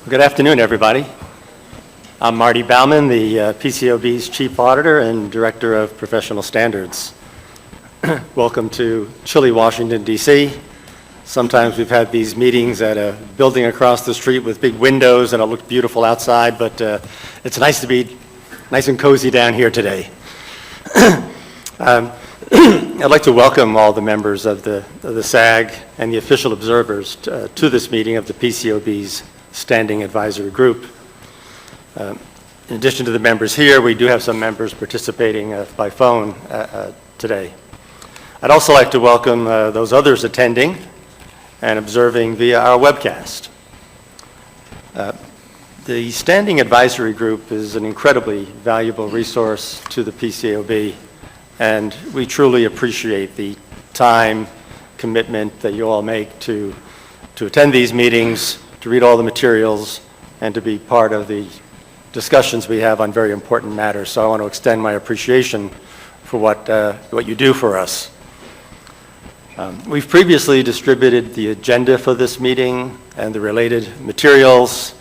Good afternoon, everybody. I'm Marty Bauman, the PCAOB's Chief Auditor and Director of Professional Standards. Welcome to chilly Washington, D.C. Sometimes we've had these meetings at a building across the street with big windows and it looks beautiful outside, but it's nice to be nice and cozy down here today. I'd like to welcome all the members of the SAG and the official observers to this meeting of the PCAOB's Standing Advisory Group. In addition to the members here, we do have some members participating by phone today. I'd also like to welcome those others attending and observing via our webcast. The Standing Advisory Group is an incredibly valuable resource to the PCAOB, and we truly appreciate the time, commitment that you all make to attend these meetings, to read all the materials, and to be part of the discussions we have on very important matters. So I want to extend my appreciation for what you do for us. We've previously distributed the agenda for this meeting and the related materials,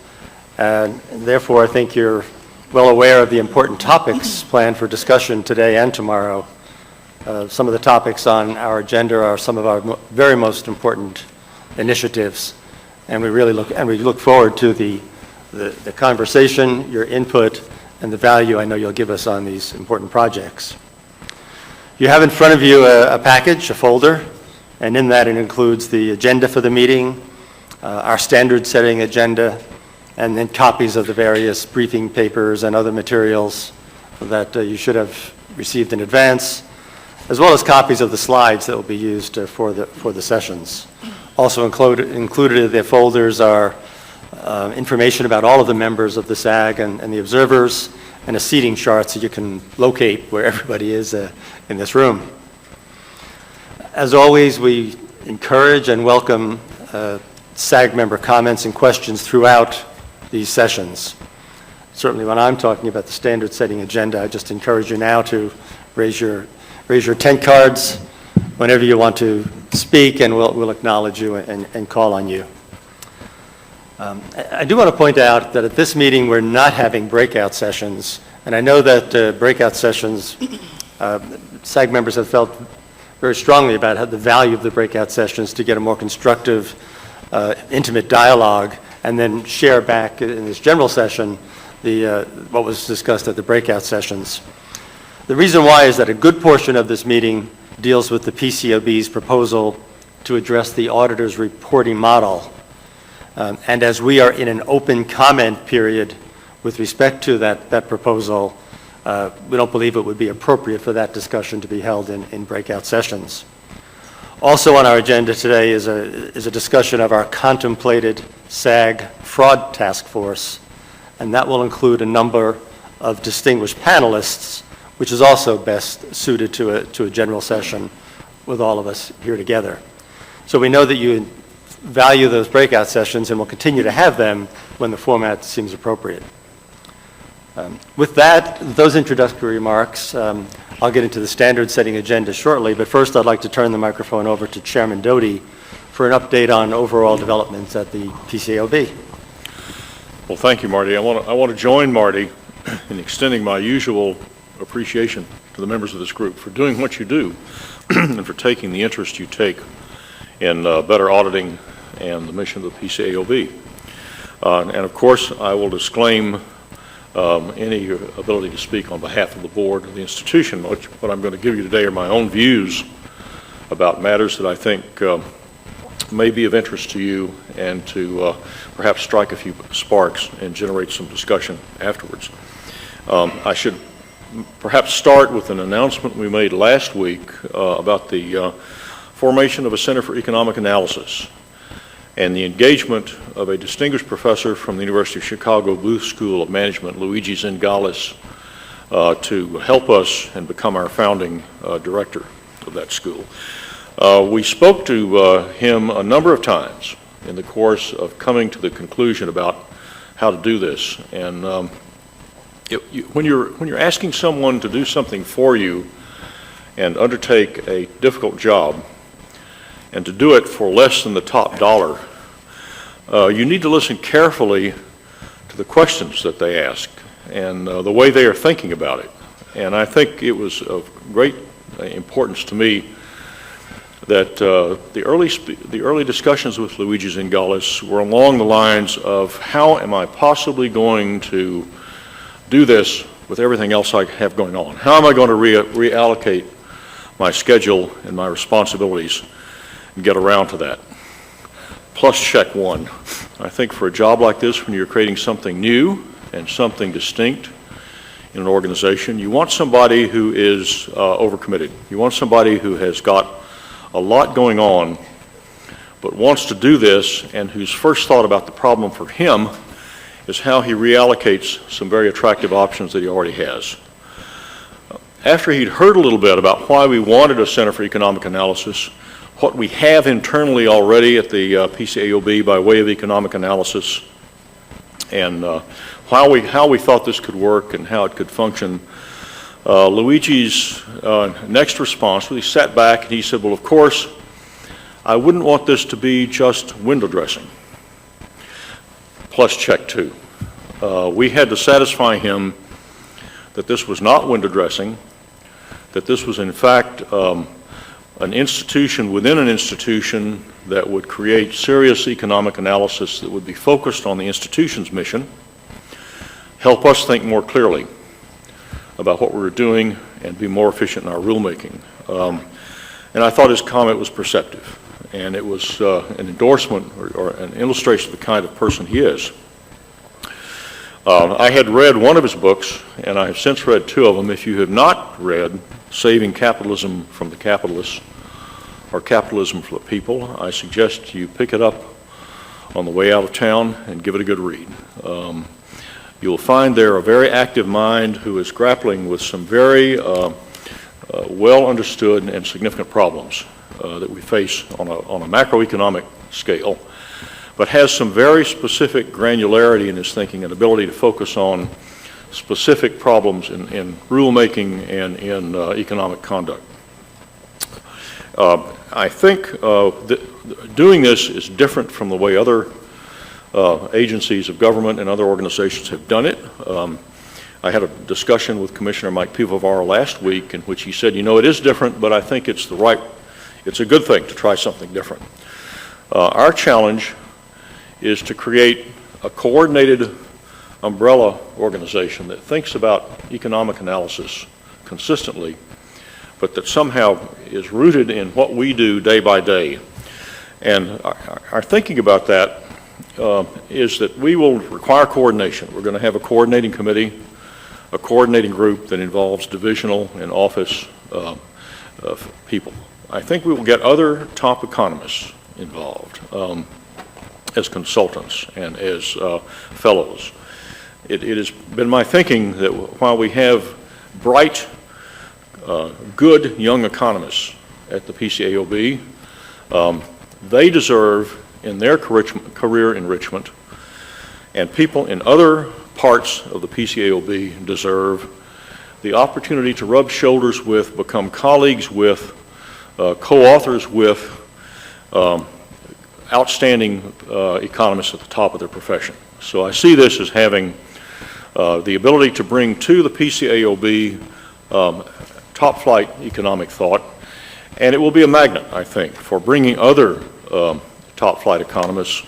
and therefore I think you're well aware of the important topics planned for discussion today and tomorrow. Some of the topics on our agenda are some of our very most important initiatives, and we look forward to the conversation, your input, and the value I know you'll give us on these important projects. You have in front of you a package, a folder, and in that it includes the agenda for the meeting, our standard setting agenda, and then copies of the various briefing papers and other materials that you should have received in advance, as well as copies of the slides that will be used for the sessions. Also included in the folders are information about all of the members of the SAG and the observers, and a seating chart so you can locate where everybody is in this room. As always, we encourage and welcome SAG member comments and questions throughout these sessions. Certainly when I'm talking about the standard setting agenda, I just encourage you now to raise your tent cards whenever you want to speak, and we'll acknowledge you and call on you. I do want to point out that at this meeting we're not having breakout sessions, and I know that breakout sessions, SAG members have felt very strongly about how the value of the breakout sessions to get a more constructive, intimate dialogue, and then share back in this general session what was discussed at the breakout sessions. The reason why is that a good portion of this meeting deals with the PCAOB's proposal to address the auditor's reporting model. And as we are in an open comment period with respect to that proposal, we don't believe it would be appropriate for that discussion to be held in breakout sessions. Also on our agenda today is a discussion of our contemplated SAG fraud task force, and that will include a number of distinguished panelists, which is also best suited to a general session with all of us here together. So we know that you value those breakout sessions, and we'll continue to have them when the format seems appropriate. With those introductory remarks, I'll get into the standard setting agenda shortly, but first I'd like to turn the microphone over to Chairman Doty for an update on overall developments at the PCAOB. Well, thank you, Marty. I want to join Marty in extending my usual appreciation to the members of this group for doing what you do and for taking the interest you take in better auditing and the mission of the PCAOB. And of course, I will disclaim any ability to speak on behalf of the board of the institution. What I'm going to give you today are my own views about matters that I think may be of interest to you, and to perhaps strike a few sparks and generate some discussion afterwards. I should perhaps start with an announcement we made last week about the formation of a Center for Economic Analysis and the engagement of a distinguished professor from the University of Chicago Booth School of Management, Luigi Zingales, to help us and become our founding director of that school. We spoke to him a number of times in the course of coming to the conclusion about how to do this. And when you're asking someone to do something for you and undertake a difficult job, and to do it for less than the top dollar, you need to listen carefully to the questions that they ask and the way they are thinking about it. And I think it was of great importance to me that the early discussions with Luigi Zingales were along the lines of, how am I possibly going to do this with everything else I have going on? How am I going to reallocate my schedule and my responsibilities and get around to that? Plus check one. I think for a job like this, when you're creating something new and something distinct in an organization, you want somebody who is overcommitted. You want somebody who has got a lot going on, but wants to do this, and whose first thought about the problem for him is how he reallocates some very attractive options that he already has. After he'd heard a little bit about why we wanted a Center for Economic Analysis, what we have internally already at the PCAOB by way of economic analysis, and how we thought this could work and how it could function, Luigi's next response, he sat back and he said, well, of course, I wouldn't want this to be just window dressing. Plus check two. We had to satisfy him that this was not window dressing, that this was in fact an institution within an institution that would create serious economic analysis that would be focused on the institution's mission, help us think more clearly about what we were doing and be more efficient in our rulemaking. And I thought his comment was perceptive, and it was an endorsement or an illustration of the kind of person he is. I had read one of his books, and I have since read two of them. If you have not read Saving Capitalism from the Capitalists, or Capitalism for the People, I suggest you pick it up on the way out of town and give it a good read. You'll find there a very active mind who is grappling with some very well understood and significant problems that we face on a macroeconomic scale, but has some very specific granularity in his thinking and ability to focus on specific problems in rulemaking and in economic conduct. I think doing this is different from the way other agencies of government and other organizations have done it. I had a discussion with Commissioner Mike Pivovar last week in which he said, you know, it is different, but I think it's a good thing to try something different. Our challenge is to create a coordinated umbrella organization that thinks about economic analysis consistently, but that somehow is rooted in what we do day by day. And our thinking about that is that we will require coordination. We're going to have a coordinating committee, a coordinating group that involves divisional and office people. I think we will get other top economists involved as consultants and as fellows. It has been my thinking that while we have bright, good young economists at the PCAOB, they deserve in their career enrichment, and people in other parts of the PCAOB deserve the opportunity to rub shoulders with, become colleagues with, co-authors with outstanding economists at the top of their profession. So I see this as having the ability to bring to the PCAOB top flight economic thought, and it will be a magnet, I think, for bringing other top flight economists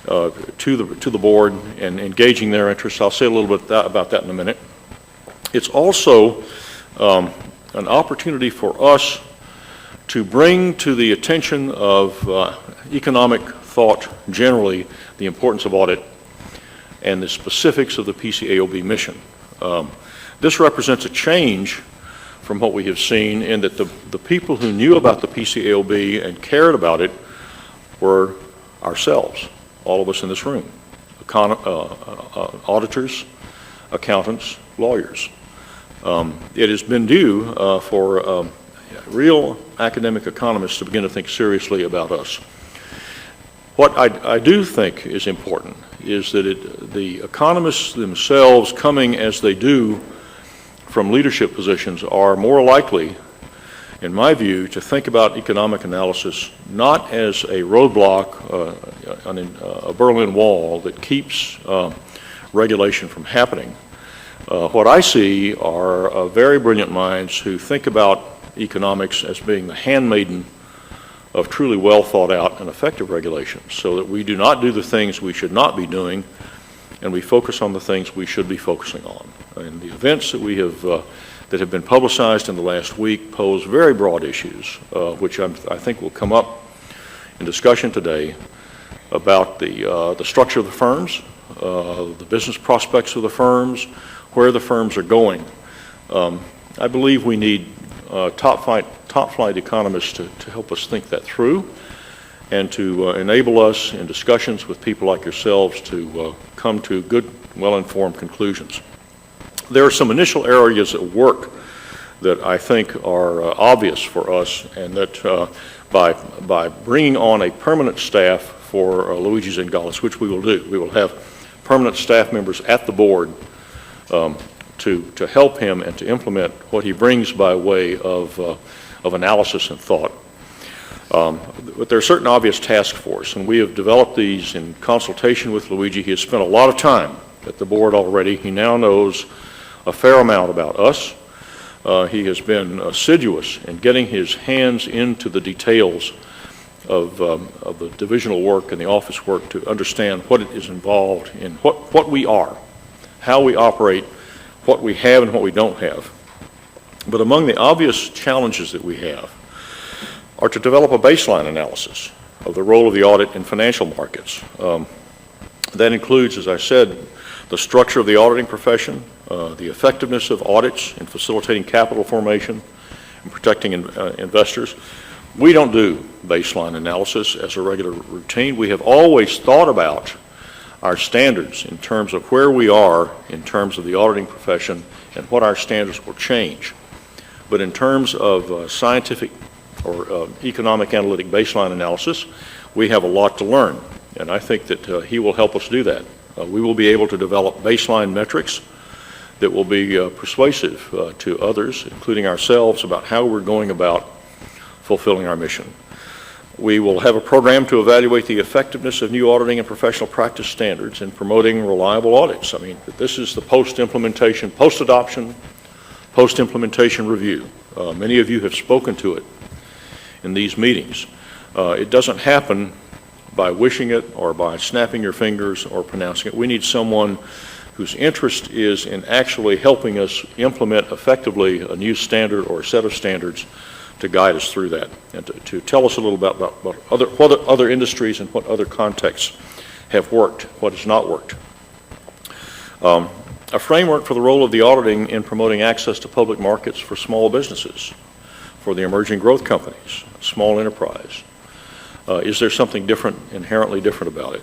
to the board and engaging their interests. I'll say a little bit about that in a minute. It's also an opportunity for us to bring to the attention of economic thought generally the importance of audit and the specifics of the PCAOB mission. This represents a change from what we have seen in that the people who knew about the PCAOB and cared about it were ourselves, all of us in this room, auditors, accountants, lawyers. It has been due for real academic economists to begin to think seriously about us. What I do think is important is that the economists themselves, coming as they do from leadership positions, are more likely, in my view, to think about economic analysis not as a roadblock, a Berlin Wall that keeps regulation from happening. What I see are very brilliant minds who think about economics as being the handmaiden of truly well thought out and effective regulations, so that we do not do the things we should not be doing, and we focus on the things we should be focusing on. And the events that we have that have been publicized in the last week pose very broad issues, which I think will come up in discussion today about the structure of the firms, the business prospects of the firms, where the firms are going. I believe we need top-flight economists to help us think that through, and to enable us in discussions with people like yourselves to come to good, well-informed conclusions. There are some initial areas at work that I think are obvious for us, and that by bringing on a permanent staff for Luigi Zingales, which we will do, we will have permanent staff members at the board to help him and to implement what he brings by way of analysis and thought. But there are certain obvious tasks for us, and we have developed these in consultation with Luigi. He has spent a lot of time at the board already. He now knows a fair amount about us. He has been assiduous in getting his hands into the details of the divisional work and the office work to understand what it is involved in, what we are, how we operate, what we have and what we don't have. But among the obvious challenges that we have are to develop a baseline analysis of the role of the audit in financial markets. That includes, as I said, the structure of the auditing profession, the effectiveness of audits in facilitating capital formation and protecting investors. We don't do baseline analysis as a regular routine. We have always thought about our standards in terms of where we are in terms of the auditing profession and what our standards will change. But in terms of scientific or economic analytic baseline analysis, we have a lot to learn, and I think that he will help us do that. We will be able to develop baseline metrics that will be persuasive to others, including ourselves, about how we're going about fulfilling our mission. We will have a program to evaluate the effectiveness of new auditing and professional practice standards in promoting reliable audits. I mean, this is the post-implementation, post-adoption, post-implementation review. Many of you have spoken to it in these meetings. It doesn't happen by wishing it or by snapping your fingers or pronouncing it. We need someone whose interest is in actually helping us implement effectively a new standard or a set of standards to guide us through that, and to tell us a little about what other industries and what other contexts have worked, what has not worked. A framework for the role of the auditing in promoting access to public markets for small businesses, for the emerging growth companies, small enterprise. Is there something different, inherently different about it?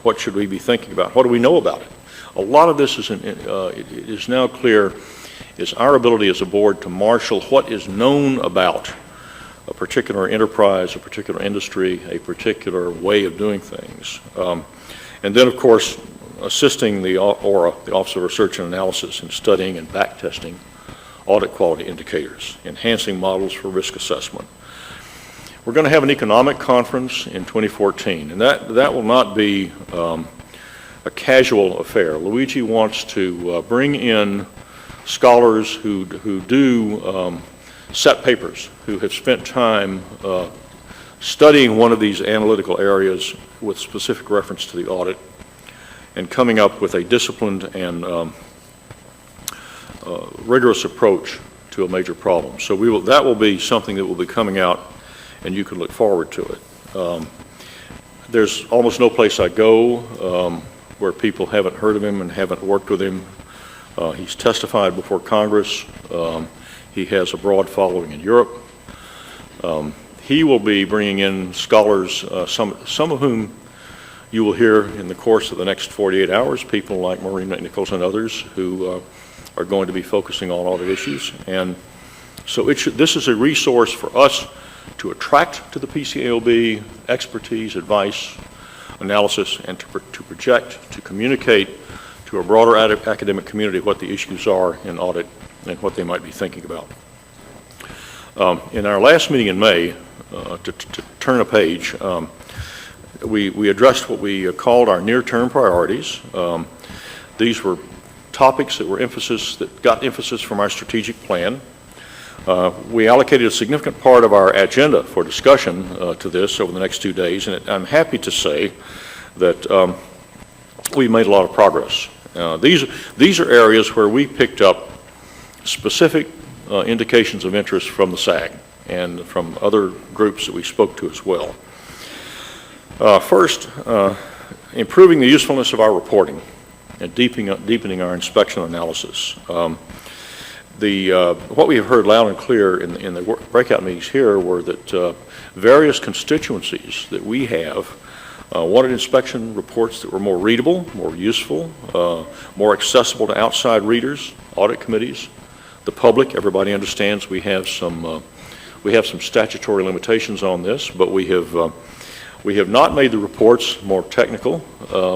What should we be thinking about? What do we know about it? A lot of this it is now clear is our ability as a board to marshal what is known about a particular enterprise, a particular industry, a particular way of doing things. And then, of course, assisting the ORA, the Office of Research and Analysis, in studying and backtesting audit quality indicators, enhancing models for risk assessment. We're going to have an economic conference in 2014, and that will not be a casual affair. Luigi wants to bring in scholars who do set papers, who have spent time studying one of these analytical areas with specific reference to the audit, and coming up with a disciplined and rigorous approach to a major problem. So that will be something that will be coming out, and you can look forward to it. There's almost no place I go where people haven't heard of him and haven't worked with him. He's testified before Congress. He has a broad following in Europe. He will be bringing in scholars, some of whom you will hear in the course of the next 48 hours, people like Maureen McNichols and others who are going to be focusing on audit issues. And so this is a resource for us to attract to the PCAOB expertise, advice, analysis, and to project, to communicate to a broader academic community what the issues are in audit and what they might be thinking about. In our last meeting in May, to turn a page, we addressed what we called our near-term priorities. These were topics that got emphasis from our strategic plan. We allocated a significant part of our agenda for discussion to this over the next 2 days, and I'm happy to say that we made a lot of progress. These are areas where we picked up specific indications of interest from the SAG and from other groups that we spoke to as well. First, improving the usefulness of our reporting and deepening our inspection analysis. What we have heard loud and clear in the breakout meetings here were that various constituencies that we have wanted inspection reports that were more readable, more useful, more accessible to outside readers, audit committees, the public. Everybody understands we have some statutory limitations on this, but we have not made the reports more technical.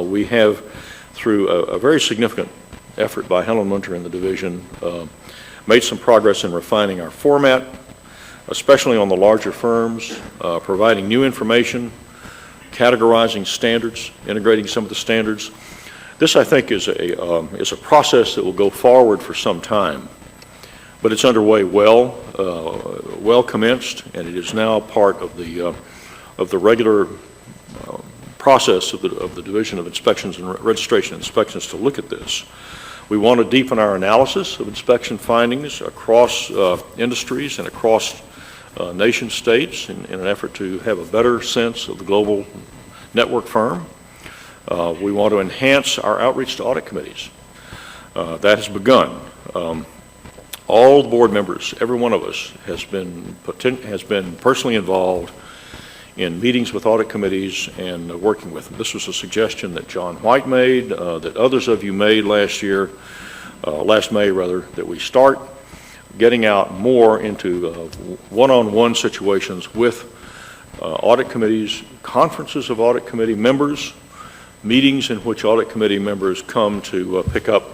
We have, through a very significant effort by Helen Munter and the division, made some progress in refining our format, especially on the larger firms, providing new information, categorizing standards, integrating some of the standards. This, I think, is a process that will go forward for some time, but it's underway well commenced, and it is now part of the regular process of the Division of Inspections and Registration Inspections to look at this. We want to deepen our analysis of inspection findings across industries and across nation states in an effort to have a better sense of the global network firm. We want to enhance our outreach to audit committees. That has begun. All the board members, every one of us, has been personally involved in meetings with audit committees and working with them. This was a suggestion that John White made, that others of you made last May, that we start getting out more into one-on-one situations with audit committees, conferences of audit committee members, meetings in which audit committee members come to pick up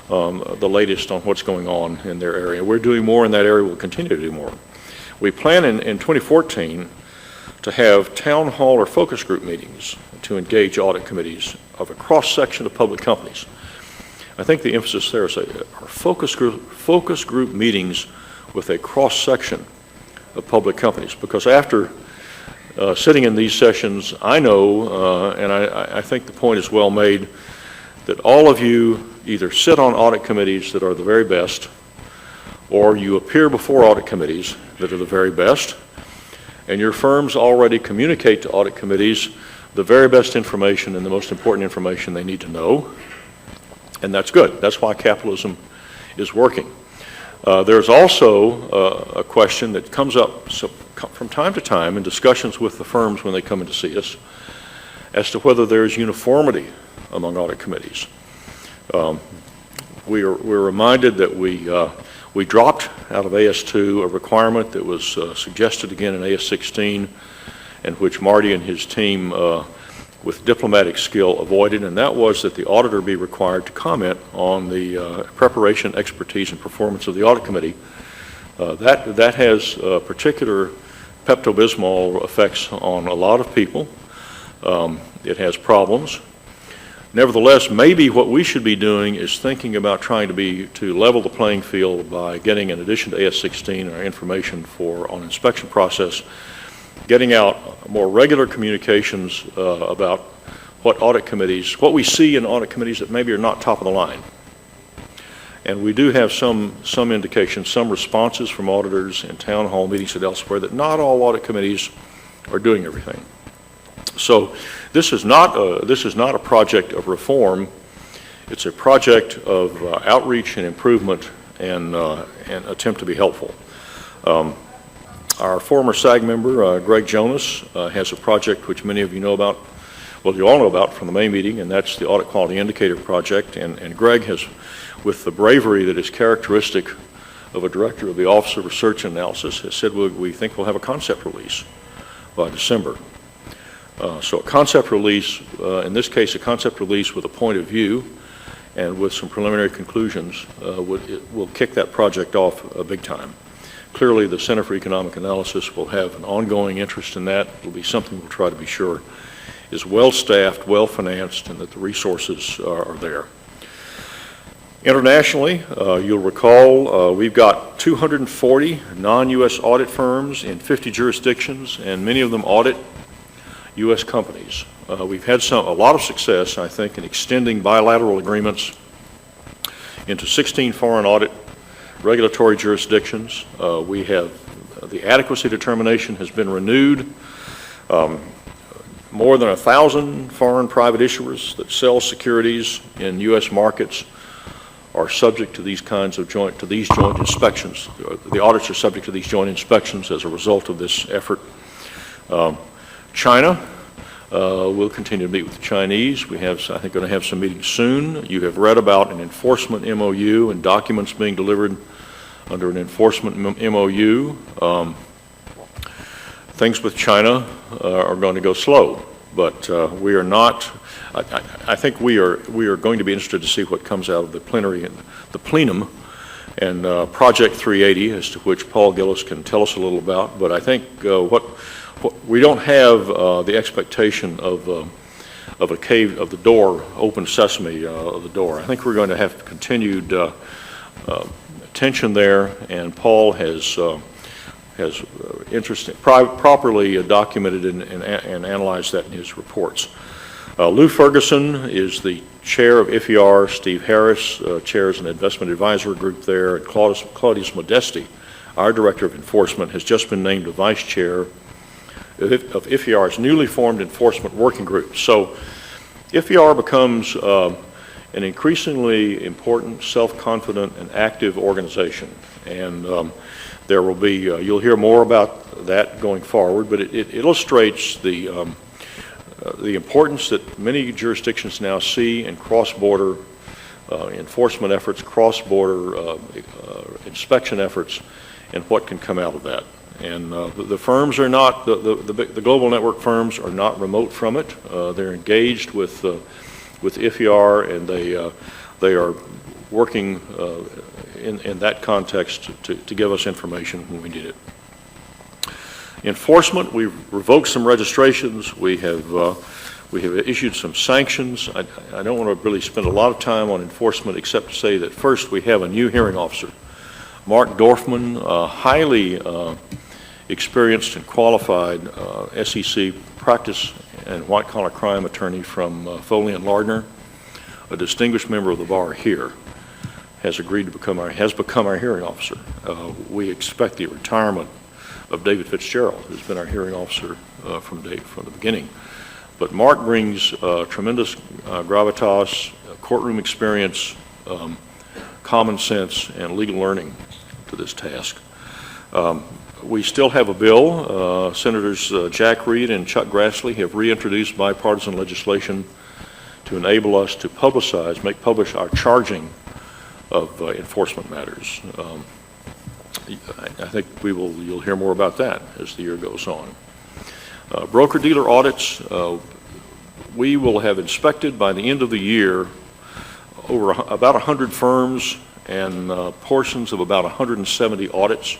the latest on what's going on in their area. We're doing more in that area. We'll continue to do more. We plan in 2014 to have town hall or focus group meetings to engage audit committees of a cross-section of public companies. I think the emphasis there is our focus group meetings with a cross-section of public companies, because after sitting in these sessions, I know, and I think the point is well made, that all of you either sit on audit committees that are the very best, or you appear before audit committees that are the very best, and your firms already communicate to audit committees the very best information and the most important information they need to know, and that's good. That's why capitalism is working. There's also a question that comes up from time to time in discussions with the firms when they come in to see us as to whether there is uniformity among audit committees. We're reminded that we dropped out of AS2 a requirement that was suggested again in AS16, and which Marty and his team with diplomatic skill avoided, and that was that the auditor be required to comment on the preparation, expertise, and performance of the audit committee. That has particular Pepto-Bismol effects on a lot of people. It has problems. Nevertheless, maybe what we should be doing is thinking about trying to level the playing field by getting, in addition to AS16, our information on inspection process, getting out more regular communications about what we see in audit committees that maybe are not top of the line. And we do have some indications, some responses from auditors in town hall meetings and elsewhere that not all audit committees are doing everything. So this is not a project of reform. It's a project of outreach and improvement and attempt to be helpful. Our former SAG member, Greg Jonas, has a project which many of you know about, well, you all know about from the May meeting, and that's the Audit Quality Indicator Project. And Greg has, with the bravery that is characteristic of a director of the Office of Research and Analysis, has said we think we'll have a concept release by December. So a concept release, in this case, a concept release with a point of view and with some preliminary conclusions will kick that project off big time. Clearly, the Center for Economic Analysis will have an ongoing interest in that. It will be something we'll try to be sure is well-staffed, well-financed, and that the resources are there. Internationally, you'll recall we've got 240 non-U.S. audit firms in 50 jurisdictions, and many of them audit U.S. companies. We've had a lot of success, I think, in extending bilateral agreements into 16 foreign audit regulatory jurisdictions. We have the adequacy determination has been renewed. More than 1,000 foreign private issuers that sell securities in U.S. markets are subject to these kinds of joint inspections. The audits are subject to these joint inspections as a result of this effort. China, we'll continue to meet with the Chinese. We have, I think, going to have some meetings soon. You have read about an enforcement MOU and documents being delivered under an enforcement MOU. Things with China are going to go slow, but we are not. I think we are going to be interested to see what comes out of the plenum and Project 380, as to which Paul Gillis can tell us a little about. But I think what we don't have the expectation of the door, open sesame of the door. I think we're going to have continued attention there, and Paul has properly documented and analyzed that in his reports. Lou Ferguson is the chair of IFER. Steve Harris chairs an investment advisory group there. And Claudius Modesti, our director of enforcement, has just been named the vice chair of IFER's newly formed enforcement working group. So IFER becomes an increasingly important, self-confident, and active organization. And there will be, you'll hear more about that going forward, but it illustrates the importance that many jurisdictions now see in cross-border enforcement efforts, cross-border inspection efforts, and what can come out of that. And the firms are not, the global network firms are not remote from it. They're engaged with IFER, and they are working in that context to give us information when we need it. Enforcement, we've revoked some registrations. We have issued some sanctions. I don't want to really spend a lot of time on enforcement, except to say that first we have a new hearing officer, Mark Dorfman, highly experienced and qualified SEC practice and white-collar crime attorney from Foley and Lardner, a distinguished member of the bar here, has agreed to become our hearing officer. We expect the retirement of David Fitzgerald, who's been our hearing officer from the beginning. But Mark brings tremendous gravitas, courtroom experience, common sense, and legal learning to this task. We still have a bill. Senators Jack Reed and Chuck Grassley have reintroduced bipartisan legislation to enable us to publish our charging of enforcement matters. I think you'll hear more about that as the year goes on. Broker-dealer audits, we will have inspected by the end of the year over about 100 firms and portions of about 170 audits.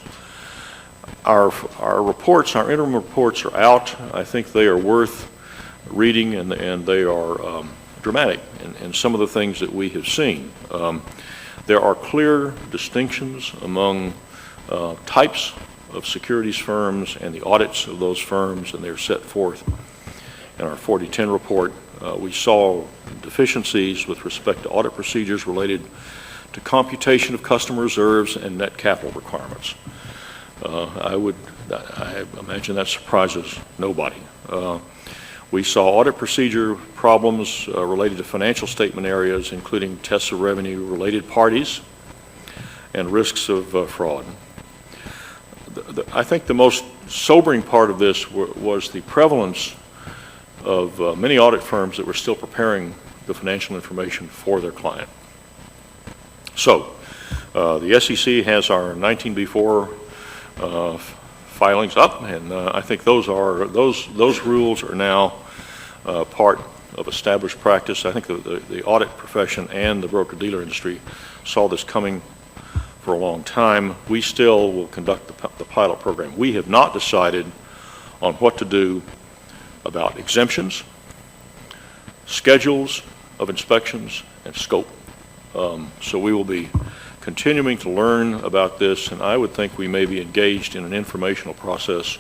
Our reports, our interim reports are out. I think they are worth reading, and they are dramatic in some of the things that we have seen. There are clear distinctions among types of securities firms and the audits of those firms, and they're set forth in our 4010 report. We saw deficiencies with respect to audit procedures related to computation of customer reserves and net capital requirements. I imagine that surprises nobody. We saw audit procedure problems related to financial statement areas, including tests of revenue, related parties, and risks of fraud. I think the most sobering part of this was the prevalence of many audit firms that were still preparing the financial information for their client. So, the SEC has our 19B4 filings up, and I think those rules are now part of established practice. I think the audit profession and the broker-dealer industry saw this coming for a long time. We still will conduct the pilot program. We have not decided on what to do about exemptions, schedules of inspections, and scope. So we will be continuing to learn about this, and I would think we may be engaged in an informational process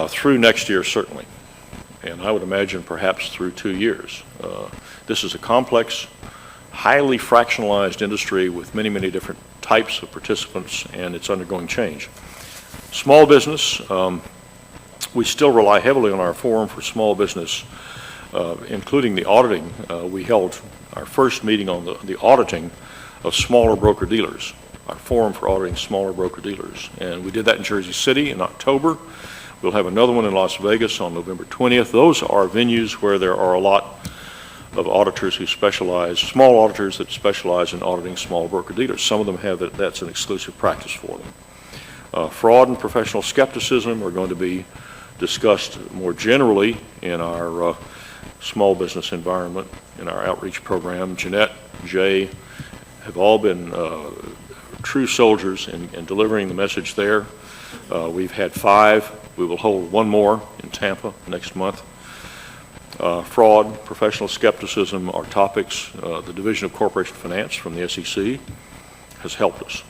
through next year, certainly. And I would imagine perhaps through 2 years. This is a complex, highly fractionalized industry with many, many different types of participants, and it's undergoing change. Small business, we still rely heavily on our forum for small business, including the auditing. We held our first meeting on the auditing of smaller broker-dealers, our forum for auditing smaller broker-dealers. And we did that in Jersey City in October. We'll have another one in Las Vegas on November 20th. Those are venues where there are a lot of auditors who specialize, small auditors that specialize in auditing small broker-dealers. Some of them have that, that's an exclusive practice for them. Fraud and professional skepticism are going to be discussed more generally in our small business environment, in our outreach program. Jeanette, Jay have all been true soldiers in delivering the message there. We've had 5. We will hold one more in Tampa next month. Fraud, professional skepticism are topics. The Division of Corporation Finance from the SEC has helped us.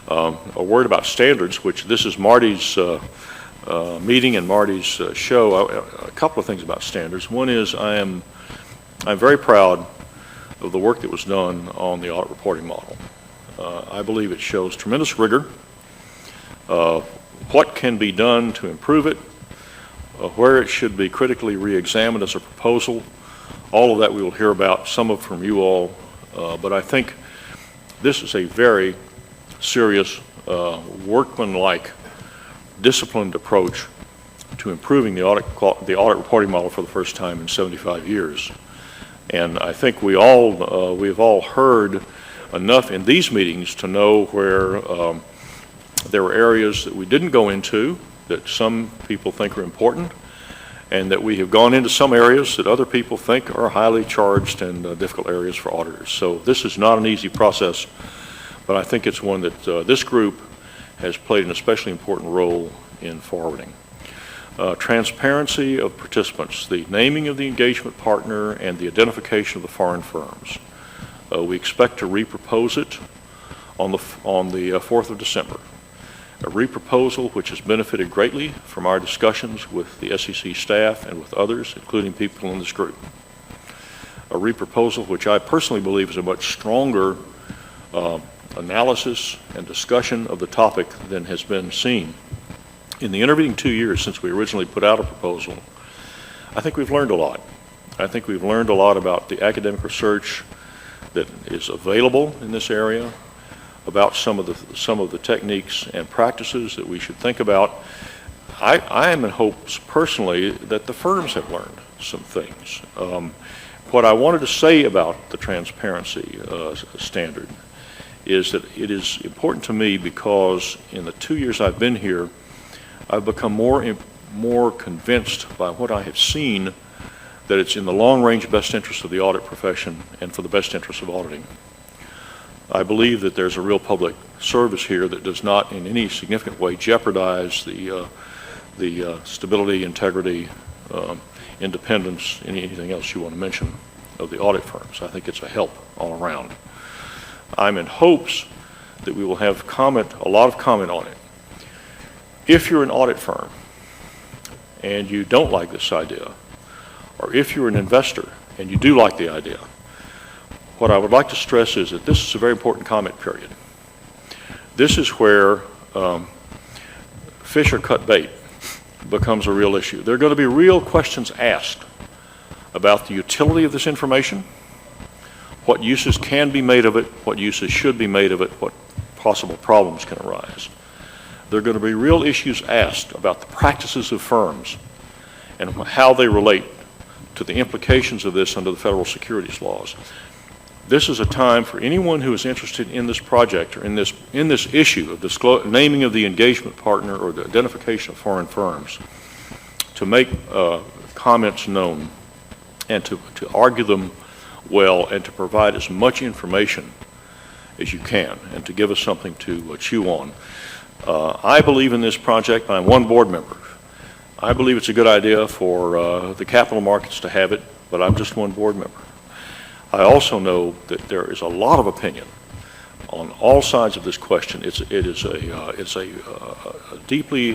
A word about standards, which this is Marty's meeting and Marty's show. A couple of things about standards. One is I'm very proud of the work that was done on the audit reporting model. I believe it shows tremendous rigor. What can be done to improve it, where it should be critically re-examined as a proposal. All of that we will hear about, some of from you all, but I think this is a very serious, workmanlike, disciplined approach to improving the audit reporting model for the first time in 75 years. And I think we've all heard enough in these meetings to know where there were areas that we didn't go into that some people think are important, and that we have gone into some areas that other people think are highly charged and difficult areas for auditors. So this is not an easy process, but I think it's one that this group has played an especially important role in forwarding. Transparency of participants, the naming of the engagement partner and the identification of the foreign firms. We expect to repropose it on the 4th of December. A reproposal which has benefited greatly from our discussions with the SEC staff and with others, including people in this group. A reproposal which I personally believe is a much stronger analysis and discussion of the topic than has been seen. In the intervening 2 years since we originally put out a proposal, I think we've learned a lot. I think we've learned a lot about the academic research that is available in this area, about some of the techniques and practices that we should think about. I am in hopes personally that the firms have learned some things. What I wanted to say about the transparency standard is that it is important to me because in the 2 years I've been here, I've become more convinced by what I have seen that it's in the long-range best interest of the audit profession and for the best interest of auditing. I believe that there's a real public service here that does not in any significant way jeopardize the stability, integrity, independence, anything else you want to mention of the audit firms. I think it's a help all around. I'm in hopes that we will have a lot of comment on it. If you're an audit firm and you don't like this idea, or if you're an investor and you do like the idea, what I would like to stress is that this is a very important comment period. This is where fish or cut bait becomes a real issue. There are going to be real questions asked about the utility of this information, what uses can be made of it, what uses should be made of it, what possible problems can arise. There are going to be real issues asked about the practices of firms and how they relate to the implications of this under the federal securities laws. This is a time for anyone who is interested in this project or in this issue of naming of the engagement partner or the identification of foreign firms to make comments known and to argue them well and to provide as much information as you can and to give us something to chew on. I believe in this project. I'm one board member. I believe it's a good idea for the capital markets to have it, but I'm just one board member. I also know that there is a lot of opinion on all sides of this question. It's a deeply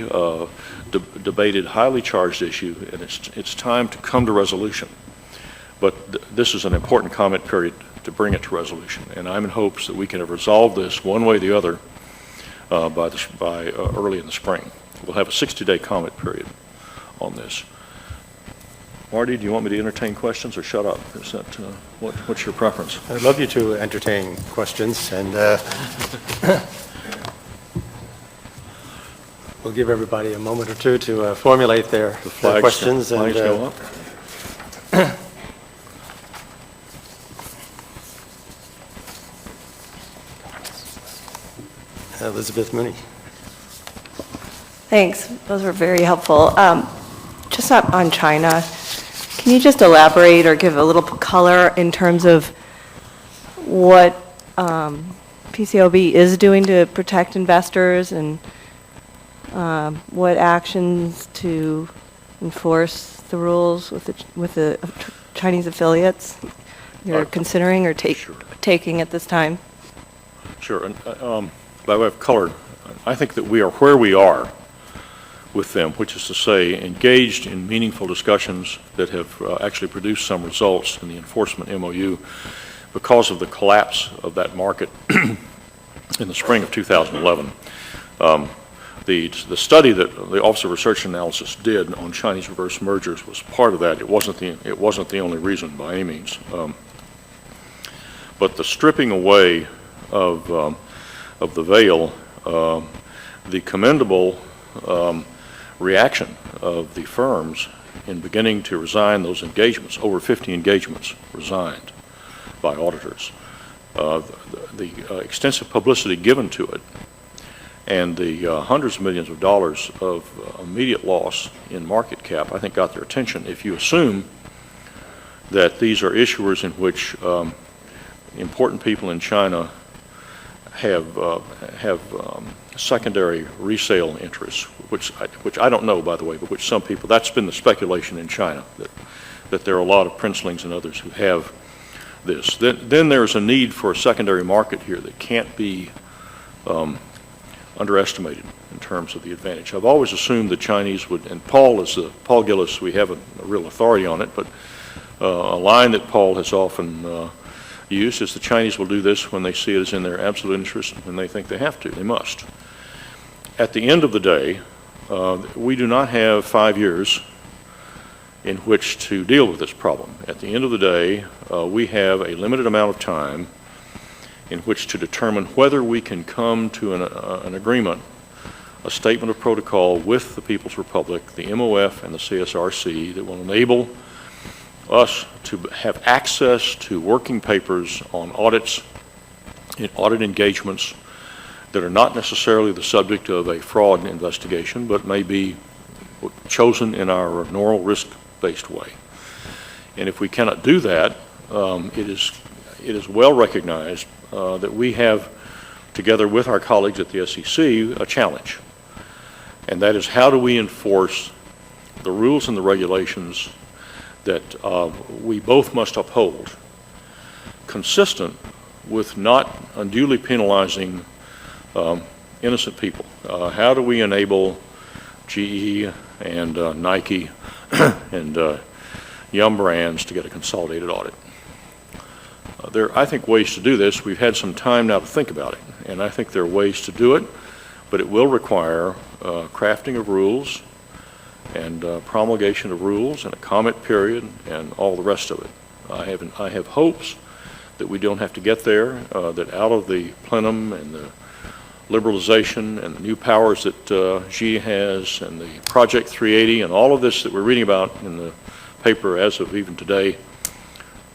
debated, highly charged issue, and it's time to come to resolution. But this is an important comment period to bring it to resolution, and I'm in hopes that we can have resolved this one way or the other by early in the spring. We'll have a 60-day comment period on this. Marty, do you want me to entertain questions or shut up? Is that what's your preference? I'd love you to entertain questions, and we'll give everybody a moment or two to formulate their questions. Flags go up. Elizabeth Mooney. Thanks. Those were very helpful. Just on China, can you just elaborate or give a little color in terms of what PCAOB is doing to protect investors and what actions to enforce the rules with the Chinese affiliates you're considering or taking at this time? Sure. And by way of color, I think that we are where we are with them, which is to say engaged in meaningful discussions that have actually produced some results in the enforcement MOU because of the collapse of that market in the spring of 2011. The study that the Office of Research and Analysis did on Chinese reverse mergers was part of that. It wasn't the only reason by any means. But the stripping away of the veil, the commendable reaction of the firms in beginning to resign those engagements, over 50 engagements resigned by auditors, the extensive publicity given to it, and the hundreds of millions of dollars of immediate loss in market cap, I think got their attention. If you assume that these are issuers in which important people in China have secondary resale interests, which I don't know, by the way, but which some people, that's been the speculation in China, that there are a lot of princelings and others who have this. Then there's a need for a secondary market here that can't be underestimated in terms of the advantage. I've always assumed the Chinese would, and Paul Gillis, we have a real authority on it, but a line that Paul has often used is the Chinese will do this when they see it as in their absolute interest and when they think they have to. They must. At the end of the day, we do not have 5 years in which to deal with this problem. At the end of the day, we have a limited amount of time in which to determine whether we can come to an agreement, a statement of protocol with the People's Republic, the MOF and the CSRC that will enable us to have access to working papers on audits, audit engagements that are not necessarily the subject of a fraud investigation, but may be chosen in our normal risk-based way. And if we cannot do that, it is well recognized that we have, together with our colleagues at the SEC, a challenge. And that is, how do we enforce the rules and the regulations that we both must uphold, consistent with not unduly penalizing innocent people? How do we enable GE and Nike and Yum Brands to get a consolidated audit? There are, I think, ways to do this. We've had some time now to think about it, and I think there are ways to do it, but it will require crafting of rules and promulgation of rules and a comment period and all the rest of it. I have hopes that we don't have to get there, that out of the plenum and the liberalization and the new powers that Xi has and the Project 380 and all of this that we're reading about in the paper as of even today,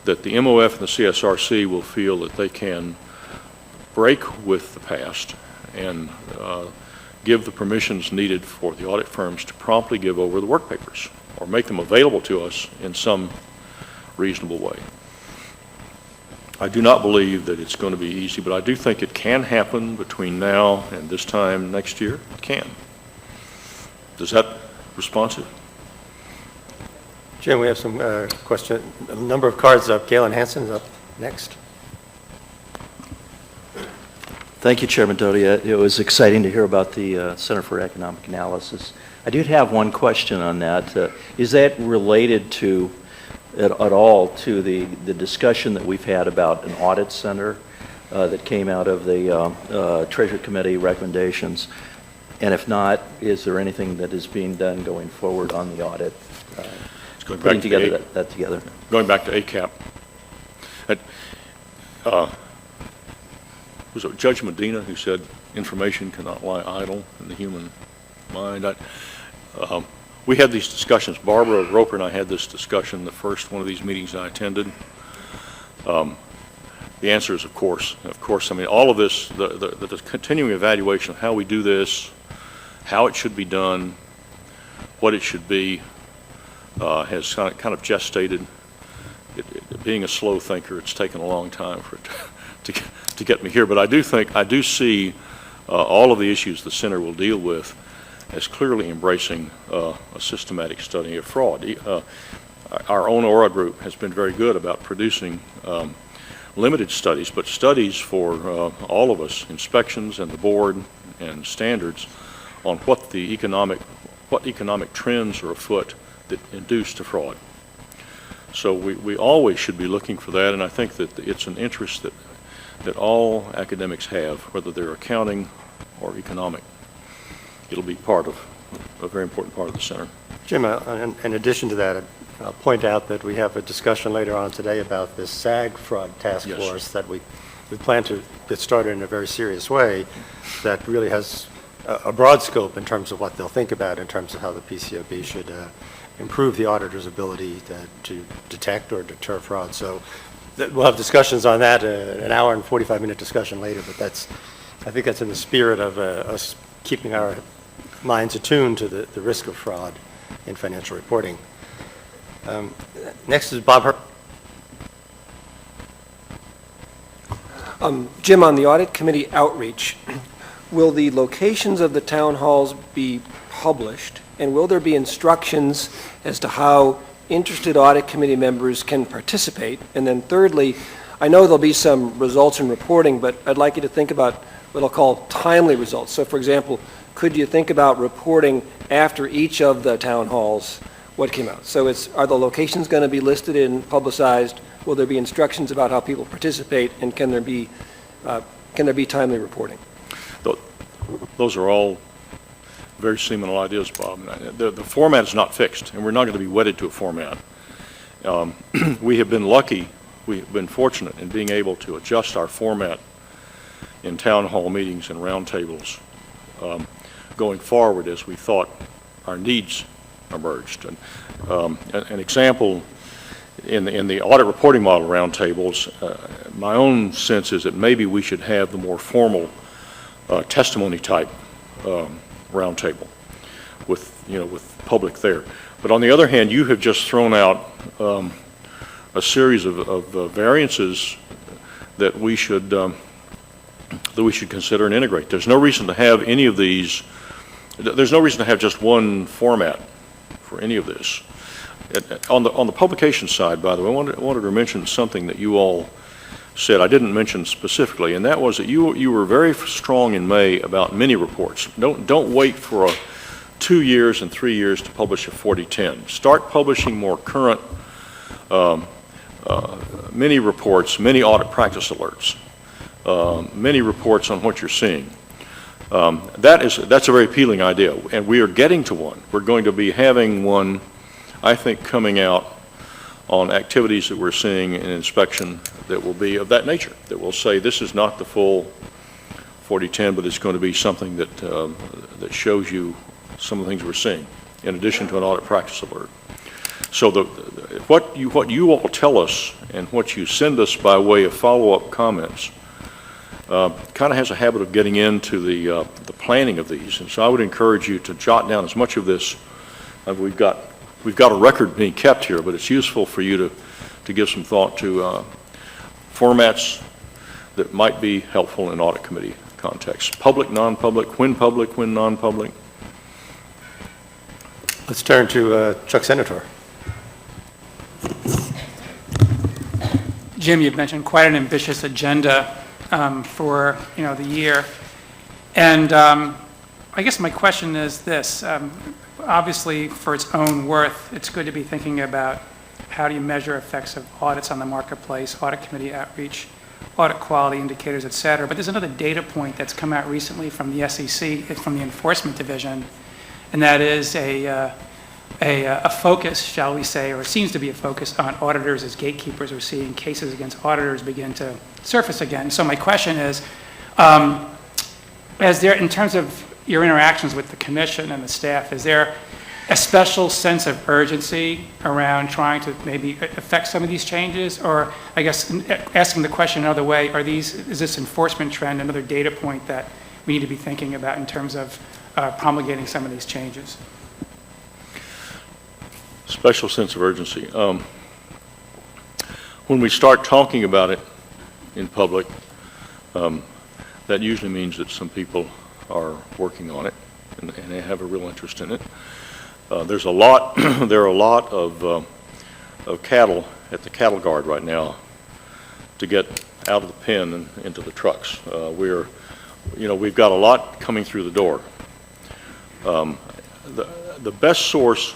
that the MOF and the CSRC will feel that they can break with the past and give the permissions needed for the audit firms to promptly give over the work papers or make them available to us in some reasonable way. I do not believe that it's going to be easy, but I do think it can happen between now and this time next year. It can. Is that responsive? Jim, we have some question. A number of cards up. Galen Hansen's up. Next. Thank you, Chairman Doty. It was exciting to hear about the Center for Economic Analysis. I did have one question on that. Is that related to, at all, to the discussion that we've had about an audit center that came out of the Treasury Committee recommendations? And if not, is there anything that is being done going forward on the audit? It's going Putting back to together that together. Going back to ACAP. Was it Judge Medina who said information cannot lie idle in the human mind? We had these discussions. Barbara Roper and I had this discussion the first one of these meetings I attended. The answer is of course. Of course, I mean, all of this, the continuing evaluation of how we do this, how it should be done, what it should be, has kind of gestated. Being a slow thinker, it's taken a long time for it to get me here. But I do see all of the issues the center will deal with as clearly embracing a systematic study of fraud. Our own Aura group has been very good about producing limited studies, but studies for all of us, inspections and the board and standards on what economic trends are afoot that induce to fraud. So we always should be looking for that, and I think that it's an interest that all academics have, whether they're accounting or economic. It'll be part of a very important part of the center. Jim, in addition to that, I'll point out that we have a discussion later on today about this SAG fraud task Yes. force that we plan to get started in a very serious way that really has a broad scope in terms of what they'll think about in terms of how the PCAOB should improve the auditor's ability to detect or deter fraud. So we'll have discussions on that, an hour and 45-minute discussion later, but I think that's in the spirit of us keeping our minds attuned to the risk of fraud in financial reporting. Next is Bob Hurt. Jim, on the audit committee outreach, will the locations of the town halls be published, and will there be instructions as to how interested audit committee members can participate? And then thirdly, I know there'll be some results and reporting, but I'd like you to think about what I'll call timely results. So for example, could you think about reporting after each of the town halls what came out? So are the locations going to be listed and publicized? Will there be instructions about how people participate, and can there be timely reporting? Those are all very seminal ideas, Bob. The format is not fixed, and we're not going to be wedded to a format. We have been lucky, we have been fortunate in being able to adjust our format in town hall meetings and roundtables going forward as we thought our needs emerged. And an example in the audit reporting model roundtables, my own sense is that maybe we should have the more formal testimony type roundtable with public there. But on the other hand, you have just thrown out a series of variances that we should consider and integrate. There's no reason to have any of these. There's no reason to have just one format for any of this. On the publication side, by the way, I wanted to mention something that you all said I didn't mention specifically, and that was that you were very strong in May about mini reports. Don't wait for 2 years and 3 years to publish a 4010. Start publishing more current mini reports, mini audit practice alerts, mini reports on what you're seeing. That's a very appealing idea, and we are getting to one. We're going to be having one, I think, coming out on activities that we're seeing in inspection that will be of that nature, that will say this is not the full 4010, but it's going to be something that shows you some of the things we're seeing, in addition to an audit practice alert. So what you all tell us and what you send us by way of follow-up comments kind of has a habit of getting into the planning of these. And so I would encourage you to jot down as much of this. We've got a record being kept here, but it's useful for you to give some thought to formats that might be helpful in audit committee context. Public, non-public, when non-public. Let's turn to Chuck Senator. Jim, you've mentioned quite an ambitious agenda for, the year. And I guess my question is this. Obviously, for its own worth, it's good to be thinking about how do you measure effects of audits on the marketplace, audit committee outreach, audit quality indicators, et cetera. But there's another data point that's come out recently from the SEC, from the Enforcement Division, and that is a focus, shall we say, or seems to be a focus on auditors as gatekeepers. We're seeing cases against auditors begin to surface again. So my question is, in terms of your interactions with the commission and the staff, is there a special sense of urgency around trying to maybe affect some of these changes? Or I guess asking the question another way, is this enforcement trend another data point that we need to be thinking about in terms of promulgating some of these changes? Special sense of urgency. When we start talking about it in public, that usually means that some people are working on it and they have a real interest in it. There are a lot of cattle at the cattle guard right now to get out of the pen and into the trucks. We've got a lot coming through the door. The best source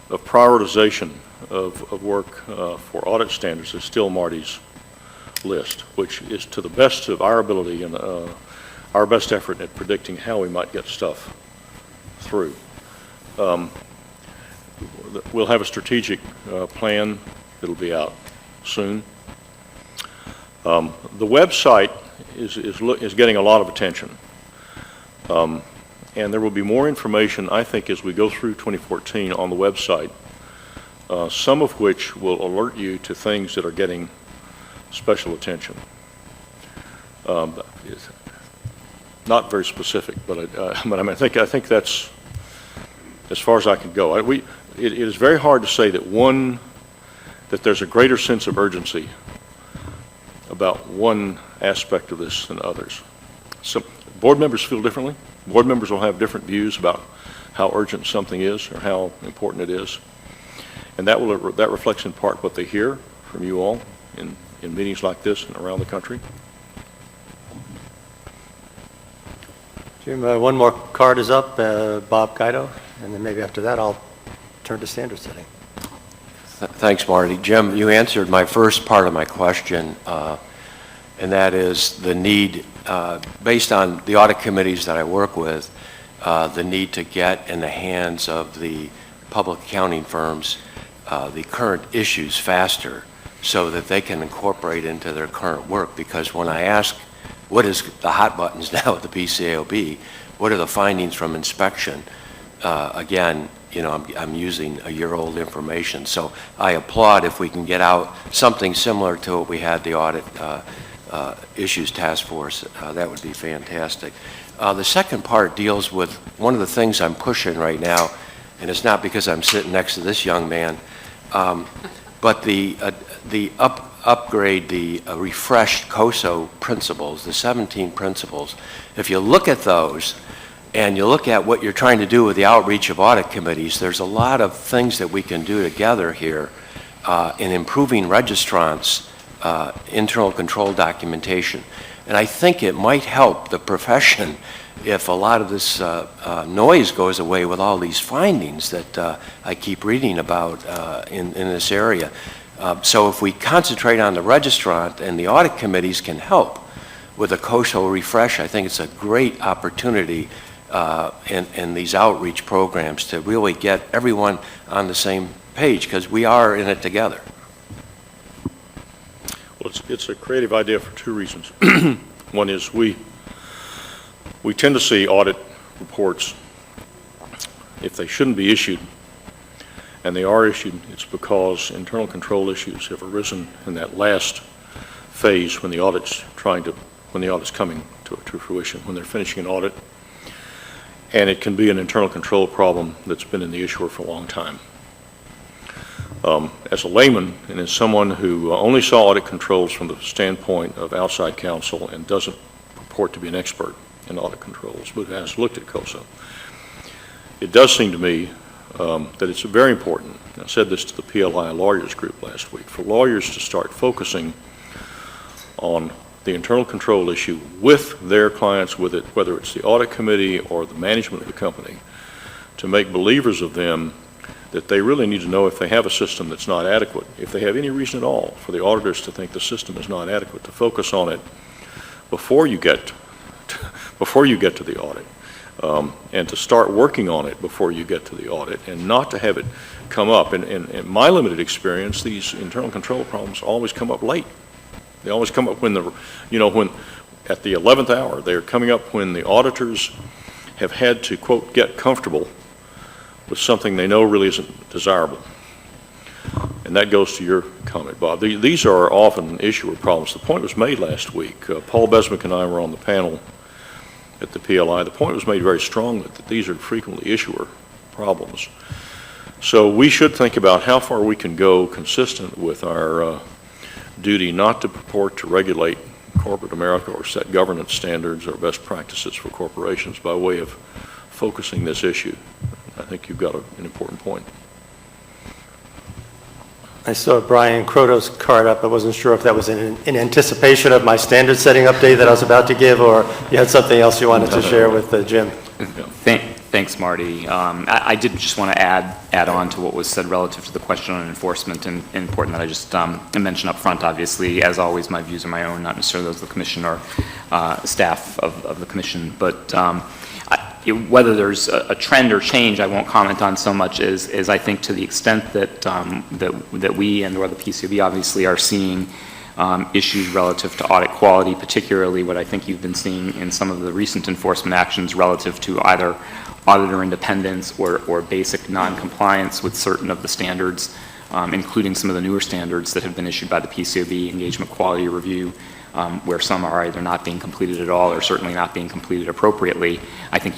of prioritization of work for audit standards is still Marty's list, which is to the best of our ability and our best effort at predicting how we might get stuff through. We'll have a strategic plan that'll be out soon. The website is getting a lot of attention. And there will be more information, I think, as we go through 2014 on the website, some of which will alert you to things that are getting special attention. Not very specific, but I think that's as far as I can go. It is very hard to say that there's a greater sense of urgency about one aspect of this than others. So board members feel differently. Board members will have different views about how urgent something is or how important it is. And that reflects in part what they hear from you all in meetings like this and around the country. Jim, one more card is up, Bob Guido, and then maybe after that I'll turn to standard setting. Thanks, Marty. Jim, you answered my first part of my question, and that is the need, based on the audit committees that I work with, the need to get in the hands of the public accounting firms the current issues faster so that they can incorporate into their current work. Because when I ask what is the hot buttons now at the PCAOB, what are the findings from inspection, again, I'm using a year-old information. So I applaud if we can get out something similar to what we had the audit issues task force. That would be fantastic. The second part deals with one of the things I'm pushing right now, and it's not because I'm sitting next to this young man, but the refreshed COSO principles, the 17 principles. If you look at those and you look at what you're trying to do with the outreach of audit committees, there's a lot of things that we can do together here in improving registrants' internal control documentation. And I think it might help the profession if a lot of this noise goes away with all these findings that I keep reading about in this area. So if we concentrate on the registrant and the audit committees can help with a COSO refresh, I think it's a great opportunity in these outreach programs to really get everyone on the same page, because we are in it together. Well, it's a creative idea for two reasons. One is we tend to see audit reports, if they shouldn't be issued, and they are issued, it's because internal control issues have arisen in that last phase when the audit's coming to fruition, when they're finishing an audit. And it can be an internal control problem that's been in the issuer for a long time. As a layman and as someone who only saw audit controls from the standpoint of outside counsel and doesn't purport to be an expert in audit controls, but has looked at COSO, it does seem to me that it's very important. I said this to the PLI lawyers group last week, for lawyers to start focusing on the internal control issue with their clients with it, whether it's the audit committee or the management of the company, to make believers of them that they really need to know if they have a system that's not adequate, if they have any reason at all for the auditors to think the system is not adequate, to focus on it before you get to the audit, and to start working on it before you get to the audit, and not to have it come up. In my limited experience, these internal control problems always come up late. They always come up when when at the 11th hour. They're coming up when the auditors have had to, quote, get comfortable with something they know really isn't desirable. And that goes to your comment, Bob. These are often issuer problems. The point was made last week. Paul Beswick and I were on the panel at the PLI. The point was made very strongly that these are frequently issuer problems. So we should think about how far we can go consistent with our duty not to purport to regulate corporate America or set governance standards or best practices for corporations by way of focusing this issue. I think you've got an important point. I saw Brian Croto's card up. I wasn't sure if that was in anticipation of my standard setting update that I was about to give, or you had something else you wanted to share with Jim. Thanks, Marty. I did just want to add on to what was said relative to the question on enforcement, and important that I just mention up front. Obviously, as always, my views are my own, not necessarily those of the commission or staff of the commission. But whether there's a trend or change, I won't comment on so much as I think to the extent that that we and or the PCAOB obviously are seeing issues relative to audit quality, particularly what I think you've been seeing in some of the recent enforcement actions relative to either auditor independence or basic non-compliance with certain of the standards, including some of the newer standards that have been issued by the PCAOB, engagement quality review, where some are either not being completed at all or certainly not being completed appropriately. I think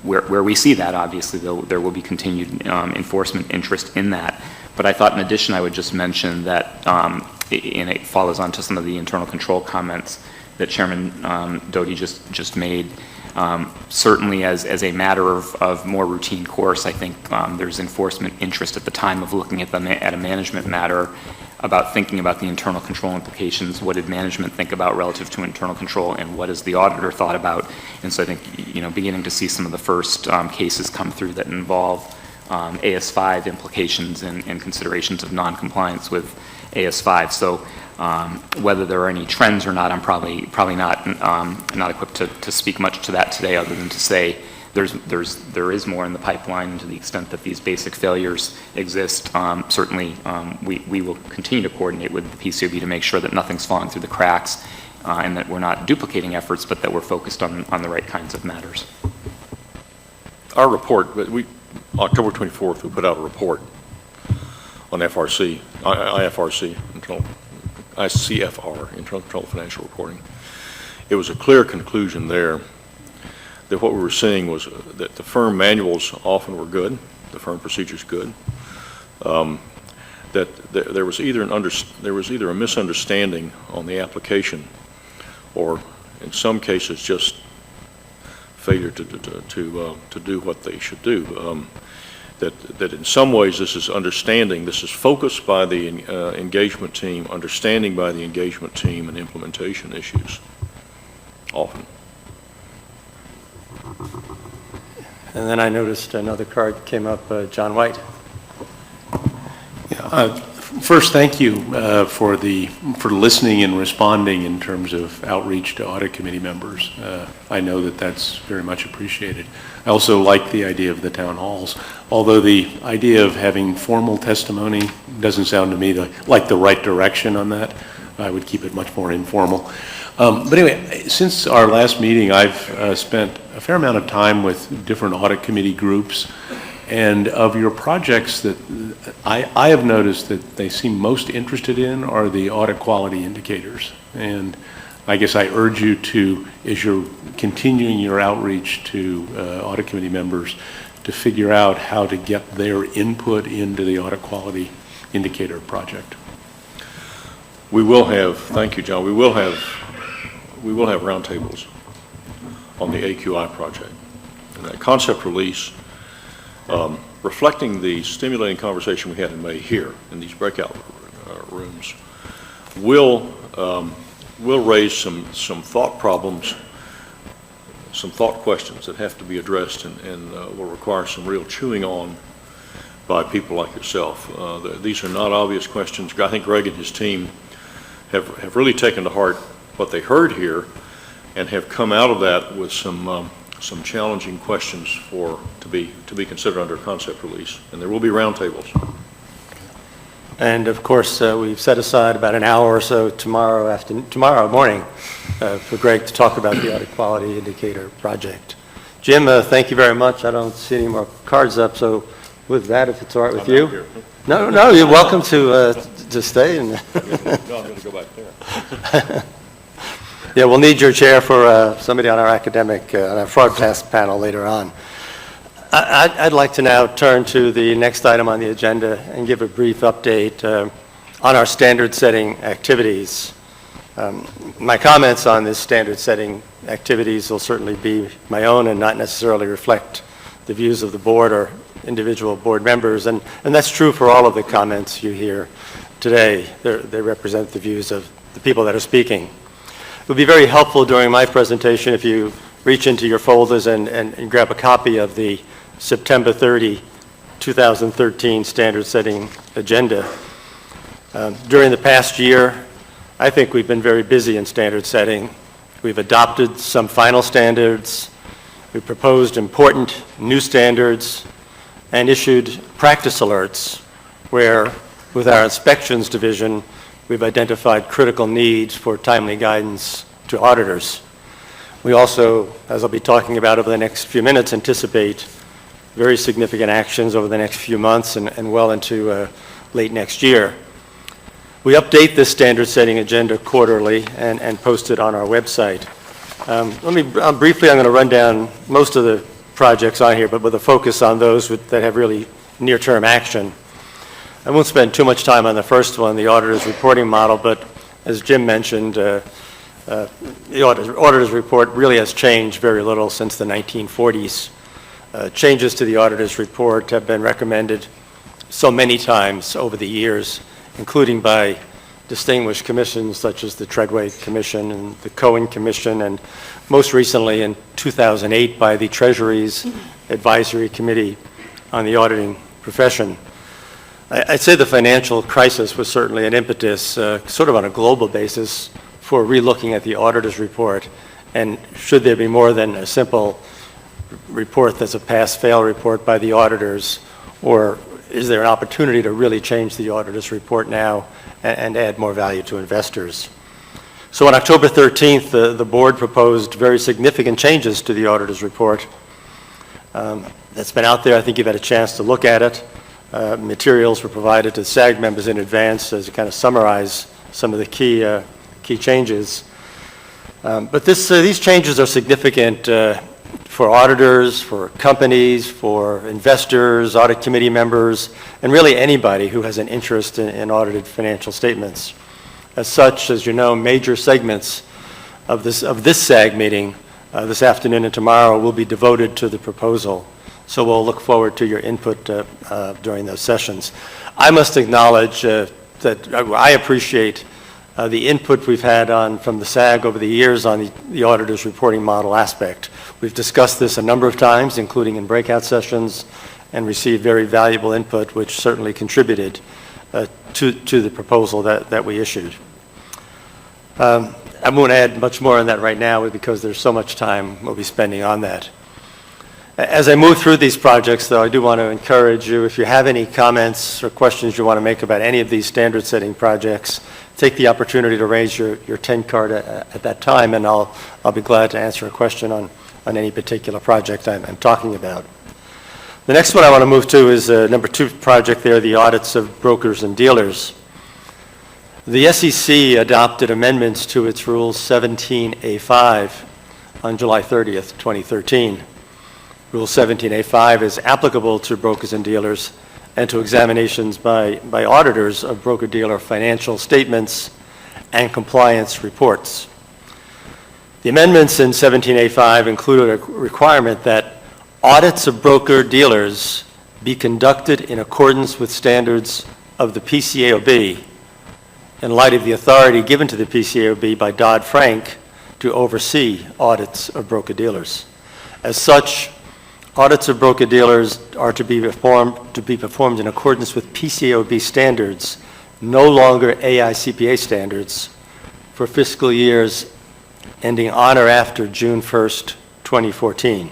where we see that, obviously there will be continued enforcement interest in that. But I thought in addition I would just mention that, and it follows on to some of the internal control comments that Chairman Doty just made. Certainly as a matter of more routine course, I think there's enforcement interest at the time of looking at a management matter about thinking about the internal control implications. What did management think about relative to internal control, and what has the auditor thought about? And so I think, beginning to see some of the first cases come through that involve AS5 implications and considerations of non-compliance with AS5. So whether there are any trends or not, I'm probably not equipped to speak much to that today, other than to say there is more in the pipeline to the extent that these basic failures exist. Certainly, we will continue to coordinate with the PCAOB to make sure that nothing's falling through the cracks and that we're not duplicating efforts, but that we're focused on the right kinds of matters. Our report, October 24th, we put out a report on IFRC, ICFR, Internal Control Financial Reporting. It was a clear conclusion there that what we were seeing was that the firm manuals often were good, the firm procedures good, that there was either a misunderstanding on the application, or in some cases just failure to do what they should do. That in some ways this is understanding, this is focused by the engagement team, understanding by the engagement team, and implementation issues often. And then I noticed another card came up, John White. First, thank you for listening and responding in terms of outreach to audit committee members. I know that that's very much appreciated. I also like the idea of the town halls, although the idea of having formal testimony doesn't sound to me like the right direction on that. I would keep it much more informal. But anyway, since our last meeting, I've spent a fair amount of time with different audit committee groups, and of your projects that I have noticed that they seem most interested in are the audit quality indicators. And I guess I urge you to, as you're continuing your outreach to audit committee members, to figure out how to get their input into the audit quality indicator project. We will have, thank you, John, we will have roundtables on the AQI project. And that concept release reflecting the stimulating conversation we had in May here in these breakout rooms, will raise some thought problems, some thought questions that have to be addressed and will require some real chewing on by people like yourself. These are not obvious questions. I think Greg and his team have really taken to heart what they heard here and have come out of that with some challenging questions to be considered under concept release. And there will be roundtables. And of course, we've set aside about an hour or so tomorrow morning for Greg to talk about the audit quality indicator project. Jim, thank you very much. I don't see any more cards up, so with that, if it's all right with you. No, you're welcome to stay. And No, I'm going to go back there. yeah, we'll need your chair for somebody on our academic, on our broadcast panel later on. I'd like to now turn to the next item on the agenda and give a brief update on our standard-setting activities. My comments on this standard-setting activities will certainly be my own and not necessarily reflect the views of the board or individual board members, and that's true for all of the comments you hear today. They represent the views of the people that are speaking. It would be very helpful during my presentation if you reach into your folders and grab a copy of the September 30, 2013 standard-setting agenda. During the past year, I think we've been very busy in standard setting. We've adopted some final standards, we proposed important new standards, and issued practice alerts where, with our inspections division, we've identified critical needs for timely guidance to auditors. We also, as I'll be talking about over the next few minutes, anticipate very significant actions over the next few months and well into late next year. We update this standard-setting agenda quarterly and post it on our website. Briefly, I'm going to run down most of the projects on here, but with a focus on those that have really near-term action. I won't spend too much time on the first one, the auditor's reporting model, but as Jim mentioned, the auditor's report really has changed very little since the 1940s. Changes to the auditor's report have been recommended so many times over the years, including by distinguished commissions such as the Treadway Commission and the Cohen Commission, and most recently in 2008 by the Treasury's Advisory Committee on the Auditing Profession. I'd say the financial crisis was certainly an impetus, sort of on a global basis, for relooking at the auditor's report. And should there be more than a simple report that's a pass-fail report by the auditors, or is there an opportunity to really change the auditor's report now and add more value to investors? So on October 13th, the board proposed very significant changes to the auditor's report. That's been out there. I think you've had a chance to look at it. Materials were provided to SAG members in advance as to kind of summarize some of the key changes. But these changes are significant for auditors, for companies, for investors, audit committee members, and really anybody who has an interest in audited financial statements. As such, as you know, major segments of this SAG meeting this afternoon and tomorrow will be devoted to the proposal. So we'll look forward to your input during those sessions. I must acknowledge that I appreciate the input we've had from the SAG over the years on the auditor's reporting model aspect. We've discussed this a number of times, including in breakout sessions, and received very valuable input, which certainly contributed to the proposal that we issued. I won't add much more on that right now because there's so much time we'll be spending on that. As I move through these projects, though, I do want to encourage you, if you have any comments or questions you want to make about any of these standard-setting projects, take the opportunity to raise your 10 card at that time, and I'll be glad to answer a question on any particular project I'm talking about. The next one I want to move to is number 2 project there, the audits of brokers and dealers. The SEC adopted amendments to its Rule 17A5 on July 30th, 2013. Rule 17A5 is applicable to brokers and dealers and to examinations by auditors of broker-dealer financial statements and compliance reports. The amendments in 17A5 included a requirement that audits of broker-dealers be conducted in accordance with standards of the PCAOB in light of the authority given to the PCAOB by Dodd-Frank to oversee audits of broker-dealers. As such, audits of broker-dealers are to be performed in accordance with PCAOB standards, no longer AICPA standards, for fiscal years ending on or after June 1st, 2014.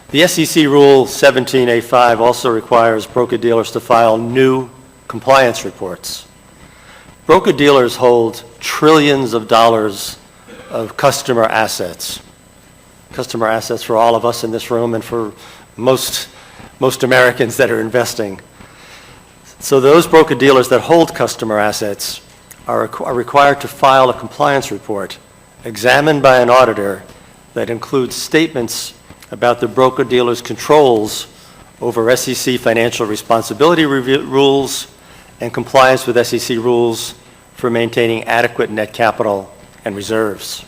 The SEC Rule 17A5 also requires broker-dealers to file new compliance reports. Broker-dealers hold trillions of dollars of customer assets for all of us in this room and for most Americans that are investing. So those broker-dealers that hold customer assets are required to file a compliance report examined by an auditor that includes statements about the broker-dealer's controls over SEC financial responsibility rules and compliance with SEC rules for maintaining adequate net capital and reserves.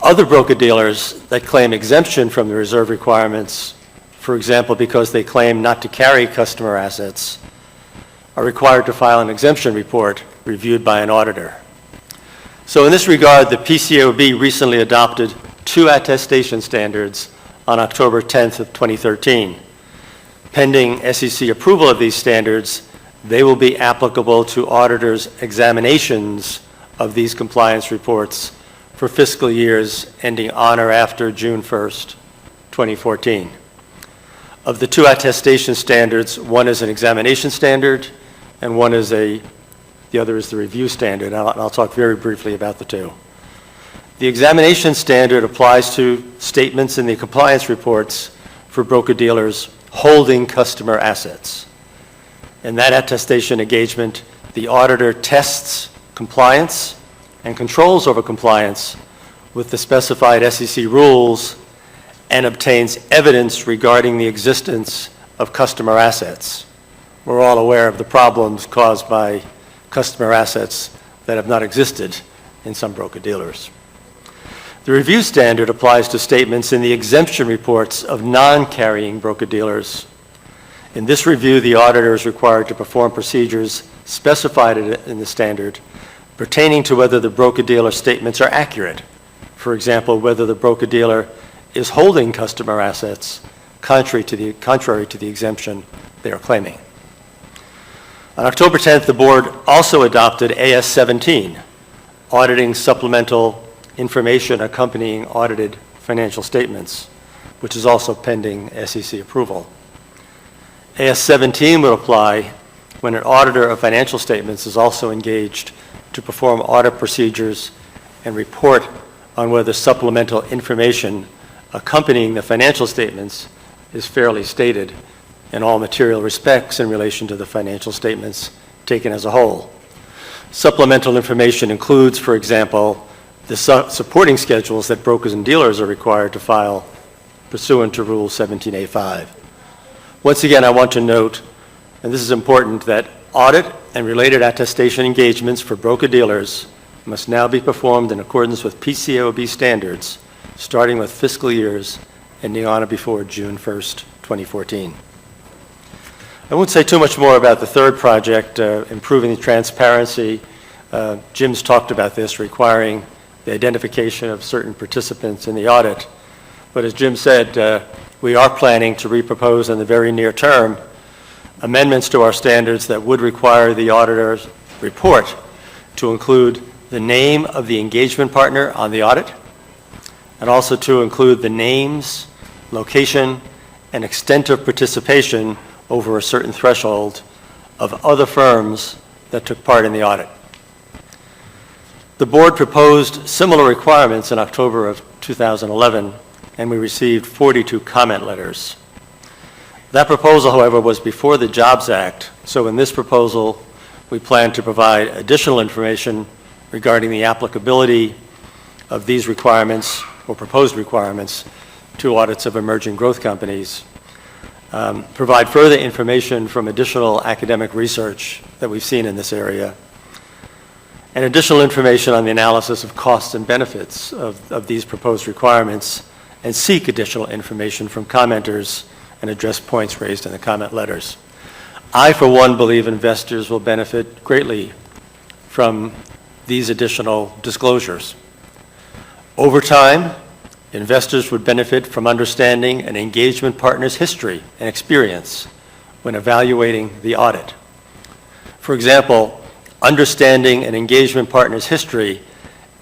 Other broker-dealers that claim exemption from the reserve requirements, for example, because they claim not to carry customer assets, are required to file an exemption report reviewed by an auditor. So in this regard, the PCAOB recently adopted 2 attestation standards on October 10th of 2013. Pending SEC approval of these standards, they will be applicable to auditors' examinations of these compliance reports for fiscal years ending on or after June 1st, 2014. Of the 2 attestation standards, one is an examination standard and the other is the review standard. I'll talk very briefly about the 2. The examination standard applies to statements in the compliance reports for broker-dealers holding customer assets. In that attestation engagement, the auditor tests compliance and controls over compliance with the specified SEC rules and obtains evidence regarding the existence of customer assets. We're all aware of the problems caused by customer assets that have not existed in some broker-dealers. The review standard applies to statements in the exemption reports of non-carrying broker-dealers. In this review, the auditor is required to perform procedures specified in the standard pertaining to whether the broker-dealer statements are accurate. For example, whether the broker-dealer is holding customer assets contrary to the exemption they are claiming. On October 10th, the board also adopted AS 17, auditing supplemental information accompanying audited financial statements, which is also pending SEC approval. AS 17 will apply when an auditor of financial statements is also engaged to perform audit procedures and report on whether supplemental information accompanying the financial statements is fairly stated in all material respects in relation to the financial statements taken as a whole. Supplemental information includes, for example, the supporting schedules that brokers and dealers are required to file pursuant to Rule 17A5. Once again, I want to note, and this is important, that audit and related attestation engagements for broker-dealers must now be performed in accordance with PCAOB standards, starting with fiscal years ending on or before June 1st, 2014. I won't say too much more about the 3rd project, improving the transparency. Jim's talked about this, requiring the identification of certain participants in the audit. But as Jim said, we are planning to repropose in the very near term amendments to our standards that would require the auditor's report to include the name of the engagement partner on the audit, and also to include the names, location, and extent of participation over a certain threshold of other firms that took part in the audit. The board proposed similar requirements in October of 2011, and we received 42 comment letters. That proposal, however, was before the Jobs Act, so in this proposal, we plan to provide additional information regarding the applicability of these requirements or proposed requirements to audits of emerging growth companies, provide further information from additional academic research that we've seen in this area, and additional information on the analysis of costs and benefits of these proposed requirements, and seek additional information from commenters and address points raised in the comment letters. I, for one, believe investors will benefit greatly from these additional disclosures. Over time, investors would benefit from understanding an engagement partner's history and experience when evaluating the audit. For example, understanding an engagement partner's history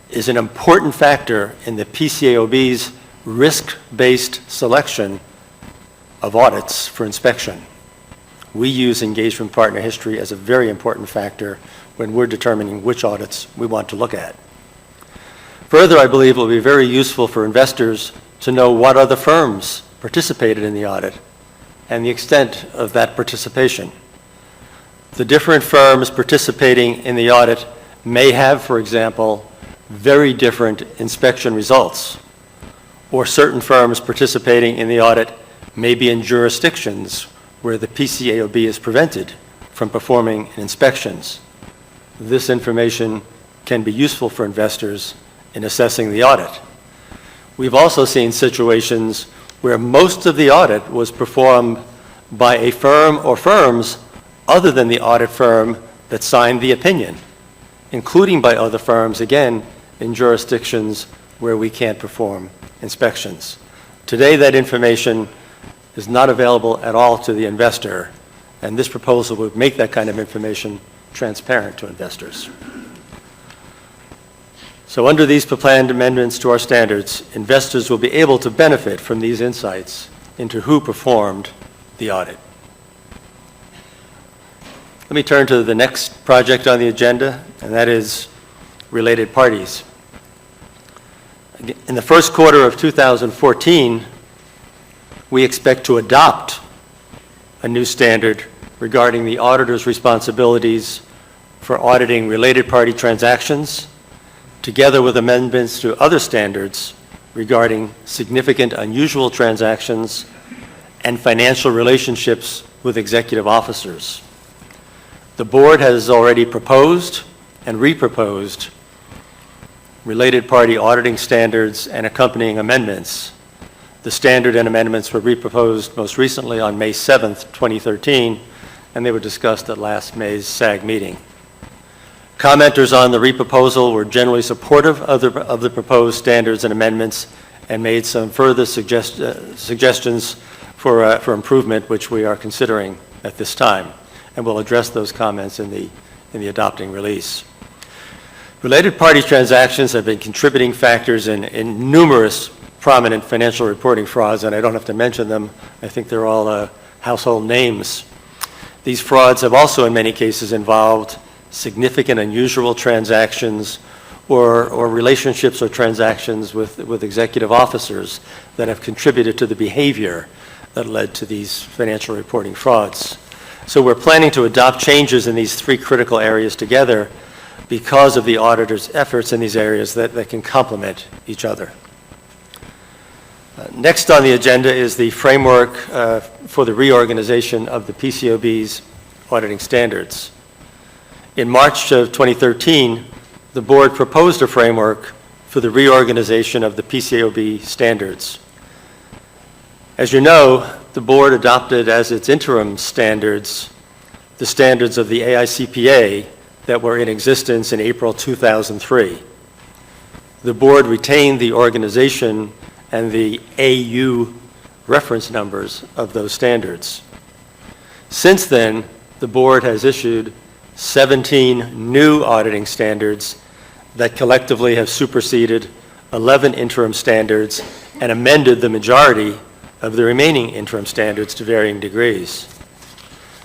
is an important factor in the PCAOB's risk-based selection of audits for inspection. We use engagement partner history as a very important factor when we're determining which audits we want to look at. Further, I believe it will be very useful for investors to know what other firms participated in the audit and the extent of that participation. The different firms participating in the audit may have, for example, very different inspection results, or certain firms participating in the audit may be in jurisdictions where the PCAOB is prevented from performing inspections. This information can be useful for investors in assessing the audit. We've also seen situations where most of the audit was performed by a firm or firms other than the audit firm that signed the opinion, including by other firms, again, in jurisdictions where we can't perform inspections. Today, that information is not available at all to the investor, and this proposal would make that kind of information transparent to investors. So under these planned amendments to our standards, investors will be able to benefit from these insights into who performed the audit. Let me turn to the next project on the agenda, and that is related parties. In the first quarter of 2014, we expect to adopt a new standard regarding the auditor's responsibilities for auditing related party transactions, together with amendments to other standards regarding significant unusual transactions and financial relationships with executive officers. The board has already proposed and reproposed related party auditing standards and accompanying amendments. The standard and amendments were reproposed most recently on May 7th, 2013, and they were discussed at last May's SAG meeting. Commenters on the reproposal were generally supportive of the proposed standards and amendments and made some further suggestions for improvement, which we are considering at this time, and we'll address those comments in the adopting release. Related party transactions have been contributing factors in numerous prominent financial reporting frauds, and I don't have to mention them. I think they're all household names. These frauds have also in many cases involved significant unusual transactions or relationships or transactions with executive officers that have contributed to the behavior that led to these financial reporting frauds. So we're planning to adopt changes in these three critical areas together because of the auditor's efforts in these areas that can complement each other. Next on the agenda is the framework for the reorganization of the PCAOB's auditing standards. In March of 2013, the board proposed a framework for the reorganization of the PCAOB standards. As you know, the board adopted as its interim standards the standards of the AICPA that were in existence in April 2003. The board retained the organization and the AU reference numbers of those standards. Since then, the board has issued 17 new auditing standards that collectively have superseded 11 interim standards and amended the majority of the remaining interim standards to varying degrees.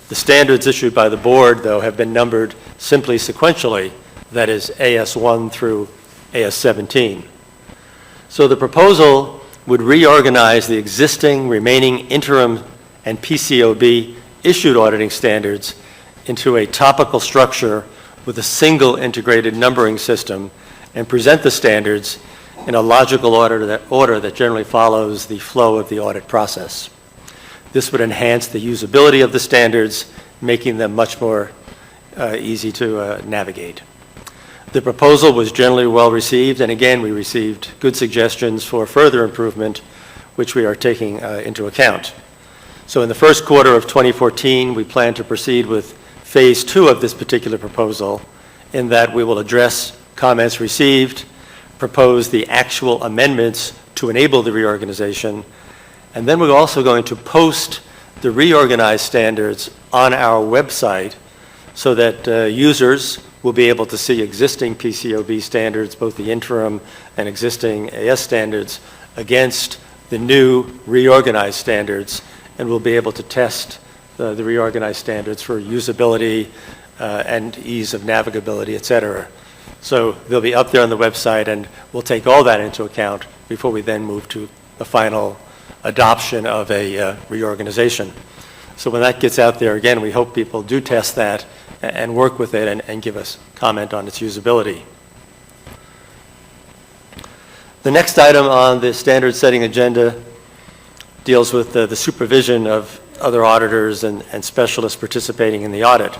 The standards issued by the board, though, have been numbered simply sequentially, that is AS1 through AS17. So the proposal would reorganize the existing remaining interim and PCAOB issued auditing standards into a topical structure with a single integrated numbering system and present the standards in a logical order that generally follows the flow of the audit process. This would enhance the usability of the standards, making them much more easy to navigate. The proposal was generally well received, and again, we received good suggestions for further improvement, which we are taking into account. So in the first quarter of 2014, we plan to proceed with Phase 2 of this particular proposal, in that we will address comments received, propose the actual amendments to enable the reorganization, and then we're also going to post the reorganized standards on our website so that users will be able to see existing PCAOB standards, both the interim and existing AS standards, against the new reorganized standards, and we'll be able to test the reorganized standards for usability and ease of navigability, et cetera. So they'll be up there on the website, and we'll take all that into account before we then move to the final adoption of a reorganization. So when that gets out there, again, we hope people do test that and work with it and give us comment on its usability. The next item on the standard setting agenda deals with the supervision of other auditors and specialists participating in the audit.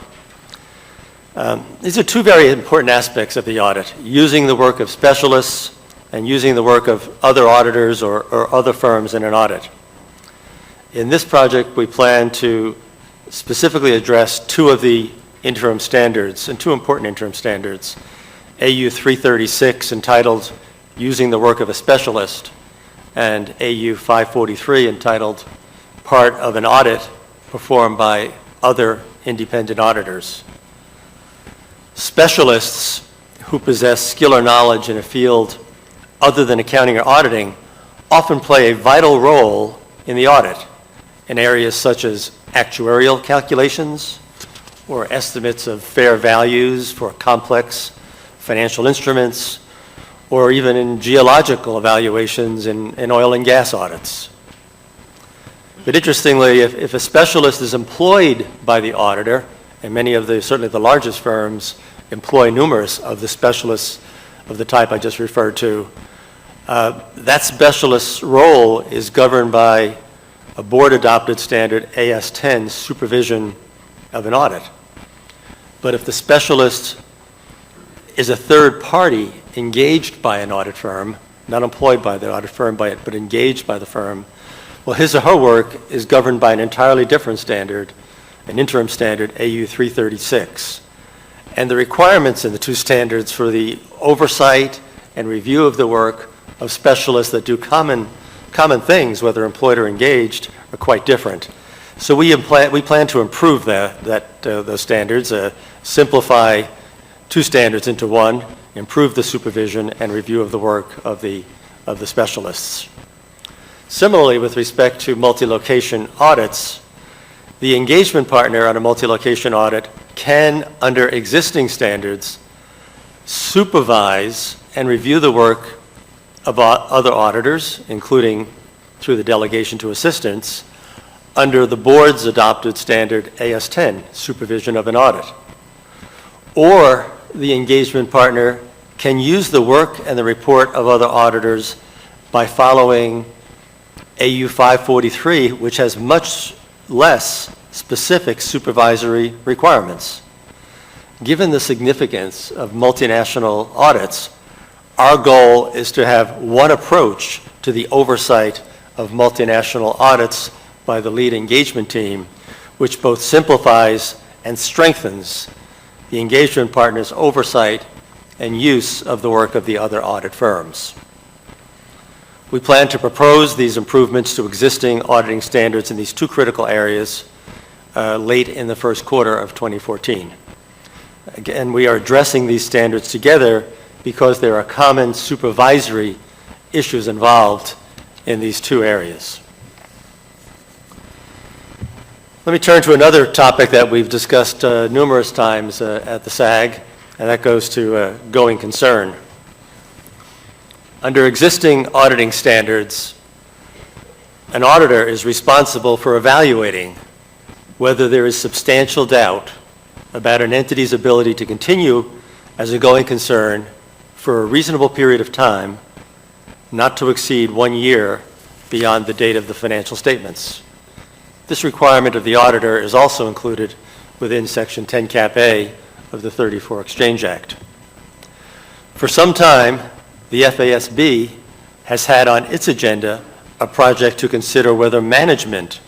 These are two very important aspects of the audit: using the work of specialists and using the work of other auditors or other firms in an audit. In this project, we plan to specifically address two of the interim standards, and two important interim standards: AU 336, entitled Using the Work of a Specialist, and AU 543, entitled Part of an Audit Performed by Other Independent Auditors. Specialists who possess skill or knowledge in a field other than accounting or auditing often play a vital role in the audit in areas such as actuarial calculations or estimates of fair values for complex financial instruments, or even in geological evaluations in oil and gas audits. But interestingly, if a specialist is employed by the auditor, and many of certainly the largest firms employ numerous of the specialists of the type I just referred to, that specialist's role is governed by a board-adopted standard, AS-10, supervision of an audit. But if the specialist is a third party engaged by an audit firm, not employed by the audit firm, but engaged by the firm, well, his or her work is governed by an entirely different standard, an interim standard, AU 336. And the requirements in the two standards for the oversight and review of the work of specialists that do common things, whether employed or engaged, are quite different. So we plan to improve those standards, simplify two standards into one, improve the supervision and review of the work of the specialists. Similarly, with respect to multi-location audits, the engagement partner on a multi-location audit can, under existing standards, supervise and review the work of other auditors, including through the delegation to assistants, under the board's adopted standard AS-10, supervision of an audit. Or the engagement partner can use the work and the report of other auditors by following AU 543, which has much less specific supervisory requirements. Given the significance of multinational audits, our goal is to have one approach to the oversight of multinational audits by the lead engagement team, which both simplifies and strengthens the engagement partner's oversight and use of the work of the other audit firms. We plan to propose these improvements to existing auditing standards in these two critical areas late in the first quarter of 2014. Again, we are addressing these standards together because there are common supervisory issues involved in these two areas. Let me turn to another topic that we've discussed numerous times at the SAG, and that goes to going concern. Under existing auditing standards, an auditor is responsible for evaluating whether there is substantial doubt about an entity's ability to continue as a going concern for a reasonable period of time, not to exceed 1 year beyond the date of the financial statements. This requirement of the auditor is also included within Section 10 Cap A of the 34 Exchange Act. For some time, the FASB has had on its agenda a project to consider whether management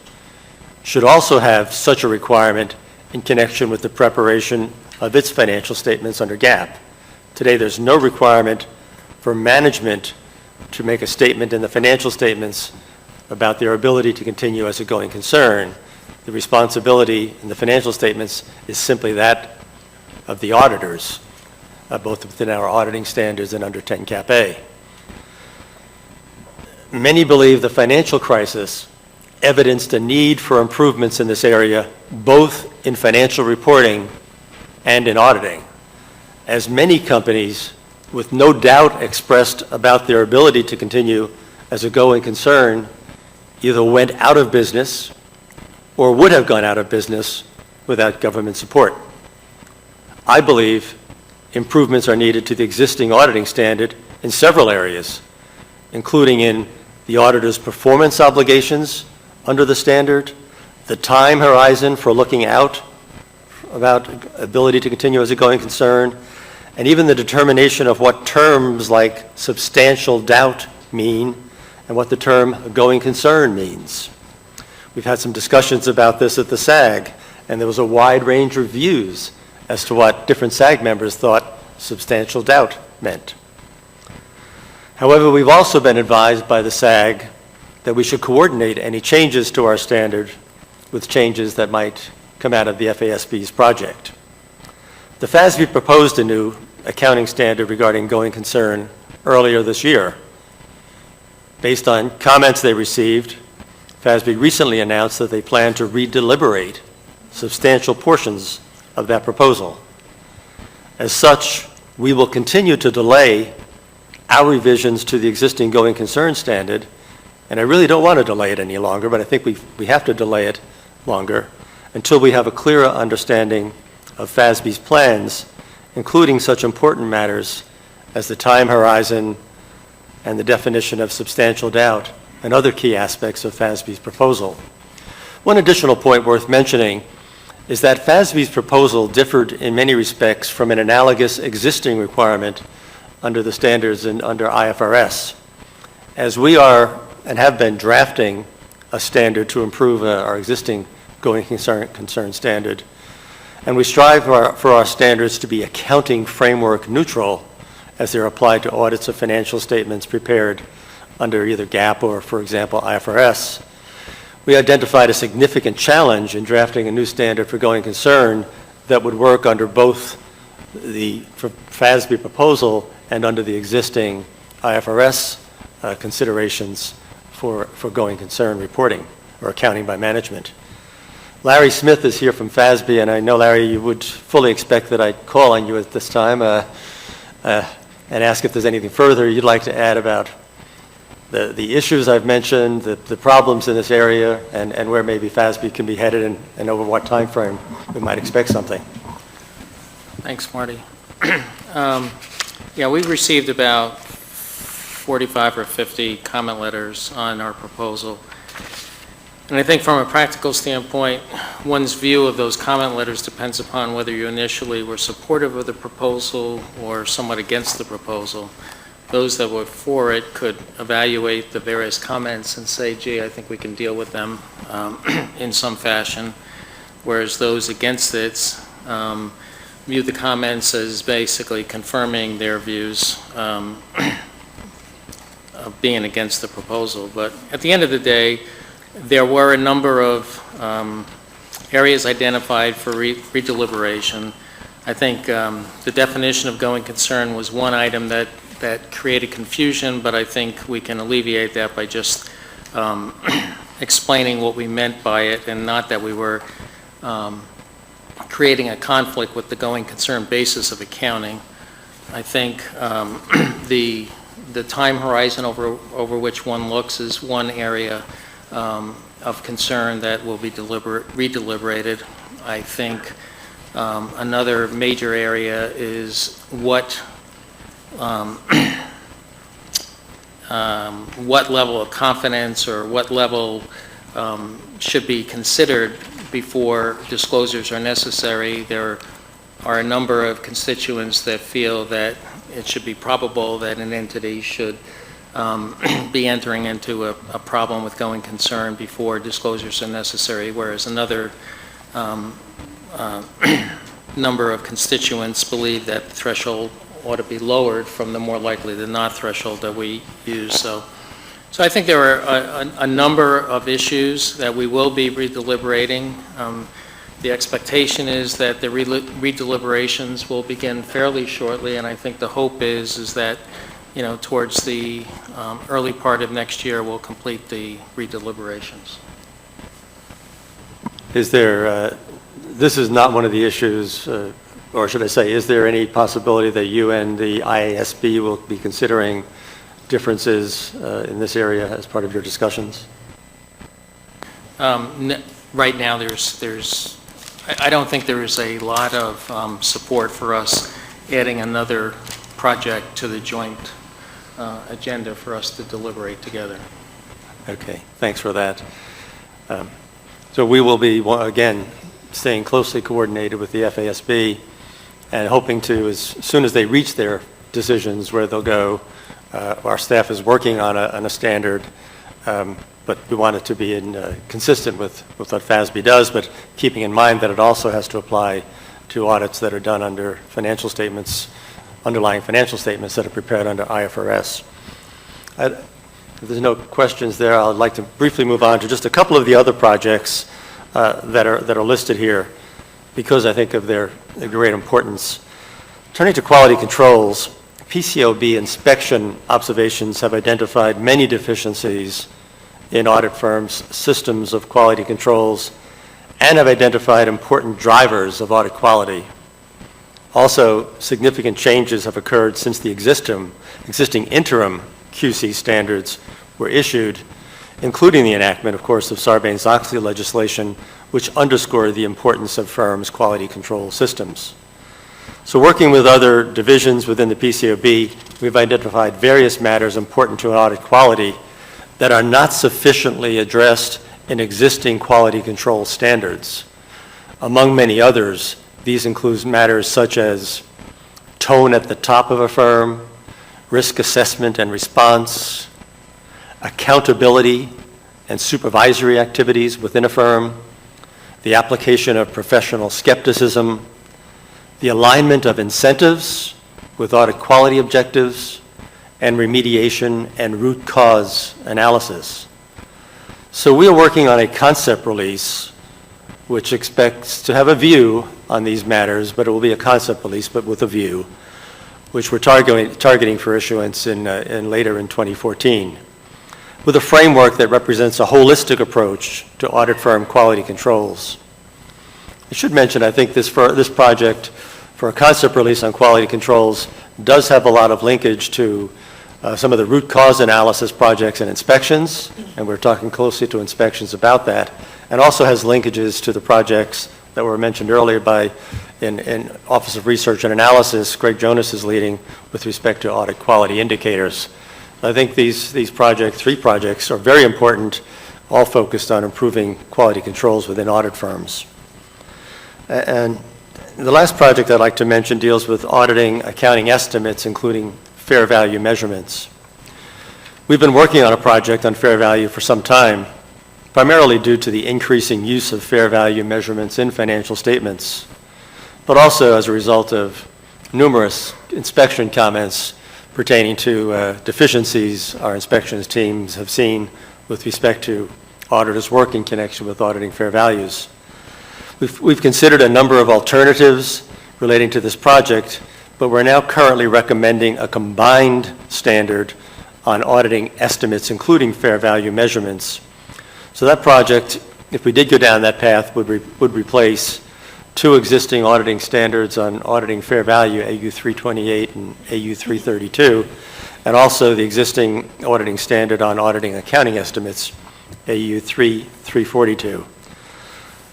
should also have such a requirement in connection with the preparation of its financial statements under GAAP. Today, there's no requirement for management to make a statement in the financial statements about their ability to continue as a going concern. The responsibility in the financial statements is simply that of the auditors, both within our auditing standards and under 10 Cap A. Many believe the financial crisis evidenced a need for improvements in this area, both in financial reporting and in auditing, as many companies with no doubt expressed about their ability to continue as a going concern either went out of business or would have gone out of business without government support. I believe improvements are needed to the existing auditing standard in several areas, including in the auditor's performance obligations under the standard, the time horizon for looking out about ability to continue as a going concern, and even the determination of what terms like substantial doubt mean and what the term going concern means. We've had some discussions about this at the SAG, and there was a wide range of views as to what different SAG members thought substantial doubt meant. However, we've also been advised by the SAG that we should coordinate any changes to our standard with changes that might come out of the FASB's project. The FASB proposed a new accounting standard regarding going concern earlier this year. Based on comments they received, FASB recently announced that they plan to redeliberate substantial portions of that proposal. As such, we will continue to delay our revisions to the existing going concern standard, and I really don't want to delay it any longer, but I think we have to delay it longer until we have a clearer understanding of FASB's plans, including such important matters as the time horizon and the definition of substantial doubt and other key aspects of FASB's proposal. One additional point worth mentioning is that FASB's proposal differed in many respects from an analogous existing requirement under the standards and under IFRS. As we are and have been drafting a standard to improve our existing going concern standard, and we strive for our standards to be accounting framework neutral as they're applied to audits of financial statements prepared under either GAAP or, for example, IFRS. We identified a significant challenge in drafting a new standard for going concern that would work under both the FASB proposal and under the existing IFRS considerations for going concern reporting or accounting by management. Larry Smith is here from FASB, and I know, Larry, you would fully expect that I'd call on you at this time and ask if there's anything further you'd like to add about the issues I've mentioned, the problems in this area, and where maybe FASB can be headed and over what time frame we might expect something. Thanks, Marty. Yeah, we've received about 45 or 50 comment letters on our proposal. And I think from a practical standpoint, one's view of those comment letters depends upon whether you initially were supportive of the proposal or somewhat against the proposal. Those that were for it could evaluate the various comments and say, gee, I think we can deal with them in some fashion, whereas those against it view the comments as basically confirming their views of being against the proposal. But at the end of the day, there were a number of areas identified for redeliberation. I think the definition of going concern was one item that created confusion, but I think we can alleviate that by just explaining what we meant by it, and not that we were creating a conflict with the going concern basis of accounting. I think the time horizon over which one looks is one area of concern that will be redeliberated. I think another major area is what level of confidence or what level should be considered before disclosures are necessary. There are a number of constituents that feel that it should be probable that an entity should be entering into a problem with going concern before disclosures are necessary, whereas another number of constituents believe that the threshold ought to be lowered from the more likely than not threshold that we use. So I think there are a number of issues that we will be redeliberating. The expectation is that the redeliberations will begin fairly shortly, and I think the hope is that, towards the early part of next year, we'll complete the redeliberations. Is there, this is not one of the issues, or should I say, is there any possibility that you and the IASB will be considering differences in this area as part of your discussions? Right now, I don't think there is a lot of support for us adding another project to the joint agenda for us to deliberate together. Okay, thanks for that. So we will be, again, staying closely coordinated with the FASB and hoping to, as soon as they reach their decisions where they'll go, our staff is working on a standard, but we want it to be consistent with what FASB does, but keeping in mind that it also has to apply to audits that are done under financial statements, underlying financial statements that are prepared under IFRS. If there's no questions there, I'd like to briefly move on to just a couple of the other projects that are listed here because I think of their great importance. Turning to quality controls, PCAOB inspection observations have identified many deficiencies in audit firms' systems of quality controls and have identified important drivers of audit quality. Also, significant changes have occurred since the existing interim QC standards were issued, including the enactment, of course, of Sarbanes-Oxley legislation, which underscored the importance of firms' quality control systems. So working with other divisions within the PCAOB, we've identified various matters important to audit quality that are not sufficiently addressed in existing quality control standards. Among many others, these include matters such as tone at the top of a firm, risk assessment and response, accountability and supervisory activities within a firm, the application of professional skepticism, the alignment of incentives with audit quality objectives, and remediation and root cause analysis. So we are working on a concept release which expects to have a view on these matters, but it will be a concept release, but with a view, which we're targeting for issuance later in 2014, with a framework that represents a holistic approach to audit firm quality controls. I should mention, I think this project for a concept release on quality controls does have a lot of linkage to some of the root cause analysis projects and inspections, and we're talking closely to inspections about that, and also has linkages to the projects that were mentioned earlier in Office of Research and Analysis, Greg Jonas is leading with respect to audit quality indicators. I think these three projects are very important, all focused on improving quality controls within audit firms. And the last project I'd like to mention deals with auditing accounting estimates, including fair value measurements. We've been working on a project on fair value for some time, primarily due to the increasing use of fair value measurements in financial statements, but also as a result of numerous inspection comments pertaining to deficiencies our inspections teams have seen with respect to auditors' work in connection with auditing fair values. We've considered a number of alternatives relating to this project, but we're now currently recommending a combined standard on auditing estimates, including fair value measurements. So that project, if we did go down that path, would replace two existing auditing standards on auditing fair value, AU 328 and AU 332, and also the existing auditing standard on auditing accounting estimates, AU 342.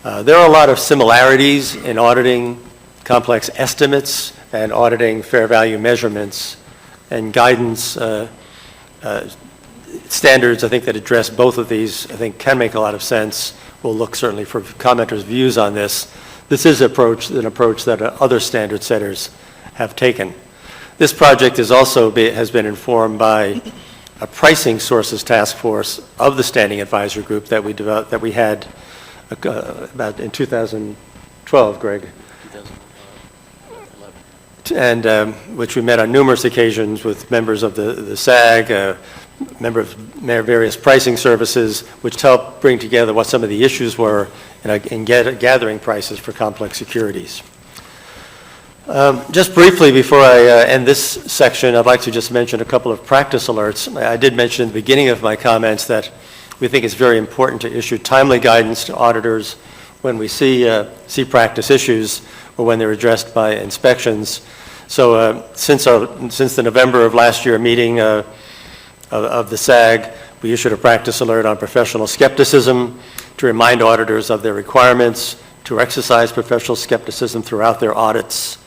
There are a lot of similarities in auditing complex estimates and auditing fair value measurements, and guidance standards, I think, that address both of these, I think, can make a lot of sense. We'll look certainly for commenters' views on this. This is an approach that other standard setters have taken. This project has been informed by a pricing sources task force of the Standing Advisory Group that we developed, that we had about in 2012, Greg. And which we met on numerous occasions with members of the SAG, members of various pricing services, which helped bring together what some of the issues were in gathering prices for complex securities. Just briefly, before I end this section, I'd like to just mention a couple of practice alerts. I did mention in the beginning of my comments that we think it's very important to issue timely guidance to auditors when we see practice issues or when they're addressed by inspections. So since the November of last year meeting of the SAG, we issued a practice alert on professional skepticism to remind auditors of their requirements to exercise professional skepticism throughout their audits.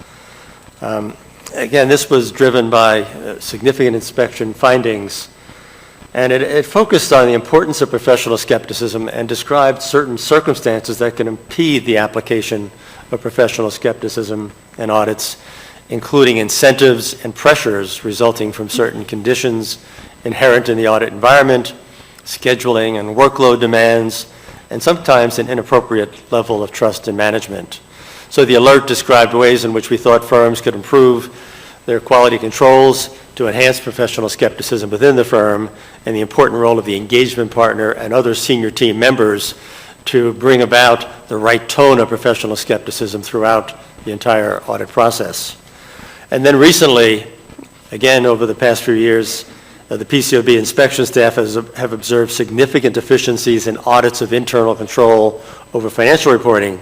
Again, this was driven by significant inspection findings, and it focused on the importance of professional skepticism and described certain circumstances that can impede the application of professional skepticism in audits, including incentives and pressures resulting from certain conditions inherent in the audit environment, scheduling and workload demands, and sometimes an inappropriate level of trust in management. So the alert described ways in which we thought firms could improve their quality controls to enhance professional skepticism within the firm, and the important role of the engagement partner and other senior team members to bring about the right tone of professional skepticism throughout the entire audit process. And then recently, again over the past few years, the PCAOB inspection staff have observed significant deficiencies in audits of internal control over financial reporting.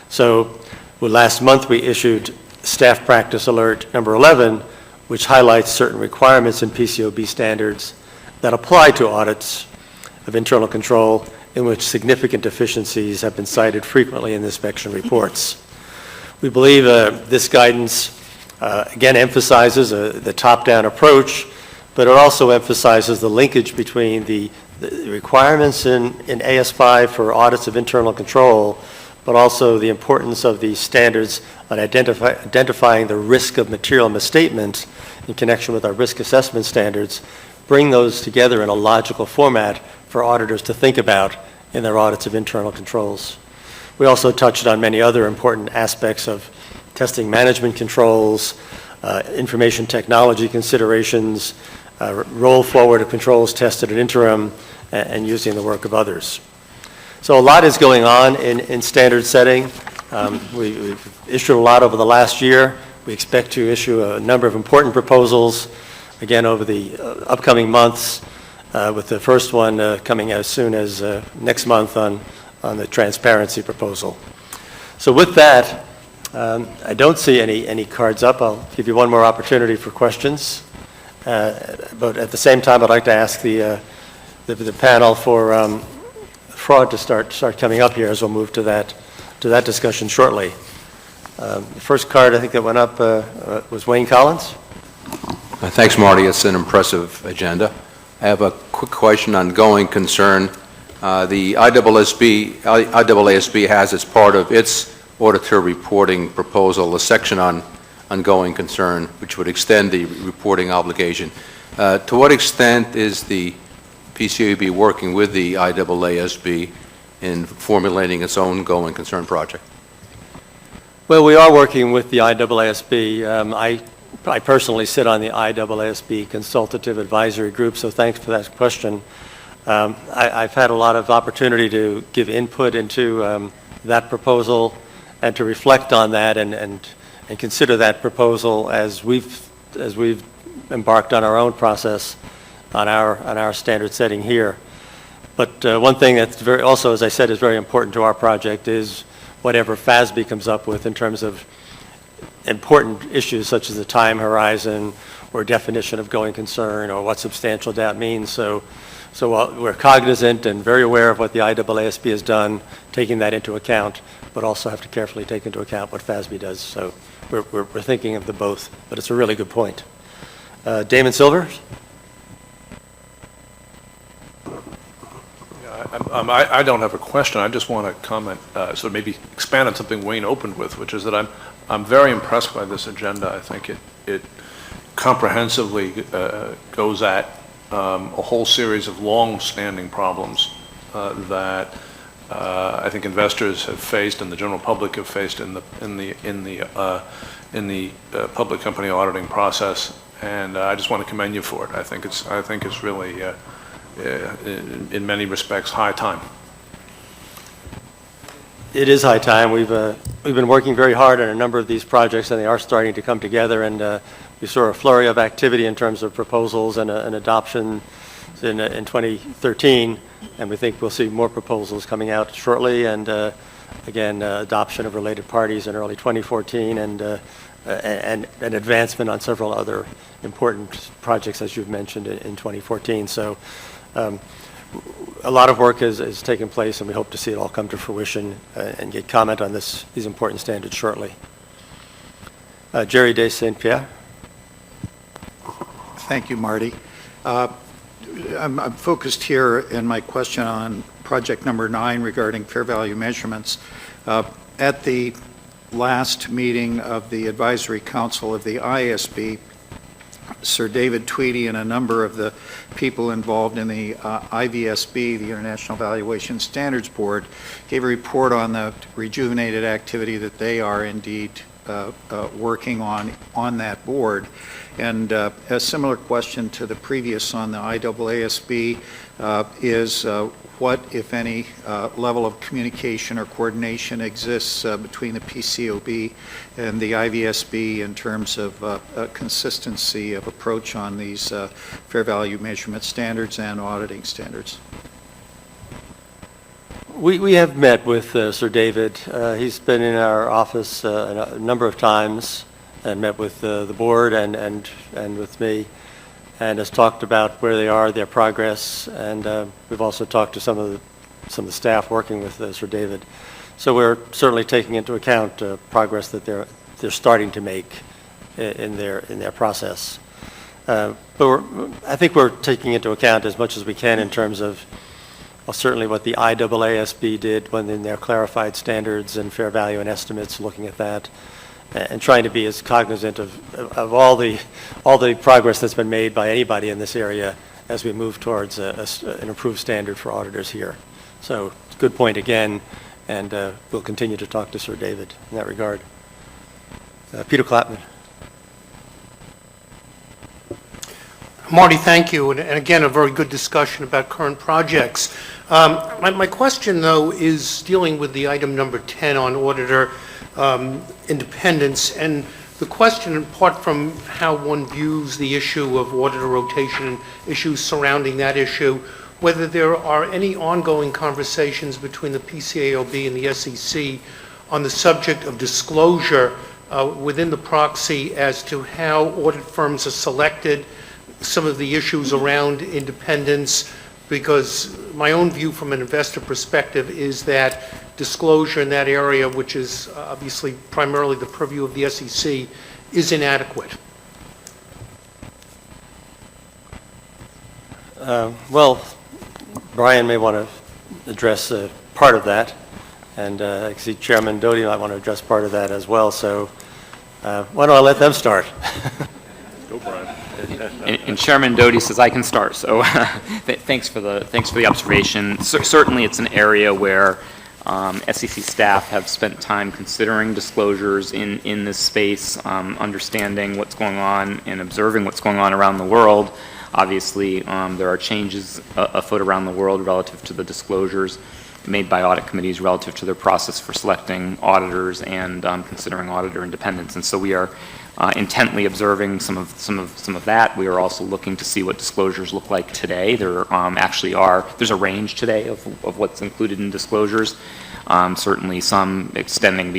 So last month we issued Staff Practice Alert number 11, which highlights certain requirements in PCAOB standards that apply to audits of internal control in which significant deficiencies have been cited frequently in the inspection reports. We believe this guidance again emphasizes the top-down approach, but it also emphasizes the linkage between the requirements in AS5 for audits of internal control, but also the importance of the standards on identifying the risk of material misstatement in connection with our risk assessment standards, bring those together in a logical format for auditors to think about in their audits of internal controls. We also touched on many other important aspects of testing management controls, information technology considerations, roll forward of controls tested at interim, and using the work of others. So a lot is going on in standard setting. We've issued a lot over the last year. We expect to issue a number of important proposals, again, over the upcoming months, with the first one coming as soon as next month on the transparency proposal. So with that, I don't see any cards up. I'll give you one more opportunity for questions. But at the same time, I'd like to ask the panel for fraud to start coming up here as we'll move to that discussion shortly. The first card I think that went up was Wayne Collins. Thanks, Marty. It's an impressive agenda. I have a quick question on going concern. The IAASB has as part of its auditor reporting proposal a section on going concern, which would extend the reporting obligation. To what extent is the PCAOB working with the IAASB in formulating its own going concern project? Well, we are working with the IAASB. I personally sit on the IAASB Consultative Advisory Group, so thanks for that question. I've had a lot of opportunity to give input into that proposal and to reflect on that and consider that proposal as we've embarked on our own process on our standard setting here. But one thing that's also, as I said, is very important to our project is whatever FASB comes up with in terms of important issues such as the time horizon or definition of going concern or what substantial doubt means. So we're cognizant and very aware of what the IAASB has done, taking that into account, but also have to carefully take into account what FASB does. So we're thinking of the both, but it's a really good point. Damon Silvers? I don't have a question. I just want to comment, so maybe expand on something Wayne opened with, which is that I'm very impressed by this agenda. I think it comprehensively goes at a whole series of long-standing problems that I think investors have faced and the general public have faced in the public company auditing process, and I just want to commend you for it. I think it's really, in many respects, high time. It is high time. We've been working very hard on a number of these projects, and they are starting to come together, and we saw a flurry of activity in terms of proposals and adoption in 2013, and we think we'll see more proposals coming out shortly, and again, adoption of related parties in early 2014, and an advancement on several other important projects, as you've mentioned, in 2014. So a lot of work has taken place, and we hope to see it all come to fruition and get comment on these important standards shortly. Jerry de St. Pierre. Thank you, Marty. I'm focused here in my question on project number 9 regarding fair value measurements. At the last meeting of the Advisory Council of the ISB, Sir David Tweedy and a number of the people involved in the IVSB, the International Valuation Standards Board, gave a report on the rejuvenated activity that they are indeed working on that board. And a similar question to the previous on the IAASB is what, if any, level of communication or coordination exists between the PCAOB and the IVSB in terms of consistency of approach on these fair value measurement standards and auditing standards? We have met with Sir David. He's been in our office a number of times and met with the board and with me, and has talked about where they are, their progress, and we've also talked to some of the staff working with Sir David. So we're certainly taking into account progress that they're starting to make in their process. But I think we're taking into account as much as we can in terms of certainly what the IAASB did when in their clarified standards and fair value and estimates, looking at that, and trying to be as cognizant of all the progress that's been made by anybody in this area as we move towards an improved standard for auditors here. So good point again, and we'll continue to talk to Sir David in that regard. Peter Clapman. Marty, thank you, and again, a very good discussion about current projects. My question, though, is dealing with the item number 10 on auditor independence, and the question, apart from how one views the issue of auditor rotation and issues surrounding that issue, whether there are any ongoing conversations between the PCAOB and the SEC on the subject of disclosure within the proxy as to how audit firms are selected, some of the issues around independence, because my own view from an investor perspective is that disclosure in that area, which is obviously primarily the purview of the SEC, is inadequate. Well, Brian may want to address part of that, and I see Chairman Doty might want to address part of that as well, so why don't I let them start? Go, Brian. And Chairman Doty says I can start, so thanks for the observation. Certainly it's an area where SEC staff have spent time considering disclosures in this space, understanding what's going on and observing what's going on around the world. Obviously, there are changes afoot around the world relative to the disclosures made by audit committees relative to their process for selecting auditors and considering auditor independence. And so we are intently observing some of that. We are also looking to see what disclosures look like today. There there's a range today of what's included in disclosures. Certainly some extending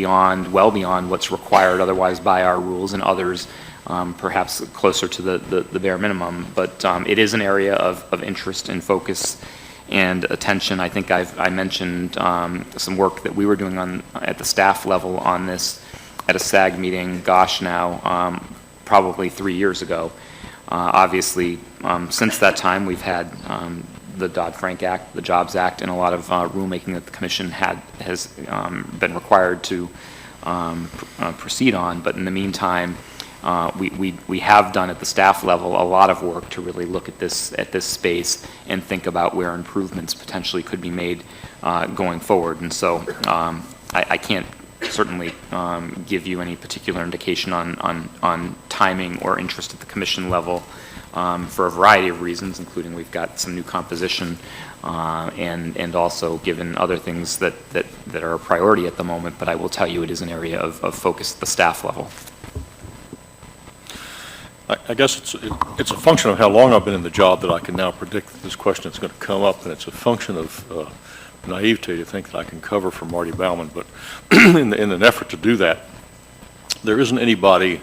well beyond what's required otherwise by our rules, and others perhaps closer to the bare minimum. But it is an area of interest and focus and attention. I think I mentioned some work that we were doing at the staff level on this at a SAG meeting, now, probably 3 years ago. Obviously, since that time, we've had the Dodd-Frank Act, the Jobs Act, and a lot of rulemaking that the Commission has been required to proceed on. But in the meantime, we have done at the staff level a lot of work to really look at this space and think about where improvements potentially could be made going forward. And so I can't certainly give you any particular indication on timing or interest at the commission level for a variety of reasons, including we've got some new composition and also given other things that are a priority at the moment. But I will tell you it is an area of focus at the staff level. I guess it's a function of how long I've been in the job that I can now predict that this question is going to come up, and it's a function of naivete to think that I can cover for Marty Baumann. But in an effort to do that, there isn't anybody,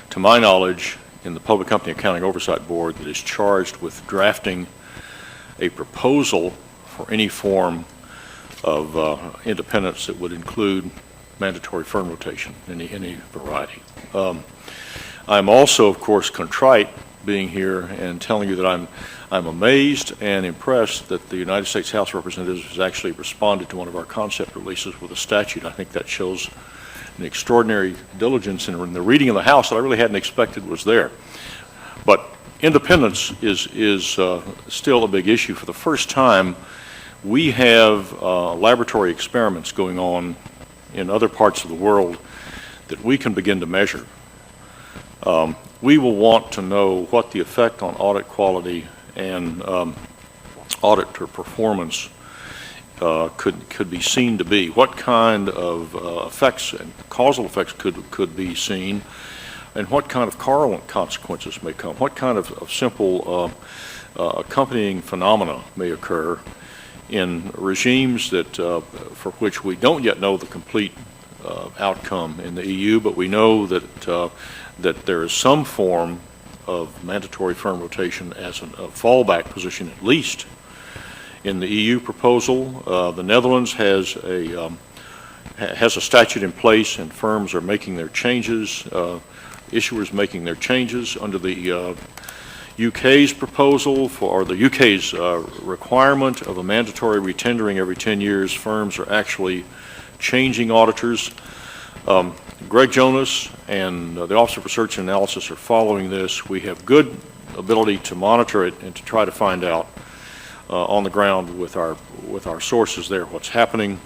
to my knowledge, in the Public Company Accounting Oversight Board that is charged with drafting a proposal for any form of independence that would include mandatory firm rotation, any variety. I'm also, of course, contrite being here and telling you that I'm amazed and impressed that the United States House of Representatives has actually responded to one of our concept releases with a statute. I think that shows an extraordinary diligence in the reading of the House that I really hadn't expected was there. But independence is still a big issue. For the first time, we have laboratory experiments going on in other parts of the world that we can begin to measure. We will want to know what the effect on audit quality and auditor performance could be seen to be. What kind of effects and causal effects could be seen, and what kind of correlate consequences may come. What kind of simple accompanying phenomena may occur in regimes that for which we don't yet know the complete outcome in the EU, but we know that that there is some form of mandatory firm rotation as a fallback position, at least. In the EU proposal, the Netherlands has a statute in place, and firms are making their changes, issuers making their changes. Under the UK's proposal, or the UK's requirement of a mandatory retendering every 10 years, firms are actually changing auditors. Greg Jonas and the Office of Research and Analysis are following this. We have good ability to monitor it and to try to find out on the ground with our sources there what's happening.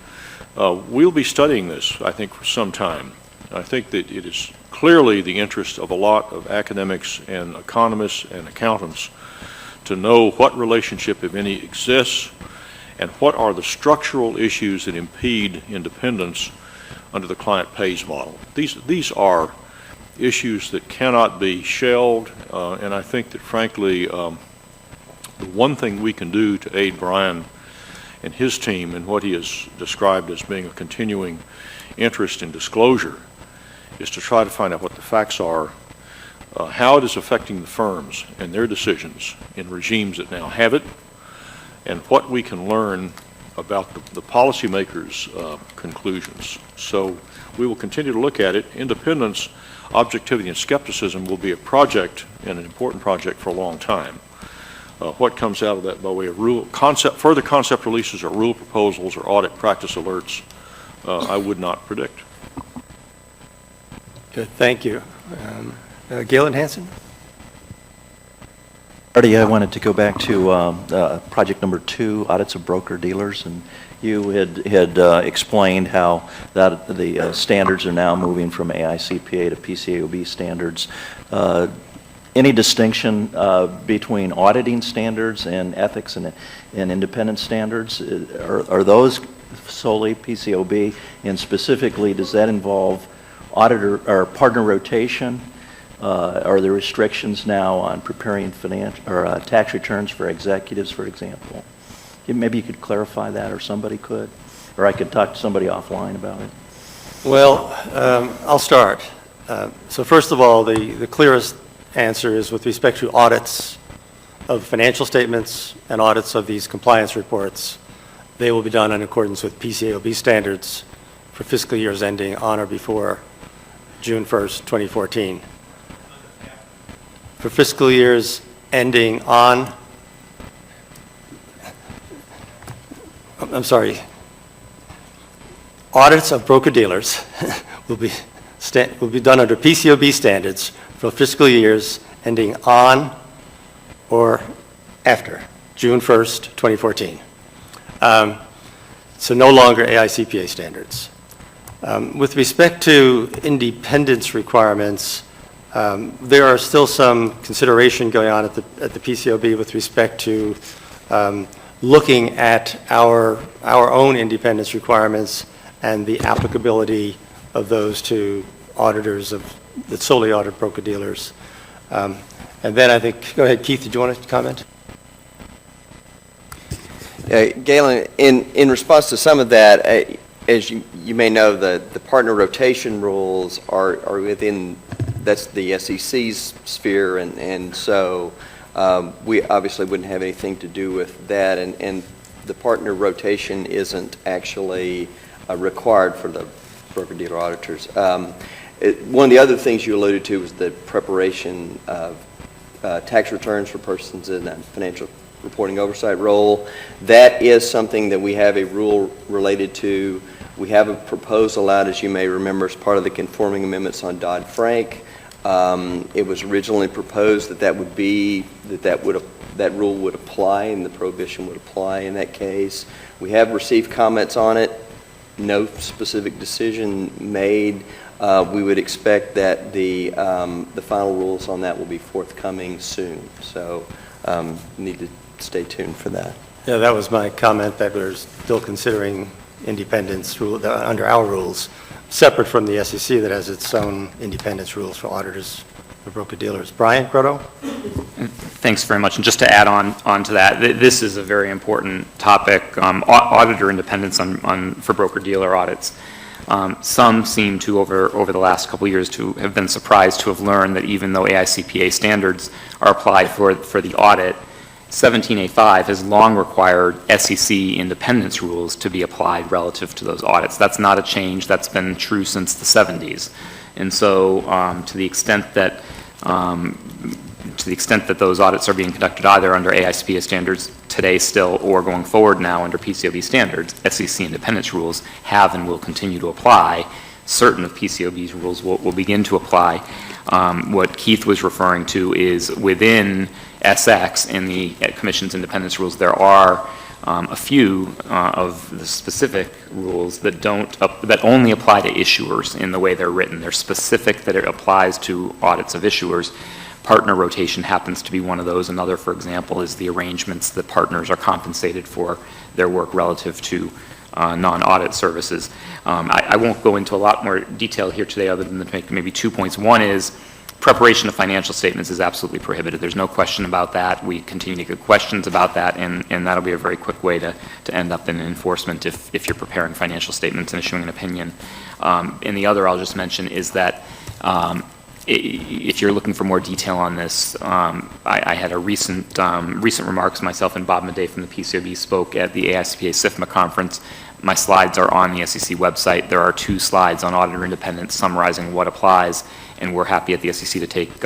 We'll be studying this, I think, for some time. I think that it is clearly the interest of a lot of academics and economists and accountants to know what relationship, if any, exists and what are the structural issues that impede independence under the client pays model. These are issues that cannot be shelved, and I think that, frankly, the one thing we can do to aid Brian and his team in what he has described as being a continuing interest in disclosure is to try to find out what the facts are, how it is affecting the firms and their decisions in regimes that now have it, and what we can learn about the policymakers' conclusions. So we will continue to look at it. Independence, objectivity, and skepticism will be a project, and an important project, for a long time. What comes out of that by way of further concept releases or rule proposals or audit practice alerts, I would not predict. Good, thank you. Galen Hansen? Marty, I wanted to go back to project number 2, audits of broker-dealers, and you had explained how that the standards are now moving from AICPA to PCAOB standards. Any distinction between auditing standards and ethics and independent standards? Are those solely PCAOB, and specifically, does that involve auditor or partner rotation? Are there restrictions now on preparing tax returns for executives, for example? Maybe you could clarify that, or somebody could, or I could talk to somebody offline about it. Well, I'll start. So first of all, the clearest answer is with respect to audits of financial statements and audits of these compliance reports. They will be done in accordance with PCAOB standards for fiscal years ending on or before June 1st, 2014. For fiscal years ending on, audits of broker-dealers will be will be done under PCAOB standards for fiscal years ending on or after June 1st, 2014. So no longer AICPA standards. With respect to independence requirements, there are still some consideration going on at the PCAOB with respect to looking at our own independence requirements and the applicability of those to auditors that solely audit broker-dealers. And then I think, go ahead, Keith, did you want to comment? Galen, in response to some of that, as you may know, the partner rotation rules are within, that's the SEC's sphere, and so we obviously wouldn't have anything to do with that, and the partner rotation isn't actually required for the broker-dealer auditors. One of the other things you alluded to was the preparation of tax returns for persons in a financial reporting oversight role. That is something that we have a rule related to. We have a proposal out, as you may remember, as part of the conforming amendments on Dodd-Frank. It was originally proposed that that rule would apply and the prohibition would apply in that case. We have received comments on it. No specific decision made. We would expect that the final rules on that will be forthcoming soon. So need to stay tuned for that. Yeah, that was my comment, that we're still considering independence under our rules, separate from the SEC that has its own independence rules for auditors, for broker-dealers. Brian Grotto? Thanks very much. And just to add on to that, this is a very important topic, auditor independence for broker-dealer audits. Some seem to, over the last couple of years, to have been surprised to have learned that even though AICPA standards are applied for the audit, 17A5 has long required SEC independence rules to be applied relative to those audits. That's not a change. That's been true since the 70s. And so to the extent that those audits are being conducted either under AICPA standards today still or going forward now under PCAOB standards, SEC independence rules have and will continue to apply. Certain of PCAOB's rules will begin to apply. What Keith was referring to is within SX in the Commission's independence rules, there are a few of the specific rules that only apply to issuers in the way they're written. They're specific that it applies to audits of issuers. Partner rotation happens to be one of those. Another, for example, is the arrangements that partners are compensated for their work relative to non-audit services. I won't go into a lot more detail here today other than to make maybe 2 points. One is preparation of financial statements is absolutely prohibited. There's no question about that. We continue to get questions about that, and that'll be a very quick way to end up in enforcement if you're preparing financial statements and issuing an opinion. And the other I'll just mention is that if you're looking for more detail on this, I had a recent remarks myself and Bob Madej from the PCAOB spoke at the AICPA SIFMA conference. My slides are on the SEC website. There are 2 slides on auditor independence summarizing what applies, and we're happy at the SEC to take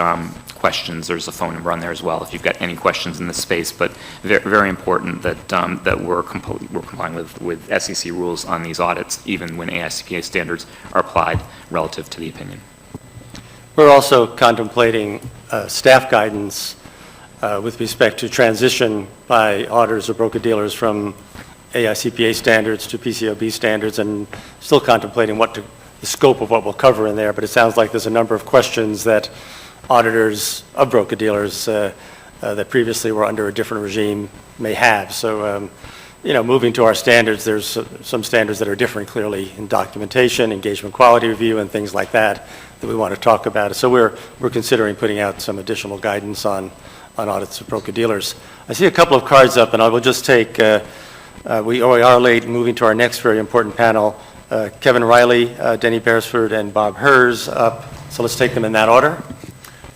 questions. There's a phone number on there as well if you've got any questions in this space, but very important that we're complying with SEC rules on these audits, even when AICPA standards are applied relative to the opinion. We're also contemplating staff guidance with respect to transition by auditors or broker-dealers from AICPA standards to PCAOB standards, and still contemplating the scope of what we'll cover in there, but it sounds like there's a number of questions that auditors of broker-dealers that previously were under a different regime may have. So, moving to our standards, there's some standards that are different clearly in documentation, engagement quality review, and things like that we want to talk about. So we're considering putting out some additional guidance on audits of broker-dealers. I see a couple of cards up, and I will just take, we are late, moving to our next very important panel. Kevin Riley, Denny Beresford, and Bob Hers up. So let's take them in that order.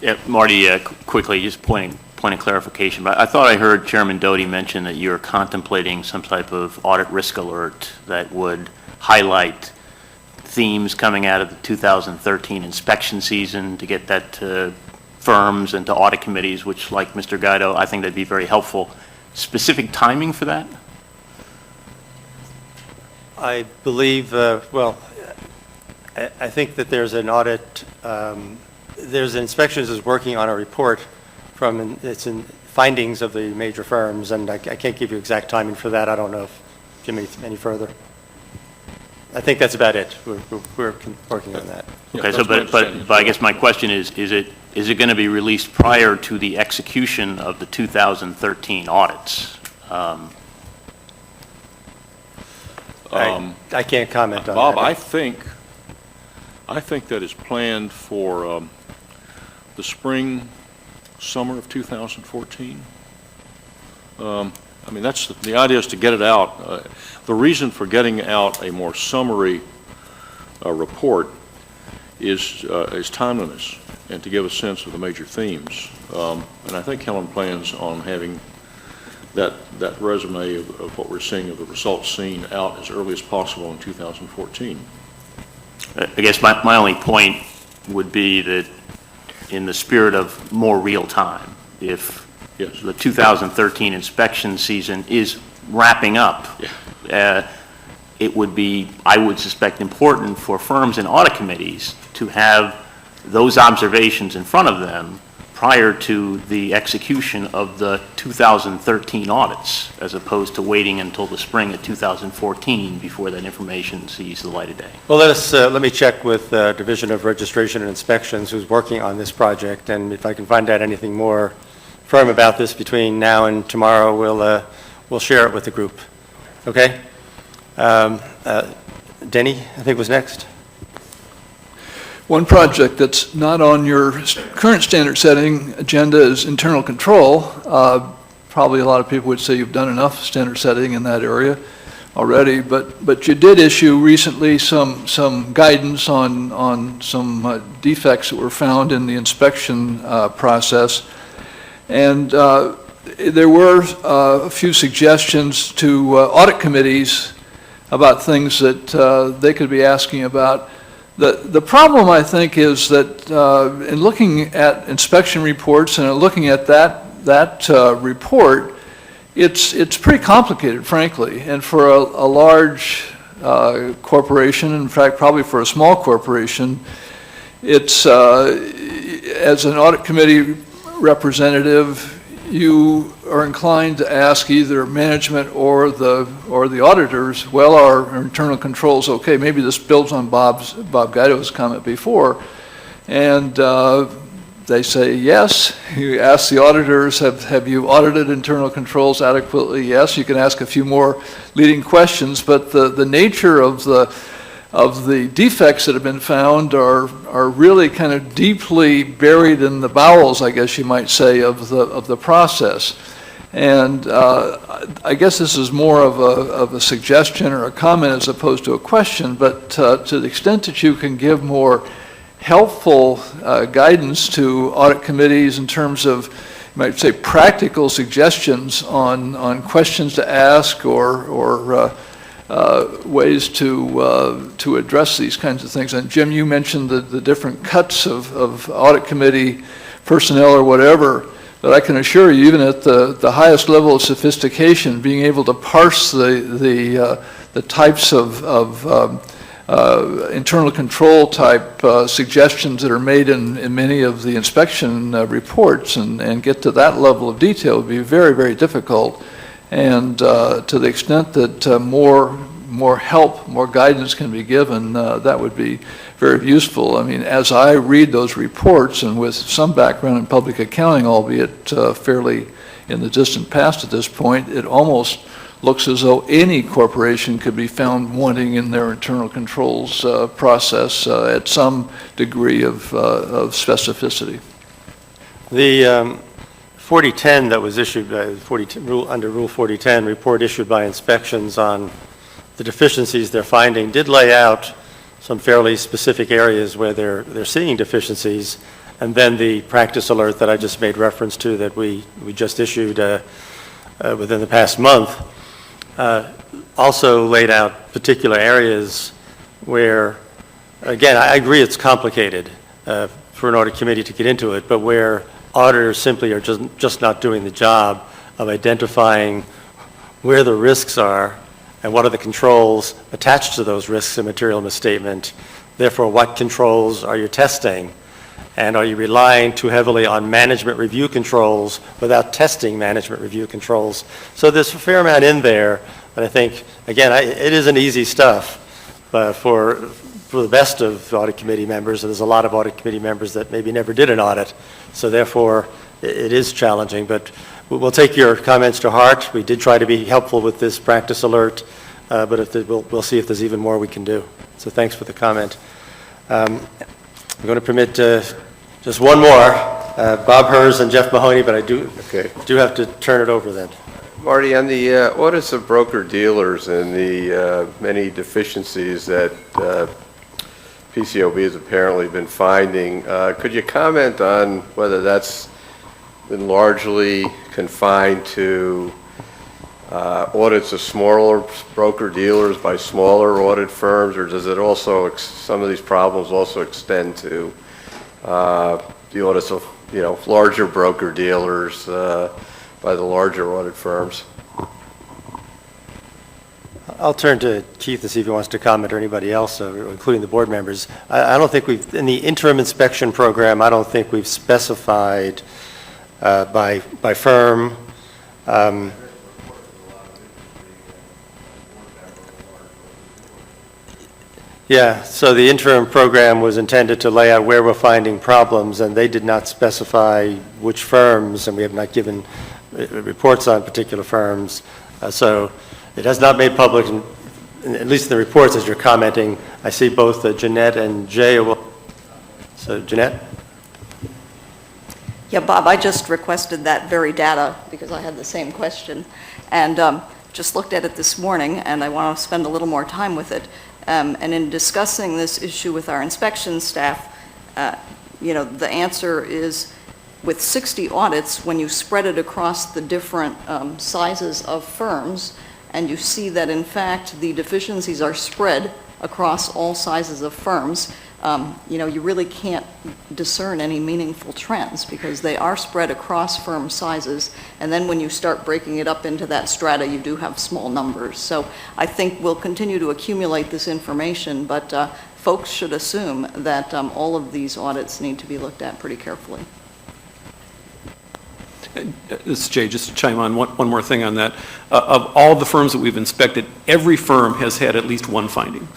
Yeah, Marty, quickly, just point of clarification, but I thought I heard Chairman Doty mention that you're contemplating some type of audit risk alert that would highlight themes coming out of the 2013 inspection season to get that to firms and to audit committees, which, like Mr. Guido, I think that'd be very helpful. Specific timing for that? I believe, I think that there's an audit, there's inspections is working on a report from, it's in findings of the major firms, and I can't give you exact timing for that. I don't know if Jim any further. I think that's about it. We're working on that. Okay, so, but I guess my question is it going to be released prior to the execution of the 2013 audits? I can't comment on Bob, that. I think that is planned for the spring, summer of 2014. I mean, that's, the idea is to get it out. The reason for getting out a more summary report is timeliness and to give a sense of the major themes. And I think Helen plans on having that resume of what we're seeing of the results seen out as early as possible in 2014. I guess my only point would be that in the spirit of more real time, if the 2013 inspection season is wrapping up, it would be, I would suspect, important for firms and audit committees to have those observations in front of them prior to the execution of the 2013 audits, as opposed to waiting until the spring of 2014 before that information sees the light of day. Well, let me check with Division of Registration and Inspections, who's working on this project, and if I can find out anything more firm about this between now and tomorrow, we'll share it with the group. Okay? Denny, I think, was next. One project that's not on your current standard setting agenda is internal control. Probably a lot of people would say you've done enough standard setting in that area already, but you did issue recently some guidance on some defects that were found in the inspection process. And there were a few suggestions to audit committees about things that they could be asking about. The problem, I think, is that in looking at inspection reports and looking at that report, it's pretty complicated, frankly. And for a large corporation, in fact, probably for a small corporation, it's as an audit committee representative, you are inclined to ask either management or the auditors, well, our internal controls, okay, maybe this builds on Bob Guido's comment before, and they say yes. You ask the auditors, have you audited internal controls adequately? Yes. You can ask a few more leading questions, but the nature of the defects that have been found are really kind of deeply buried in the bowels, I guess you might say, of the process. And I guess this is more of a suggestion or a comment as opposed to a question, but to the extent that you can give more helpful guidance to audit committees in terms of, you might say, practical suggestions on questions to ask or ways to address these kinds of things. And Jim, you mentioned the different cuts of audit committee personnel or whatever, but I can assure you, even at the highest level of sophistication, being able to parse the types of internal control type suggestions that are made in many of the inspection reports and get to that level of detail would be very, very difficult. And to the extent that more help, more guidance can be given, that would be very useful. I mean, as I read those reports, and with some background in public accounting, albeit fairly in the distant past at this point, it almost looks as though any corporation could be found wanting in their internal controls process at some degree of specificity. The 4010 that was issued by under Rule 4010, report issued by inspections on the deficiencies they're finding, did lay out some fairly specific areas where they're seeing deficiencies, and then the practice alert that I just made reference to that we just issued within the past month also laid out particular areas where, again, I agree it's complicated for an audit committee to get into it, but where auditors simply are just not doing the job of identifying where the risks are and what are the controls attached to those risks in material misstatement. Therefore, what controls are you testing? And are you relying too heavily on management review controls without testing management review controls? So there's a fair amount in there, but I think, again, it isn't easy stuff for the best of audit committee members, and there's a lot of audit committee members that maybe never did an audit. So therefore, it is challenging, but we'll take your comments to heart. We did try to be helpful with this practice alert, but we'll see if there's even more we can do. So thanks for the comment. I'm going to permit just one more, Bob Hers and Jeff Mahoney, but I do have to turn it over then. Marty, on the audits of broker-dealers and the many deficiencies that PCAOB has apparently been finding, could you comment on whether that's been largely confined to audits of smaller broker-dealers by smaller audit firms, or does it also, some of these problems also extend to the audits of, larger broker-dealers by the larger audit firms? I'll turn to Keith to see if he wants to comment, or anybody else, including the board members. I don't think in the interim inspection program, I don't think we've specified by firm. Yeah, so the interim program was intended to lay out where we're finding problems, and they did not specify which firms, and we have not given reports on particular firms. So it has not made public, at least in the reports as you're commenting. I see both Jeanette and Jay. So Jeanette? Yeah, Bob, I just requested that very data because I had the same question, and just looked at it this morning, and I want to spend a little more time with it. And in discussing this issue with our inspection staff, the answer is with 60 audits, when you spread it across the different sizes of firms, and you see that in fact the deficiencies are spread across all sizes of firms, you really can't discern any meaningful trends because they are spread across firm sizes. And then when you start breaking it up into that strata, you do have small numbers. So I think we'll continue to accumulate this information, but folks should assume that all of these audits need to be looked at pretty carefully. This is Jay, just to chime on one more thing on that. Of all the firms that we've inspected, every firm has had at least one finding.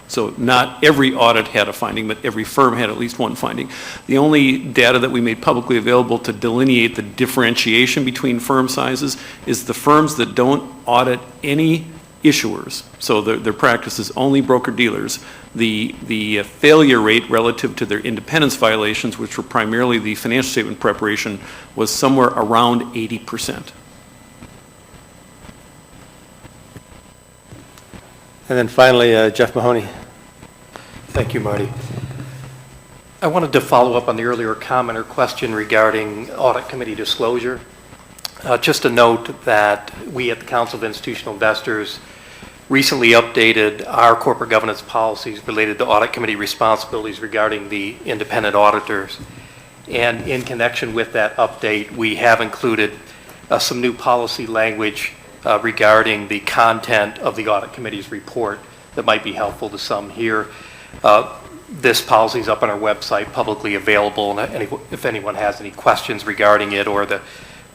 So not every audit had a finding, but every firm had at least one finding. The only data that we made publicly available to delineate the differentiation between firm sizes is the firms that don't audit any issuers, so their practice is only broker-dealers. The failure rate relative to their independence violations, which were primarily the financial statement preparation, was somewhere around 80%. And then finally, Jeff Mahoney. Thank you, Marty. I wanted to follow up on the earlier comment or question regarding audit committee disclosure. Just a note that we at the Council of Institutional Investors recently updated our corporate governance policies related to audit committee responsibilities regarding the independent auditors. And in connection with that update, we have included some new policy language regarding the content of the audit committee's report that might be helpful to some here. This policy is up on our website, publicly available, and if anyone has any questions regarding it or the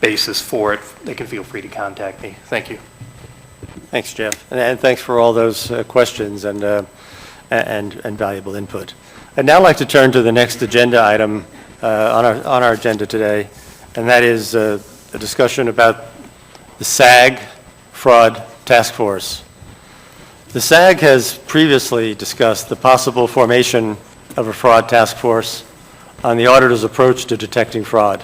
basis for it, they can feel free to contact me. Thank you. Thanks, Jeff, and thanks for all those questions and valuable input. I'd now like to turn to the next agenda item on our agenda today, and that is a discussion about the SAG Fraud Task Force. The SAG has previously discussed the possible formation of a fraud task force on the auditor's approach to detecting fraud.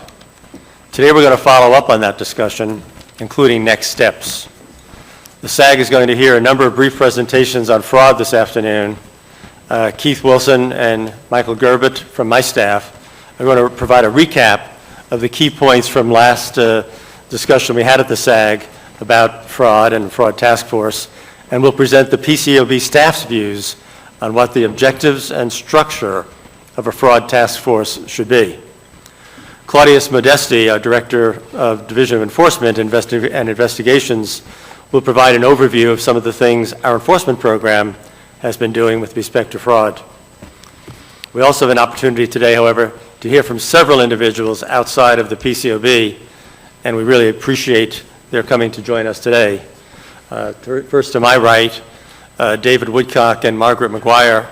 Today we're going to follow up on that discussion, including next steps. The SAG is going to hear a number of brief presentations on fraud this afternoon. Keith Wilson and Michael Gerbett from my staff are going to provide a recap of the key points from last discussion we had at the SAG about fraud and fraud task force, and we'll present the PCAOB staff's views on what the objectives and structure of a fraud task force should be. Claudius Modesti, our Director of Division of Enforcement and Investigations, will provide an overview of some of the things our enforcement program has been doing with respect to fraud. We also have an opportunity today, however, to hear from several individuals outside of the PCAOB, and we really appreciate their coming to join us today. First to my right, David Woodcock and Margaret McGuire,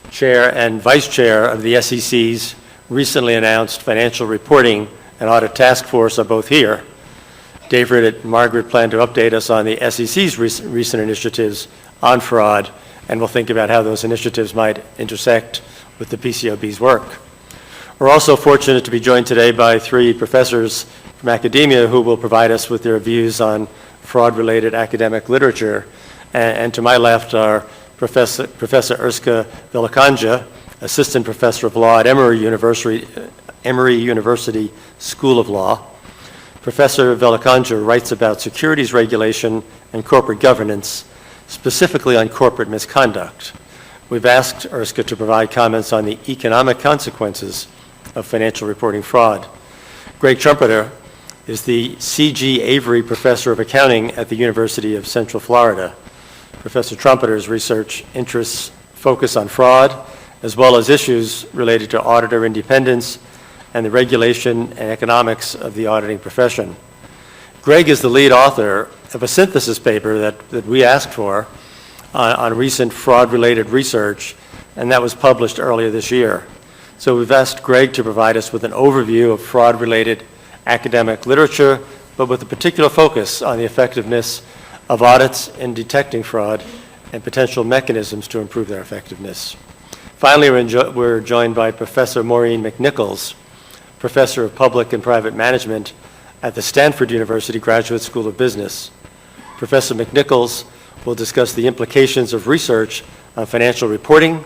Chair and Vice Chair of the SEC's recently announced Financial Reporting and Audit Task Force, are both here. David and Margaret plan to update us on the SEC's recent initiatives on fraud, and we'll think about how those initiatives might intersect with the PCAOB's work. We're also fortunate to be joined today by three professors from academia who will provide us with their views on fraud-related academic literature. And to my left are Professor Urska Velikanja, Assistant Professor of Law at Emory University School of Law. Professor Velikanja writes about securities regulation and corporate governance, specifically on corporate misconduct. We've asked Urska to provide comments on the economic consequences of financial reporting fraud. Greg Trumpeter is the C.G. Avery Professor of Accounting at the University of Central Florida. Professor Trumpeter's research interests focus on fraud, as well as issues related to auditor independence and the regulation and economics of the auditing profession. Greg is the lead author of a synthesis paper that we asked for on recent fraud-related research, and that was published earlier this year. So we've asked Greg to provide us with an overview of fraud-related academic literature, but with a particular focus on the effectiveness of audits in detecting fraud and potential mechanisms to improve their effectiveness. Finally, we're joined by Professor Maureen McNichols, Professor of Public and Private Management at the Stanford University Graduate School of Business. Professor McNichols will discuss the implications of research on financial reporting,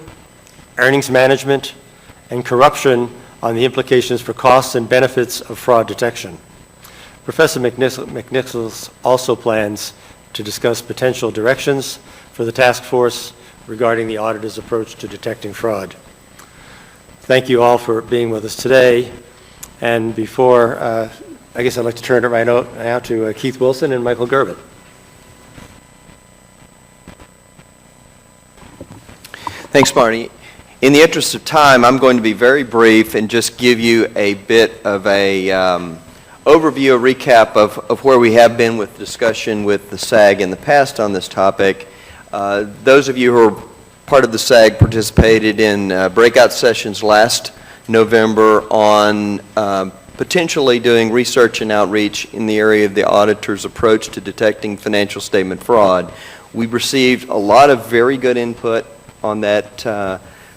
earnings management, and corruption on the implications for costs and benefits of fraud detection. Professor McNichols also plans to discuss potential directions for the task force regarding the auditor's approach to detecting fraud. Thank you all for being with us today. And before, I guess I'd like to turn it right now to Keith Wilson and Michael Gerbett. Thanks, Marty. In the interest of time, I'm going to be very brief and just give you a bit of a overview, a recap of where we have been with discussion with the SAG in the past on this topic. Those of you who are part of the SAG participated in breakout sessions last November on potentially doing research and outreach in the area of the auditor's approach to detecting financial statement fraud. We received a lot of very good input on that,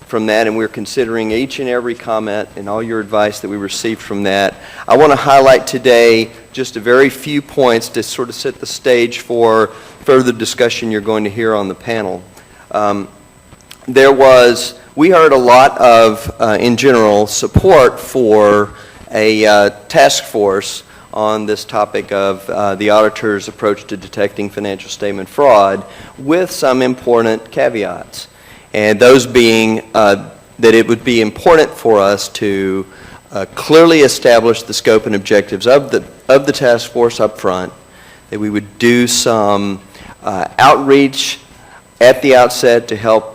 from that, and we're considering each and every comment and all your advice that we received from that. I want to highlight today just a very few points to sort of set the stage for further discussion you're going to hear on the panel. We heard a lot of, in general, support for a task force on this topic of the auditor's approach to detecting financial statement fraud, with some important caveats. And those being that it would be important for us to clearly establish the scope and objectives of the task force up front, that we would do some outreach at the outset to help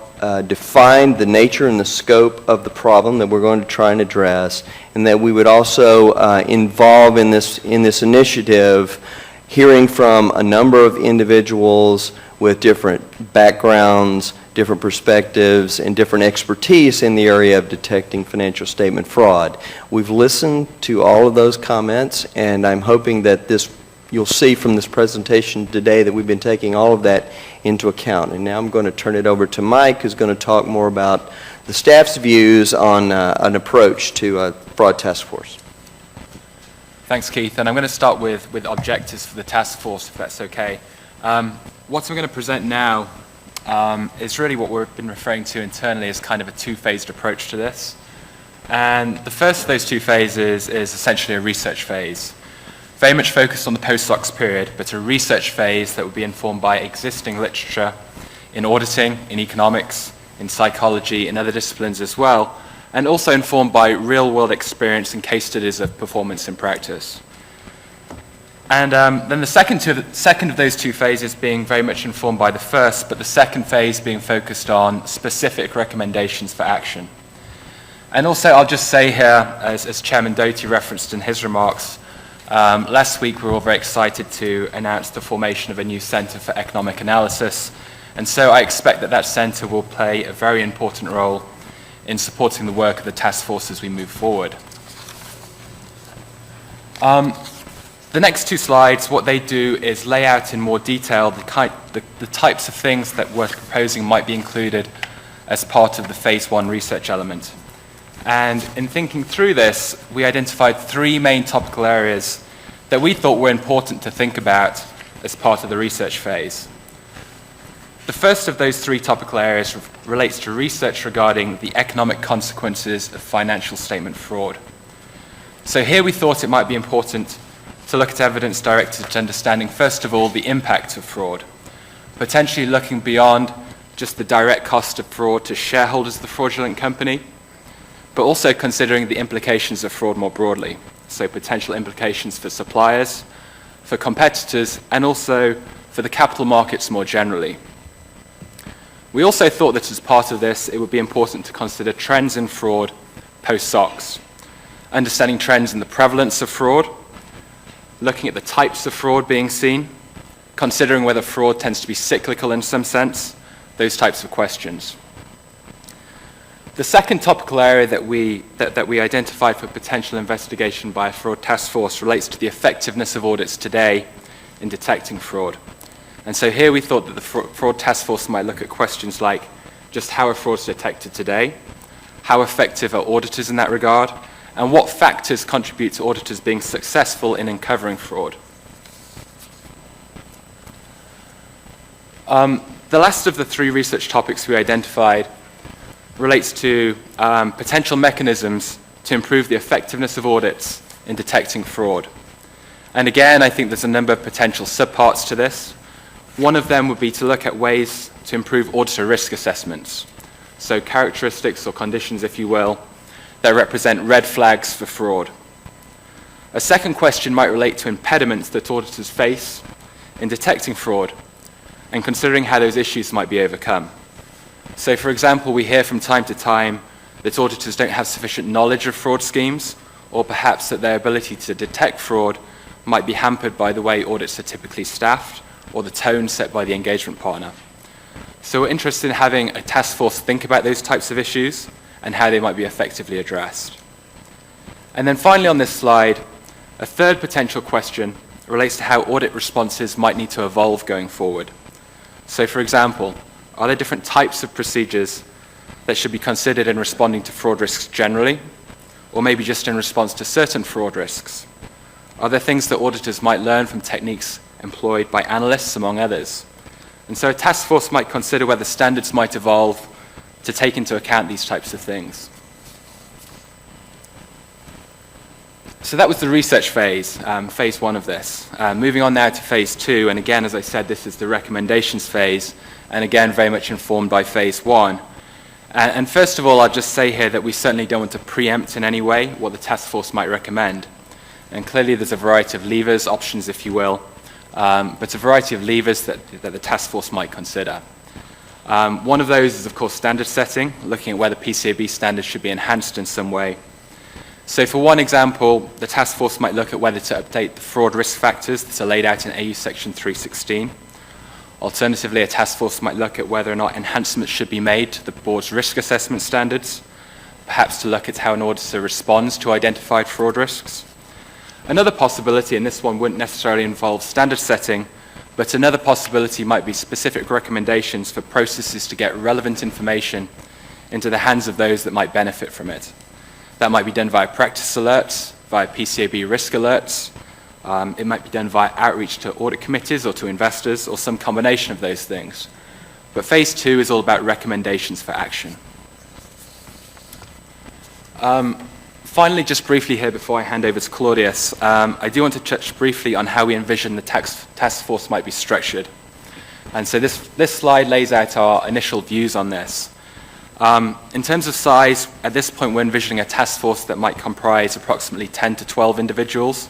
define the nature and the scope of the problem that we're going to try and address, and that we would also involve in this initiative hearing from a number of individuals with different backgrounds, different perspectives, and different expertise in the area of detecting financial statement fraud. We've listened to all of those comments, and I'm hoping that you'll see from this presentation today that we've been taking all of that into account. And now I'm going to turn it over to Mike, who's going to talk more about the staff's views on an approach to a fraud task force. Thanks, Keith. And I'm going to start with objectives for the task force, if that's okay. What I'm going to present now is really what we've been referring to internally as kind of a two-phased approach to this. And the first of those two phases is essentially a research phase, very much focused on the post-SOX period, but a research phase that would be informed by existing literature in auditing, in economics, in psychology, and other disciplines as well, and also informed by real-world experience and case studies of performance in practice. And then the second of those two phases being very much informed by the first, but the second phase being focused on specific recommendations for action. And also, I'll just say here, as Chairman Doty referenced in his remarks, last week we were all very excited to announce the formation of a new Centre for Economic Analysis, and so I expect that that centre will play a very important role in supporting the work of the task force as we move forward. The next two slides, what they do is lay out in more detail the types of things that we're proposing might be included as part of the Phase 1 research element. And in thinking through this, we identified three main topical areas that we thought were important to think about as part of the research phase. The first of those three topical areas relates to research regarding the economic consequences of financial statement fraud. So here we thought it might be important to look at evidence directed to understanding, first of all, the impact of fraud, potentially looking beyond just the direct cost of fraud to shareholders of the fraudulent company, but also considering the implications of fraud more broadly, so potential implications for suppliers, for competitors, and also for the capital markets more generally. We also thought that as part of this, it would be important to consider trends in fraud post-SOX, understanding trends in the prevalence of fraud, looking at the types of fraud being seen, considering whether fraud tends to be cyclical in some sense, those types of questions. The second topical area that we identified for potential investigation by a fraud task force relates to the effectiveness of audits today in detecting fraud. And so here we thought that the fraud task force might look at questions like just how are frauds detected today, how effective are auditors in that regard, and what factors contribute to auditors being successful in uncovering fraud. The last of the three research topics we identified relates to potential mechanisms to improve the effectiveness of audits in detecting fraud. And again, I think there's a number of potential subparts to this. One of them would be to look at ways to improve auditor risk assessments. So characteristics or conditions, if you will, that represent red flags for fraud. A second question might relate to impediments that auditors face in detecting fraud and considering how those issues might be overcome. So, for example, we hear from time to time that auditors don't have sufficient knowledge of fraud schemes, or perhaps that their ability to detect fraud might be hampered by the way audits are typically staffed or the tone set by the engagement partner. So we're interested in having a task force think about those types of issues and how they might be effectively addressed. And then finally on this slide, a third potential question relates to how audit responses might need to evolve going forward. So for example, are there different types of procedures that should be considered in responding to fraud risks generally, or maybe just in response to certain fraud risks? Are there things that auditors might learn from techniques employed by analysts, among others? And so a task force might consider whether standards might evolve to take into account these types of things. So that was the research phase, phase one of this. Moving on now to phase two, and again, as I said, this is the recommendations phase, and again, very much informed by phase one. And first of all, I'll just say here that we certainly don't want to preempt in any way what the task force might recommend. And clearly there's a variety of levers, options if you will, but a variety of levers that the task force might consider. One of those is, of course, standard setting, looking at whether PCAOB standards should be enhanced in some way. So for one example, the task force might look at whether to update the fraud risk factors that are laid out in AU Section 316. Alternatively, a task force might look at whether or not enhancements should be made to the board's risk assessment standards, perhaps to look at how an auditor responds to identified fraud risks. Another possibility, and this one wouldn't necessarily involve standard setting, but another possibility might be specific recommendations for processes to get relevant information into the hands of those that might benefit from it. That might be done via practice alerts, via PCAOB risk alerts. It might be done via outreach to audit committees or to investors, or some combination of those things. But phase two is all about recommendations for action. Finally, just briefly here before I hand over to Claudius, I do want to touch briefly on how we envision the task force might be structured. And so this slide lays out our initial views on this. In terms of size, at this point we're envisioning a task force that might comprise approximately 10 to 12 individuals.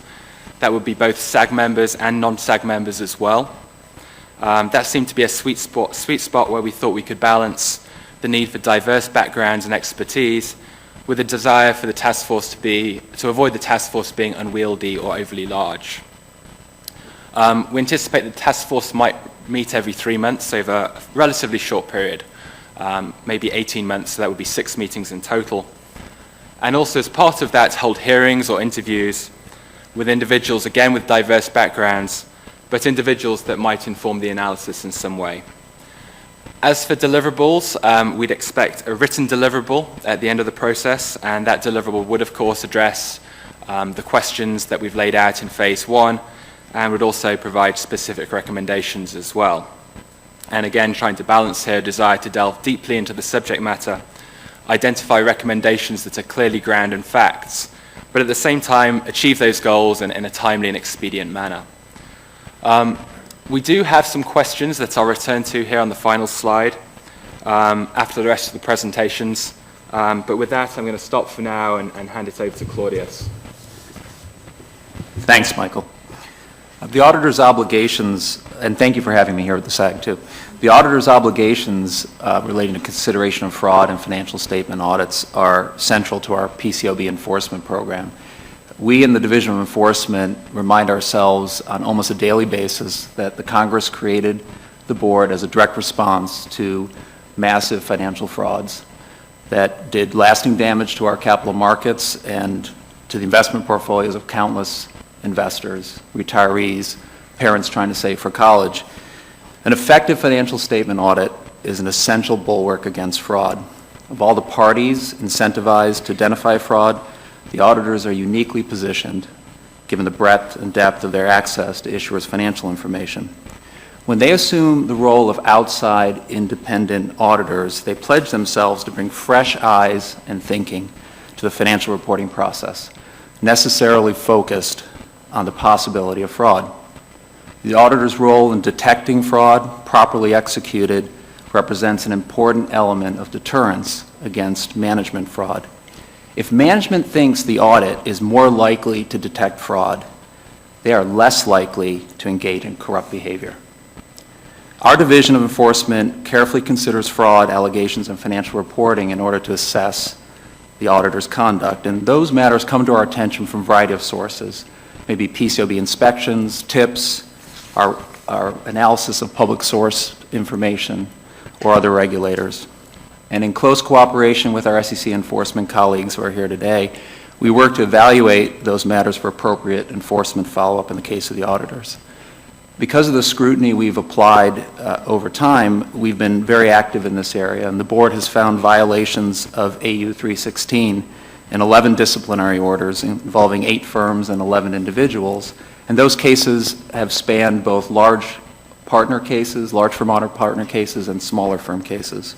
That would be both SAG members and non-SAG members as well. That seemed to be a sweet spot where we thought we could balance the need for diverse backgrounds and expertise with a desire for the task force to avoid the task force being unwieldy or overly large. We anticipate the task force might meet every 3 months over a relatively short period, maybe 18 months, so that would be 6 meetings in total. And also as part of that, hold hearings or interviews with individuals, again with diverse backgrounds, but individuals that might inform the analysis in some way. As for deliverables, we'd expect a written deliverable at the end of the process, and that deliverable would, of course, address the questions that we've laid out in phase 1, and would also provide specific recommendations as well. And again, trying to balance here a desire to delve deeply into the subject matter, identify recommendations that are clearly grounded in facts, but at the same time achieve those goals in a timely and expedient manner. We do have some questions that I'll return to here on the final slide after the rest of the presentations. But with that, I'm going to stop for now and hand it over to Claudius. Thanks, Michael. The auditor's obligations, and thank you for having me here at the SAG too. The auditor's obligations relating to consideration of fraud and financial statement audits are central to our PCAOB enforcement program. We in the Division of Enforcement remind ourselves on almost a daily basis that the Congress created the board as a direct response to massive financial frauds that did lasting damage to our capital markets and to the investment portfolios of countless investors, retirees, parents trying to save for college. An effective financial statement audit is an essential bulwark against fraud. Of all the parties incentivized to identify fraud, the auditors are uniquely positioned, given the breadth and depth of their access to issuers' financial information. When they assume the role of outside independent auditors, they pledge themselves to bring fresh eyes and thinking to the financial reporting process, necessarily focused on the possibility of fraud. The auditor's role in detecting fraud, properly executed, represents an important element of deterrence against management fraud. If management thinks the audit is more likely to detect fraud, they are less likely to engage in corrupt behavior. Our Division of Enforcement carefully considers fraud allegations in financial reporting in order to assess the auditor's conduct, and those matters come to our attention from a variety of sources, maybe PCAOB inspections, tips, our analysis of public source information, or other regulators. And in close cooperation with our SEC enforcement colleagues who are here today, we work to evaluate those matters for appropriate enforcement follow-up in the case of the auditors. Because of the scrutiny we've applied over time, we've been very active in this area, and the board has found violations of AU 316 in 11 disciplinary orders involving 8 firms and 11 individuals, and those cases have spanned both large partner cases, large firm audit partner cases, and smaller firm cases.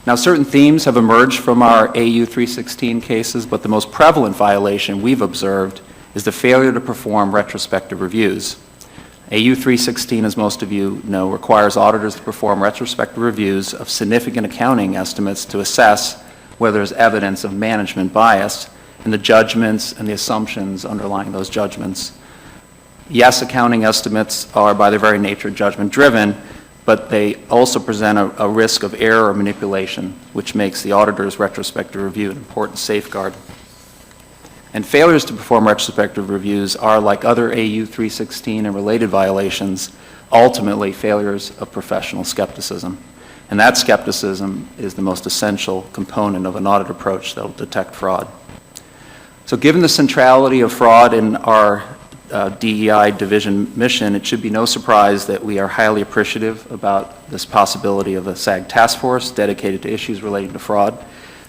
Now, certain themes have emerged from our AU 316 cases, but the most prevalent violation we've observed is the failure to perform retrospective reviews. AU 316, as most of you know, requires auditors to perform retrospective reviews of significant accounting estimates to assess whether there's evidence of management bias in the judgments and the assumptions underlying those judgments. Yes, accounting estimates are by their very nature judgment-driven, but they also present a risk of error or manipulation, which makes the auditor's retrospective review an important safeguard. And failures to perform retrospective reviews are, like other AU 316 and related violations, ultimately failures of professional skepticism. And that skepticism is the most essential component of an audit approach that will detect fraud. So given the centrality of fraud in our DEI division mission, it should be no surprise that we are highly appreciative about this possibility of a SAG task force dedicated to issues relating to fraud.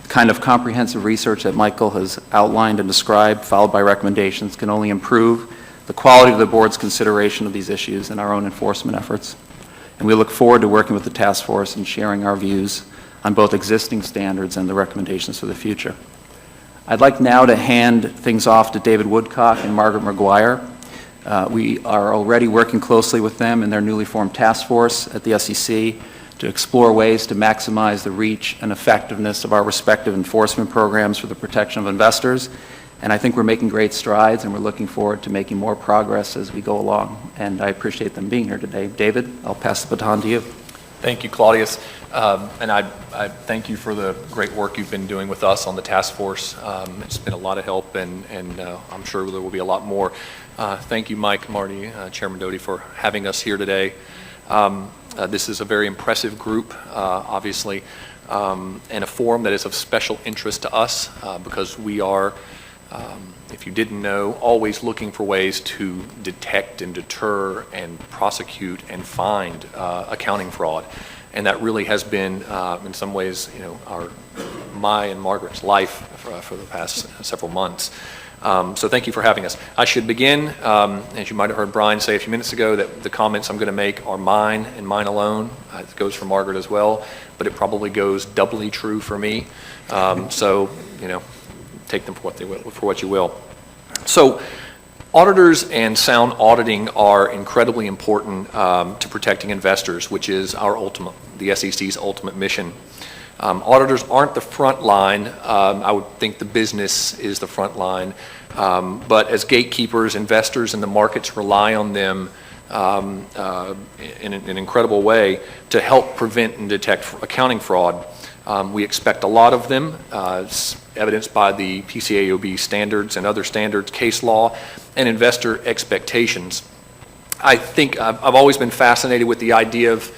The kind of comprehensive research that Michael has outlined and described, followed by recommendations, can only improve the quality of the board's consideration of these issues and our own enforcement efforts. And we look forward to working with the task force and sharing our views on both existing standards and the recommendations for the future. I'd like now to hand things off to David Woodcock and Margaret McGuire. We are already working closely with them in their newly formed task force at the SEC to explore ways to maximize the reach and effectiveness of our respective enforcement programs for the protection of investors. And I think we're making great strides, and we're looking forward to making more progress as we go along. And I appreciate them being here today. David, I'll pass the baton to you. Thank you, Claudius. And I thank you for the great work you've been doing with us on the task force. It's been a lot of help, and I'm sure there will be a lot more. Thank you, Mike, Marty, Chairman Doty, for having us here today. This is a very impressive group, obviously, and a forum that is of special interest to us because we are, if you didn't know, always looking for ways to detect and deter and prosecute and find accounting fraud. And that really has been, in some ways, my and Margaret's life for the past several months. So thank you for having us. I should begin, as you might have heard Brian say a few minutes ago, that the comments I'm going to make are mine and mine alone. It goes for Margaret as well, but it probably goes doubly true for me. So, take them for what you will. So, auditors and sound auditing are incredibly important to protecting investors, which is the SEC's ultimate mission. Auditors aren't the front line. I would think the business is the front line. But as gatekeepers, investors and the markets rely on them in an incredible way to help prevent and detect accounting fraud. We expect a lot of them, evidenced by the PCAOB standards and other standards, case law, and investor expectations. I think I've always been fascinated with the idea of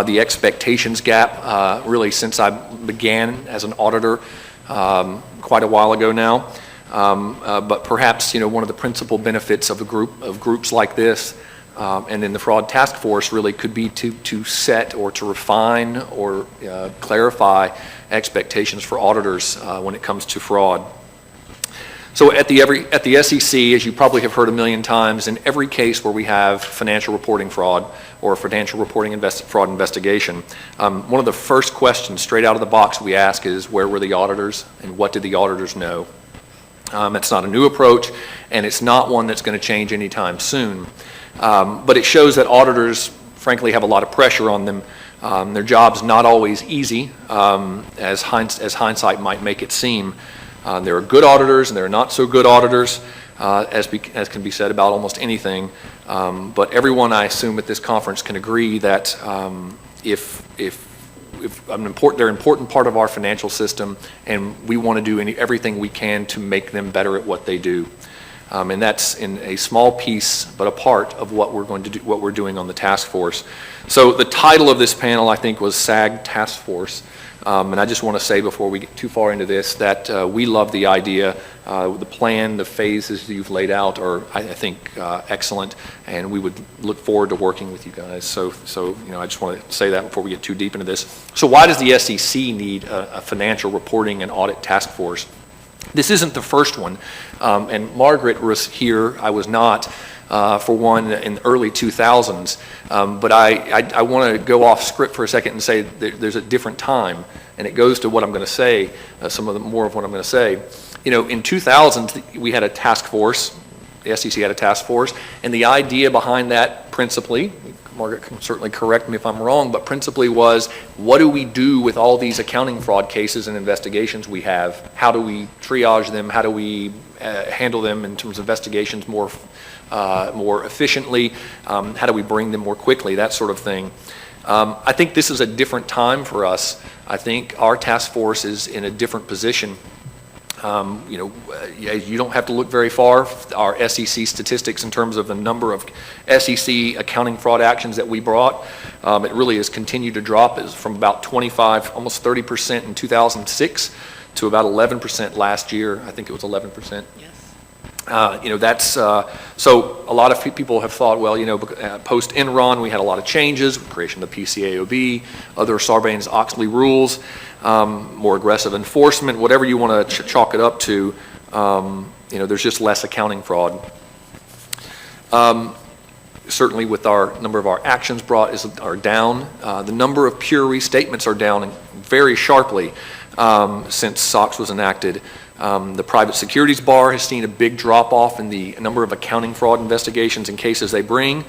the expectations gap, really since I began as an auditor quite a while ago now. But perhaps one of the principal benefits of groups like this, and then the fraud task force really could be to set or to refine or clarify expectations for auditors when it comes to fraud. So at the SEC, as you probably have heard a million times, in every case where we have financial reporting fraud or a financial reporting fraud investigation, one of the first questions straight out of the box we ask is, where were the auditors and what did the auditors know? It's not a new approach, and it's not one that's going to change anytime soon. But it shows that auditors, frankly, have a lot of pressure on them. Their job's not always easy, as hindsight might make it seem. There are good auditors and there are not so good auditors, as can be said about almost anything. But everyone, I assume, at this conference can agree that they're an important part of our financial system, and we want to do everything we can to make them better at what they do. And that's in a small piece, but a part of what we're going to do, what we're doing on the task force. So the title of this panel, I think, was SAG Task Force. And I just want to say before we get too far into this that we love the idea, the plan, the phases you've laid out are, I think, excellent, and we would look forward to working with you guys. So I just want to say that before we get too deep into this. So why does the SEC need a financial reporting and audit task force? This isn't the first one, and Margaret was here. I was not. For one, in the early 2000s. But I want to go off script for a second and say there's a different time, and it goes to what I'm going to say, more of what I'm going to say. In 2000, we had a task force, the SEC had a task force, and the idea behind that principally, Margaret can certainly correct me if I'm wrong, but principally was, what do we do with all these accounting fraud cases and investigations we have? How do we triage them? How do we handle them in terms of investigations more efficiently? How do we bring them more quickly? That sort of thing. I think this is a different time for us. I think our task force is in a different position. You don't have to look very far. Our SEC statistics in terms of the number of SEC accounting fraud actions that we brought, it really has continued to drop. It's from about 25, almost 30% in 2006 to about 11% last year. I think it was 11%. That's so a lot of people have thought, well, post Enron we had a lot of changes, creation of the PCAOB, other Sarbanes-Oxley rules, more aggressive enforcement, whatever you want to chalk it up to. There's just less accounting fraud. Certainly, with our number of our actions brought are down. The number of pure restatements are down very sharply since SOX was enacted. The private securities bar has seen a big drop-off in the number of accounting fraud investigations and cases they bring.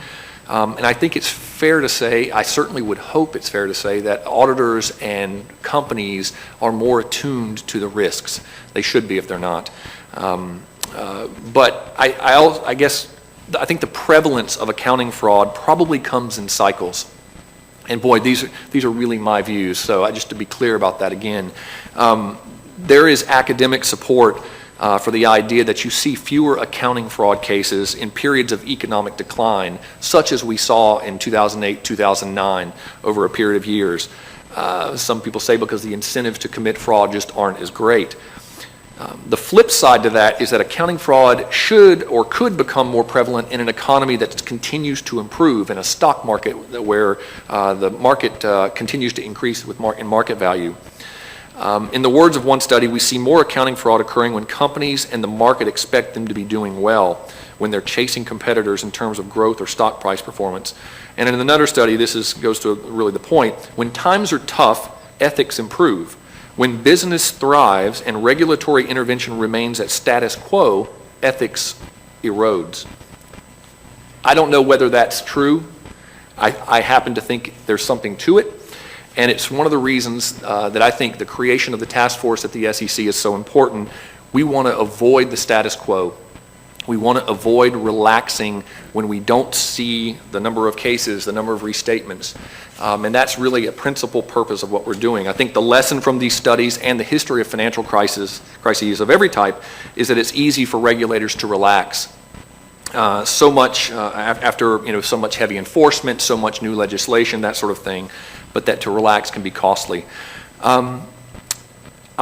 And I think it's fair to say, I certainly would hope it's fair to say, that auditors and companies are more attuned to the risks. They should be if they're not. But I think the prevalence of accounting fraud probably comes in cycles. And boy, these are really my views, so just to be clear about that again, there is academic support for the idea that you see fewer accounting fraud cases in periods of economic decline, such as we saw in 2008, 2009, over a period of years. Some people say because the incentives to commit fraud just aren't as great. The flip side to that is that accounting fraud should or could become more prevalent in an economy that continues to improve, in a stock market where the market continues to increase in market value. In the words of one study, we see more accounting fraud occurring when companies and the market expect them to be doing well, when they're chasing competitors in terms of growth or stock price performance. And in another study, goes to really the point, when times are tough, ethics improve. When business thrives and regulatory intervention remains at status quo, ethics erodes. I don't know whether that's true. I happen to think there's something to it. And it's one of the reasons that I think the creation of the task force at the SEC is so important. We want to avoid the status quo. We want to avoid relaxing when we don't see the number of cases, the number of restatements. And that's really a principal purpose of what we're doing. I think the lesson from these studies and the history of financial crises of every type is that it's easy for regulators to relax. So much after so much heavy enforcement, so much new legislation, that sort of thing, but that to relax can be costly. I'm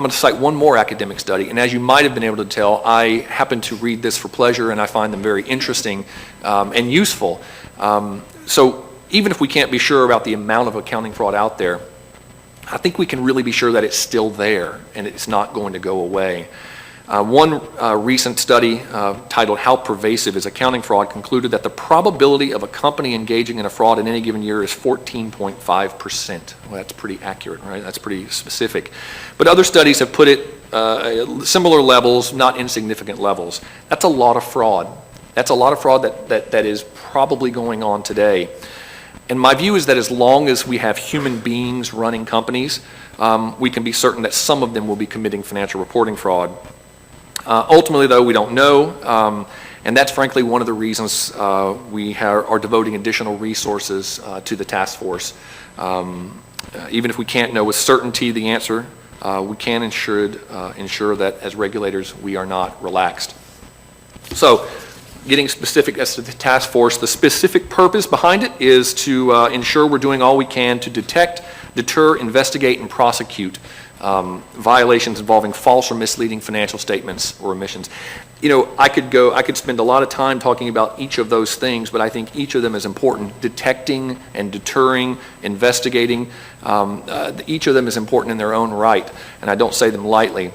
going to cite one more academic study, and as you might have been able to tell, I happen to read this for pleasure, and I find them very interesting and useful. So even if we can't be sure about the amount of accounting fraud out there, I think we can really be sure that it's still there and it's not going to go away. One recent study titled "How Pervasive is Accounting Fraud" concluded that the probability of a company engaging in a fraud in any given year is 14.5%. Well, that's pretty accurate, right? That's pretty specific. But other studies have put it similar levels, not insignificant levels. That's a lot of fraud. That's a lot of fraud that is probably going on today. And my view is that as long as we have human beings running companies, we can be certain that some of them will be committing financial reporting fraud. Ultimately, though, we don't know, and that's frankly one of the reasons we are devoting additional resources to the task force. Even if we can't know with certainty the answer, we can ensure that as regulators we are not relaxed. So, getting specific as to the task force, the specific purpose behind it is to ensure we're doing all we can to detect, deter, investigate, and prosecute violations involving false or misleading financial statements or omissions. You know, I could spend a lot of time talking about each of those things, but I think each of them is important. Detecting and deterring, investigating, each of them is important in their own right, and I don't say them lightly.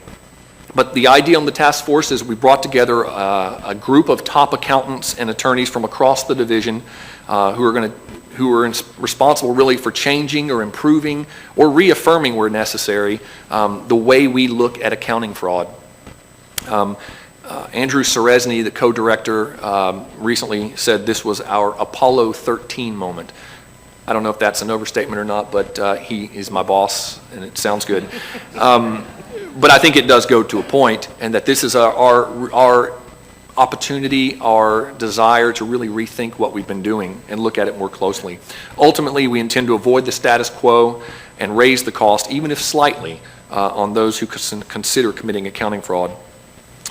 But the idea on the task force is we brought together a group of top accountants and attorneys from across the division who are responsible really for changing or improving or reaffirming where necessary the way we look at accounting fraud. Andrew Seresny, the co-director, recently said this was our Apollo 13 moment. I don't know if that's an overstatement or not, but he is my boss, and it sounds good. But I think it does go to a point, and that this is our opportunity, our desire to really rethink what we've been doing and look at it more closely. Ultimately, we intend to avoid the status quo and raise the cost, even if slightly, on those who consider committing accounting fraud.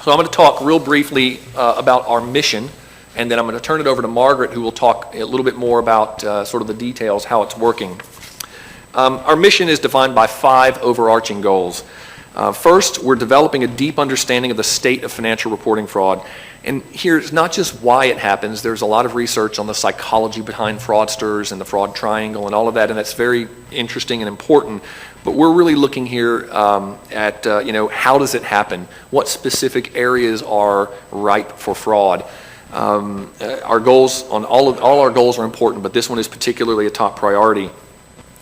So I'm going to talk real briefly about our mission, and then I'm going to turn it over to Margaret, who will talk a little bit more about sort of the details, how it's working. Our mission is defined by 5 overarching goals. First, we're developing a deep understanding of the state of financial reporting fraud. And here's not just why it happens. There's a lot of research on the psychology behind fraudsters and the fraud triangle and all of that, and that's very interesting and important. But we're really looking here at, how does it happen? What specific areas are ripe for fraud? Our goals, all our goals are important, but this one is particularly a top priority.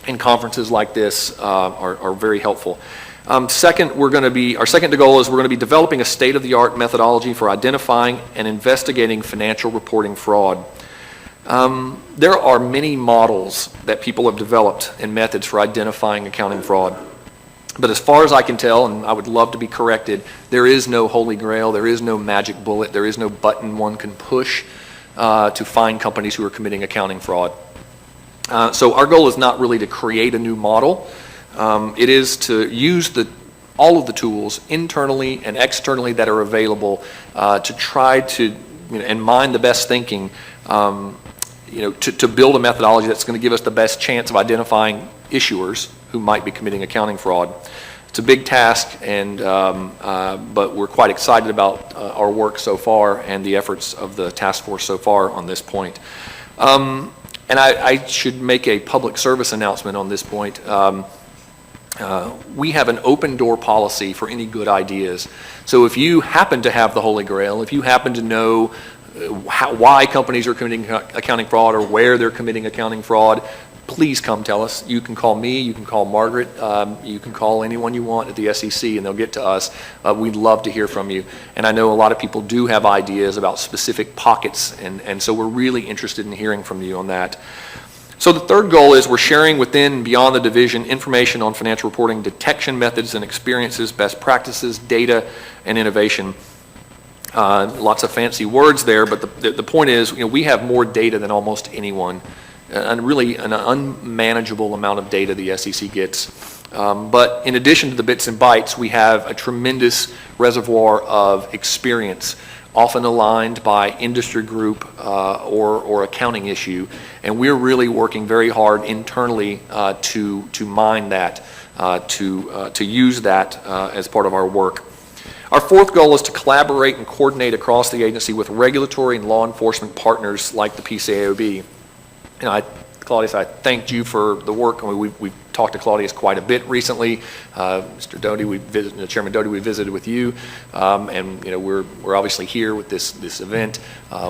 And conferences like this are very helpful. Our second goal is we're going to be developing a state-of-the-art methodology for identifying and investigating financial reporting fraud. There are many models that people have developed and methods for identifying accounting fraud. But as far as I can tell, and I would love to be corrected, there is no holy grail, there is no magic bullet, there is no button one can push to find companies who are committing accounting fraud. So our goal is not really to create a new model. It is to use all of the tools internally and externally that are available to try to, and mine the best thinking, to build a methodology that's going to give us the best chance of identifying issuers who might be committing accounting fraud. It's a big task, but we're quite excited about our work so far and the efforts of the task force so far on this point. And I should make a public service announcement on this point. We have an open door policy for any good ideas. So if you happen to have the Holy Grail, if you happen to know why companies are committing accounting fraud or where they're committing accounting fraud, please come tell us. You can call me, you can call Margaret, you can call anyone you want at the SEC and they'll get to us. We'd love to hear from you. And I know a lot of people do have ideas about specific pockets, and so we're really interested in hearing from you on that. So the third goal is we're sharing within and beyond the division information on financial reporting, detection methods and experiences, best practices, data, and innovation. Lots of fancy words there, but the point is, we have more data than almost anyone, and really an unmanageable amount of data the SEC gets. But in addition to the bits and bytes, we have a tremendous reservoir of experience, often aligned by industry group or accounting issue, and we're really working very hard internally to mine that, to use that as part of our work. Our fourth goal is to collaborate and coordinate across the agency with regulatory and law enforcement partners like the PCAOB. Claudius, I thanked you for the work. We've talked to Claudius quite a bit recently. Mr. Doty, Chairman Doty, we visited with you, and we're obviously here with this event.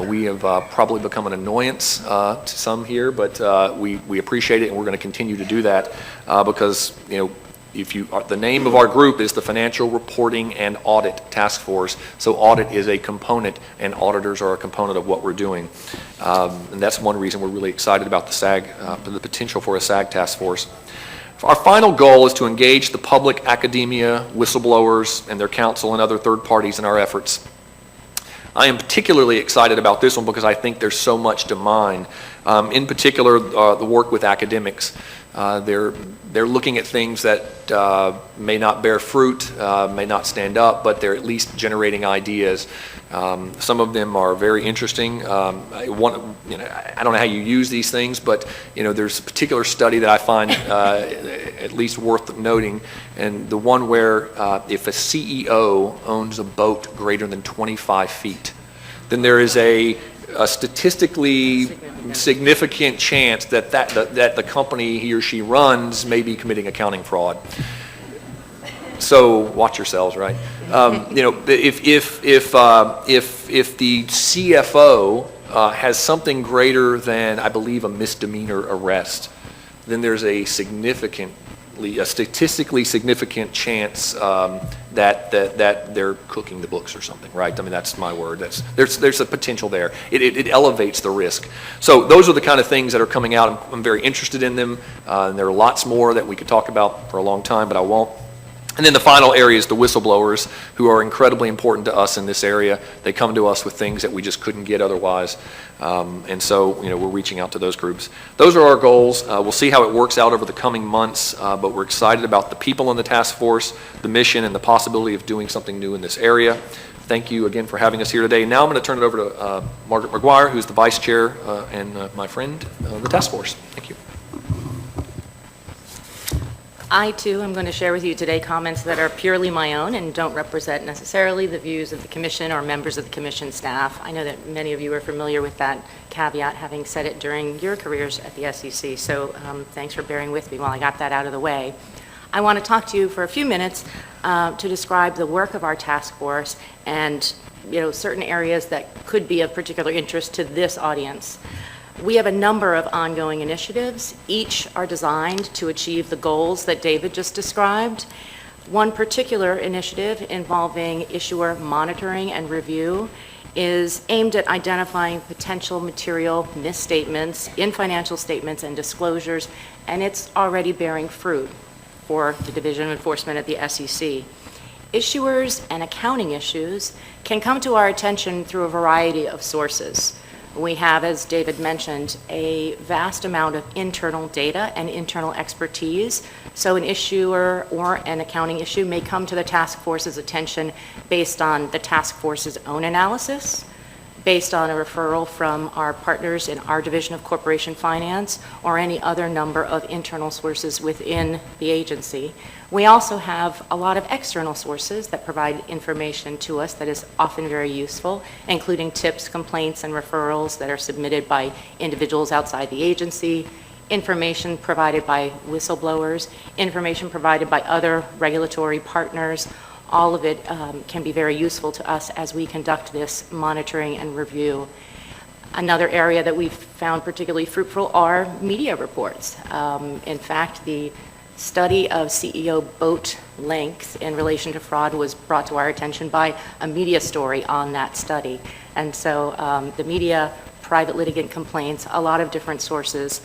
We have probably become an annoyance to some here, but we appreciate it, and we're going to continue to do that because the name of our group is the Financial Reporting and Audit Task Force. So audit is a component, and auditors are a component of what we're doing. And that's one reason we're really excited about the SAG, the potential for a SAG task force. Our final goal is to engage the public, academia, whistleblowers, and their counsel and other third parties in our efforts. I am particularly excited about this one because I think there's so much to mine. In particular, the work with academics. They're looking at things that may not bear fruit, may not stand up, but they're at least generating ideas. Some of them are very interesting. I don't know how you use these things, but there's a particular study that I find at least worth noting, and the one where if a CEO owns a boat greater than 25 feet, then there is a statistically significant chance that the company he or she runs may be committing accounting fraud. So watch yourselves, right? If the CFO has something greater than, I believe, a misdemeanor arrest, then there's a statistically significant chance that they're cooking the books or something, right? I mean, that's my word. There's a potential there. It elevates the risk. So those are the kind of things that are coming out. I'm very interested in them. And there are lots more that we could talk about for a long time, but I won't. And then the final area is the whistleblowers, who are incredibly important to us in this area. They come to us with things that we just couldn't get otherwise. And so, we're reaching out to those groups. Those are our goals. We'll see how it works out over the coming months, but we're excited about the people in the task force, the mission, and the possibility of doing something new in this area. Thank you again for having us here today. Now I'm going to turn it over to Margaret McGuire, who's the vice chair and my friend of the task force. Thank you. I, too, am going to share with you today comments that are purely my own and don't represent necessarily the views of the Commission or members of the Commission staff. I know that many of you are familiar with that caveat, having said it during your careers at the SEC, so thanks for bearing with me while I got that out of the way. I want to talk to you for a few minutes to describe the work of our task force and certain areas that could be of particular interest to this audience. We have a number of ongoing initiatives. Each are designed to achieve the goals that David just described. One particular initiative involving issuer monitoring and review is aimed at identifying potential material misstatements in financial statements and disclosures, and it's already bearing fruit for the Division of Enforcement at the SEC. Issuers and accounting issues can come to our attention through a variety of sources. We have, as David mentioned, a vast amount of internal data and internal expertise. So an issuer or an accounting issue may come to the task force's attention based on the task force's own analysis, based on a referral from our partners in our Division of Corporation Finance, or any other number of internal sources within the agency. We also have a lot of external sources that provide information to us that is often very useful, including tips, complaints, and referrals that are submitted by individuals outside the agency, information provided by whistleblowers, information provided by other regulatory partners. All of it can be very useful to us as we conduct this monitoring and review. Another area that we've found particularly fruitful are media reports. In fact, the study of CEO boat length in relation to fraud was brought to our attention by a media story on that study. And so the media, private litigant complaints, a lot of different sources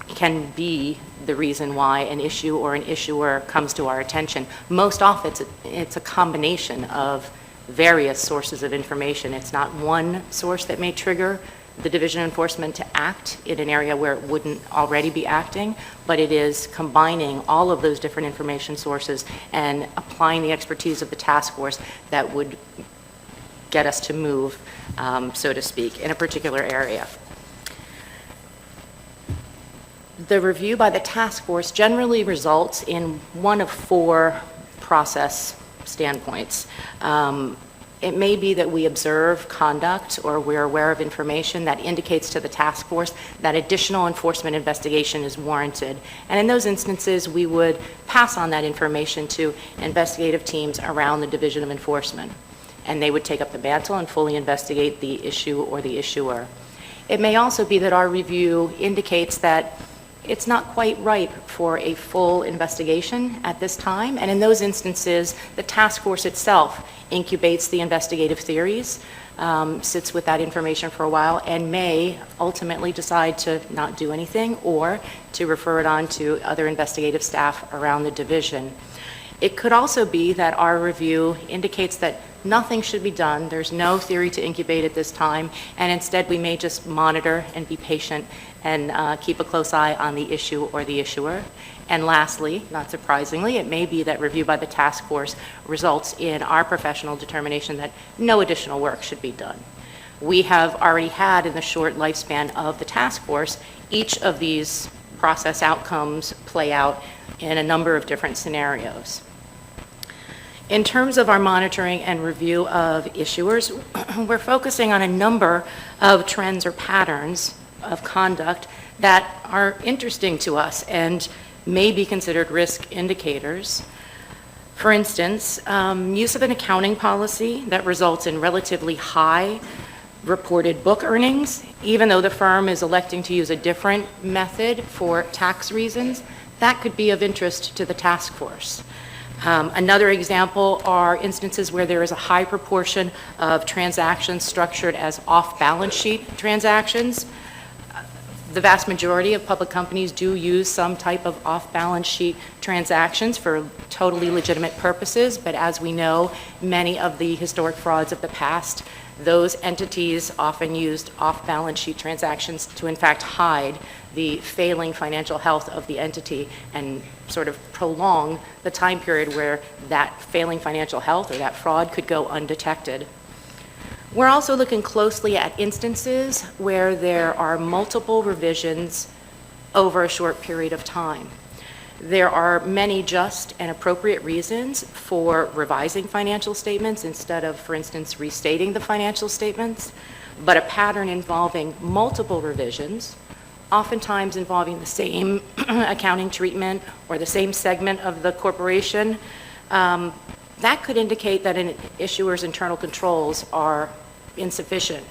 can be the reason why an issue or an issuer comes to our attention. Most often it's a combination of various sources of information. It's not one source that may trigger the Division of Enforcement to act in an area where it wouldn't already be acting, but it is combining all of those different information sources and applying the expertise of the task force that would get us to move, so to speak, in a particular area. The review by the task force generally results in one of four process standpoints. It may be that we observe conduct or we're aware of information that indicates to the task force that additional enforcement investigation is warranted. And in those instances, we would pass on that information to investigative teams around the Division of Enforcement. And they would take up the mantle and fully investigate the issue or the issuer. It may also be that our review indicates that it's not quite ripe for a full investigation at this time, and in those instances, the task force itself incubates the investigative theories, sits with that information for a while, and may ultimately decide to not do anything or to refer it on to other investigative staff around the division. It could also be that our review indicates that nothing should be done, there's no theory to incubate at this time, and instead we may just monitor and be patient and keep a close eye on the issue or the issuer. And lastly, not surprisingly, it may be that review by the task force results in our professional determination that no additional work should be done. We have already had, in the short lifespan of the task force, each of these process outcomes play out in a number of different scenarios. In terms of our monitoring and review of issuers, we're focusing on a number of trends or patterns of conduct that are interesting to us and may be considered risk indicators. For instance, use of an accounting policy that results in relatively high reported book earnings, even though the firm is electing to use a different method for tax reasons, that could be of interest to the task force. Another example are instances where there is a high proportion of transactions structured as off-balance sheet transactions. The vast majority of public companies do use some type of off-balance sheet transactions for totally legitimate purposes, but as we know, many of the historic frauds of the past, those entities often used off-balance sheet transactions to in fact hide the failing financial health of the entity and sort of prolong the time period where that failing financial health or that fraud could go undetected. We're also looking closely at instances where there are multiple revisions over a short period of time. There are many just and appropriate reasons for revising financial statements instead of, for instance, restating the financial statements, but a pattern involving multiple revisions, oftentimes involving the same accounting treatment or the same segment of the corporation, that could indicate that an issuer's internal controls are insufficient,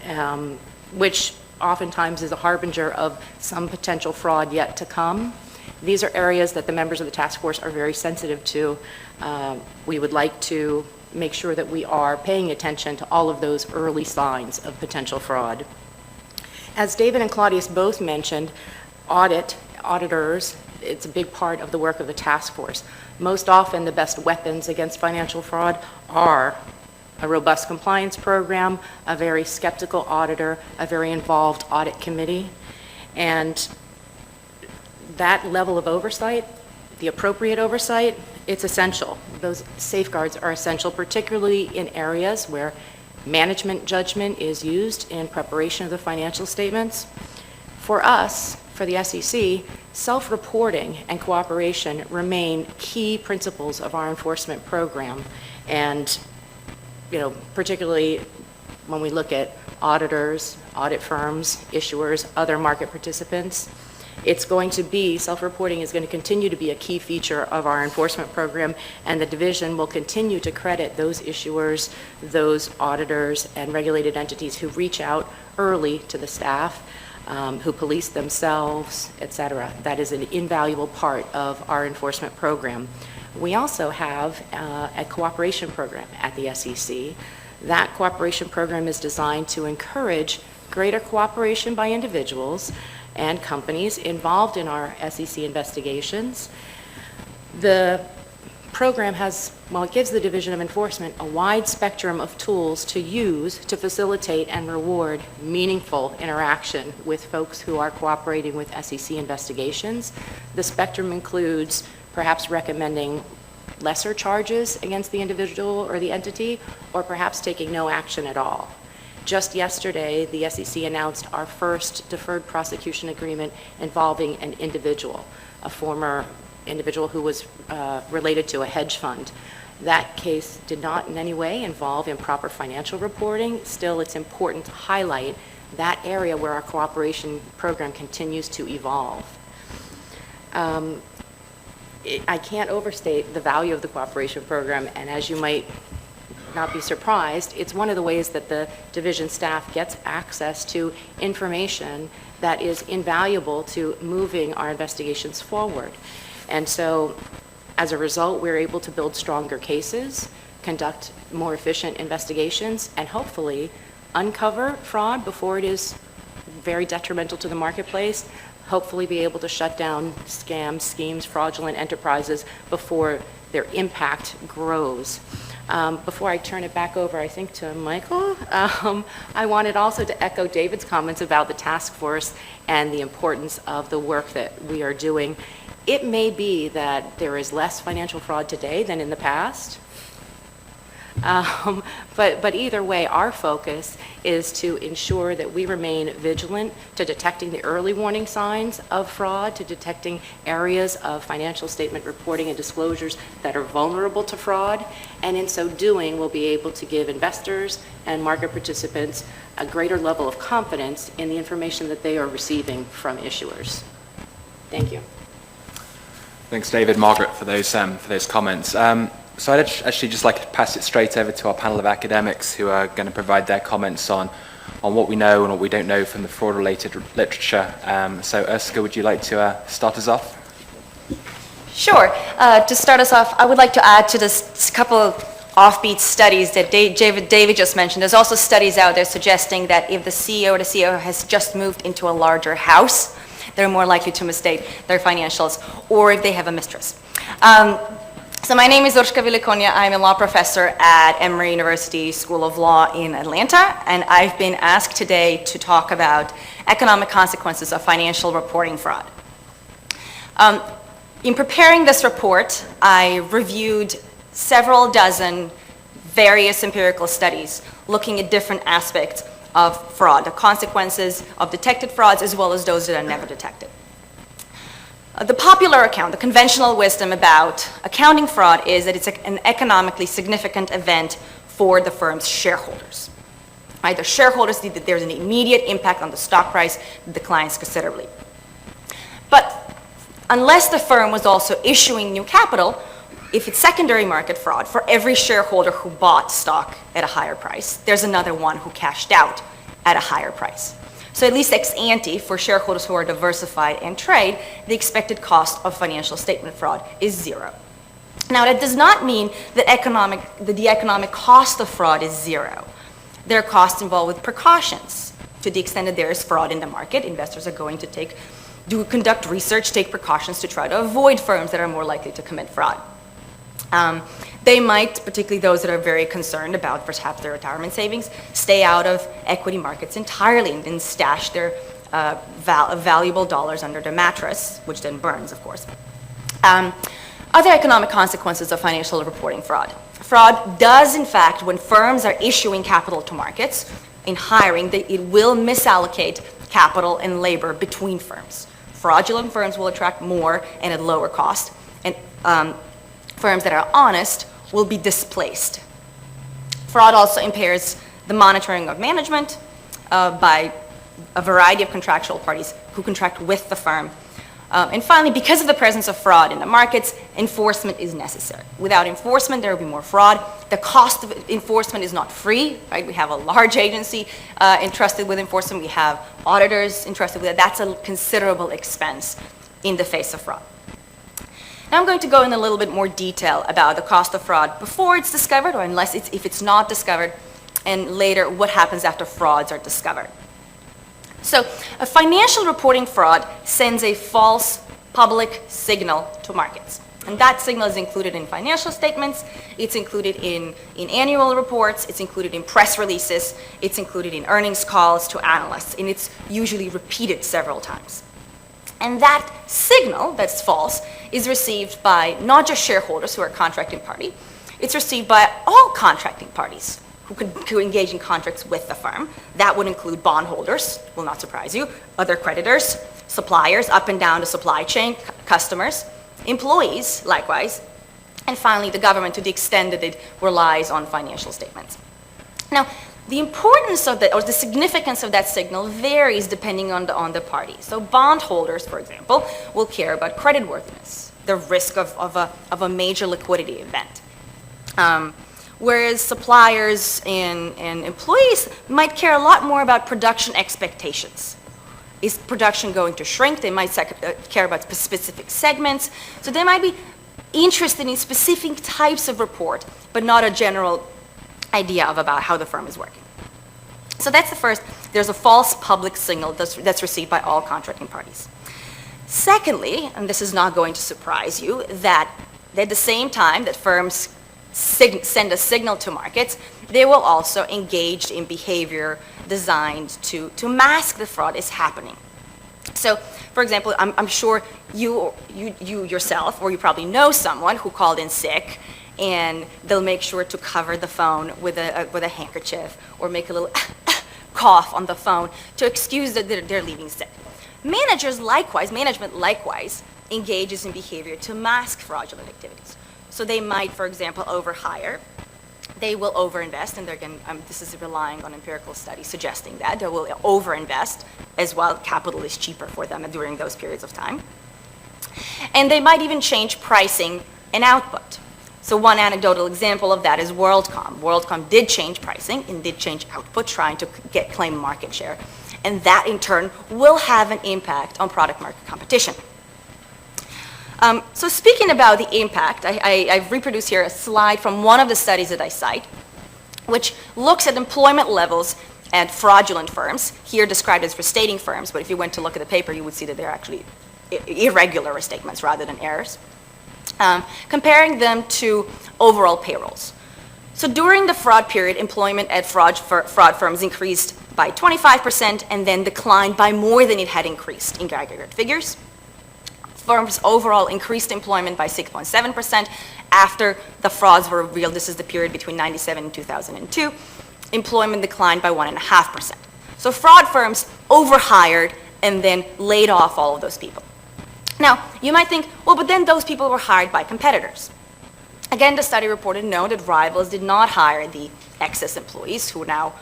which oftentimes is a harbinger of some potential fraud yet to come. These are areas that the members of the task force are very sensitive to. We would like to make sure that we are paying attention to all of those early signs of potential fraud. As David and Claudius both mentioned, auditors, it's a big part of the work of the task force. Most often the best weapons against financial fraud are a robust compliance program, a very skeptical auditor, a very involved audit committee. And that level of oversight, the appropriate oversight, it's essential. Those safeguards are essential, particularly in areas where management judgment is used in preparation of the financial statements. For us, for the SEC, self-reporting and cooperation remain key principles of our enforcement program. And, particularly when we look at auditors, audit firms, issuers, other market participants, self-reporting is going to continue to be a key feature of our enforcement program, and the division will continue to credit those issuers, those auditors, and regulated entities who reach out early to the staff, who police themselves, et cetera. That is an invaluable part of our enforcement program. We also have a cooperation program at the SEC. That cooperation program is designed to encourage greater cooperation by individuals and companies involved in our SEC investigations. The program it gives the Division of Enforcement a wide spectrum of tools to use to facilitate and reward meaningful interaction with folks who are cooperating with SEC investigations. The spectrum includes perhaps recommending lesser charges against the individual or the entity, or perhaps taking no action at all. Just yesterday, the SEC announced our first deferred prosecution agreement involving an individual, a former individual who was related to a hedge fund. That case did not in any way involve improper financial reporting. Still, it's important to highlight that area where our cooperation program continues to evolve. I can't overstate the value of the cooperation program, and as you might not be surprised, it's one of the ways that the division staff gets access to information that is invaluable to moving our investigations forward. And so, as a result, we're able to build stronger cases, conduct more efficient investigations, and hopefully uncover fraud before it is very detrimental to the marketplace, hopefully be able to shut down scams, schemes, fraudulent enterprises before their impact grows. Before I turn it back over, I think, to Michael, I wanted also to echo David's comments about the task force and the importance of the work that we are doing. It may be that there is less financial fraud today than in the past, but either way, our focus is to ensure that we remain vigilant to detecting the early warning signs of fraud, to detecting areas of financial statement reporting and disclosures that are vulnerable to fraud, and in so doing, we'll be able to give investors and market participants a greater level of confidence in the information that they are receiving from issuers. Thank you. Thanks, David, Margaret, for those comments. So I'd actually just like to pass it straight over to our panel of academics who are going to provide their comments on what we know and what we don't know from the fraud-related literature. So Ursula, would you like to start us off? Sure. To start us off, I would like to add to this couple of offbeat studies that David just mentioned. There's also studies out there suggesting that if the CEO or the CEO has just moved into a larger house, they're more likely to misstate their financials, or if they have a mistress. So my name is Urška Vilikonja. I'm a law professor at Emory University School of Law in Atlanta, and I've been asked today to talk about economic consequences of financial reporting fraud. In preparing this report, I reviewed several dozen various empirical studies looking at different aspects of fraud, the consequences of detected frauds as well as those that are never detected. The popular account, the conventional wisdom about accounting fraud is that it's an economically significant event for the firm's shareholders. Right? The shareholders see that there's an immediate impact on the stock price that declines considerably. But unless the firm was also issuing new capital, if it's secondary market fraud, for every shareholder who bought stock at a higher price, there's another one who cashed out at a higher price. So at least ex ante, for shareholders who are diversified and trade, the expected cost of financial statement fraud is zero. Now, that does not mean that the economic cost of fraud is zero. There are costs involved with precautions. To the extent that there is fraud in the market, investors are going to conduct research, take precautions to try to avoid firms that are more likely to commit fraud. They might, particularly those that are very concerned about perhaps their retirement savings, stay out of equity markets entirely and then stash their valuable dollars under their mattress, which then burns, of course. Other economic consequences of financial reporting fraud. Fraud does, in fact, when firms are issuing capital to markets, in hiring, it will misallocate capital and labor between firms. Fraudulent firms will attract more and at lower cost, and firms that are honest will be displaced. Fraud also impairs the monitoring of management by a variety of contractual parties who contract with the firm. And finally, because of the presence of fraud in the markets, enforcement is necessary. Without enforcement, there will be more fraud. The cost of enforcement is not free, right? We have a large agency entrusted with enforcement. We have auditors entrusted with it. That's a considerable expense in the face of fraud. Now I'm going to go in a little bit more detail about the cost of fraud before it's discovered, or if it's not discovered, and later what happens after frauds are discovered. So a financial reporting fraud sends a false public signal to markets. And that signal is included in financial statements, it's included in annual reports, it's included in press releases, it's included in earnings calls to analysts, and it's usually repeated several times. And that signal that's false is received by not just shareholders who are a contracting party, it's received by all contracting parties who engage in contracts with the firm. That would include bondholders, will not surprise you, other creditors, suppliers up and down the supply chain, customers, employees, likewise, and finally the government to the extent that it relies on financial statements. Now, the importance of that, or the significance of that signal varies depending on the party. So bondholders, for example, will care about creditworthiness, the risk of a major liquidity event. Whereas suppliers and employees might care a lot more about production expectations. Is production going to shrink? They might care about specific segments. So they might be interested in specific types of report, but not a general idea of about how the firm is working. So that's the first. There's a false public signal that's received by all contracting parties. Secondly, and this is not going to surprise you, that at the same time that firms send a signal to markets, they will also engage in behavior designed to mask the fraud is happening. So, for example, I'm sure you yourself, or you probably know someone who called in sick, and they'll make sure to cover the phone with a handkerchief or make a little cough on the phone to excuse that they're leaving sick. Management likewise engages in behavior to mask fraudulent activities. So they might, for example, overhire. They will overinvest, and this is relying on empirical studies suggesting that. They will overinvest as well. Capital is cheaper for them during those periods of time. And they might even change pricing and output. So one anecdotal example of that is WorldCom. WorldCom did change pricing and did change output, trying to claim market share. And that, in turn, will have an impact on product-market competition. So speaking about the impact, I've reproduced here a slide from one of the studies that I cite, which looks at employment levels at fraudulent firms, here described as restating firms, but if you went to look at the paper, you would see that they're actually irregular restatements rather than errors, comparing them to overall payrolls. So during the fraud period, employment at fraud firms increased by 25% and then declined by more than it had increased in aggregate figures. Firms overall increased employment by 6.7% after the frauds were revealed. This is the period between 1997 and 2002. Employment declined by 1.5%. So fraud firms overhired and then laid off all of those people. Now, you might think, well, but then those people were hired by competitors. Again, the study reported no, that rivals did not hire the excess employees who now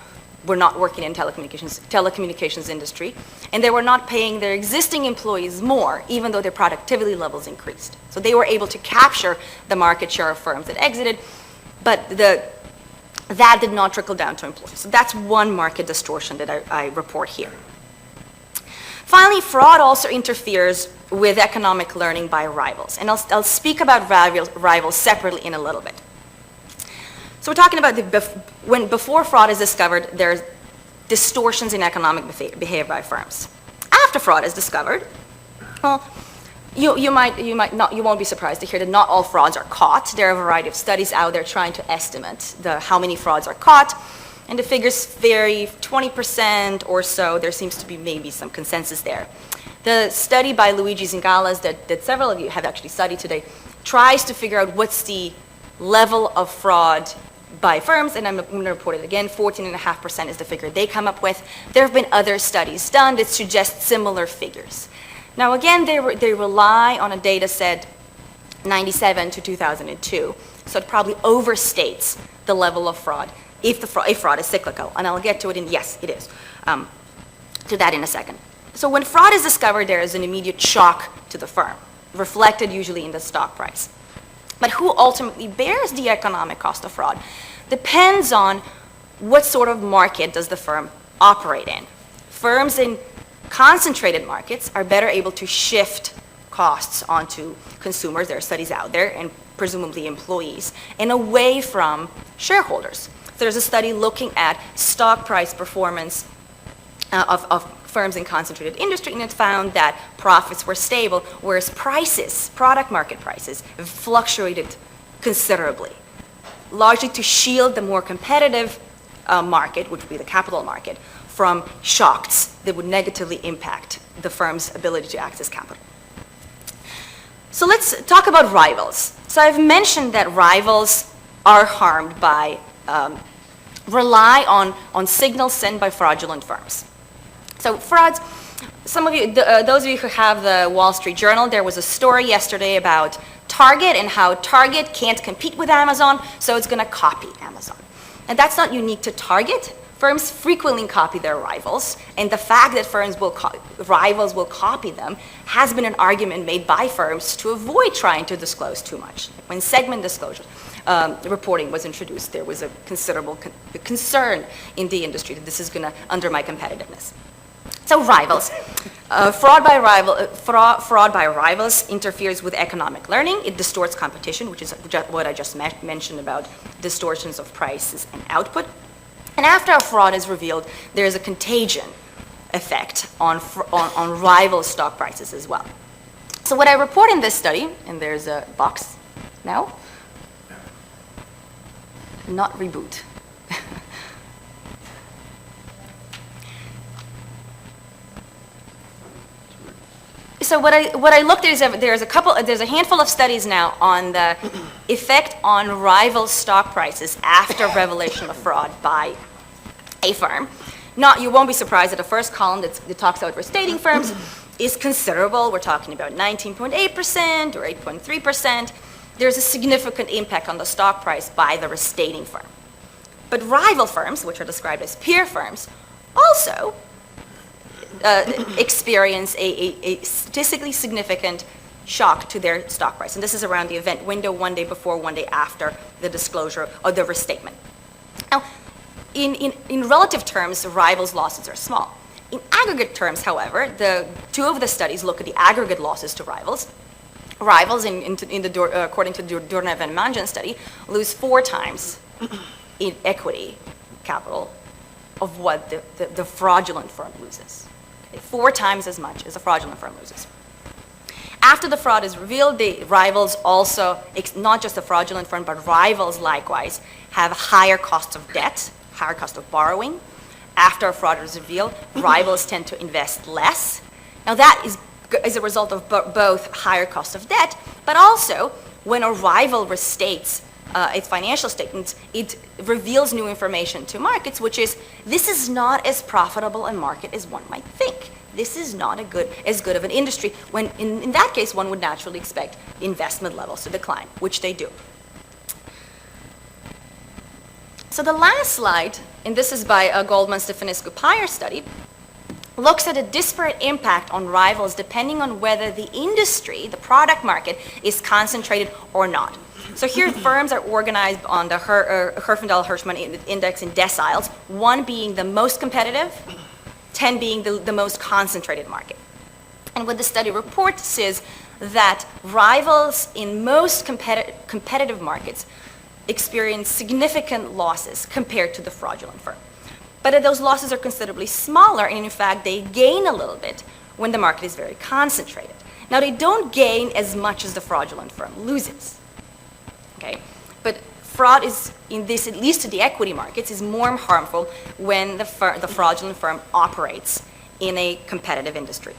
were not working in telecommunications industry, and they were not paying their existing employees more, even though their productivity levels increased. So they were able to capture the market share of firms that exited, but that did not trickle down to employees. So that's one market distortion that I report here. Finally, fraud also interferes with economic learning by rivals, and I'll speak about rivals separately in a little bit. So we're talking about before fraud is discovered, there's distortions in economic behavior by firms. After fraud is discovered, well, You won't be surprised to hear that not all frauds are caught. There are a variety of studies out there trying to estimate how many frauds are caught, and the figures vary 20% or so. There seems to be maybe some consensus there. The study by Luigi Zingales that several of you have actually studied today tries to figure out what's the level of fraud by firms, and I'm going to report it again. 14.5% is the figure they come up with. There have been other studies done that suggest similar figures. Now again, they rely on a data set 97 to 2002, so it probably overstates the level of fraud if fraud is cyclical, and I'll get to it yes, it is, to that in a second. So when fraud is discovered, there is an immediate shock to the firm, reflected usually in the stock price. But who ultimately bears the economic cost of fraud depends on what sort of market does the firm operate in. Firms in concentrated markets are better able to shift costs onto consumers, there are studies out there, and presumably employees, and away from shareholders. There's a study looking at stock price performance of firms in concentrated industry, and it found that profits were stable, whereas prices, product market prices, fluctuated considerably, largely to shield the more competitive market, which would be the capital market, from shocks that would negatively impact the firm's ability to access capital. So let's talk about rivals. So I've mentioned that rivals are harmed by, rely on signals sent by fraudulent firms. So frauds, some of you, those of you who have the Wall Street Journal, there was a story yesterday about Target and how Target can't compete with Amazon, so it's going to copy Amazon. And that's not unique to Target. Firms frequently copy their rivals, and the fact that rivals will copy them has been an argument made by firms to avoid trying to disclose too much. When segment disclosure reporting was introduced, there was a considerable concern in the industry that this is going to undermine competitiveness. So rivals. Fraud by rivals interferes with economic learning. It distorts competition, which is what I just mentioned about distortions of prices and output. And after a fraud is revealed, there is a contagion effect on rival stock prices as well. So what I report in this study, and there's a box now, not reboot. So what I looked at is there's a handful of studies now on the effect on rival stock prices after revelation of fraud by a firm. You won't be surprised that the first column that talks about restating firms is considerable. We're talking about 19.8% or 8.3%. There's a significant impact on the stock price by the restating firm. But rival firms, which are described as peer firms, also experience a statistically significant shock to their stock price. And this is around the event window, one day before, one day after the disclosure or the restatement. Now, in relative terms, the rivals' losses are small. In aggregate terms, however, two of the studies look at the aggregate losses to rivals. Rivals, according to the Durnev and Manjan study, lose 4 times in equity capital of what the fraudulent firm loses. 4 times as much as a fraudulent firm loses. After the fraud is revealed, the rivals also, not just the fraudulent firm, but rivals likewise, have higher cost of debt, higher cost of borrowing. After a fraud is revealed, rivals tend to invest less. Now that is as a result of both higher cost of debt, but also when a rival restates its financial statements, it reveals new information to markets, which is, this is not as profitable a market as one might think. This is not as good of an industry, when in that case, one would naturally expect investment levels to decline, which they do. So the last slide, and this is by a Goldman Stefanescu-Pyre study, looks at a disparate impact on rivals depending on whether the industry, the product market, is concentrated or not. So here firms are organized on the Herfindahl-Hirschman index in deciles, 1 being the most competitive, 10 being the most concentrated market. And what the study reports is that rivals in most competitive markets experience significant losses compared to the fraudulent firm. But those losses are considerably smaller, and in fact, they gain a little bit when the market is very concentrated. Now, they don't gain as much as the fraudulent firm loses, okay? But fraud is, in this, at least to the equity markets, is more harmful when the fraudulent firm operates in a competitive industry.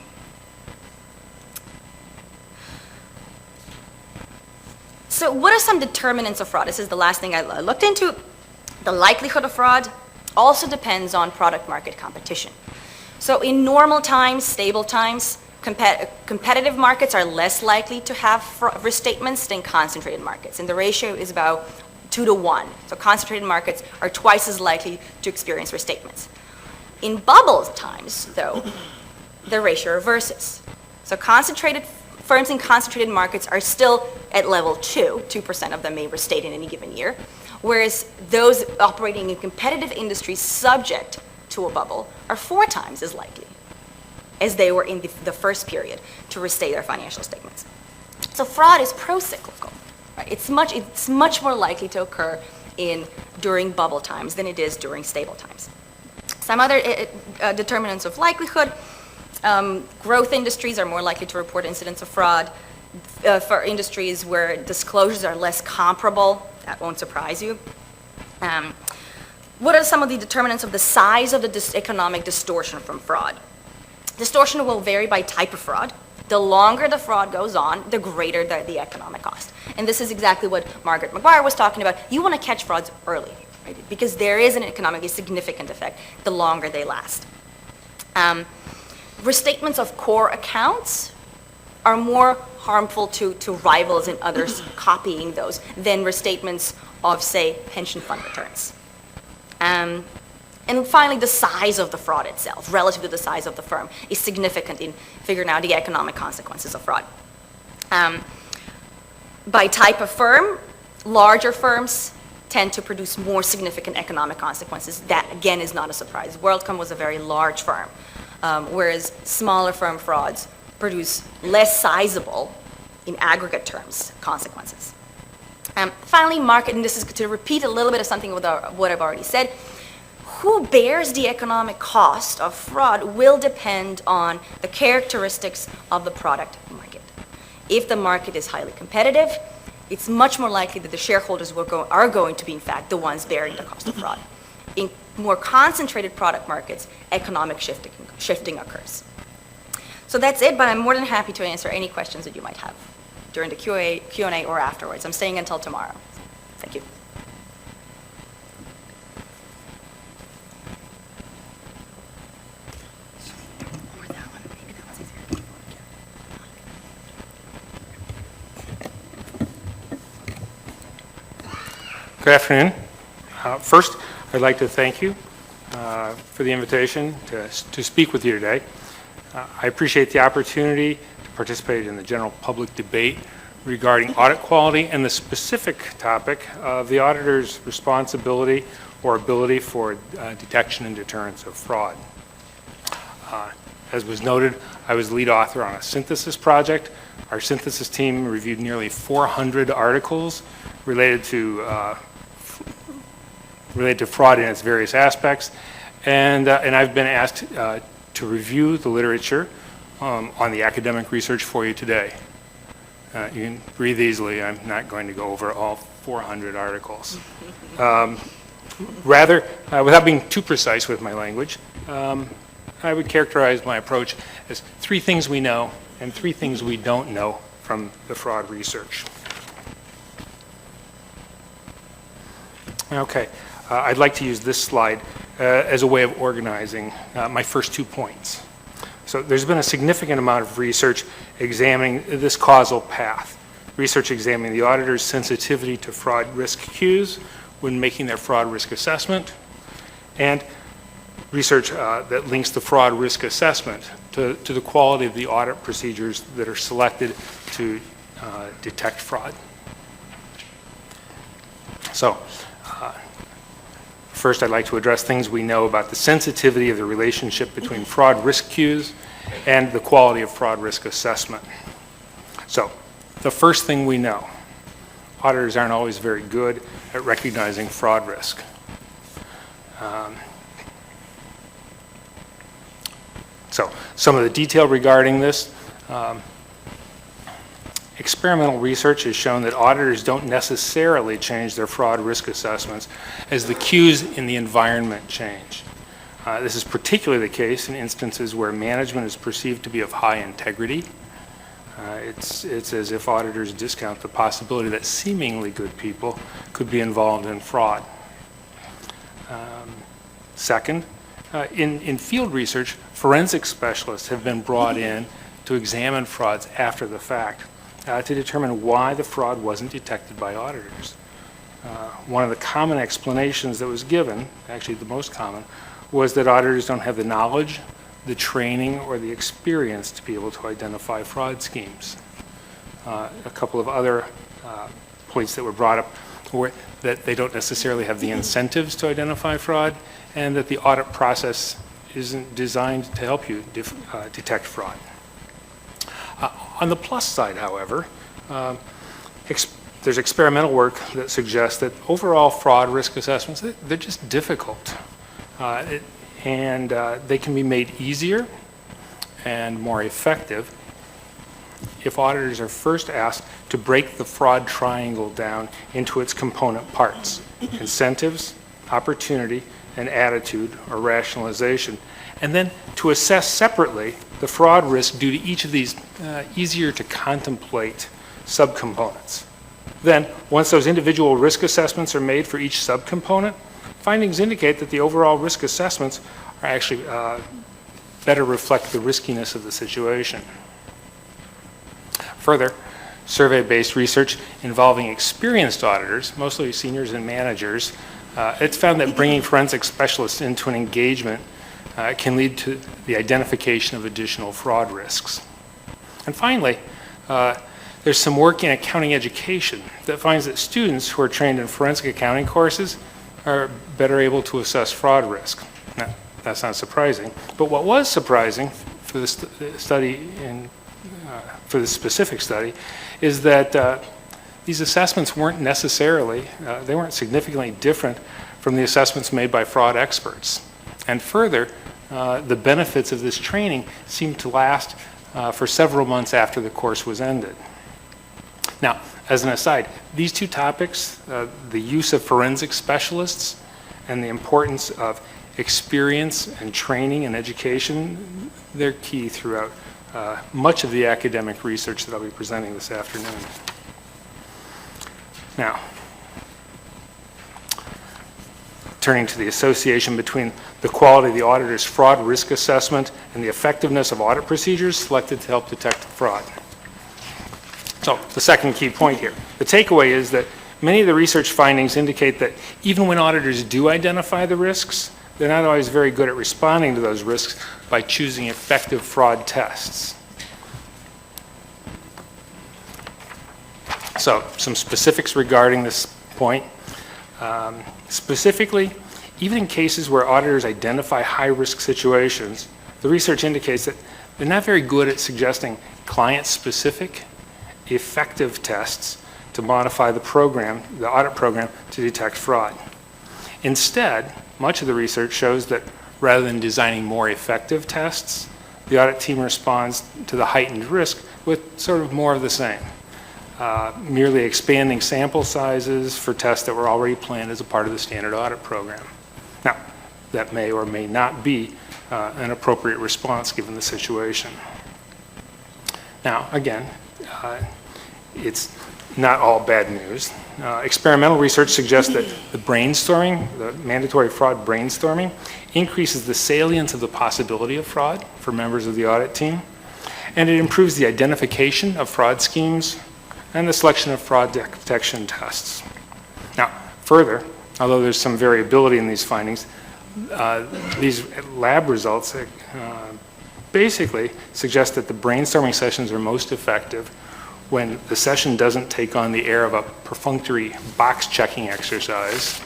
So what are some determinants of fraud? This is the last thing I looked into. The likelihood of fraud also depends on product market competition. So in normal times, stable times, competitive markets are less likely to have restatements than concentrated markets, and the ratio is about 2 to 1. So concentrated markets are twice as likely to experience restatements. In bubble times, though, the ratio reverses. So firms in concentrated markets are still at level 2, 2% of them may restate in any given year, whereas those operating in competitive industries subject to a bubble are 4 times as likely as they were in the first period to restate their financial statements. So fraud is pro-cyclical. Right? It's much more likely to occur during bubble times than it is during stable times. Some other determinants of likelihood: growth industries are more likely to report incidents of fraud. For industries where disclosures are less comparable, that won't surprise you. What are some of the determinants of the size of the economic distortion from fraud? Distortion will vary by type of fraud. The longer the fraud goes on, the greater the economic cost. And this is exactly what Margaret McGuire was talking about. You want to catch frauds early, right? Because there is an economically significant effect the longer they last. Restatements of core accounts are more harmful to rivals and others copying those than restatements of, say, pension fund returns. And finally, the size of the fraud itself, relative to the size of the firm, is significant in figuring out the economic consequences of fraud. By type of firm, larger firms tend to produce more significant economic consequences. That, again, is not a surprise. WorldCom was a very large firm, whereas smaller firm frauds produce less sizable, in aggregate terms, consequences. Finally, market, and this is to repeat a little bit of something what I've already said, who bears the economic cost of fraud will depend on the characteristics of the product market. If the market is highly competitive, it's much more likely that the shareholders are going to be, in fact, the ones bearing the cost of fraud. In more concentrated product markets, economic shifting occurs. So that's it, but I'm more than happy to answer any questions that you might have during the Q&A or afterwards. I'm staying until tomorrow. Thank you. Good afternoon. First, I'd like to thank you for the invitation to speak with you today. I appreciate the opportunity to participate in the general public debate regarding audit quality and the specific topic of the auditor's responsibility or ability for detection and deterrence of fraud. As was noted, I was lead author on a synthesis project. Our synthesis team reviewed nearly 400 articles related to fraud in its various aspects, and I've been asked to review the literature on the academic research for you today. You can breathe easily. I'm not going to go over all 400 articles. Rather, without being too precise with my language, I would characterize my approach as 3 things we know and 3 things we don't know from the fraud research. Okay, I'd like to use this slide as a way of organizing my first 2 points. So there's been a significant amount of research examining this causal path. Research examining the auditor's sensitivity to fraud risk cues when making their fraud risk assessment, and research that links the fraud risk assessment to the quality of the audit procedures that are selected to detect fraud. So, first, I'd like to address things we know about the sensitivity of the relationship between fraud risk cues and the quality of fraud risk assessment. So, the first thing we know, auditors aren't always very good at recognizing fraud risk. So, some of the detail regarding this, experimental research has shown that auditors don't necessarily change their fraud risk assessments as the cues in the environment change. This is particularly the case in instances where management is perceived to be of high integrity. It's as if auditors discount the possibility that seemingly good people could be involved in fraud. Second, in field research, forensic specialists have been brought in to examine frauds after the fact to determine why the fraud wasn't detected by auditors. One of the common explanations that was given, actually the most common, was that auditors don't have the knowledge, the training, or the experience to be able to identify fraud schemes. A couple of other points that were brought up were that they don't necessarily have the incentives to identify fraud, and that the audit process isn't designed to help you detect fraud. On the plus side, however, there's experimental work that suggests that overall fraud risk assessments, they're just difficult. And they can be made easier and more effective if auditors are first asked to break the fraud triangle down into its component parts: incentives, opportunity, and attitude or rationalization, and then to assess separately the fraud risk due to each of these easier to contemplate subcomponents. Then, once those individual risk assessments are made for each subcomponent, findings indicate that the overall risk assessments are actually better reflect the riskiness of the situation. Further, survey-based research involving experienced auditors, mostly seniors and managers, it's found that bringing forensic specialists into an engagement can lead to the identification of additional fraud risks. And finally, there's some work in accounting education that finds that students who are trained in forensic accounting courses are better able to assess fraud risk. Now, that's not surprising, but what was surprising for the study for the specific study is that these assessments weren't necessarily, they weren't significantly different from the assessments made by fraud experts. And further, the benefits of this training seemed to last for several months after the course was ended. Now, as an aside, these two topics, the use of forensic specialists and the importance of experience and training and education, they're key throughout much of the academic research that I'll be presenting this afternoon. Now, turning to the association between the quality of the auditor's fraud risk assessment and the effectiveness of audit procedures selected to help detect fraud. So, the second key point here. The takeaway is that many of the research findings indicate that even when auditors do identify the risks, they're not always very good at responding to those risks by choosing effective fraud tests. So, some specifics regarding this point. Specifically, even in cases where auditors identify high-risk situations, the research indicates that they're not very good at suggesting client-specific, effective tests to modify the program, the audit program, to detect fraud. Instead, much of the research shows that rather than designing more effective tests, the audit team responds to the heightened risk with sort of more of the same. Merely expanding sample sizes for tests that were already planned as a part of the standard audit program. Now, that may or may not be an appropriate response given the situation. Now, again, it's not all bad news. Experimental research suggests that the brainstorming, the mandatory fraud brainstorming, increases the salience of the possibility of fraud for members of the audit team, and it improves the identification of fraud schemes and the selection of fraud detection tests. Now, further, although there's some variability in these findings, these lab results basically suggest that the brainstorming sessions are most effective when the session doesn't take on the air of a perfunctory box-checking exercise,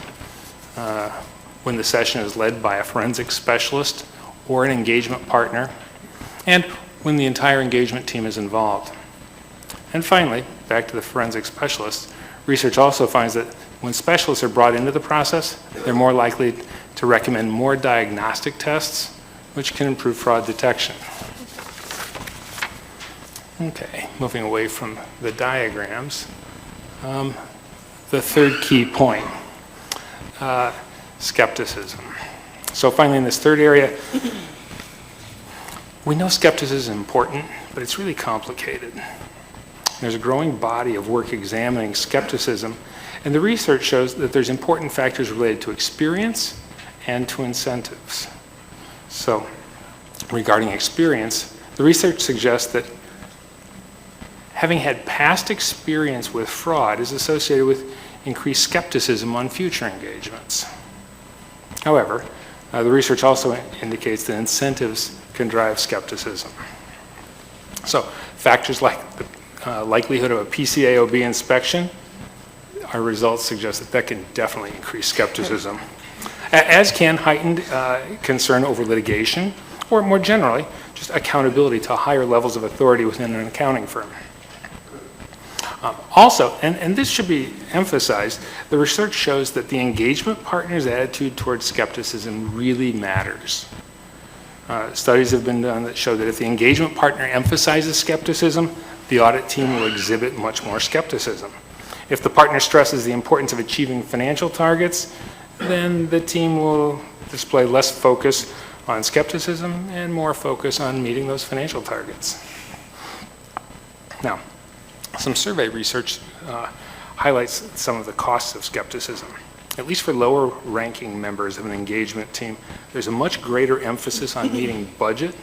when the session is led by a forensic specialist or an engagement partner, and when the entire engagement team is involved. And finally, back to the forensic specialists, research also finds that when specialists are brought into the process, they're more likely to recommend more diagnostic tests, which can improve fraud detection. Okay, moving away from the diagrams. The third key point, skepticism. So finally, in this third area, we know skepticism is important, but it's really complicated. There's a growing body of work examining skepticism, and the research shows that there's important factors related to experience and to incentives. So, regarding experience, the research suggests that having had past experience with fraud is associated with increased skepticism on future engagements. However, the research also indicates that incentives can drive skepticism. So, factors like the likelihood of a PCAOB inspection, our results suggest that can definitely increase skepticism, as can heightened concern over litigation, or more generally, just accountability to higher levels of authority within an accounting firm. Also, and this should be emphasized, the research shows that the engagement partner's attitude towards skepticism really matters. Studies have been done that show that if the engagement partner emphasizes skepticism, the audit team will exhibit much more skepticism. If the partner stresses the importance of achieving financial targets, then the team will display less focus on skepticism and more focus on meeting those financial targets. Now, some survey research highlights some of the costs of skepticism. At least for lower ranking members of an engagement team, there's a much greater emphasis on meeting budget,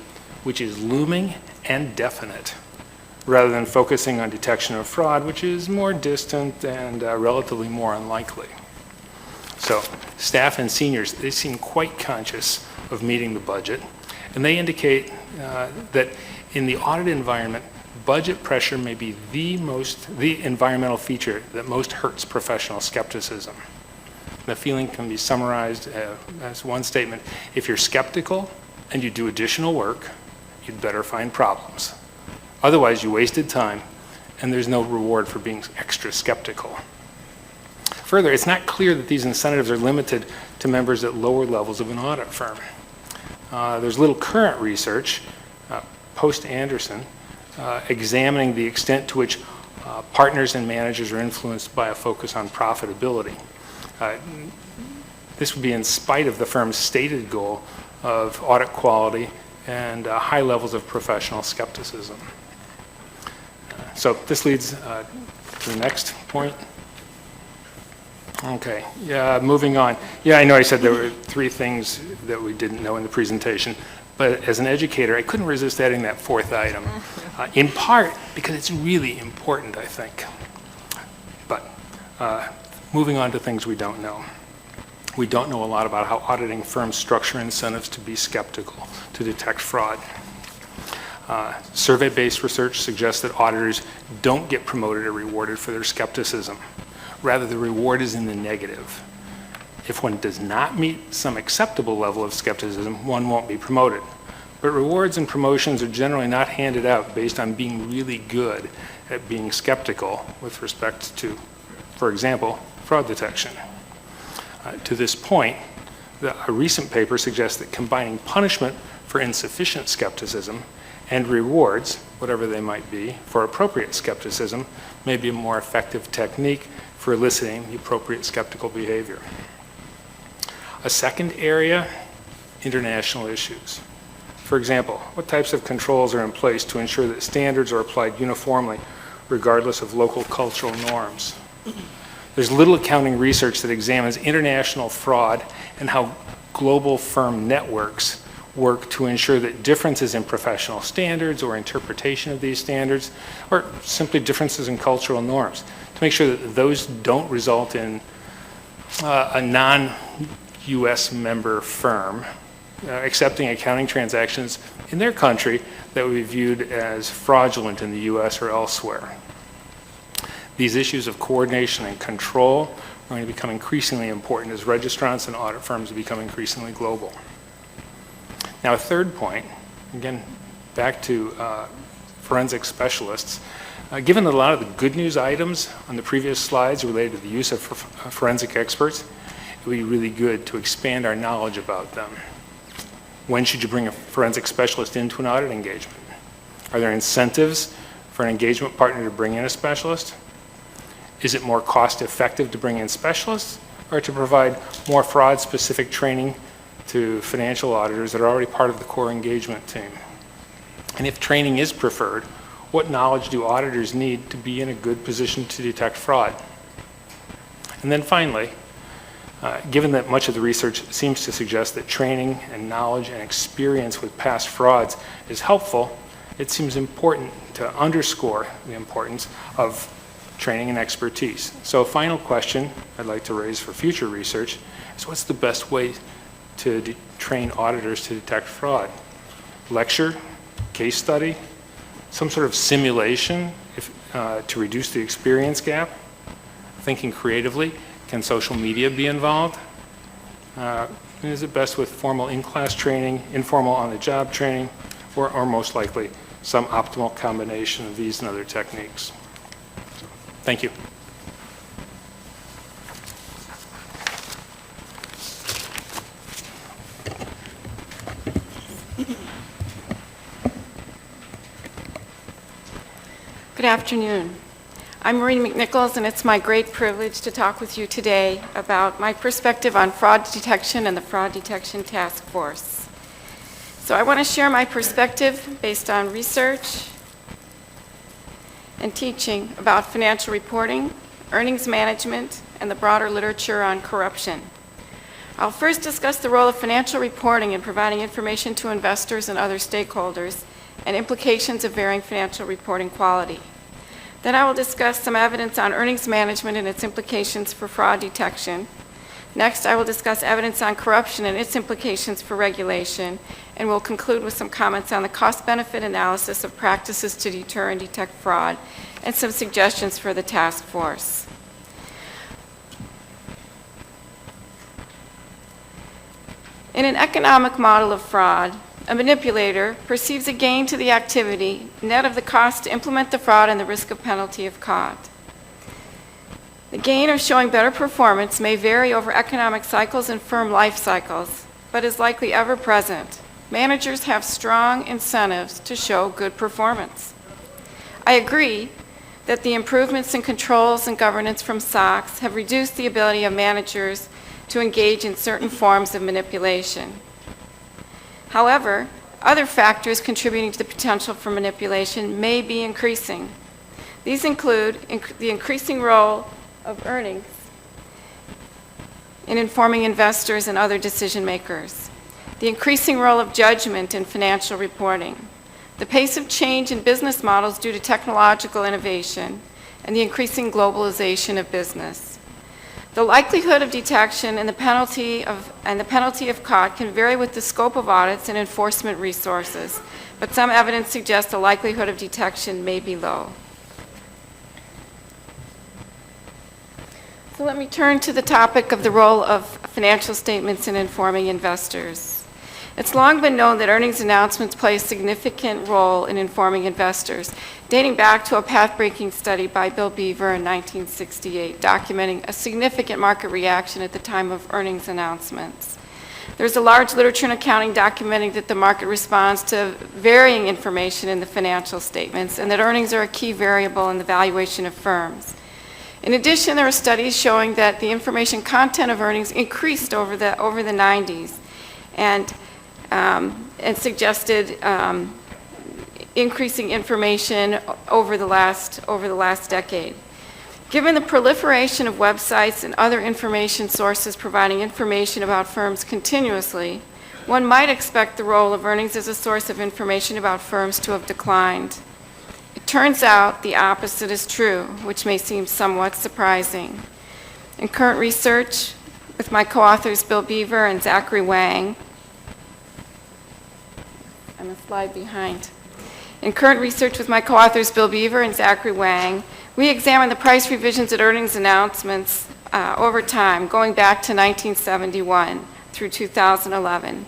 which is looming and definite, rather than focusing on detection of fraud, which is more distant and relatively more unlikely. So staff and seniors, they seem quite conscious of meeting the budget, and they indicate that in the audit environment, budget pressure may be the environmental feature that most hurts professional skepticism. The feeling can be summarized as one statement: if you're skeptical and you do additional work, you'd better find problems. Otherwise, you wasted time, and there's no reward for being extra skeptical. Further, it's not clear that these incentives are limited to members at lower levels of an audit firm. There's little current research, post-Anderson, examining the extent to which partners and managers are influenced by a focus on profitability. This would be in spite of the firm's stated goal of audit quality and high levels of professional skepticism. So this leads to the next point. Okay, moving on. Yeah, I know I said there were 3 things that we didn't know in the presentation, but as an educator, I couldn't resist adding that 4th item, in part because it's really important, I think. But moving on to things we don't know. We don't know a lot about how auditing firms structure incentives to be skeptical, to detect fraud. Survey-based research suggests that auditors don't get promoted or rewarded for their skepticism. Rather, the reward is in the negative. If one does not meet some acceptable level of skepticism, one won't be promoted. But rewards and promotions are generally not handed out based on being really good at being skeptical with respect to, for example, fraud detection. To this point, a recent paper suggests that combining punishment for insufficient skepticism and rewards, whatever they might be, for appropriate skepticism may be a more effective technique for eliciting the appropriate skeptical behavior. A second area, international issues. For example, what types of controls are in place to ensure that standards are applied uniformly, regardless of local cultural norms? There's little accounting research that examines international fraud and how global firm networks work to ensure that differences in professional standards or interpretation of these standards, or simply differences in cultural norms, to make sure that those don't result in a non-US member firm accepting accounting transactions in their country that would be viewed as fraudulent in the US or elsewhere. These issues of coordination and control are going to become increasingly important as registrants and audit firms become increasingly global. Now, a third point, again, back to forensic specialists. Given that a lot of the good news items on the previous slides related to the use of forensic experts, it would be really good to expand our knowledge about them. When should you bring a forensic specialist into an audit engagement? Are there incentives for an engagement partner to bring in a specialist? Is it more cost-effective to bring in specialists or to provide more fraud-specific training to financial auditors that are already part of the core engagement team? And if training is preferred, what knowledge do auditors need to be in a good position to detect fraud? And then finally, given that much of the research seems to suggest that training and knowledge and experience with past frauds is helpful, it seems important to underscore the importance of training and expertise. So a final question I'd like to raise for future research is, what's the best way to train auditors to detect fraud? Lecture, case study, some sort of simulation to reduce the experience gap? Thinking creatively, can social media be involved? Is it best with formal in-class training, informal on-the-job training, or most likely some optimal combination of these and other techniques? Thank you. Good afternoon. I'm Maureen McNichols, and it's my great privilege to talk with you today about my perspective on fraud detection and the Fraud Detection Task Force. So I want to share my perspective based on research and teaching about financial reporting, earnings management, and the broader literature on corruption. I'll first discuss the role of financial reporting in providing information to investors and other stakeholders and implications of varying financial reporting quality. Then I will discuss some evidence on earnings management and its implications for fraud detection. Next, I will discuss evidence on corruption and its implications for regulation, and we'll conclude with some comments on the cost-benefit analysis of practices to deter and detect fraud, and some suggestions for the task force. In an economic model of fraud, a manipulator perceives a gain to the activity net of the cost to implement the fraud and the risk of penalty if caught. The gain of showing better performance may vary over economic cycles and firm life cycles, but is likely ever present. Managers have strong incentives to show good performance. I agree that the improvements in controls and governance from SOX have reduced the ability of managers to engage in certain forms of manipulation. However, other factors contributing to the potential for manipulation may be increasing. These include the increasing role of earnings in informing investors and other decision makers, the increasing role of judgment in financial reporting, the pace of change in business models due to technological innovation, and the increasing globalization of business. The likelihood of detection and the penalty if caught can vary with the scope of audits and enforcement resources, but some evidence suggests the likelihood of detection may be low. So let me turn to the topic of the role of financial statements in informing investors. It's long been known that earnings announcements play a significant role in informing investors, dating back to a path-breaking study by Bill Beaver in 1968, documenting a significant market reaction at the time of earnings announcements. There's a large literature in accounting documenting that the market responds to varying information in the financial statements and that earnings are a key variable in the valuation of firms. In addition, there are studies showing that the information content of earnings increased over the 90s and suggested increasing information over the last decade. Given the proliferation of websites and other information sources providing information about firms continuously, one might expect the role of earnings as a source of information about firms to have declined. It turns out the opposite is true, which may seem somewhat surprising. In current research with my co-authors Bill Beaver and Zachary Wang, I'm a slide behind. In current research with my co-authors Bill Beaver and Zachary Wang, we examined the price revisions at earnings announcements over time, going back to 1971 through 2011.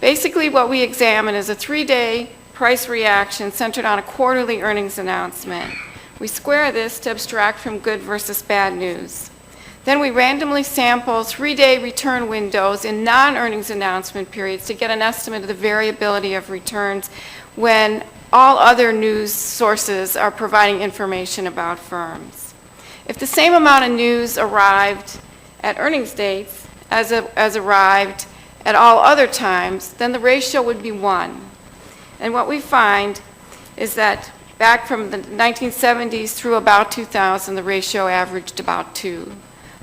Basically, what we examined is a 3-day price reaction centered on a quarterly earnings announcement. We square this to abstract from good versus bad news. Then we randomly sample 3-day return windows in non-earnings announcement periods to get an estimate of the variability of returns when all other news sources are providing information about firms. If the same amount of news arrived at earnings dates as arrived at all other times, then the ratio would be 1. And what we find is that back from the 1970s through about 2000, the ratio averaged about 2.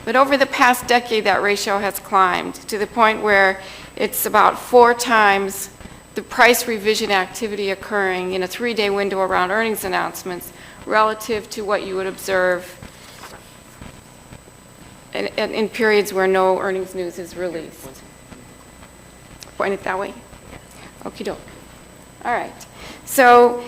But over the past decade, that ratio has climbed to the point where it's about 4 times the price revision activity occurring in a 3-day window around earnings announcements relative to what you would observe in periods where no earnings news is released. Point it that way? Okie doke. All right. So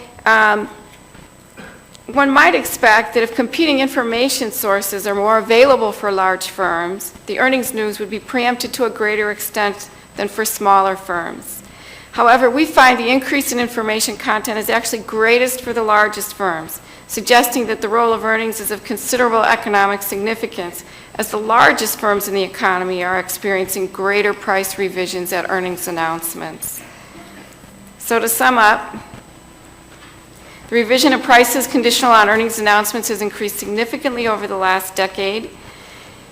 one might expect that if competing information sources are more available for large firms, the earnings news would be preempted to a greater extent than for smaller firms. However, we find the increase in information content is actually greatest for the largest firms, suggesting that the role of earnings is of considerable economic significance, as the largest firms in the economy are experiencing greater price revisions at earnings announcements. So to sum up, the revision of prices conditional on earnings announcements has increased significantly over the last decade.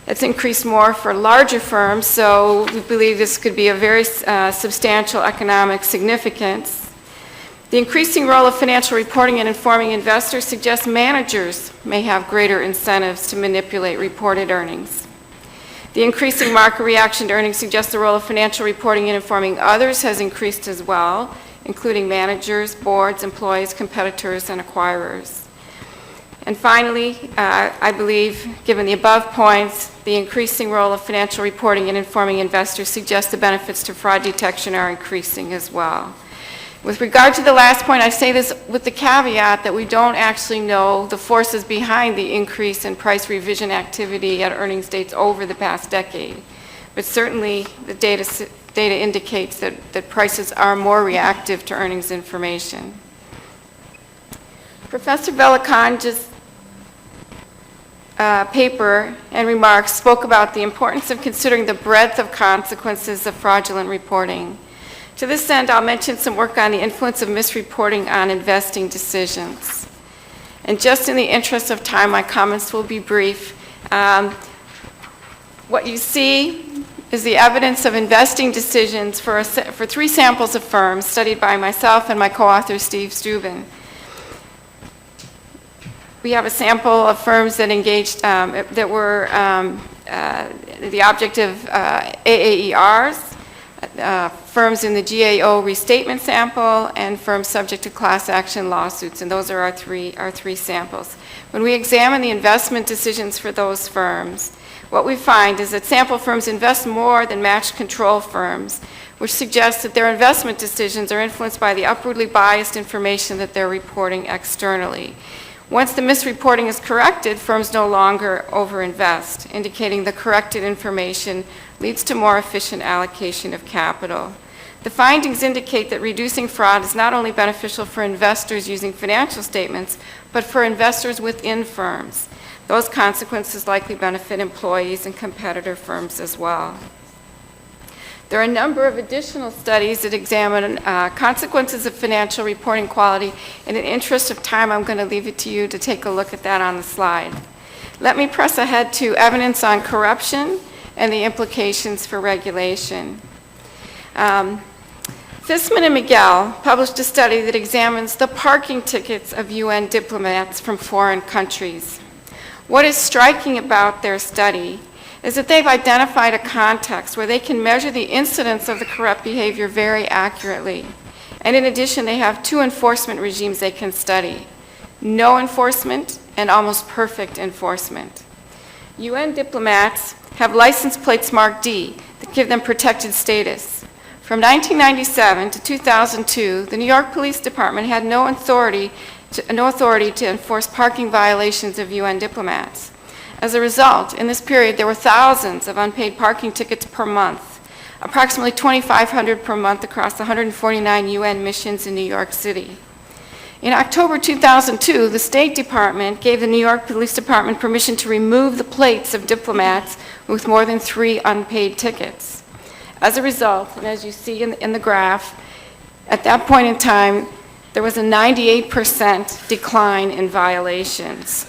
It's increased more for larger firms, so we believe this could be a very substantial economic significance. The increasing role of financial reporting in informing investors suggests managers may have greater incentives to manipulate reported earnings. The increasing market reaction to earnings suggests the role of financial reporting in informing others has increased as well, including managers, boards, employees, competitors, and acquirers. And finally, I believe, given the above points, the increasing role of financial reporting in informing investors suggests the benefits to fraud detection are increasing as well. With regard to the last point, I say this with the caveat that we don't actually know the forces behind the increase in price revision activity at earnings dates over the past decade. But certainly, the data indicates that prices are more reactive to earnings information. Professor Velakanja's paper and remarks spoke about the importance of considering the breadth of consequences of fraudulent reporting. To this end, I'll mention some work on the influence of misreporting on investing decisions. And just in the interest of time, my comments will be brief. What you see is the evidence of investing decisions for 3 samples of firms studied by myself and my co-author, Steve Steuben. We have a sample of firms that engaged, that were the object of AAERs, firms in the GAO restatement sample, and firms subject to class action lawsuits, and those are our three samples. When we examine the investment decisions for those firms, what we find is that sample firms invest more than matched control firms, which suggests that their investment decisions are influenced by the upwardly biased information that they're reporting externally. Once the misreporting is corrected, firms no longer overinvest, indicating the corrected information leads to more efficient allocation of capital. The findings indicate that reducing fraud is not only beneficial for investors using financial statements, but for investors within firms. Those consequences likely benefit employees and competitor firms as well. There are a number of additional studies that examine consequences of financial reporting quality. In the interest of time, I'm going to leave it to you to take a look at that on the slide. Let me press ahead to evidence on corruption and the implications for regulation. Fissman and Miguel published a study that examines the parking tickets of UN diplomats from foreign countries. What is striking about their study is that they've identified a context where they can measure the incidence of the corrupt behavior very accurately. And in addition, they have 2 enforcement regimes they can study: no enforcement and almost perfect enforcement. UN diplomats have license plates marked D that give them protected status. From 1997 to 2002, the New York Police Department had no authority to enforce parking violations of UN diplomats. As a result, in this period, there were thousands of unpaid parking tickets per month, approximately 2,500 per month across 149 UN missions in New York City. In October 2002, the State Department gave the New York Police Department permission to remove the plates of diplomats with more than 3 unpaid tickets. As a result, and as you see in the graph, at that point in time, there was a 98% decline in violations.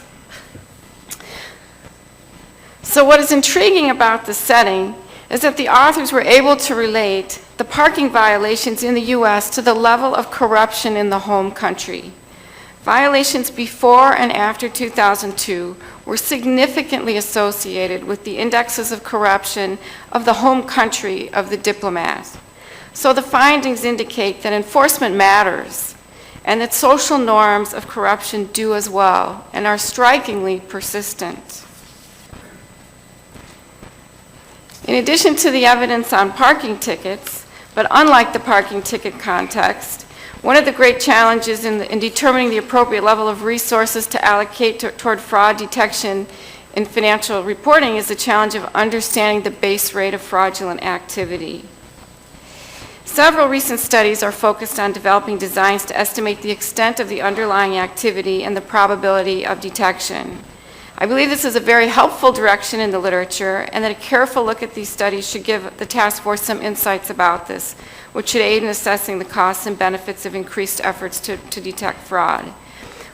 So what is intriguing about the setting is that the authors were able to relate the parking violations in the U.S. to the level of corruption in the home country. Violations before and after 2002 were significantly associated with the indexes of corruption of the home country of the diplomat. So the findings indicate that enforcement matters and that social norms of corruption do as well and are strikingly persistent. In addition to the evidence on parking tickets, but unlike the parking ticket context, one of the great challenges in determining the appropriate level of resources to allocate toward fraud detection in financial reporting is the challenge of understanding the base rate of fraudulent activity. Several recent studies are focused on developing designs to estimate the extent of the underlying activity and the probability of detection. I believe this is a very helpful direction in the literature, and that a careful look at these studies should give the task force some insights about this, which should aid in assessing the costs and benefits of increased efforts to detect fraud.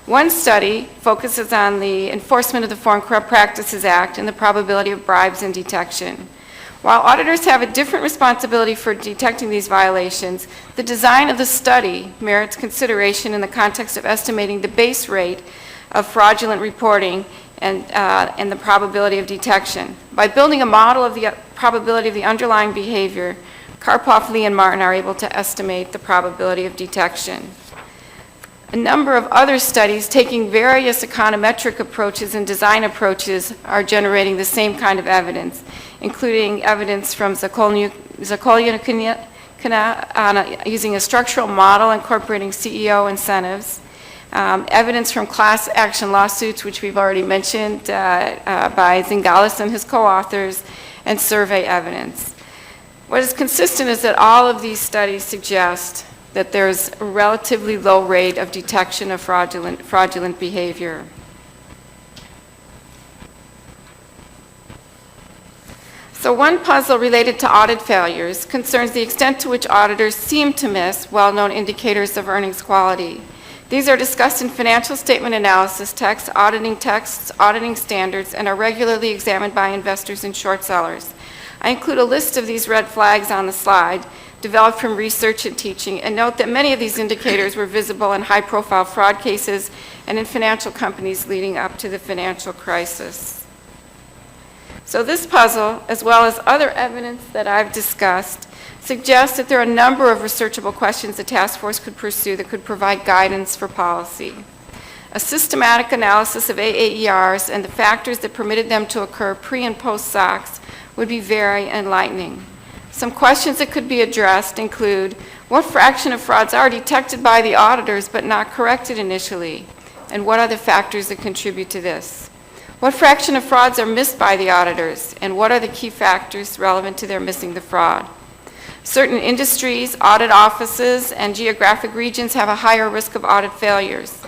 One study focuses on the enforcement of the Foreign Corrupt Practices Act and the probability of bribes and detection. While auditors have a different responsibility for detecting these violations, the design of the study merits consideration in the context of estimating the base rate of fraudulent reporting and the probability of detection. By building a model of the probability of the underlying behavior, Karpov, Lee, and Martin are able to estimate the probability of detection. A number of other studies taking various econometric approaches and design approaches are generating the same kind of evidence, including evidence from Zakolnikina using a structural model incorporating CEO incentives, evidence from class action lawsuits, which we've already mentioned, by Zingalis and his co-authors, and survey evidence. What is consistent is that all of these studies suggest that there's a relatively low rate of detection of fraudulent behavior. So one puzzle related to audit failures concerns the extent to which auditors seem to miss well-known indicators of earnings quality. These are discussed in financial statement analysis texts, auditing standards, and are regularly examined by investors and short sellers. I include a list of these red flags on the slide, developed from research and teaching, and note that many of these indicators were visible in high-profile fraud cases and in financial companies leading up to the financial crisis. So this puzzle, as well as other evidence that I've discussed, suggests that there are a number of researchable questions the task force could pursue that could provide guidance for policy. A systematic analysis of AAERs and the factors that permitted them to occur pre- and post-SOX would be very enlightening. Some questions that could be addressed include, what fraction of frauds are detected by the auditors but not corrected initially? And what are the factors that contribute to this? What fraction of frauds are missed by the auditors? And what are the key factors relevant to their missing the fraud? Certain industries, audit offices, and geographic regions have a higher risk of audit failures.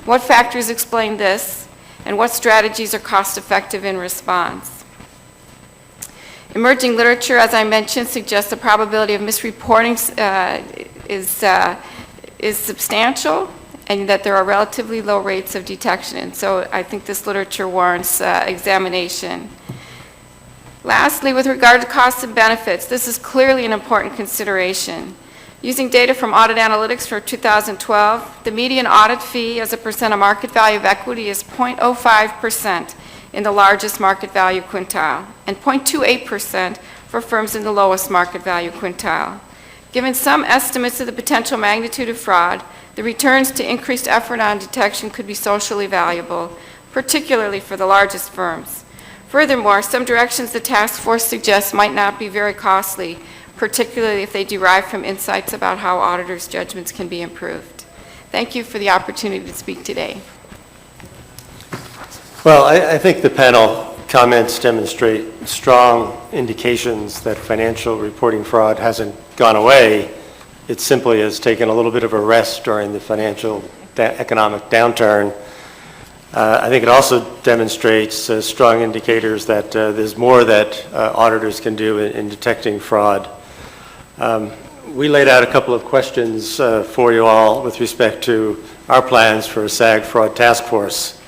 What factors explain this? And what strategies are cost-effective in response? Emerging literature, as I mentioned, suggests the probability of misreporting is substantial and that there are relatively low rates of detection. And so I think this literature warrants examination. Lastly, with regard to costs and benefits, this is clearly an important consideration. Using data from Audit Analytics for 2012, the median audit fee as a percent of market value of equity is 0.05%. in the largest market value quintile, and 0.28% for firms in the lowest market value quintile. Given some estimates of the potential magnitude of fraud, the returns to increased effort on detection could be socially valuable, particularly for the largest firms. Furthermore, some directions the task force suggests might not be very costly, particularly if they derive from insights about how auditors' judgments can be improved. Thank you for the opportunity to speak today. Well, I think the panel comments demonstrate strong indications that financial reporting fraud hasn't gone away. It simply has taken a little bit of a rest during the financial economic downturn. I think it also demonstrates strong indicators that there's more that auditors can do in detecting fraud. we laid out a couple of questions for you all with respect to our plans for a SAG fraud task force.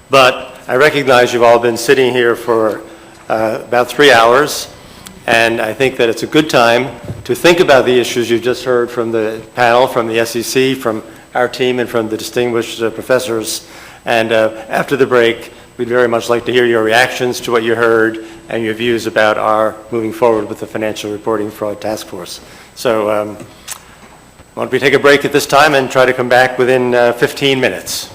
But I recognize you've all been sitting here for about 3 hours, and I think that it's a good time to think about the issues you just heard from the panel, from the SEC, from our team, and from the distinguished professors. And after the break, we'd very much like to hear your reactions to what you heard and your views about our moving forward with the Financial Reporting Fraud Task Force. So why don't we take a break at this time and try to come back within 15 minutes.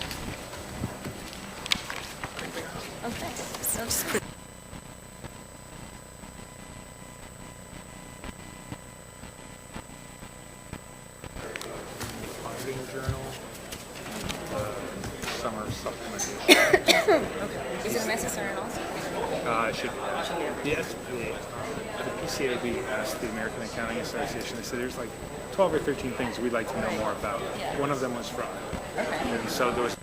Is it necessary also? It should be. Yes, the PCAOB asked the American Accounting Association, they said there's like 12 or 13 things we'd like to know more about. Yeah. One of them was fraud. Okay. And so there was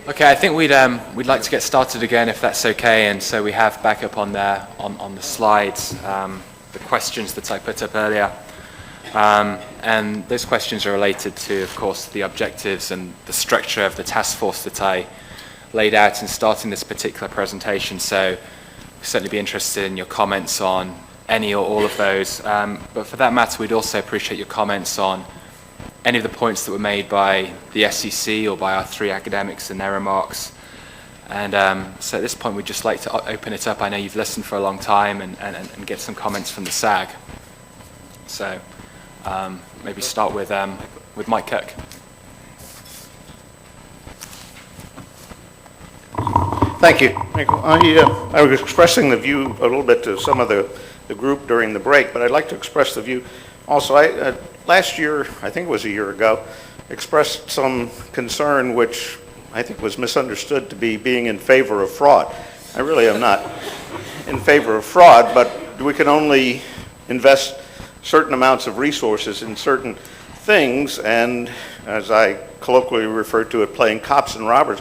Okay, I think we'd like to get started again if that's okay, and so we have back up on there on the slides the questions that I put up earlier, and those questions are related to, of course, the objectives and the structure of the task force that I laid out in starting this particular presentation. So we'd certainly be interested in your comments on any or all of those, but for that matter, we'd also appreciate your comments on any of the points that were made by the SEC or by our three academics in their remarks. And so at this point, we'd just like to open it up. I know you've listened for a long time and get some comments from the SAG. So maybe start with Mike Kirk. Thank you. I was expressing the view a little bit to some of the group during the break, but I'd like to express the view also. Last year, I think it was a year ago, expressed some concern which I think was misunderstood to be being in favor of fraud. I really am not in favor of fraud, but we can only invest certain amounts of resources in certain things, and as I colloquially refer to it, playing cops and robbers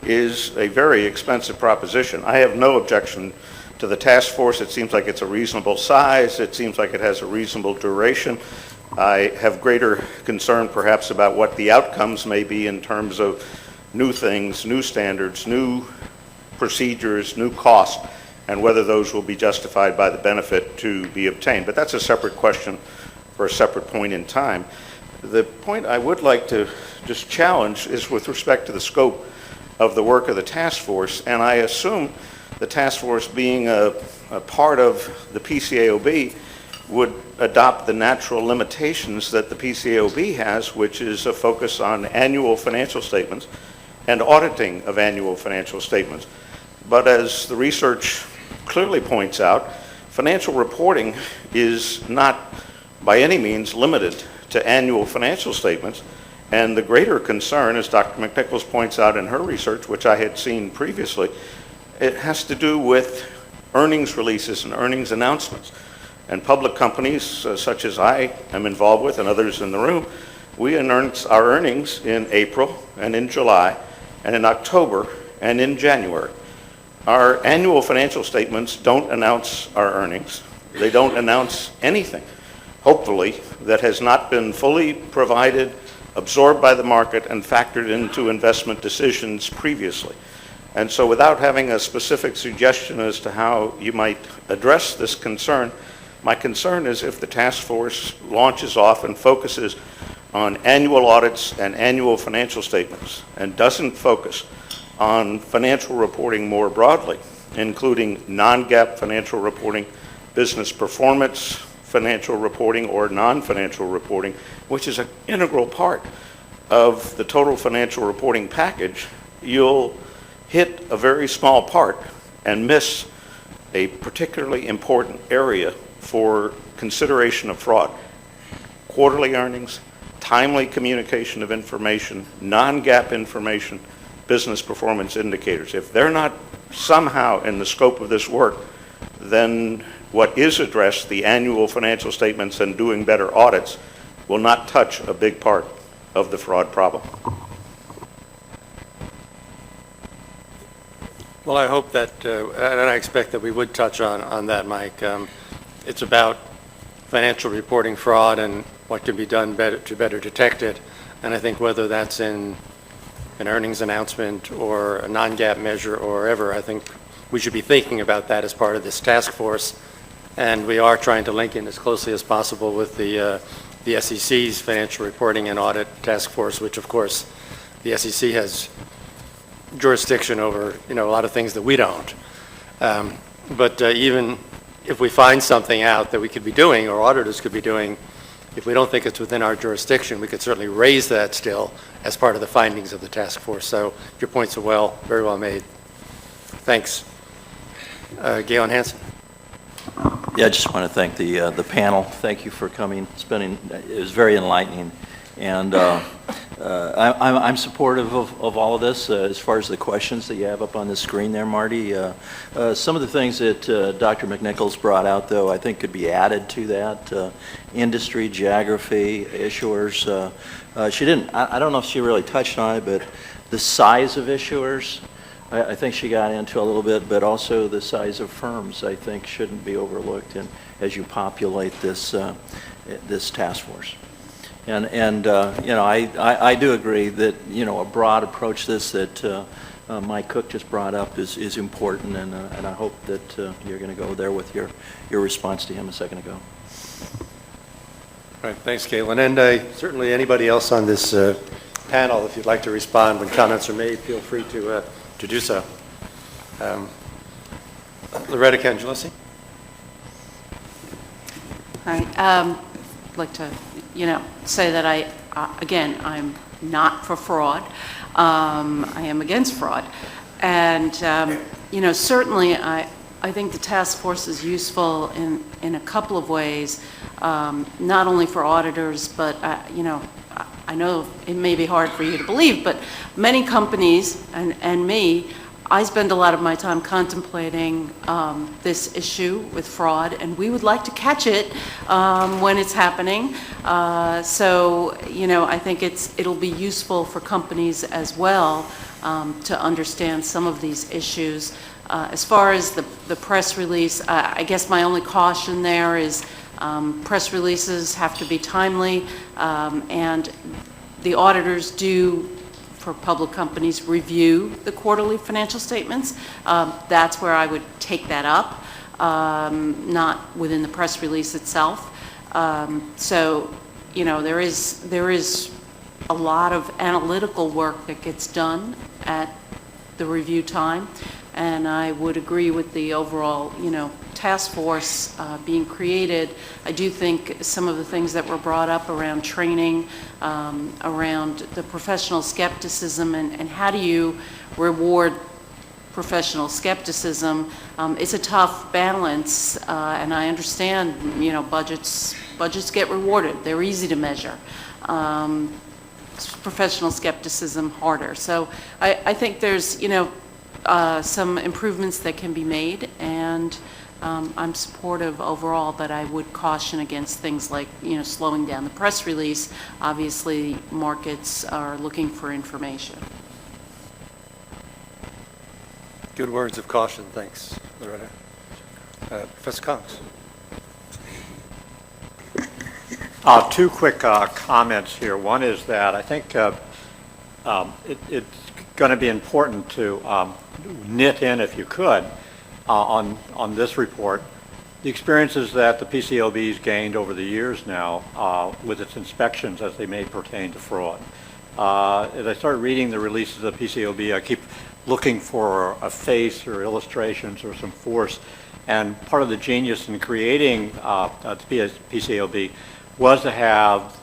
is a very expensive proposition. I have no objection to the task force. It seems like it's a reasonable size. It seems like it has a reasonable duration. I have greater concern perhaps about what the outcomes may be in terms of new things, new standards, new procedures, new costs, and whether those will be justified by the benefit to be obtained. But that's a separate question for a separate point in time. The point I would like to just challenge is with respect to the scope of the work of the task force, and I assume the task force being a part of the PCAOB would adopt the natural limitations that the PCAOB has, which is a focus on annual financial statements and auditing of annual financial statements. But as the research clearly points out, financial reporting is not by any means limited to annual financial statements. And the greater concern, as Dr. McNichols points out in her research, which I had seen previously, it has to do with earnings releases and earnings announcements. And public companies, such as I am involved with and others in the room, we announce our earnings in April and in July and in October and in January. Our annual financial statements don't announce our earnings. They don't announce anything, hopefully, that has not been fully provided, absorbed by the market, and factored into investment decisions previously. And so without having a specific suggestion as to how you might address this concern, my concern is if the task force launches off and focuses on annual audits and annual financial statements and doesn't focus on financial reporting more broadly, including non-GAAP financial reporting, business performance financial reporting, or non-financial reporting, which is an integral part of the total financial reporting package, you'll hit a very small part and miss a particularly important area for consideration of fraud. Quarterly earnings, timely communication of information, non-GAAP information, business performance indicators. If they're not somehow in the scope of this work, then what is addressed, the annual financial statements and doing better audits, will not touch a big part of the fraud problem. Well, I hope that, and I expect that we would touch on that, Mike. It's about financial reporting fraud and what can be done to better detect it. And I think whether that's in an earnings announcement or a non-GAAP measure or wherever, I think we should be thinking about that as part of this task force. And we are trying to link in as closely as possible with the SEC's financial reporting and audit task force, which of course the SEC has jurisdiction over, a lot of things that we don't. But even if we find something out that we could be doing or auditors could be doing, if we don't think it's within our jurisdiction, we could certainly raise that still as part of the findings of the task force. So your points are very well made. Thanks. Galen Hansen. Yeah, I just want to thank the panel. Thank you for coming. It was very enlightening. And I'm supportive of all of this as far as the questions that you have up on the screen there, Marty. Some of the things that Dr. McNichols brought out, though, I think could be added to that. Industry, geography, issuers. She didn't, I don't know if she really touched on it, but the size of issuers, I think she got into a little bit, but also the size of firms, I think, shouldn't be overlooked as you populate this task force. And I do agree that, a broad approach that Mike Cook just brought up is important, and I hope that you're going to go there with your response to him a second ago. All right, thanks, Caitlin. And certainly anybody else on this panel, if you'd like to respond when comments are made, feel free to do so. Loretta Cangelosi. Hi. I'd like to, say that again, I'm not for fraud. I am against fraud. And, certainly I think the task force is useful in a couple of ways, not only for auditors, but, I know it may be hard for you to believe, but many companies and me, I spend a lot of my time contemplating this issue with fraud, and we would like to catch it when it's happening. So, I think it'll be useful for companies as well to understand some of these issues. As far as the press release, I guess my only caution there is press releases have to be timely, and the auditors do, for public companies, review the quarterly financial statements. That's where I would take that up, not within the press release itself. So, there is a lot of analytical work that gets done at the review time, and I would agree with the overall, task force being created. I do think some of the things that were brought up around training, around the professional skepticism, and how do you reward professional skepticism, it's a tough balance, and I understand, budgets get rewarded. They're easy to measure. Professional skepticism harder. So I think there's, some improvements that can be made, and I'm supportive overall, but I would caution against things like, slowing down the press release. Obviously, markets are looking for information. Good words of caution. Thanks, Loretta. Professor Cox. Two quick comments here. One is that I think it's going to be important to knit in, if you could, on this report, the experiences that the PCAOB has gained over the years now with its inspections as they may pertain to fraud. As I start reading the releases of the PCAOB, I keep looking for a face or illustrations or some force, and part of the genius in creating the PCAOB was to have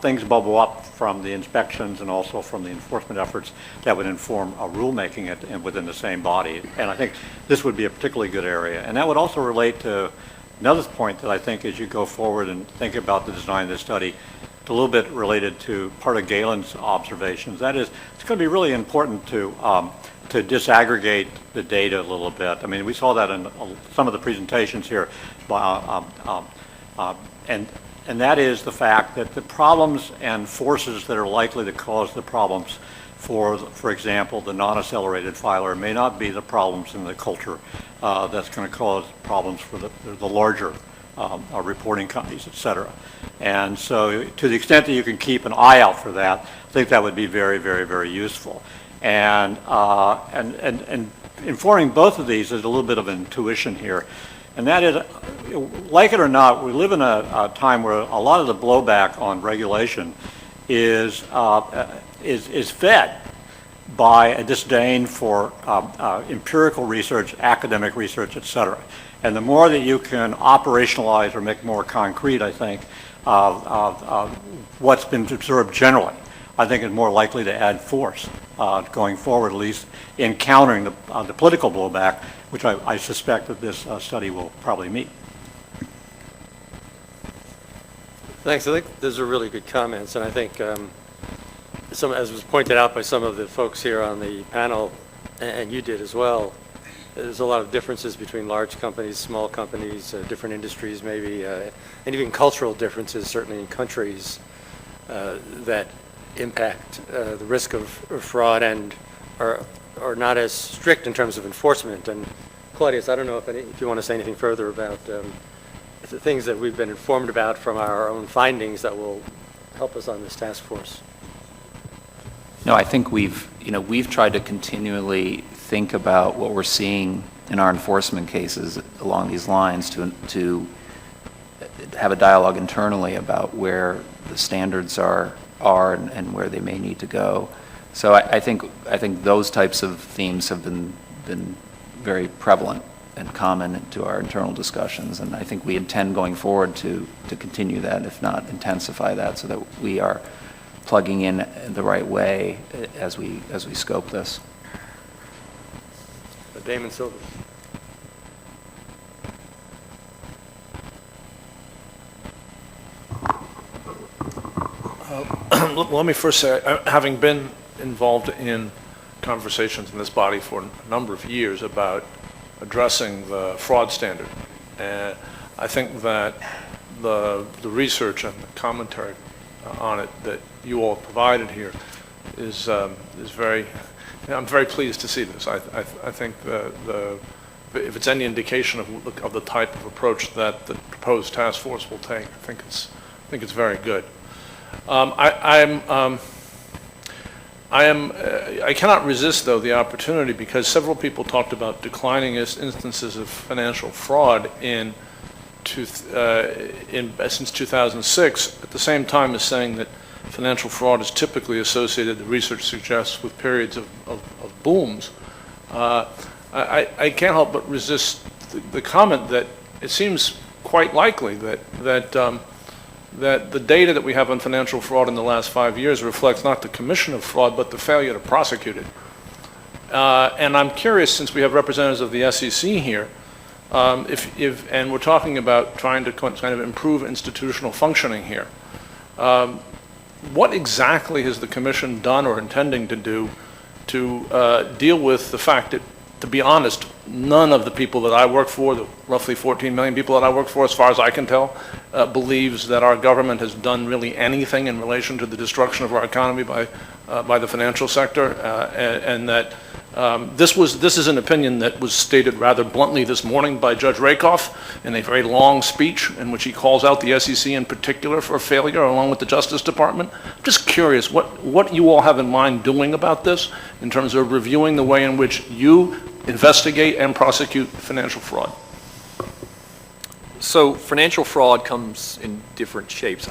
things bubble up from the inspections and also from the enforcement efforts that would inform a rulemaking within the same body. And I think this would be a particularly good area. And that would also relate to another point that I think as you go forward and think about the design of this study, it's a little bit related to part of Galen's observations. That is, it's going to be really important to disaggregate the data a little bit. I mean, we saw that in some of the presentations here, and that is the fact that the problems and forces that are likely to cause the problems for example, the non-accelerated filer may not be the problems in the culture that's going to cause problems for the larger reporting companies, et cetera. And so to the extent that you can keep an eye out for that, I think that would be very, very, very useful. And informing both of these is a little bit of intuition here. And that is, like it or not, we live in a time where a lot of the blowback on regulation is fed by a disdain for empirical research, academic research, et cetera. And the more that you can operationalize or make more concrete, I think, what's been observed generally, I think is more likely to add force going forward, at least in countering the political blowback, which I suspect that this study will probably meet. Thanks. I think those are really good comments, and I think as was pointed out by some of the folks here on the panel, and you did as well, there's a lot of differences between large companies, small companies, different industries maybe, and even cultural differences certainly in countries that impact the risk of fraud and are not as strict in terms of enforcement. And Claudius, I don't know if you want to say anything further about the things that we've been informed about from our own findings that will help us on this task force. No, I think we've tried to continually think about what we're seeing in our enforcement cases along these lines to have a dialogue internally about where the standards are and where they may need to go. So I think those types of themes have been very prevalent and common to our internal discussions, and I think we intend going forward to continue that, if not intensify that, so that we are plugging in the right way as we scope this. Damon Silver. Let me first say, having been involved in conversations in this body for a number of years about addressing the fraud standard, and I think that the research and the commentary on it that you all provided here is very. I'm very pleased to see this. I think if it's any indication of the type of approach that the proposed task force will take, I think it's very good. I cannot resist, though, the opportunity, because several people talked about declining instances of financial fraud since 2006, at the same time as saying that financial fraud is typically associated, the research suggests, with periods of booms. I can't help but resist the comment that it seems quite likely that the data that we have on financial fraud in the last 5 years reflects not the commission of fraud, but the failure to prosecute it. And I'm curious, since we have representatives of the SEC here, and we're talking about trying to kind of improve institutional functioning here, what exactly has the commission done or intending to do to deal with the fact that, to be honest, none of the people that I work for, the roughly 14 million people that I work for, as far as I can tell, believes that our government has done really anything in relation to the destruction of our economy by the financial sector, and that this is an opinion that was stated rather bluntly this morning by Judge Rakoff in a very long speech in which he calls out the SEC in particular for failure, along with the Justice Department. I'm just curious what you all have in mind doing about this in terms of reviewing the way in which you investigate and prosecute financial fraud. So financial fraud comes in different shapes.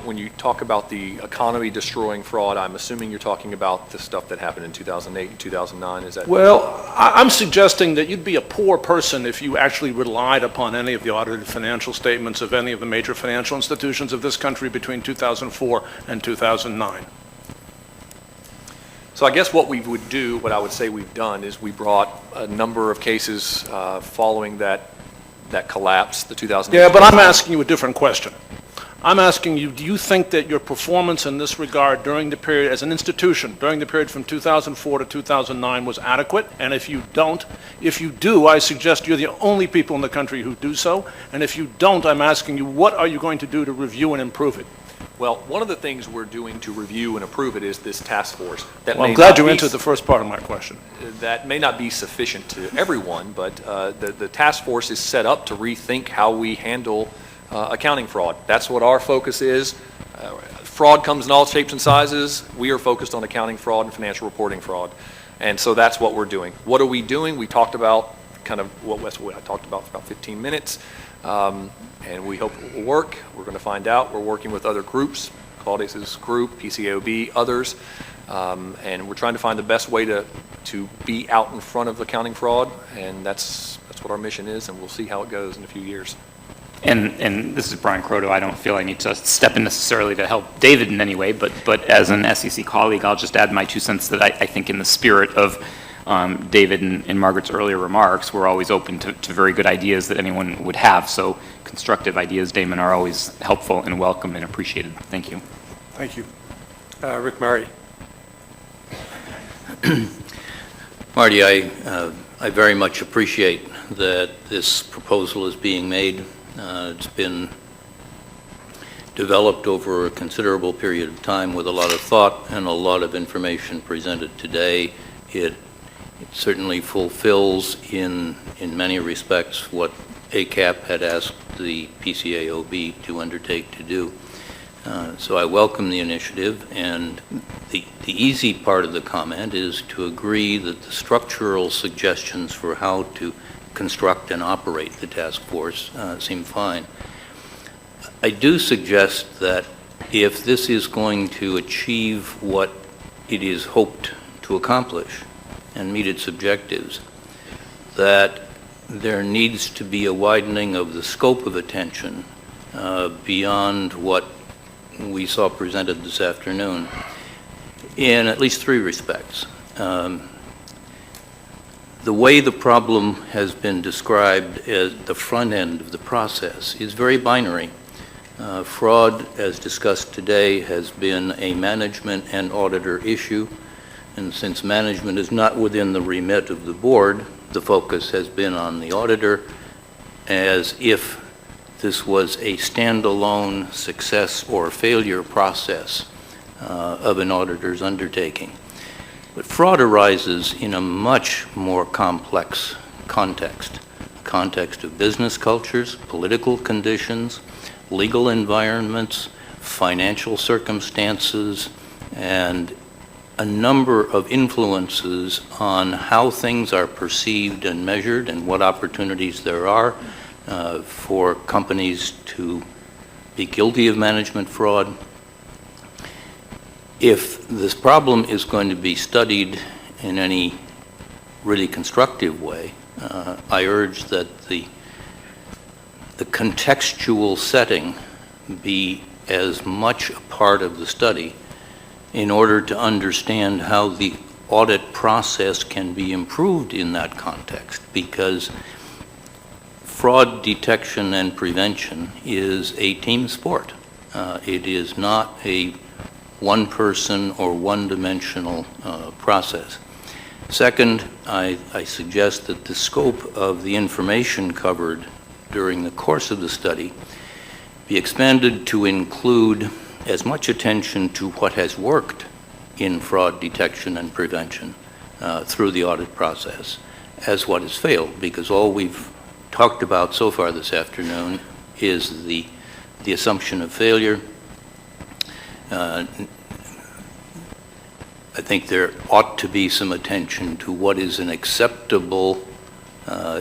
When you talk about the economy destroying fraud, I'm assuming you're talking about the stuff that happened in 2008 and 2009. Is that? Well, I'm suggesting that you'd be a poor person if you actually relied upon any of the audited financial statements of any of the major financial institutions of this country between 2004 and 2009. So I guess what I would say we've done is we brought a number of cases following that collapse, the 2008. Yeah, but I'm asking you a different question. I'm asking you, do you think that your performance in this regard during the period, as an institution, during the period from 2004 to 2009 was adequate? And if you do, I suggest you're the only people in the country who do so. And if you don't, I'm asking you, what are you going to do to review and improve it? Well, one of the things we're doing to review and approve it is this task force. I'm glad you answered the first part of my question. That may not be sufficient to everyone, but the task force is set up to rethink how we handle accounting fraud. That's what our focus is. Fraud comes in all shapes and sizes. We are focused on accounting fraud and financial reporting fraud. And so that's what we're doing. What are we doing? We talked about kind of what I talked about for about 15 minutes. And we hope it will work. We're going to find out. We're working with other groups, Claudius's group, PCAOB, others, and we're trying to find the best way to be out in front of accounting fraud, and that's what our mission is, and we'll see how it goes in a few years. And this is Brian Croto. I don't feel I need to step in necessarily to help David in any way, but as an SEC colleague, I'll just add my 2 cents that I think in the spirit of David and Margaret's earlier remarks, we're always open to very good ideas that anyone would have. So constructive ideas, Damon, are always helpful and welcome and appreciated. Thank you. Thank you. Rick Murray. Marty, I very much appreciate that this proposal is being made. It's been developed over a considerable period of time with a lot of thought and a lot of information presented today. It certainly fulfills in many respects what ACAP had asked the PCAOB to undertake to do. So I welcome the initiative, and the easy part of the comment is to agree that the structural suggestions for how to construct and operate the task force seem fine. I do suggest that if this is going to achieve what it is hoped to accomplish and meet its objectives, that there needs to be a widening of the scope of attention beyond what we saw presented this afternoon in at least three respects. The way the problem has been described as the front end of the process is very binary. Fraud, as discussed today, has been a management and auditor issue, and since management is not within the remit of the board, the focus has been on the auditor as if this was a standalone success or failure process of an auditor's undertaking. But fraud arises in a much more complex context, a context of business cultures, political conditions, legal environments, financial circumstances, and a number of influences on how things are perceived and measured and what opportunities there are for companies to be guilty of management fraud. If this problem is going to be studied in any really constructive way, I urge that the contextual setting be as much a part of the study in order to understand how the audit process can be improved in that context, because fraud detection and prevention is a team sport. It is not a one-person or one-dimensional process. Second, I suggest that the scope of the information covered during the course of the study be expanded to include as much attention to what has worked in fraud detection and prevention through the audit process as what has failed, because all we've talked about so far this afternoon is the assumption of failure. I think there ought to be some attention to what is an acceptable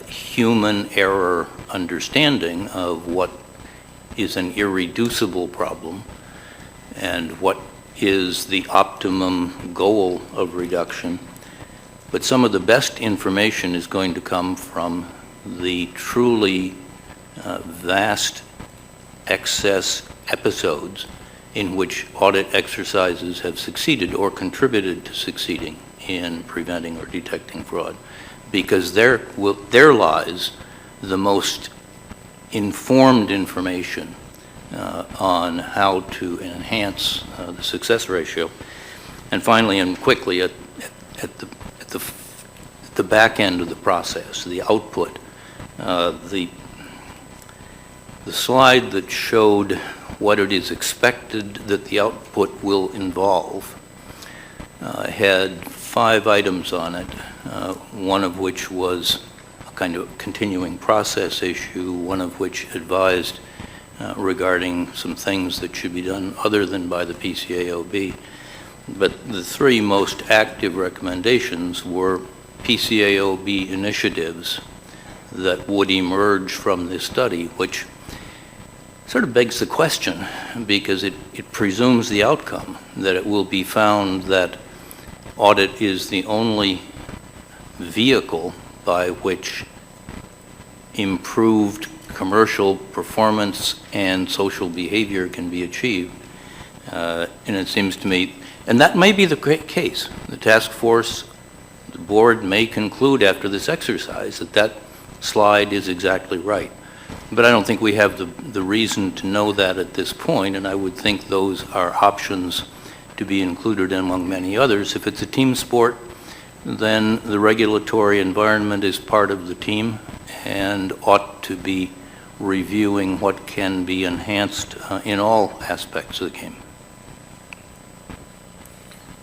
human error understanding of what is an irreducible problem and what is the optimum goal of reduction. But some of the best information is going to come from the truly vast excess episodes in which audit exercises have succeeded or contributed to succeeding in preventing or detecting fraud, because there lies the most informed information on how to enhance the success ratio. And finally and quickly, at the back end of the process, the output, the slide that showed what it is expected that the output will involve had 5 items on it, one of which was a kind of continuing process issue, one of which advised regarding some things that should be done other than by the PCAOB. But the 3 most active recommendations were PCAOB initiatives that would emerge from this study, which sort of begs the question, because it presumes the outcome, that it will be found that audit is the only vehicle by which improved commercial performance and social behavior can be achieved. And it seems to me, and that may be the case. The task force, the board may conclude after this exercise that that slide is exactly right. But I don't think we have the reason to know that at this point, and I would think those are options to be included among many others. If it's a team sport, then the regulatory environment is part of the team and ought to be reviewing what can be enhanced in all aspects of the game?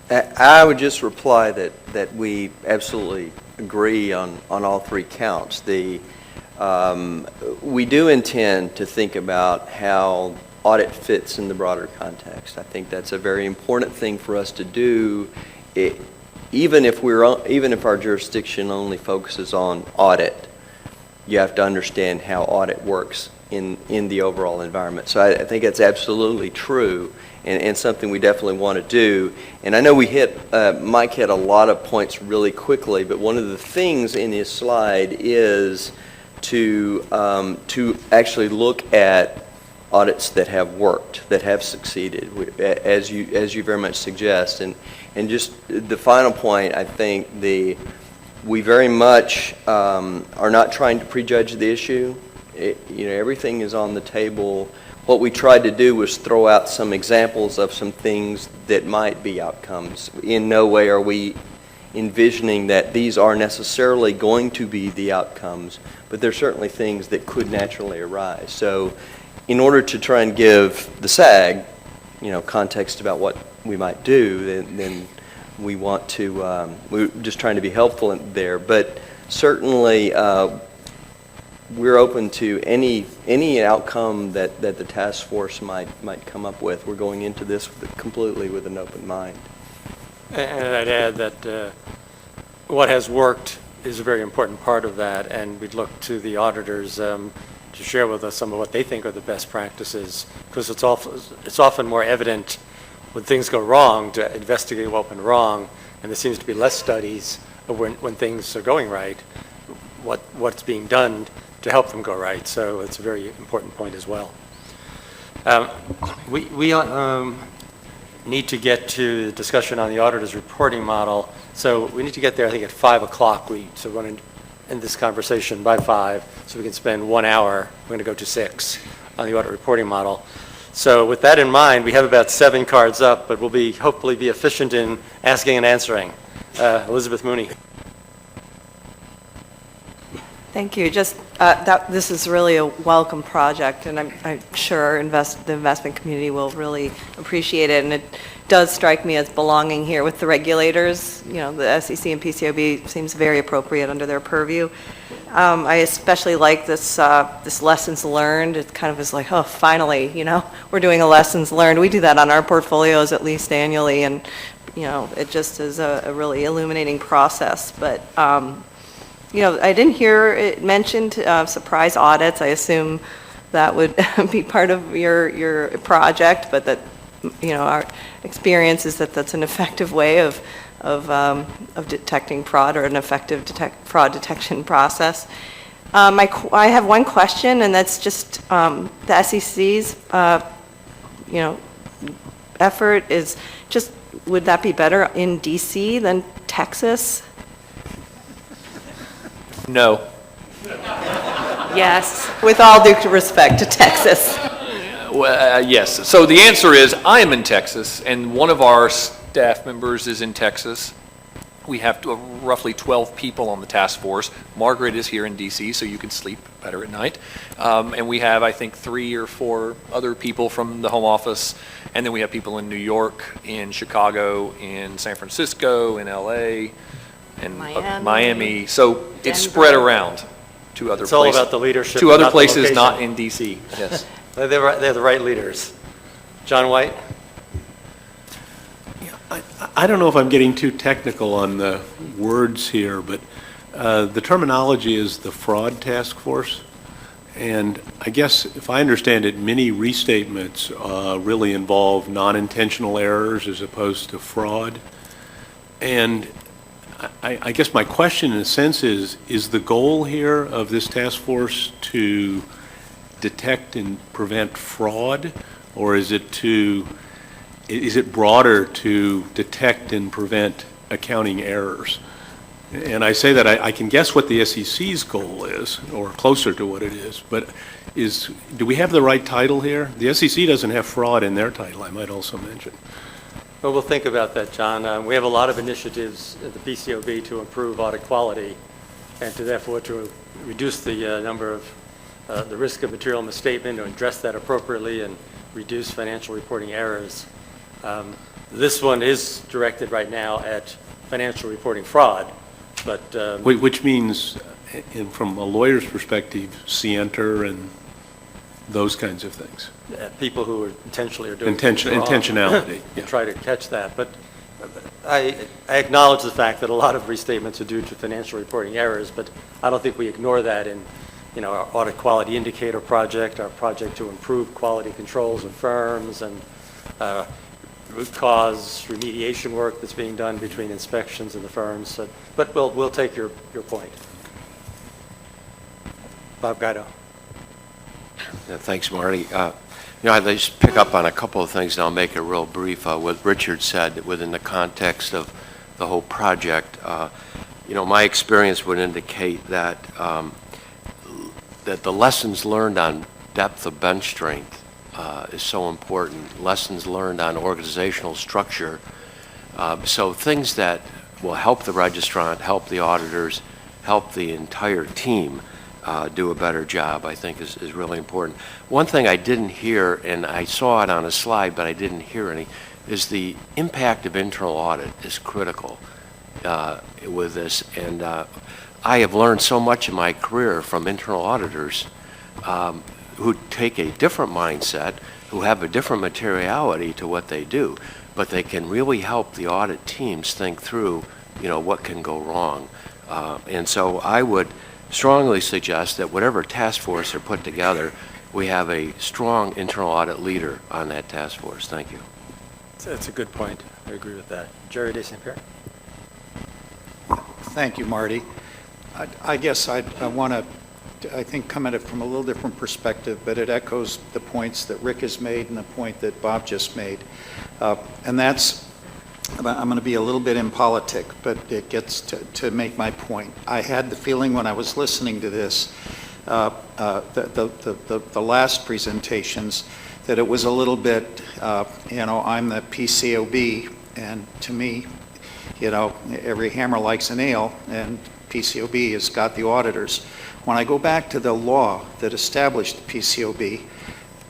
I would just reply that we absolutely agree on all three counts. We do intend to think about how audit fits in the broader context. I think that's a very important thing for us to do. Even if our jurisdiction only focuses on audit, you have to understand how audit works in the overall environment. So I think that's absolutely true, and something we definitely want to do. And I know Mike hit a lot of points really quickly, but one of the things in his slide is to actually look at audits that have worked, that have succeeded, as you very much suggest. And just the final point, I think we very much are not trying to prejudge the issue. Everything is on the table. What we tried to do was throw out some examples of some things that might be outcomes. In no way are we envisioning that these are necessarily going to be the outcomes, but there's certainly things that could naturally arise. So in order to try and give the SAG, context about what we might do, then we want to, we're just trying to be helpful there. But certainly, we're open to any outcome that the task force might come up with. We're going into this completely with an open mind. And I'd add that what has worked is a very important part of that, and we'd look to the auditors to share with us some of what they think are the best practices, because it's often more evident when things go wrong to investigate what went wrong, and there seems to be less studies of when things are going right, what's being done to help them go right. So it's a very important point as well. We need to get to the discussion on the auditor's reporting model. So we need to get there, I think, at 5 o'clock. So we're going to end this conversation by 5, so we can spend 1 hour. We're going to go to 6 on the audit reporting model. So with that in mind, we have about 7 cards up, but we'll hopefully be efficient in asking and answering. Elizabeth Mooney. Thank you. This is really a welcome project, and I'm sure the investment community will really appreciate it. And it does strike me as belonging here with the regulators. The SEC and PCAOB seems very appropriate under their purview. I especially like this lessons learned. It kind of is like, oh, finally, we're doing a lessons learned. We do that on our portfolios at least annually, and it just is a really illuminating process. But I didn't hear it mentioned surprise audits. I assume that would be part of your project, but that our experience is that that's an effective way of detecting fraud, or an effective fraud detection process. I have one question, and that's just the SEC's effort is just, would that be better in DC than Texas? No. Yes, with all due respect to Texas. Yes. So the answer is, I am in Texas, and one of our staff members is in Texas. We have roughly 12 people on the task force. Margaret is here in DC, so you can sleep better at night. And we have, I think, 3 or 4 other people from the home office. And then we have people in New York, in Chicago, in San Francisco, in LA, and Miami. So it's spread around to other places. It's all about the leadership. To other places, not in DC. Yes. They're the right leaders. John White? I don't know if I'm getting too technical on the words here, but the terminology is the fraud task force. And I guess if I understand it, many restatements really involve non-intentional errors as opposed to fraud. And I guess my question in a sense is the goal here of this task force to detect and prevent fraud, or is it broader to detect and prevent accounting errors? And I say that I can guess what the SEC's goal is, or closer to what it is, but do we have the right title here? The SEC doesn't have fraud in their title, I might also mention. Well, we'll think about that, John. We have a lot of initiatives at the PCAOB to improve audit quality, and therefore to reduce the number of the risk of material misstatement, to address that appropriately and reduce financial reporting errors. This one is directed right now at financial reporting fraud, but... Which means, from a lawyer's perspective, scienter and those kinds of things. People who intentionally are doing things wrong. Intentionality. You try to catch that. But I acknowledge the fact that a lot of restatements are due to financial reporting errors, but I don't think we ignore that in our audit quality indicator project, our project to improve quality controls of firms, and root cause remediation work that's being done between inspections and the firms. So, but we'll take your point. Bob Guido. Yeah, thanks, Marty. I'd just pick up on a couple of things, and I'll make it real brief. What Richard said within the context of the whole project, my experience would indicate that that the lessons learned on depth of bench strength is so important. Lessons learned on organizational structure. So things that will help the registrant, help the auditors, help the entire team do a better job, I think is really important. One thing I didn't hear, and I saw it on a slide, but I didn't hear any, is the impact of internal audit is critical with this. And I have learned so much in my career from internal auditors who take a different mindset, who have a different materiality to what they do, but they can really help the audit teams think through, what can go wrong. And so I would strongly suggest that whatever task force are put together, we have a strong internal audit leader on that task force. Thank you. That's a good point. I agree with that. Jerry DeSaint-Pierre. Thank you, Marty. I guess I want to, I think, come at it from a little different perspective, but it echoes the points that Rick has made and the point that Bob just made. And that's, I'm going to be a little bit impolitic, but it gets to make my point. I had the feeling when I was listening to this, the last presentations, that it was a little bit, I'm the PCAOB, and to me, every hammer likes a nail, and PCAOB has got the auditors. When I go back to the law that established the PCAOB,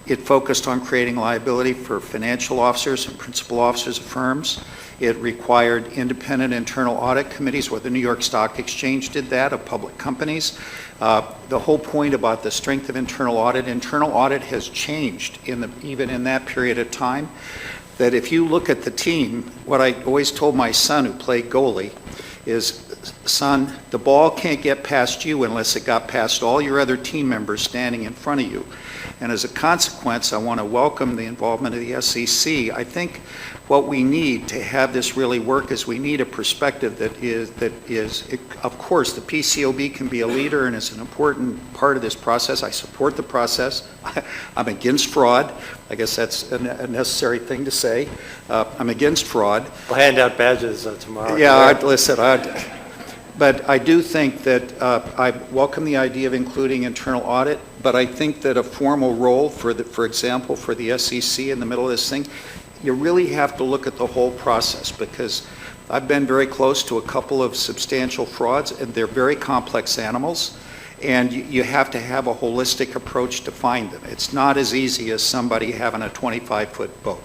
it focused on creating liability for financial officers and principal officers of firms. It required independent internal audit committees, where the New York Stock Exchange did that, of public companies. The whole point about the strength of internal audit has changed even in that period of time. That if you look at the team, what I always told my son who played goalie is, son, the ball can't get past you unless it got past all your other team members standing in front of you. And as a consequence, I want to welcome the involvement of the SEC. I think what we need to have this really work is we need a perspective that is, of course, the PCAOB can be a leader and is an important part of this process. I support the process. I'm against fraud. I guess that's a necessary thing to say. I'm against fraud. We'll hand out badges tomorrow. Yeah, listen, but I do think that I welcome the idea of including internal audit, but I think that a formal role for example, for the SEC in the middle of this thing, you really have to look at the whole process, because I've been very close to a couple of substantial frauds, and they're very complex animals, and you have to have a holistic approach to find them. It's not as easy as somebody having a 25-foot boat.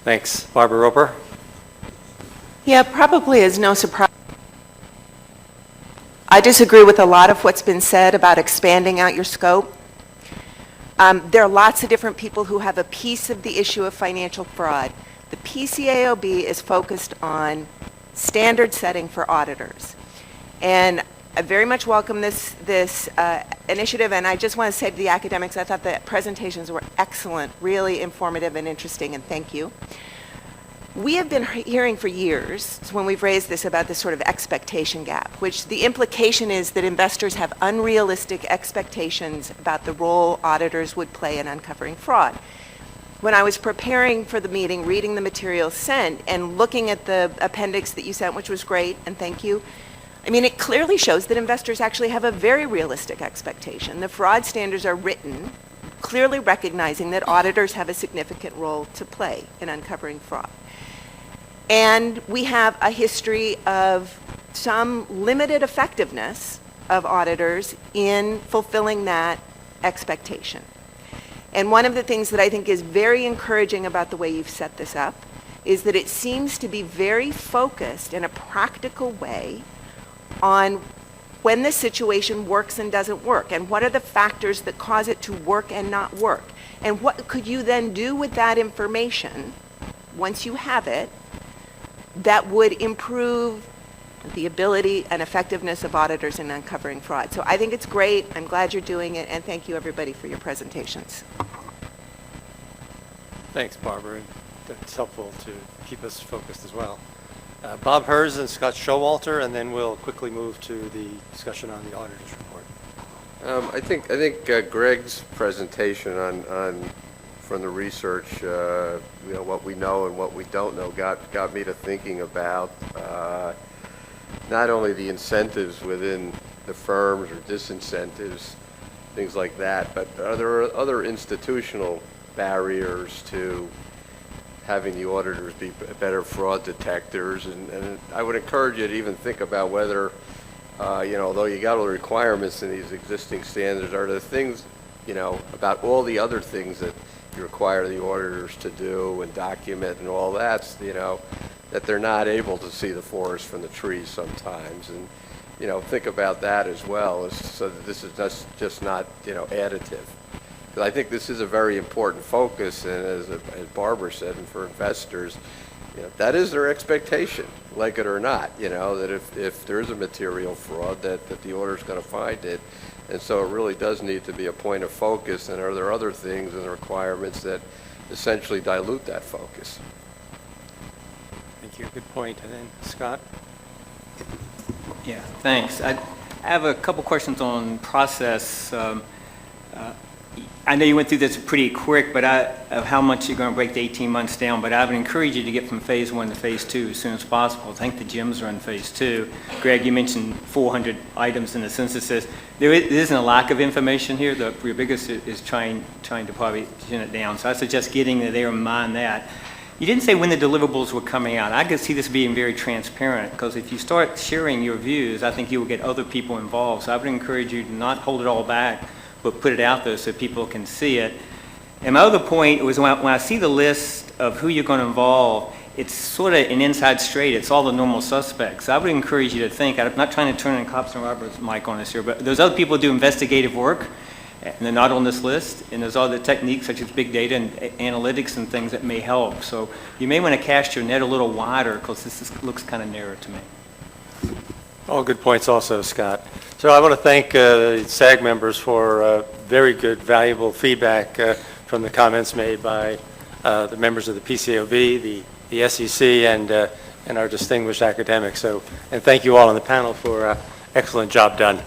Thanks. Barbara Roper. Yeah, probably is no surprise. I disagree with a lot of what's been said about expanding out your scope. There are lots of different people who have a piece of the issue of financial fraud. The PCAOB is focused on standard setting for auditors. And I very much welcome this initiative, and I just want to say to the academics, I thought the presentations were excellent, really informative and interesting, and thank you. We have been hearing for years, when we've raised this, about this sort of expectation gap, which the implication is that investors have unrealistic expectations about the role auditors would play in uncovering fraud. When I was preparing for the meeting, reading the materials sent, and looking at the appendix that you sent, which was great, and thank you, I mean, it clearly shows that investors actually have a very realistic expectation. The fraud standards are written clearly recognizing that auditors have a significant role to play in uncovering fraud. And we have a history of some limited effectiveness of auditors in fulfilling that expectation. And one of the things that I think is very encouraging about the way you've set this up is that it seems to be very focused in a practical way on when the situation works and doesn't work, and what are the factors that cause it to work and not work. And what could you then do with that information, once you have it, that would improve the ability and effectiveness of auditors in uncovering fraud. So I think it's great. I'm glad you're doing it, and thank you, everybody, for your presentations. Thanks, Barbara. That's helpful to keep us focused as well. Bob Hers and Scott Showalter, and then we'll quickly move to the discussion on the auditor's report. I think Greg's presentation on from the research, what we know and what we don't know, got me to thinking about not only the incentives within the firms or disincentives, things like that, but are there other institutional barriers to having the auditors be better fraud detectors? And I would encourage you to even think about whether, although you got all the requirements in these existing standards, are there things, about all the other things that you require the auditors to do and document and all that, that they're not able to see the forest from the trees sometimes. And, think about that as well, so that this is just not, additive. I think this is a very important focus, and as Barbara said, and for investors, that is their expectation, like it or not, that if there is a material fraud, that the auditor's going to find it. And so it really does need to be a point of focus, and are there other things in the requirements that essentially dilute that focus? Thank you. Good point. And then Scott? Yeah, thanks. I have a couple questions on process. I know you went through this pretty quick, but of how much you're going to break the 18 months down, but I would encourage you to get from phase 1 to phase 2 as soon as possible. I think the gyms are in phase 2. Greg, you mentioned 400 items in the census. There isn't a lack of information here. Your biggest is trying to probably tune it down. So I suggest getting there and mind that. You didn't say when the deliverables were coming out. I could see this being very transparent, because if you start sharing your views, I think you will get other people involved. So I would encourage you to not hold it all back, but put it out there so people can see it. And my other point was when I see the list of who you're going to involve, it's sort of an inside straight. It's all the normal suspects. I would encourage you to think, I'm not trying to turn in cops and robbers mic on us here, but those other people do investigative work, and they're not on this list, and there's other techniques such as big data and analytics and things that may help. So you may want to cast your net a little wider, because looks kind of narrow to me. All good points also, Scott. So I want to thank SAG members for very good, valuable feedback from the comments made by the members of the PCAOB, the SEC, and our distinguished academics. And thank you all on the panel for excellent job done.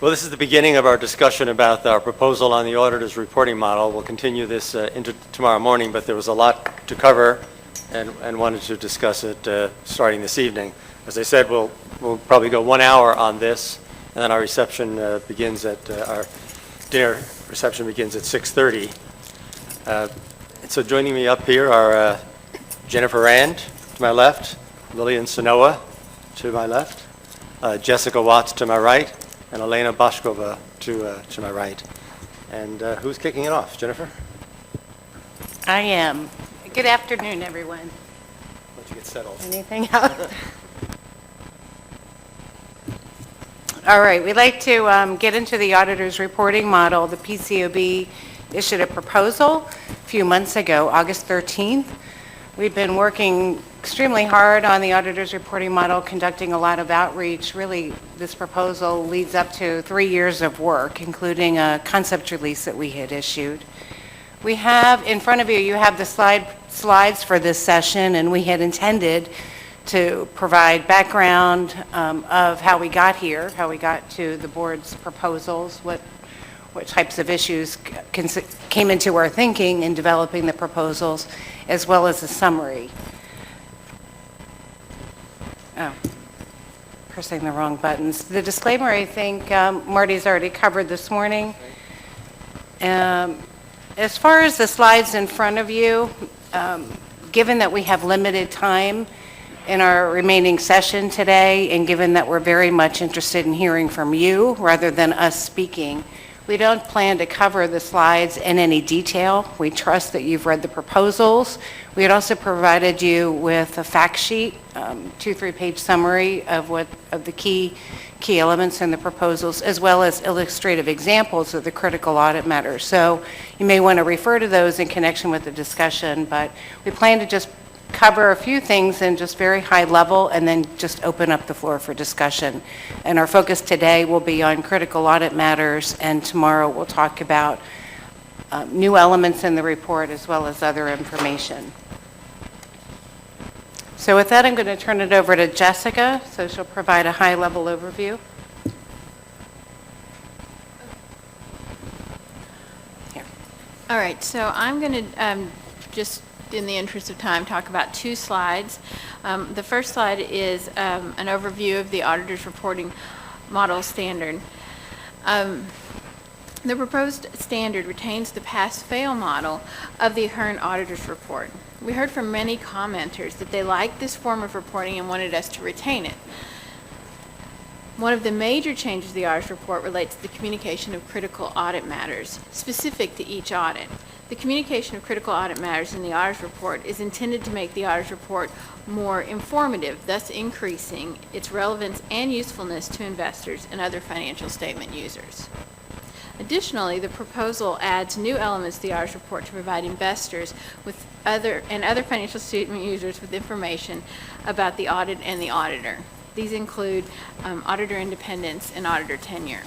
Well, this is the beginning of our discussion about our proposal on the auditor's reporting model. We'll continue this into tomorrow morning, but there was a lot to cover and wanted to discuss it starting this evening. As I said, we'll probably go 1 hour on this, and then our reception begins at, our dinner reception begins at 6:30. And so joining me up here are Jennifer Rand to my left, Lillian Sanoa to my left, Jessica Watts to my right, and Elena Bashkova to my right. And who's kicking it off? Jennifer? I am. Good afternoon, everyone. Why don't you get settled? Anything else? All right, we'd like to get into the auditor's reporting model. The PCAOB issued a proposal a few months ago, August 13th. We've been working extremely hard on the auditor's reporting model, conducting a lot of outreach. Really, this proposal leads up to 3 years of work, including a concept release that we had issued. We have, in front of you, you have the slides for this session, and we had intended to provide background of how we got here, how we got to the board's proposals, what types of issues came into our thinking in developing the proposals, as well as a summary. Oh, pressing the wrong buttons. The disclaimer, I think Marty's already covered this morning. As far as the slides in front of you, given that we have limited time in our remaining session today, and given that we're very much interested in hearing from you rather than us speaking, we don't plan to cover the slides in any detail. We trust that you've read the proposals. We had also provided you with a fact sheet, 2-3-page summary of the key elements in the proposals, as well as illustrative examples of the critical audit matters. So you may want to refer to those in connection with the discussion, but we plan to just cover a few things in just very high level and then just open up the floor for discussion. And our focus today will be on critical audit matters, and tomorrow we'll talk about new elements in the report as well as other information. So with that, I'm going to turn it over to Jessica, so she'll provide a high-level overview. Here. All right, so I'm going to just, in the interest of time, talk about 2 slides. The first slide is an overview of the auditor's reporting model standard. The proposed standard retains the pass-fail model of the current auditor's report. We heard from many commenters that they liked this form of reporting and wanted us to retain it. One of the major changes to the auditor's report relates to the communication of critical audit matters specific to each audit. The communication of critical audit matters in the auditor's report is intended to make the auditor's report more informative, thus increasing its relevance and usefulness to investors and other financial statement users. Additionally, the proposal adds new elements to the auditor's report to provide investors with other financial statement users with information about the audit and the auditor. These include auditor independence and auditor tenure.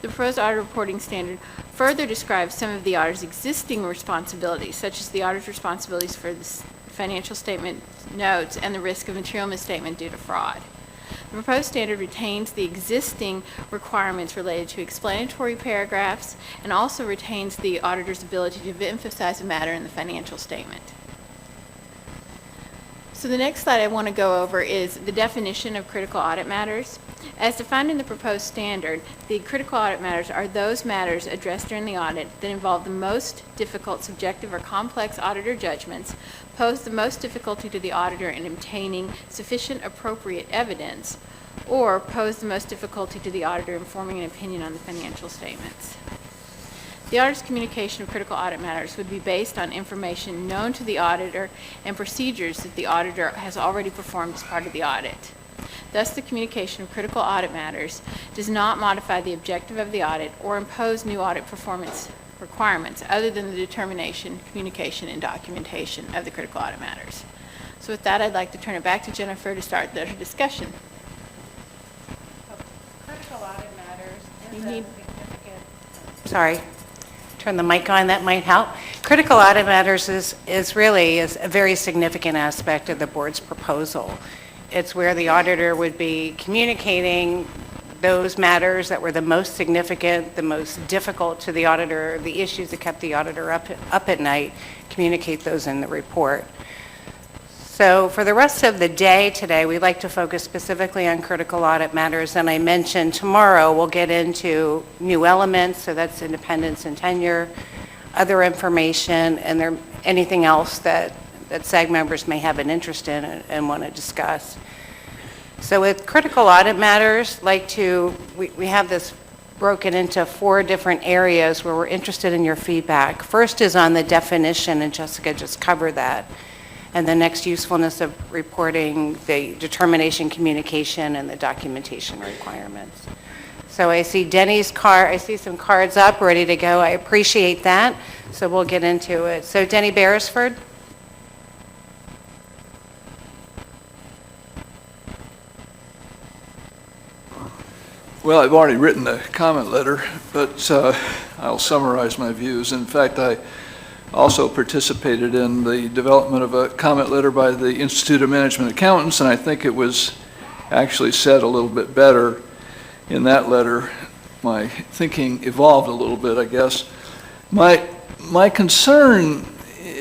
The proposed audit reporting standard further describes some of the auditor's existing responsibilities, such as the auditor's responsibilities for the financial statement notes and the risk of material misstatement due to fraud. The proposed standard retains the existing requirements related to explanatory paragraphs and also retains the auditor's ability to emphasize a matter in the financial statement. So the next slide I want to go over is the definition of critical audit matters. As defined in the proposed standard, the critical audit matters are those matters addressed during the audit that involve the most difficult subjective or complex auditor judgments, pose the most difficulty to the auditor in obtaining sufficient appropriate evidence, or pose the most difficulty to the auditor in forming an opinion on the financial statements. The auditor's communication of critical audit matters would be based on information known to the auditor and procedures that the auditor has already performed as part of the audit. Thus, the communication of critical audit matters does not modify the objective of the audit or impose new audit performance requirements other than the determination, communication, and documentation of the critical audit matters. So with that, I'd like to turn it back to Jennifer to start the discussion. Critical audit matters is a significant... Sorry. Turn the mic on, that might help. Critical audit matters is really a very significant aspect of the board's proposal. It's where the auditor would be communicating those matters that were the most significant, the most difficult to the auditor, the issues that kept the auditor up at night, communicate those in the report. So for the rest of the day today, we'd like to focus specifically on critical audit matters. And I mentioned tomorrow we'll get into new elements, so that's independence and tenure, other information, and anything else that SAG members may have an interest in and want to discuss. So with critical audit matters, we have this broken into 4 different areas where we're interested in your feedback. First is on the definition, and Jessica just covered that. And the next, usefulness of reporting, the determination, communication, and the documentation requirements. So I see Denny's I see some cards up, ready to go. I appreciate that. So we'll get into it. So Denny Beresford. Well, I've already written a comment letter, but I'll summarize my views. In fact, I also participated in the development of a comment letter by the Institute of Management Accountants, and I think it was actually said a little bit better in that letter my thinking evolved a little bit, I guess. My concern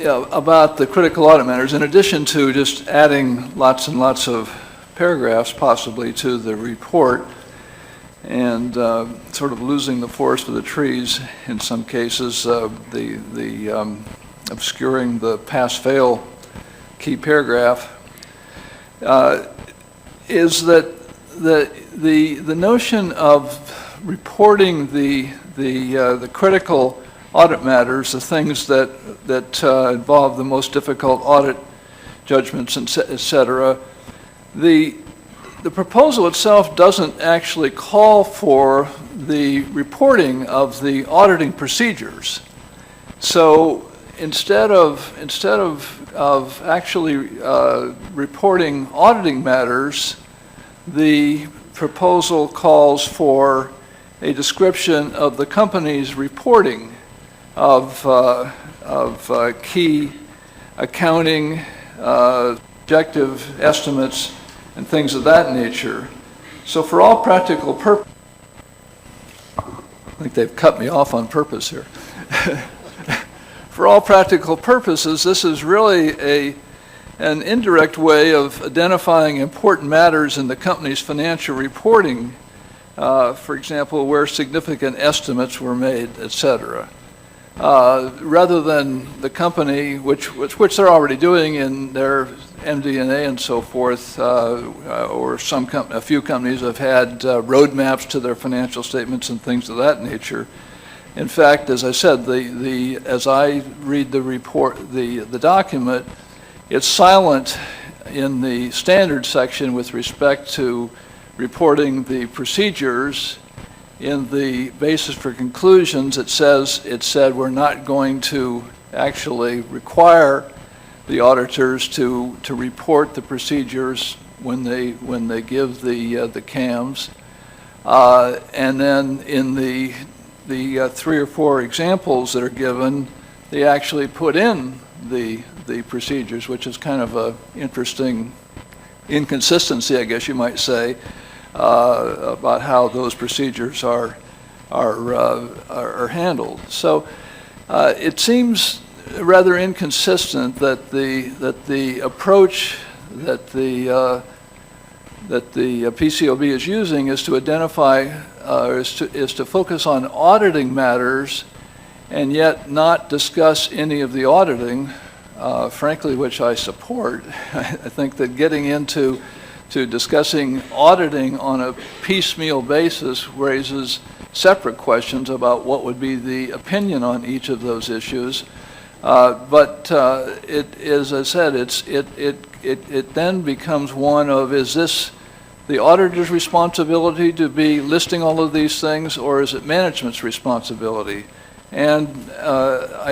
about the critical audit matters, in addition to just adding lots and lots of paragraphs possibly to the report and sort of losing the forest for the trees in some cases, obscuring the pass-fail key paragraph, is that the notion of reporting the critical audit matters, the things that involve the most difficult audit judgments, et cetera, the proposal itself doesn't actually call for the reporting of the auditing procedures. So instead of actually reporting auditing matters, the proposal calls for a description of the company's reporting of key accounting, objective estimates, and things of that nature. So for all practical purposes, I think they've cut me off on purpose here. For all practical purposes, this is really an indirect way of identifying important matters in the company's financial reporting, for example, where significant estimates were made, et cetera. Rather than the company, which they're already doing in their MD&A and so forth, or a few companies have had roadmaps to their financial statements and things of that nature. In fact, as I said, as I read the report, the document, it's silent in the standard section with respect to reporting the procedures. In the basis for conclusions, it said we're not going to actually require the auditors to report the procedures when they give the CAMs. And then in the 3 or 4 examples that are given, they actually put in the procedures, which is kind of a interesting inconsistency, I guess you might say, about how those procedures are handled. So it seems rather inconsistent that the approach that the PCAOB is using is to identify is to focus on auditing matters and yet not discuss any of the auditing, frankly, which I support. I think that getting into discussing auditing on a piecemeal basis raises separate questions about what would be the opinion on each of those issues. But as I said, it then becomes one of, is this the auditor's responsibility to be listing all of these things, or is it management's responsibility? And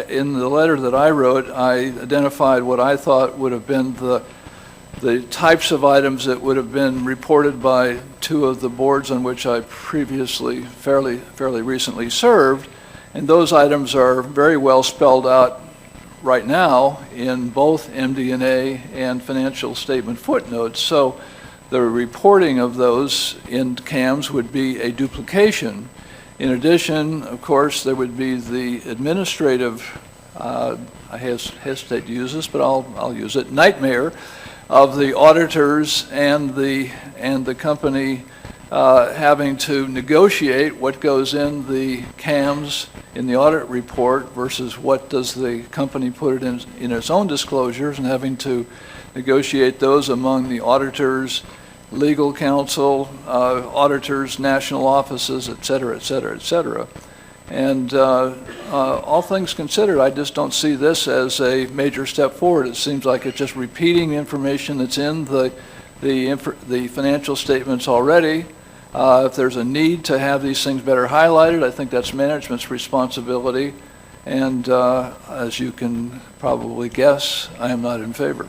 in the letter that I wrote, I identified what I thought would have been the types of items that would have been reported by 2 of the boards on which I previously fairly recently served, and those items are very well spelled out right now in both MD&A and financial statement footnotes. So the reporting of those in CAMs would be a duplication. In addition, of course, there would be the administrative, I hesitate to use this, but I'll use it, nightmare of the auditors and the company having to negotiate what goes in the CAMs in the audit report versus what does the company put it in its own disclosures, and having to negotiate those among the auditors, legal counsel, auditors, national offices, et cetera, et cetera, et cetera. And all things considered, I just don't see this as a major step forward. It seems like it's just repeating information that's in the financial statements already. If there's a need to have these things better highlighted, I think that's management's responsibility. And as you can probably guess, I am not in favor.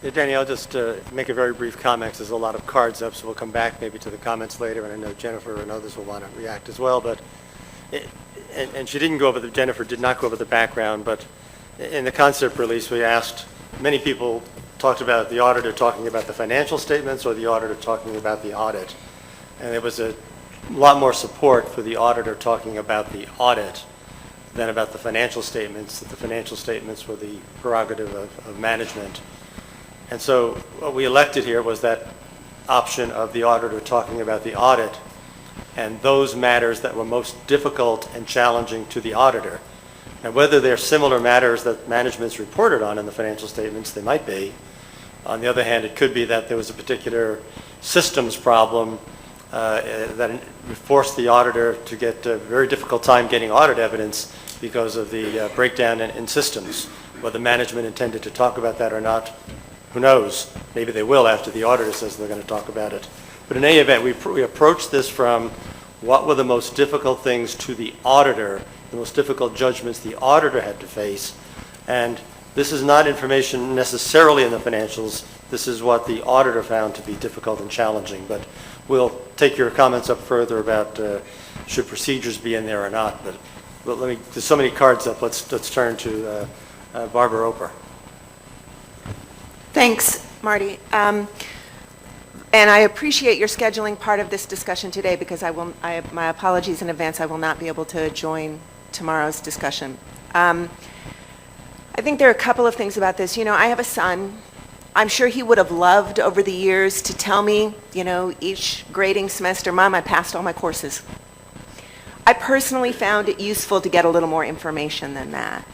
Yeah, Danny, I'll just make a very brief comment. There's a lot of cards up, so we'll come back maybe to the comments later, and I know Jennifer and others will want to react as well. But and she didn't go over Jennifer did not go over the background, but in the concept release, we asked, many people talked about the auditor talking about the financial statements or the auditor talking about the audit. And there was a lot more support for the auditor talking about the audit than about the financial statements, that the financial statements were the prerogative of management. And so what we elected here was that option of the auditor talking about the audit and those matters that were most difficult and challenging to the auditor. Now, whether they're similar matters that management's reported on in the financial statements, they might be. On the other hand, it could be that there was a particular systems problem that forced the auditor to get a very difficult time getting audit evidence because of the breakdown in systems. Whether management intended to talk about that or not, who knows? Maybe they will after the auditor says they're going to talk about it. But in any event, we approached this from what were the most difficult things to the auditor, the most difficult judgments the auditor had to face. And this is not information necessarily in the financials. This is what the auditor found to be difficult and challenging. But we'll take your comments up further about should procedures be in there or not. But there's so many cards up. Let's turn to Barbara Oper. Thanks, Marty. And I appreciate your scheduling part of this discussion today because my apologies in advance, I will not be able to join tomorrow's discussion. I think there are a couple of things about this. You know, I have a son. I'm sure he would have loved over the years to tell me, you know, each grading semester, Mom, I passed all my courses. I personally found it useful to get a little more information than that.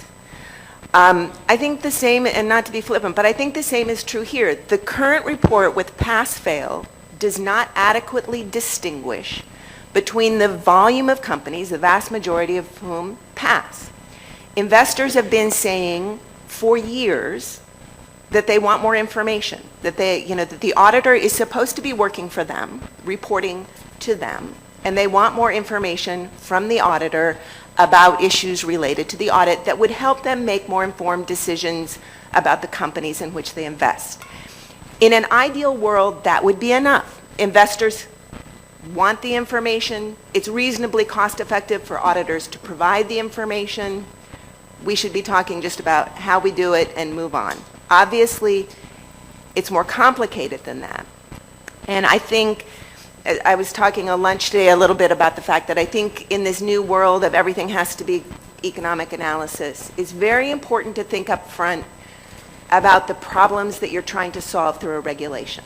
I think the same, and not to be flippant, but I think the same is true here. The current report with pass-fail does not adequately distinguish between the volume of companies, the vast majority of whom pass. Investors have been saying for years that they want more information, that that the auditor is supposed to be working for them, reporting to them, and they want more information from the auditor about issues related to the audit that would help them make more informed decisions about the companies in which they invest. In an ideal world, that would be enough. Investors want the information. It's reasonably cost-effective for auditors to provide the information. We should be talking just about how we do it and move on. Obviously, it's more complicated than that. And I think I was talking at lunch today a little bit about the fact that I think in this new world of everything has to be economic analysis, it's very important to think up front about the problems that you're trying to solve through a regulation.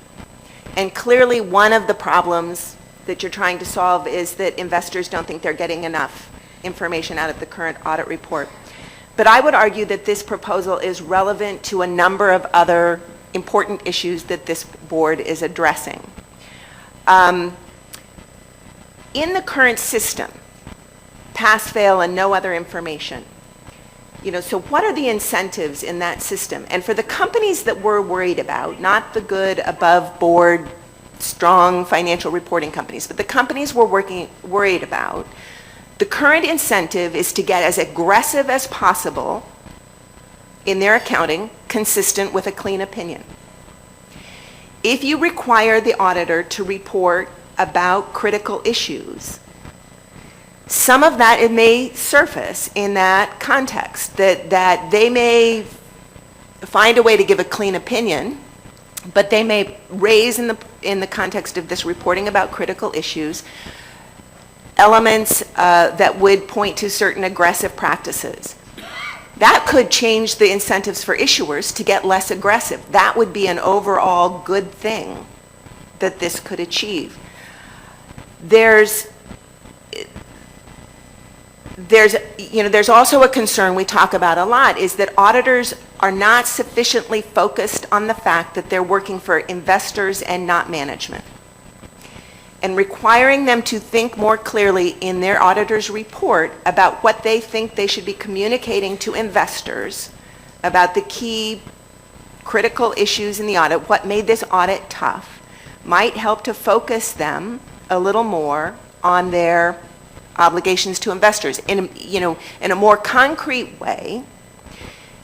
And clearly one of the problems that you're trying to solve is that investors don't think they're getting enough information out of the current audit report. But I would argue that this proposal is relevant to a number of other important issues that this board is addressing. In the current system, pass, fail, and no other information, so what are the incentives in that system? And for the companies that we're worried about, not the good, above board, strong financial reporting companies, but the companies we're worried about, the current incentive is to get as aggressive as possible in their accounting, consistent with a clean opinion. If you require the auditor to report about critical issues, some of that it may surface in that context, that they may find a way to give a clean opinion, but they may raise in the context of this reporting about critical issues elements that would point to certain aggressive practices. That could change the incentives for issuers to get less aggressive. That would be an overall good thing that this could achieve. There's also a concern we talk about a lot, is that auditors are not sufficiently focused on the fact that they're working for investors and not management. And requiring them to think more clearly in their auditor's report about what they think they should be communicating to investors about the key critical issues in the audit, what made this audit tough, might help to focus them a little more on their obligations to investors in a more concrete way.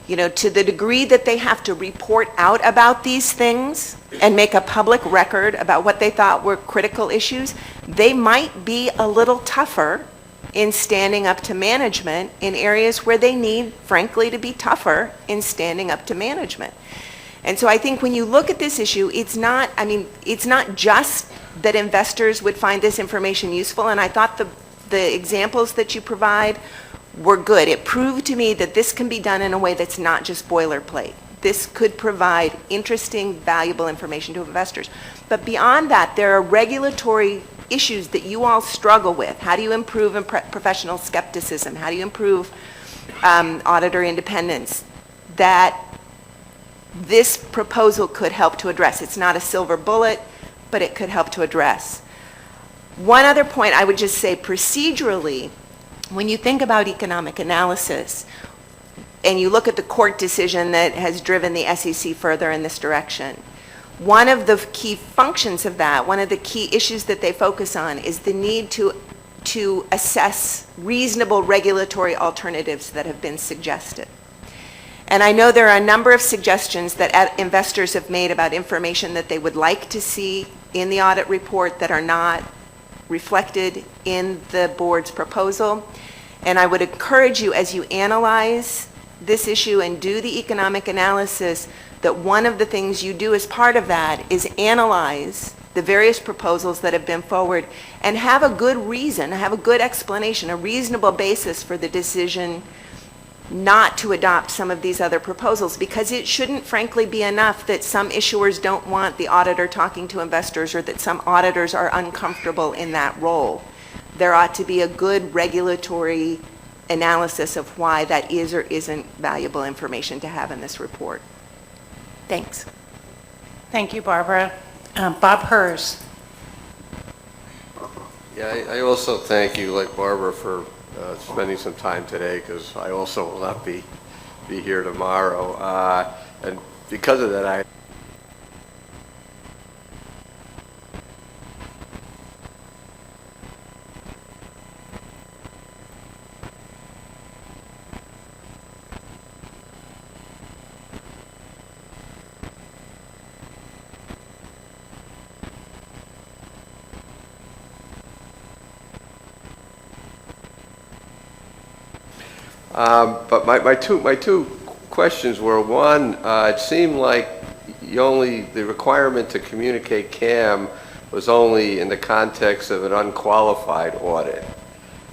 To the degree that they have to report out about these things and make a public record about what they thought were critical issues, they might be a little tougher in standing up to management in areas where they need, frankly, to be tougher in standing up to management. And so I think when you look at this issue, it's not just that investors would find this information useful, and I thought the examples that you provide were good. It proved to me that this can be done in a way that's not just boilerplate. This could provide interesting, valuable information to investors. But beyond that, there are regulatory issues that you all struggle with. How do you improve professional skepticism? How do you improve auditor independence? That this proposal could help to address. It's not a silver bullet, but it could help to address. One other point I would just say procedurally, when you think about economic analysis and you look at the court decision that has driven the SEC further in this direction, one of the key functions of that, one of the key issues that they focus on is the need to assess reasonable regulatory alternatives that have been suggested. And I know there are a number of suggestions that investors have made about information that they would like to see in the audit report that are not reflected in the board's proposal. And I would encourage you, as you analyze this issue and do the economic analysis, that one of the things you do as part of that is analyze the various proposals that have been forward and have a good reason, have a good explanation, a reasonable basis for the decision not to adopt some of these other proposals, because it shouldn't frankly be enough that some issuers don't want the auditor talking to investors or that some auditors are uncomfortable in that role. There ought to be a good regulatory analysis of why that is or isn't valuable information to have in this report. Thanks. Thank you, Barbara. Bob Hers. Yeah, I also thank you, like Barbara, for spending some time today, because I also will not be here tomorrow. And because of that, but my two questions were, one, it seemed like the requirement to communicate CAM was only in the context of an unqualified audit.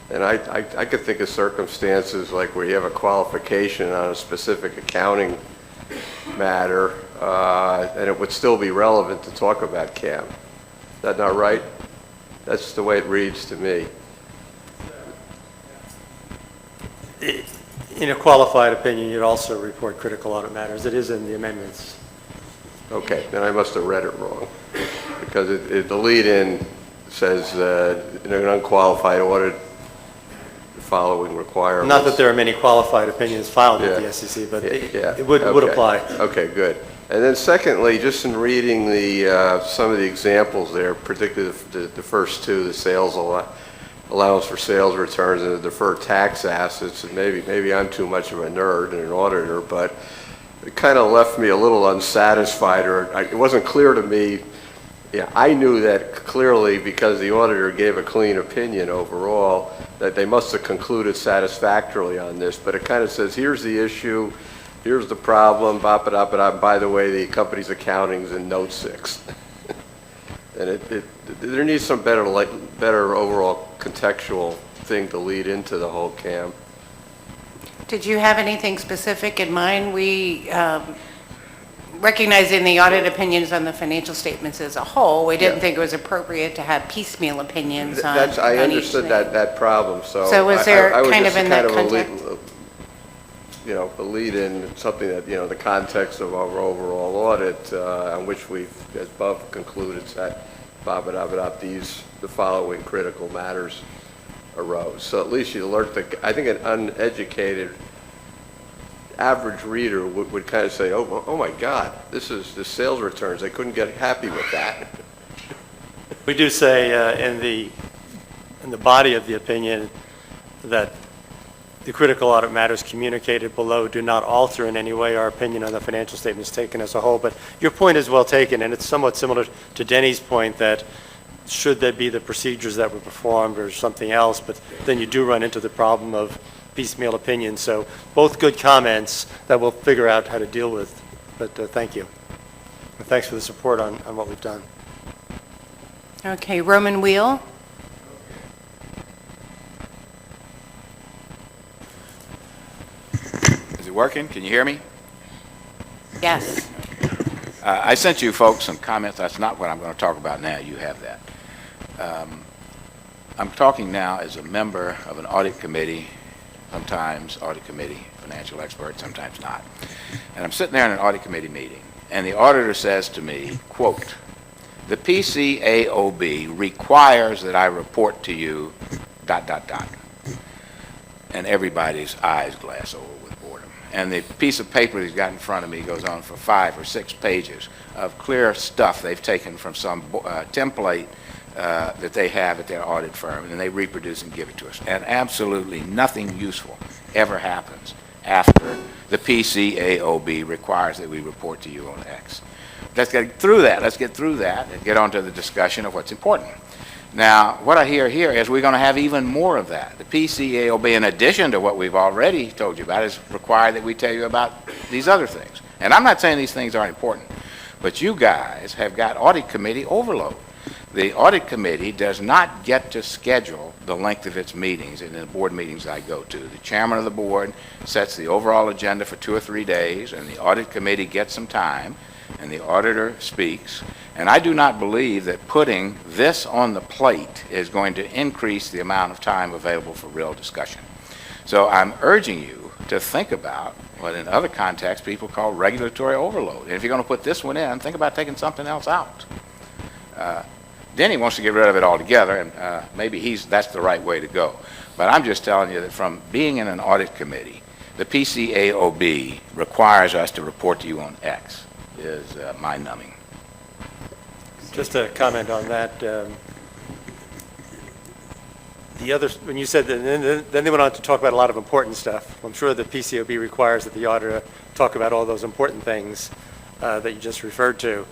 And I could think of circumstances like where you have a qualification on a specific accounting matter, and it would still be relevant to talk about CAM. Is that not right? That's the way it reads to me. In a qualified opinion, you'd also report critical audit matters. It is in the amendments. Okay, then I must have read it wrong, because the lead-in says in an unqualified audit, the following requirements. Not that there are many qualified opinions filed with the SEC, but it would apply. Okay, good. And then secondly, just in reading some of the examples there, particularly the first two, the sales allowance for sales returns and the deferred tax assets, and maybe I'm too much of a nerd and an auditor, but it kind of left me a little unsatisfied, or it wasn't clear to me. Yeah, I knew that clearly because the auditor gave a clean opinion overall, that they must have concluded satisfactorily on this, but it kind of says, here's the issue, here's the problem, by the way, the company's accounting's in note 6. And there needs some better overall contextual thing to lead into the whole CAM. Did you have anything specific in mind? We, recognizing the audit opinions on the financial statements as a whole, we didn't think it was appropriate to have piecemeal opinions on I each understood thing. that problem, so. So was there I would kind of just in that context? A lead in something that, the context of our overall audit, on which we've, as Bob concluded, that the following critical matters arose. So at least you alert I think an uneducated average reader would kind of say, oh my God, this is the sales returns. They couldn't get happy with that. We do say in the body of the opinion that the critical audit matters communicated below do not alter in any way our opinion on the financial statements taken as a whole. But your point is well taken, and it's somewhat similar to Denny's point that should there be the procedures that were performed or something else, but then you do run into the problem of piecemeal opinions. So both good comments that we'll figure out how to deal with. But thank you. And thanks for the support on what we've done. Okay, Roman Wheel? Is it working? Can you hear me? Yes. I sent you folks some comments. That's not what I'm going to talk about now. You have that. I'm talking now as a member of an audit committee, sometimes audit committee, financial expert, sometimes not. And I'm sitting there in an audit committee meeting, and the auditor says to me, quote, "The PCAOB requires that I report to you, ... And everybody's eyes glass over with boredom. And the piece of paper he's got in front of me goes on for 5 or 6 pages of clear stuff they've taken from some template that they have at their audit firm, and they reproduce and give it to us. And absolutely nothing useful ever happens after the PCAOB requires that we report to you on X. Let's get through that. Let's get through that and get on to the discussion of what's important. Now, what I hear here is we're going to have even more of that. The PCAOB, in addition to what we've already told you about, is required that we tell you about these other things. And I'm not saying these things aren't important, but you guys have got audit committee overload. The audit committee does not get to schedule the length of its meetings in the board meetings I go to. The chairman of the board sets the overall agenda for 2 or 3 days, and the audit committee gets some time, and the auditor speaks. And I do not believe that putting this on the plate is going to increase the amount of time available for real discussion. So I'm urging you to think about what in other contexts people call regulatory overload. And if you're going to put this one in, think about taking something else out. Denny wants to get rid of it altogether, and maybe that's the right way to go. But I'm just telling you that from being in an audit committee, the PCAOB requires us to report to you on X is mind-numbing. Just a comment on that. When you said that, then they went on to talk about a lot of important stuff. I'm sure the PCAOB requires that the auditor talk about all those important things that you just referred to.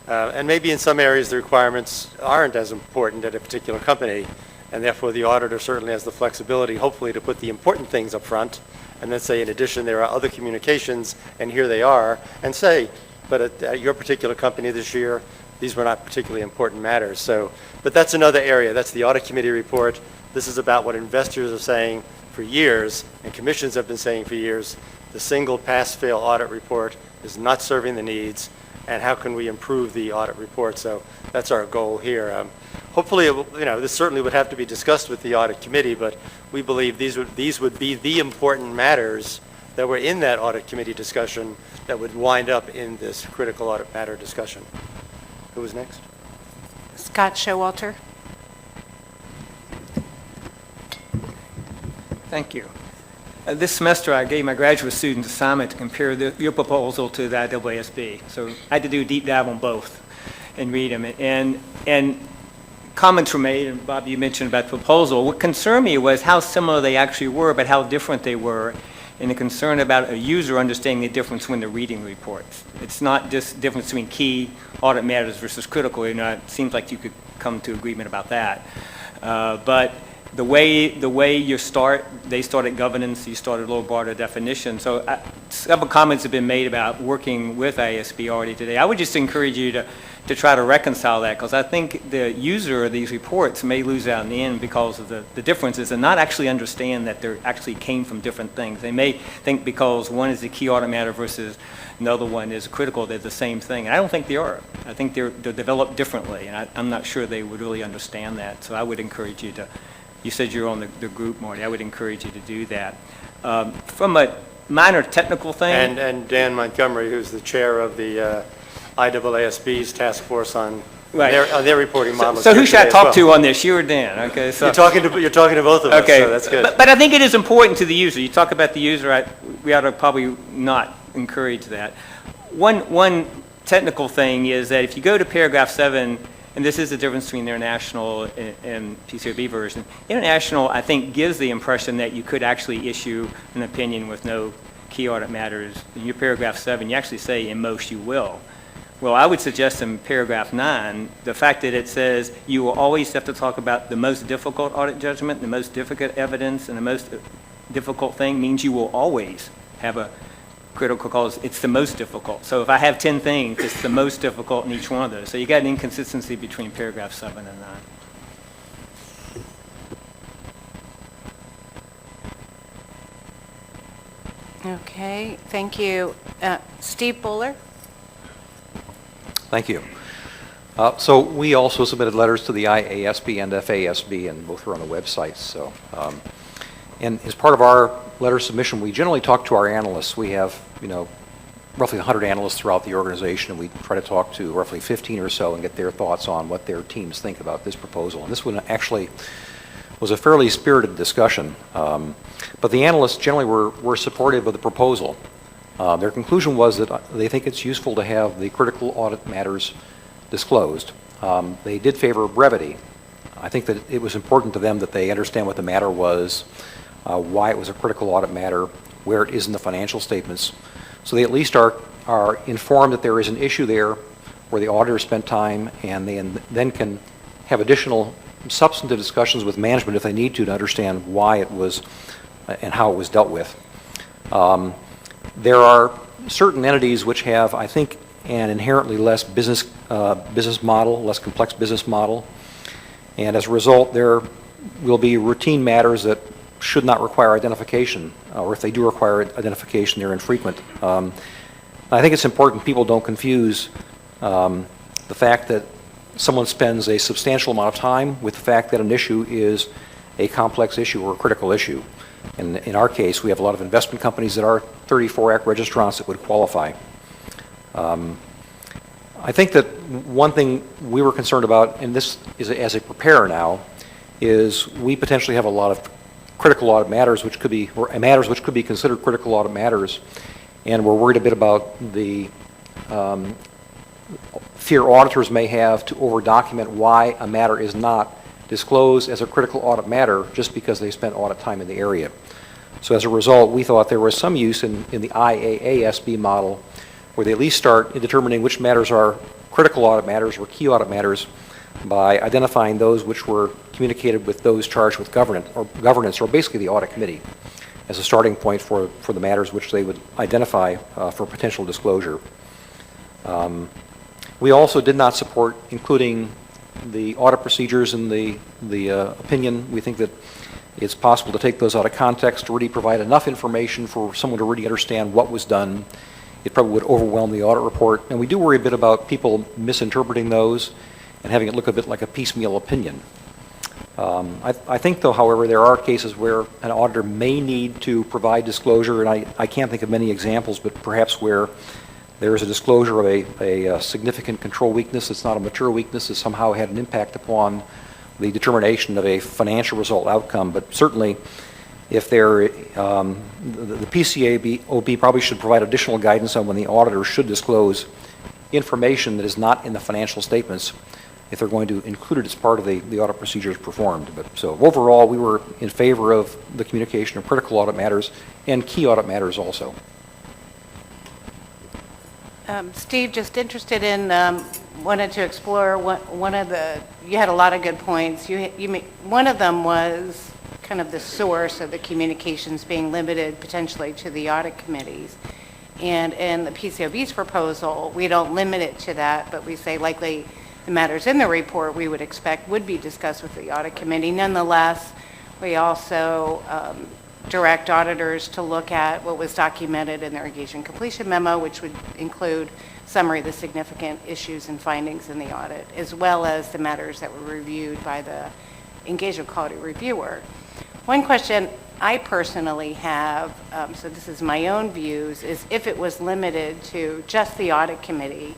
And maybe in some areas the requirements aren't as important at a particular company, and therefore the auditor certainly has the flexibility, hopefully, to put the important things up front, and then say, in addition, there are other communications, and here they are, and say, but at your particular company this year, these were not particularly important matters. So, but that's another area. That's the audit committee report. This is about what investors are saying for years, and commissions have been saying for years. The single pass-fail audit report is not serving the needs, and how can we improve the audit report? So that's our goal here. Hopefully, this certainly would have to be discussed with the audit committee, but we believe these would be the important matters that were in that audit committee discussion that would wind up in this critical audit matter discussion. Who was next? Scott Showalter. Thank you. This semester, I gave my graduate students assignment to compare your proposal to the IAASB. So I had to do a deep dive on both and read them. And comments were made, and Bob, you mentioned about the proposal. What concerned me was how similar they actually were, but how different they were, and the concern about a user understanding the difference when they're reading the reports. It's not just the difference between key audit matters versus critical. It seems like you could come to agreement about that. But the way they start at governance, you start at a little broader definition. So several comments have been made about working with IASB already today. I would just encourage you to try to reconcile that, because I think the user of these reports may lose out in the end because of the differences and not actually understand that they actually came from different things. They may think because one is a key audit matter versus another one is critical, they're the same thing. And I don't think they are. I think they're developed differently, and I'm not sure they would really understand that. So I would encourage you to, you said you're on the group, Marty, I would encourage you to do that. From a minor technical thing. And Dan Montgomery, who's the chair of the IAASB's task force on Right. their reporting model. So who should I talk to on this, you or Dan? Okay, so you're talking to both of us, okay, so that's good. But I think it is important to the user. You talk about the user, we ought to probably not encourage that. One technical thing is that if you go to paragraph 7, and this is the difference between the international and PCAOB version, international, I think, gives the impression that you could actually issue an opinion with no key audit matters. In your paragraph 7, you actually say, in most you will. Well, I would suggest in paragraph 9, the fact that it says you will always have to talk about the most difficult audit judgment, the most difficult evidence, and the most difficult thing means you will always have a critical because it's the most difficult. So if I have 10 things, it's the most difficult in each one of those. So you got an inconsistency between paragraph 7 and 9. Okay, thank you. Steve Buller? Thank you. So we also submitted letters to the IASB and FASB, and both are on the website. So, and as part of our letter submission, we generally talk to our analysts. We have, roughly 100 analysts throughout the organization, and we try to talk to roughly 15 or so and get their thoughts on what their teams think about this proposal. And this one actually was a fairly spirited discussion, but the analysts generally were supportive of the proposal. Their conclusion was that they think it's useful to have the critical audit matters disclosed. They did favor brevity. I think that it was important to them that they understand what the matter was, why it was a critical audit matter, where it is in the financial statements, so they at least are informed that there is an issue there where the auditor spent time, and they then can have additional substantive discussions with management if they need to understand why it was and how it was dealt with. There are certain entities which have, I think, an inherently less business model, less complex business model, and as a result, there will be routine matters that should not require identification, or if they do require identification, they're infrequent. I think it's important people don't confuse the fact that someone spends a substantial amount of time with the fact that an issue is a complex issue or a critical issue. And in our case, we have a lot of investment companies that are 34 Act registrants that would qualify. I think that one thing we were concerned about, and this is as a preparer now, is we potentially have a lot of critical audit matters which could be, or matters which could be considered critical audit matters, and we're worried a bit about the fear auditors may have to over-document why a matter is not disclosed as a critical audit matter just because they spent audit time in the area. So as a result, we thought there was some use in the IAASB model where they at least start in determining which matters are critical audit matters or key audit matters by identifying those which were communicated with those charged with governance, or basically the audit committee, as a starting point for the matters which they would identify for potential disclosure. We also did not support including the audit procedures in the opinion. We think that it's possible to take those out of context to really provide enough information for someone to really understand what was done. It probably would overwhelm the audit report, and we do worry a bit about people misinterpreting those and having it look a bit like a piecemeal opinion. I think, though, however, there are cases where an auditor may need to provide disclosure, and I can't think of many examples, but perhaps where there is a disclosure of a significant control weakness that's not a mature weakness that somehow had an impact upon the determination of a financial result outcome. But certainly, if the PCAOB probably should provide additional guidance on when the auditor should disclose information that is not in the financial statements if they're going to include it as part of the audit procedures performed. But so overall, we were in favor of the communication of critical audit matters and key audit matters also. Steve, just interested in, wanted to explore one of the, you had a lot of good points. One of them was kind of the source of the communications being limited potentially to the audit committees. And in the PCAOB's proposal, we don't limit it to that, but we say likely the matters in the report we would expect would be discussed with the audit committee. Nonetheless, we also direct auditors to look at what was documented in their engagement completion memo, which would include summary of the significant issues and findings in the audit, as well as the matters that were reviewed by the engagement quality reviewer. One question I personally have, so this is my own views, is if it was limited to just the audit committee,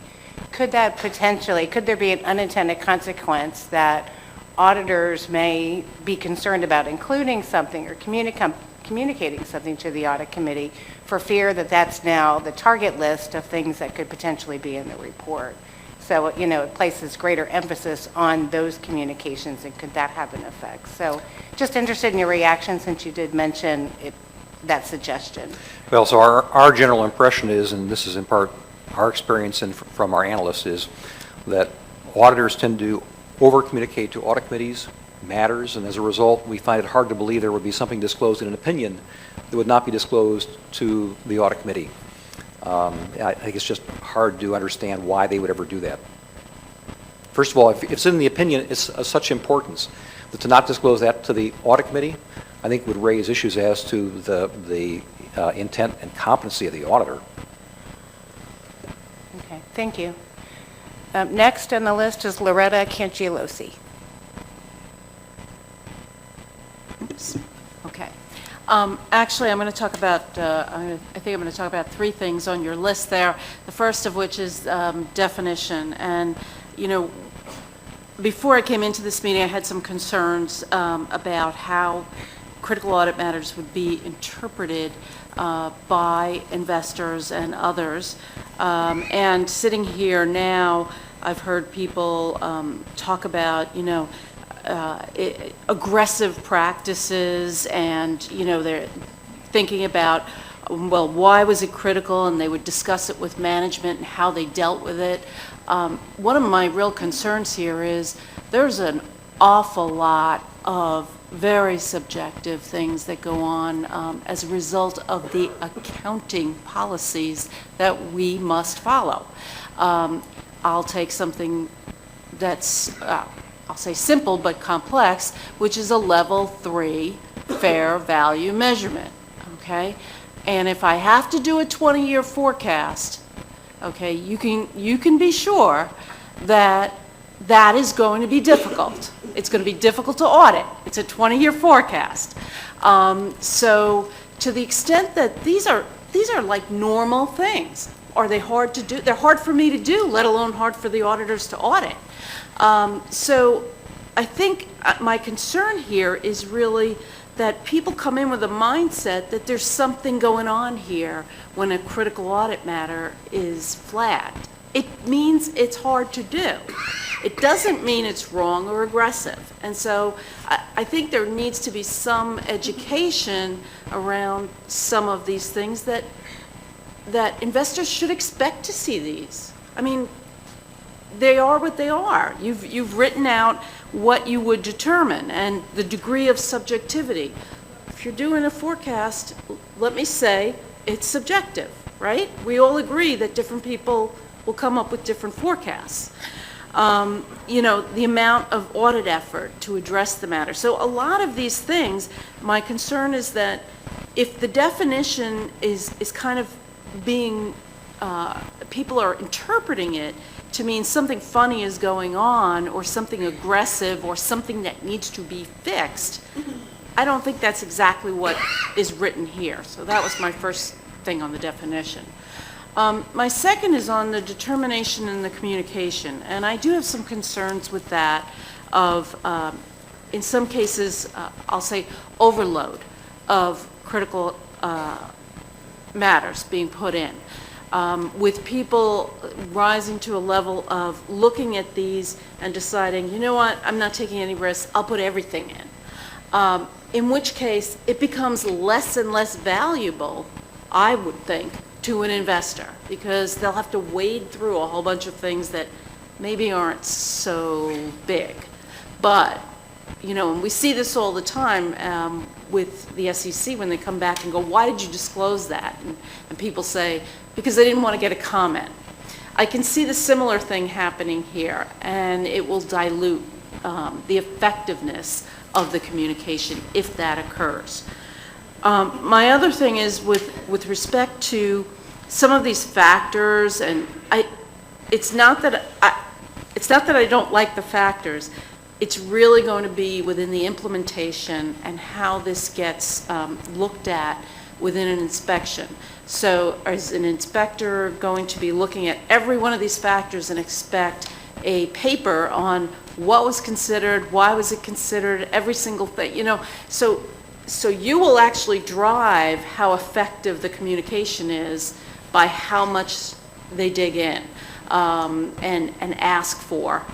could there be an unintended consequence that auditors may be concerned about including something or communicating something to the audit committee for fear that that's now the target list of things that could potentially be in the report? So, it places greater emphasis on those communications, and could that have an effect? So just interested in your reaction, since you did mention that suggestion. Well, so our general impression is, and this is in part our experience and from our analysts, is that auditors tend to over-communicate to audit committees matters, and as a result, we find it hard to believe there would be something disclosed in an opinion that would not be disclosed to the audit committee. I think it's just hard to understand why they would ever do that. First of all, if it's in the opinion, it's of such importance that to not disclose that to the audit committee, I think would raise issues as to the intent and competency of the auditor. Okay, thank you. Next on the list is Loretta Cangialosi. Oops. Okay. Actually, I'm going to talk about, I think I'm going to talk about three things on your list there. The first of which is definition. And, you know, before I came into this meeting, I had some concerns about how critical audit matters would be interpreted by investors and others. And sitting here now, I've heard people talk about, you know, aggressive practices, and, you know, they're thinking about, well, why was it critical, and they would discuss it with management and how they dealt with it. One of my real concerns here is there's an awful lot of very subjective things that go on as a result of the accounting policies that we must follow. I'll take something that's, I'll say simple but complex, which is a level 3 fair value measurement, okay? And if I have to do a 20-year forecast, okay, you can be sure that that is going to be difficult. It's going to be difficult to audit. It's a 20-year forecast. So to the extent that these are like normal things, are they hard to do? They're hard for me to do, let alone hard for the auditors to audit. So I think my concern here is really that people come in with a mindset that there's something going on here when a critical audit matter is flagged. It means it's hard to do. It doesn't mean it's wrong or aggressive. And so I think there needs to be some education around some of these things that investors should expect to see these. I mean, they are what they are. You've written out what you would determine and the degree of subjectivity. If you're doing a forecast, let me say it's subjective, right? We all agree that different people will come up with different forecasts. You know, the amount of audit effort to address the matter. So a lot of these things, my concern is that if the definition is kind of being, people are interpreting it to mean something funny is going on or something aggressive or something that needs to be fixed, I don't think that's exactly what is written here. So that was my first thing on the definition. My second is on the determination and the communication, and I do have some concerns with that of, in some cases, I'll say overload of critical matters being put in, with people rising to a level of looking at these and deciding, you know what, I'm not taking any risks, I'll put everything in which case it becomes less and less valuable, I would think, to an investor, because they'll have to wade through a whole bunch of things that maybe aren't so big. But, you know, and we see this all the time with the SEC when they come back and go, why did you disclose that? And people say, because I didn't want to get a comment. I can see the similar thing happening here, and it will dilute the effectiveness of the communication if that occurs. My other thing is with respect to some of these factors, and it's not that I don't like the factors. It's really going to be within the implementation and how this gets looked at within an inspection. So is an inspector going to be looking at every one of these factors and expect a paper on what was considered, why was it considered, every single thing, you know? So you will actually drive how effective the communication is by how much they dig in and ask for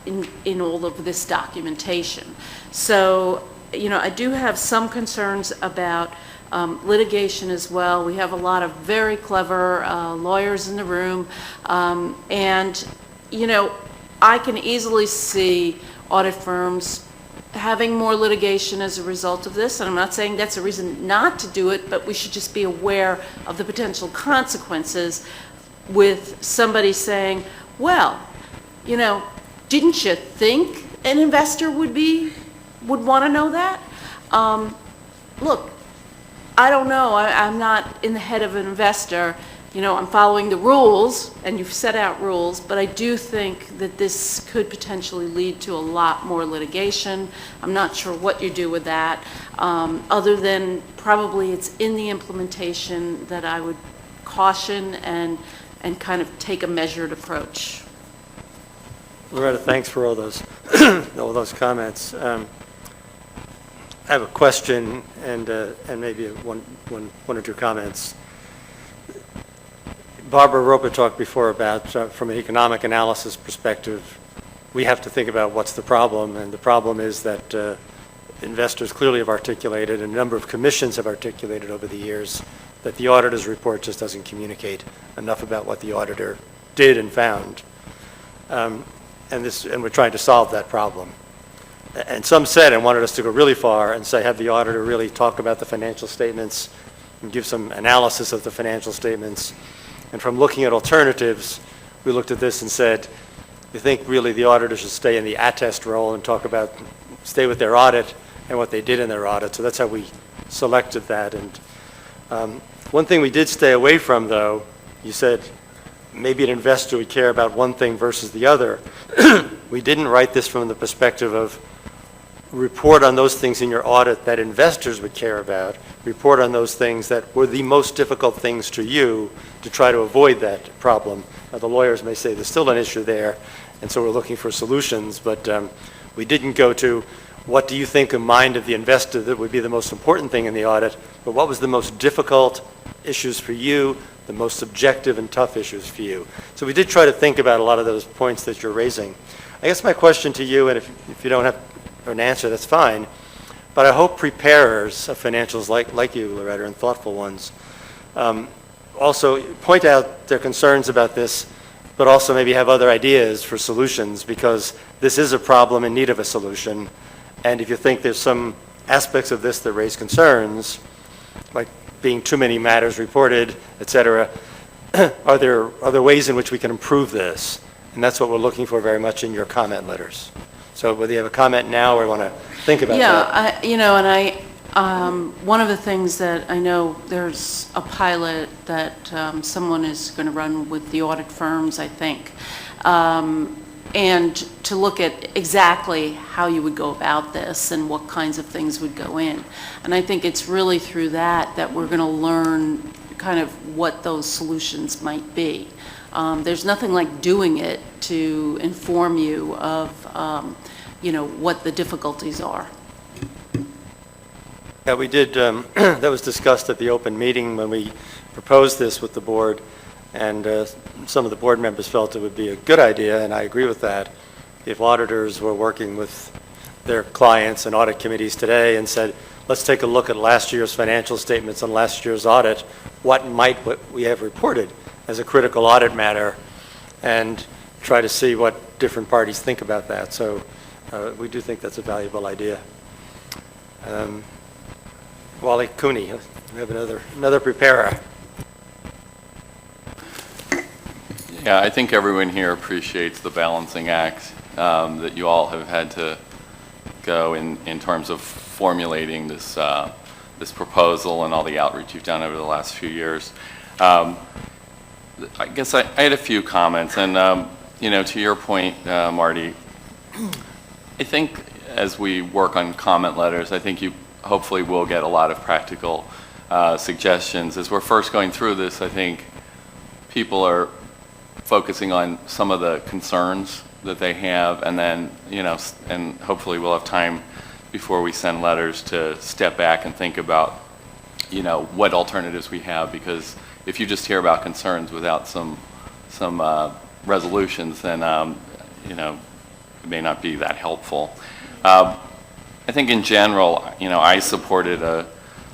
in all of this documentation. So, you know, I do have some concerns about litigation as well. We have a lot of very clever lawyers in the room, and, you know, I can easily see audit firms having more litigation as a result of this, and I'm not saying that's a reason not to do it, but we should just be aware of the potential consequences with somebody saying, well, you know, didn't you think an investor would want to know that? Look, I don't know. I'm not in the head of an investor. You know, I'm following the rules, and you've set out rules, but I do think that this could potentially lead to a lot more litigation. I'm not sure what you do with that, other than probably it's in the implementation that I would caution and kind of take a measured approach. Loretta, thanks for all those comments. I have a question and maybe one or two comments. Barbara Roper talked before about, from an economic analysis perspective, we have to think about what's the problem, and the problem is that investors clearly have articulated, and a number of commissions have articulated over the years, that the auditor's report just doesn't communicate enough about what the auditor did and found. And we're trying to solve that problem. And some said and wanted us to go really far and say, have the auditor really talk about the financial statements and give some analysis of the financial statements. And from looking at alternatives, we looked at this and said, we think really the auditor should stay in the attest role and stay with their audit and what they did in their audit. So that's how we selected that. And one thing we did stay away from, though, you said maybe an investor would care about one thing versus the other. We didn't write this from the perspective of report on those things in your audit that investors would care about, report on those things that were the most difficult things to you to try to avoid that problem. Now, the lawyers may say there's still an issue there, and so we're looking for solutions, but we didn't go to what do you think in mind of the investor that would be the most important thing in the audit, but what was the most difficult issues for you, the most subjective and tough issues for you. So we did try to think about a lot of those points that you're raising. I guess my question to you, and if you don't have an answer, that's fine, but I hope preparers of financials like you, Loretta, and thoughtful ones, also point out their concerns about this, but also maybe have other ideas for solutions, because this is a problem in need of a solution. And if you think there's some aspects of this that raise concerns, like being too many matters reported, et cetera, are there ways in which we can improve this? And that's what we're looking for very much in your comment letters. So whether you have a comment now or want to think about that. Yeah, one of the things that I know there's a pilot that someone is going to run with the audit firms, I think, and to look at exactly how you would go about this and what kinds of things would go in. And I think it's really through that we're going to learn kind of what those solutions might be. There's nothing like doing it to inform you of, what the difficulties are. Yeah, we did, that was discussed at the open meeting when we proposed this with the board, and some of the board members felt it would be a good idea, and I agree with that, if auditors were working with their clients and audit committees today and said, let's take a look at last year's financial statements and last year's audit, what we have reported as a critical audit matter, and try to see what different parties think about that. So we do think that's a valuable idea. Wally Cooney, we have another preparer. Yeah, I think everyone here appreciates the balancing act that you all have had to go in terms of formulating this this proposal and all the outreach you've done over the last few years. I guess I had a few comments, and to your point, Marty, I think as we work on comment letters, I think you hopefully will get a lot of practical suggestions. As we're first going through this, I think people are focusing on some of the concerns that they have, and then, and hopefully we'll have time before we send letters to step back and think about, what alternatives we have, because if you just hear about concerns without some resolutions, then, it may not be that helpful. I think in general, I supported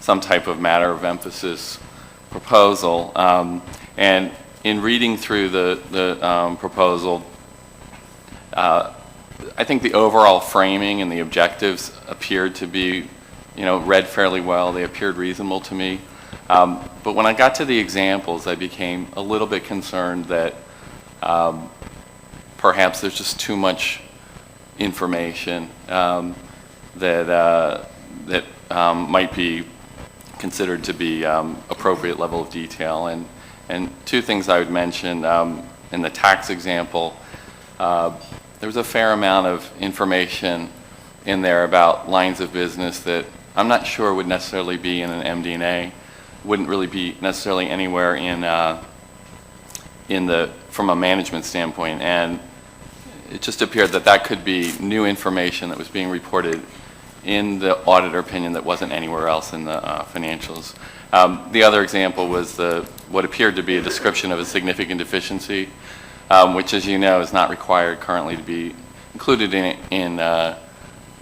some type of matter of emphasis proposal, and in reading through the proposal, I think the overall framing and the objectives appeared to be, read fairly well. They appeared reasonable to me. But when I got to the examples, I became a little bit concerned that perhaps there's just too much information that might be considered to be appropriate level of detail. And two things I would mention, in the tax example, there was a fair amount of information in there about lines of business that I'm not sure would necessarily be in an MD&A, wouldn't really be necessarily anywhere from a management standpoint. And it just appeared that could be new information that was being reported in the auditor opinion that wasn't anywhere else in the financials. The other example was what appeared to be a description of a significant deficiency, which, as you know, is not required currently to be included in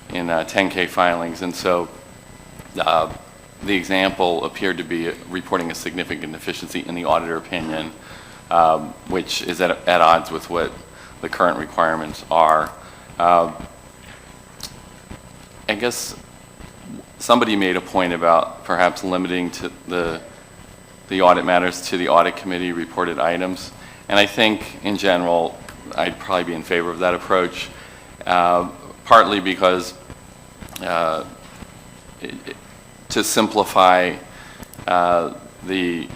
10K filings. And so the example appeared to be reporting a significant deficiency in the auditor opinion, which is at odds with what the current requirements are. I guess somebody made a point about perhaps limiting to the audit matters to the audit committee reported items. And I think, in general, I'd probably be in favor of that approach, partly because to simplify the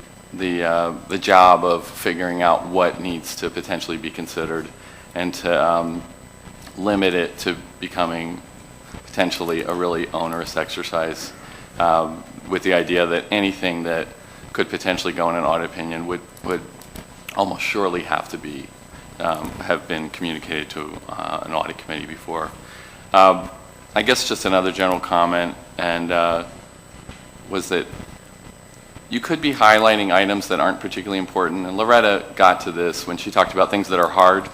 job of figuring out what needs to potentially be considered, and to limit it to becoming potentially a really onerous exercise, with the idea that anything that could potentially go in an audit opinion would almost surely have to be have been communicated to an audit committee before. I guess just another general comment, and was that you could be highlighting items that aren't particularly important, and Loretta got to this when she talked about things that are hard.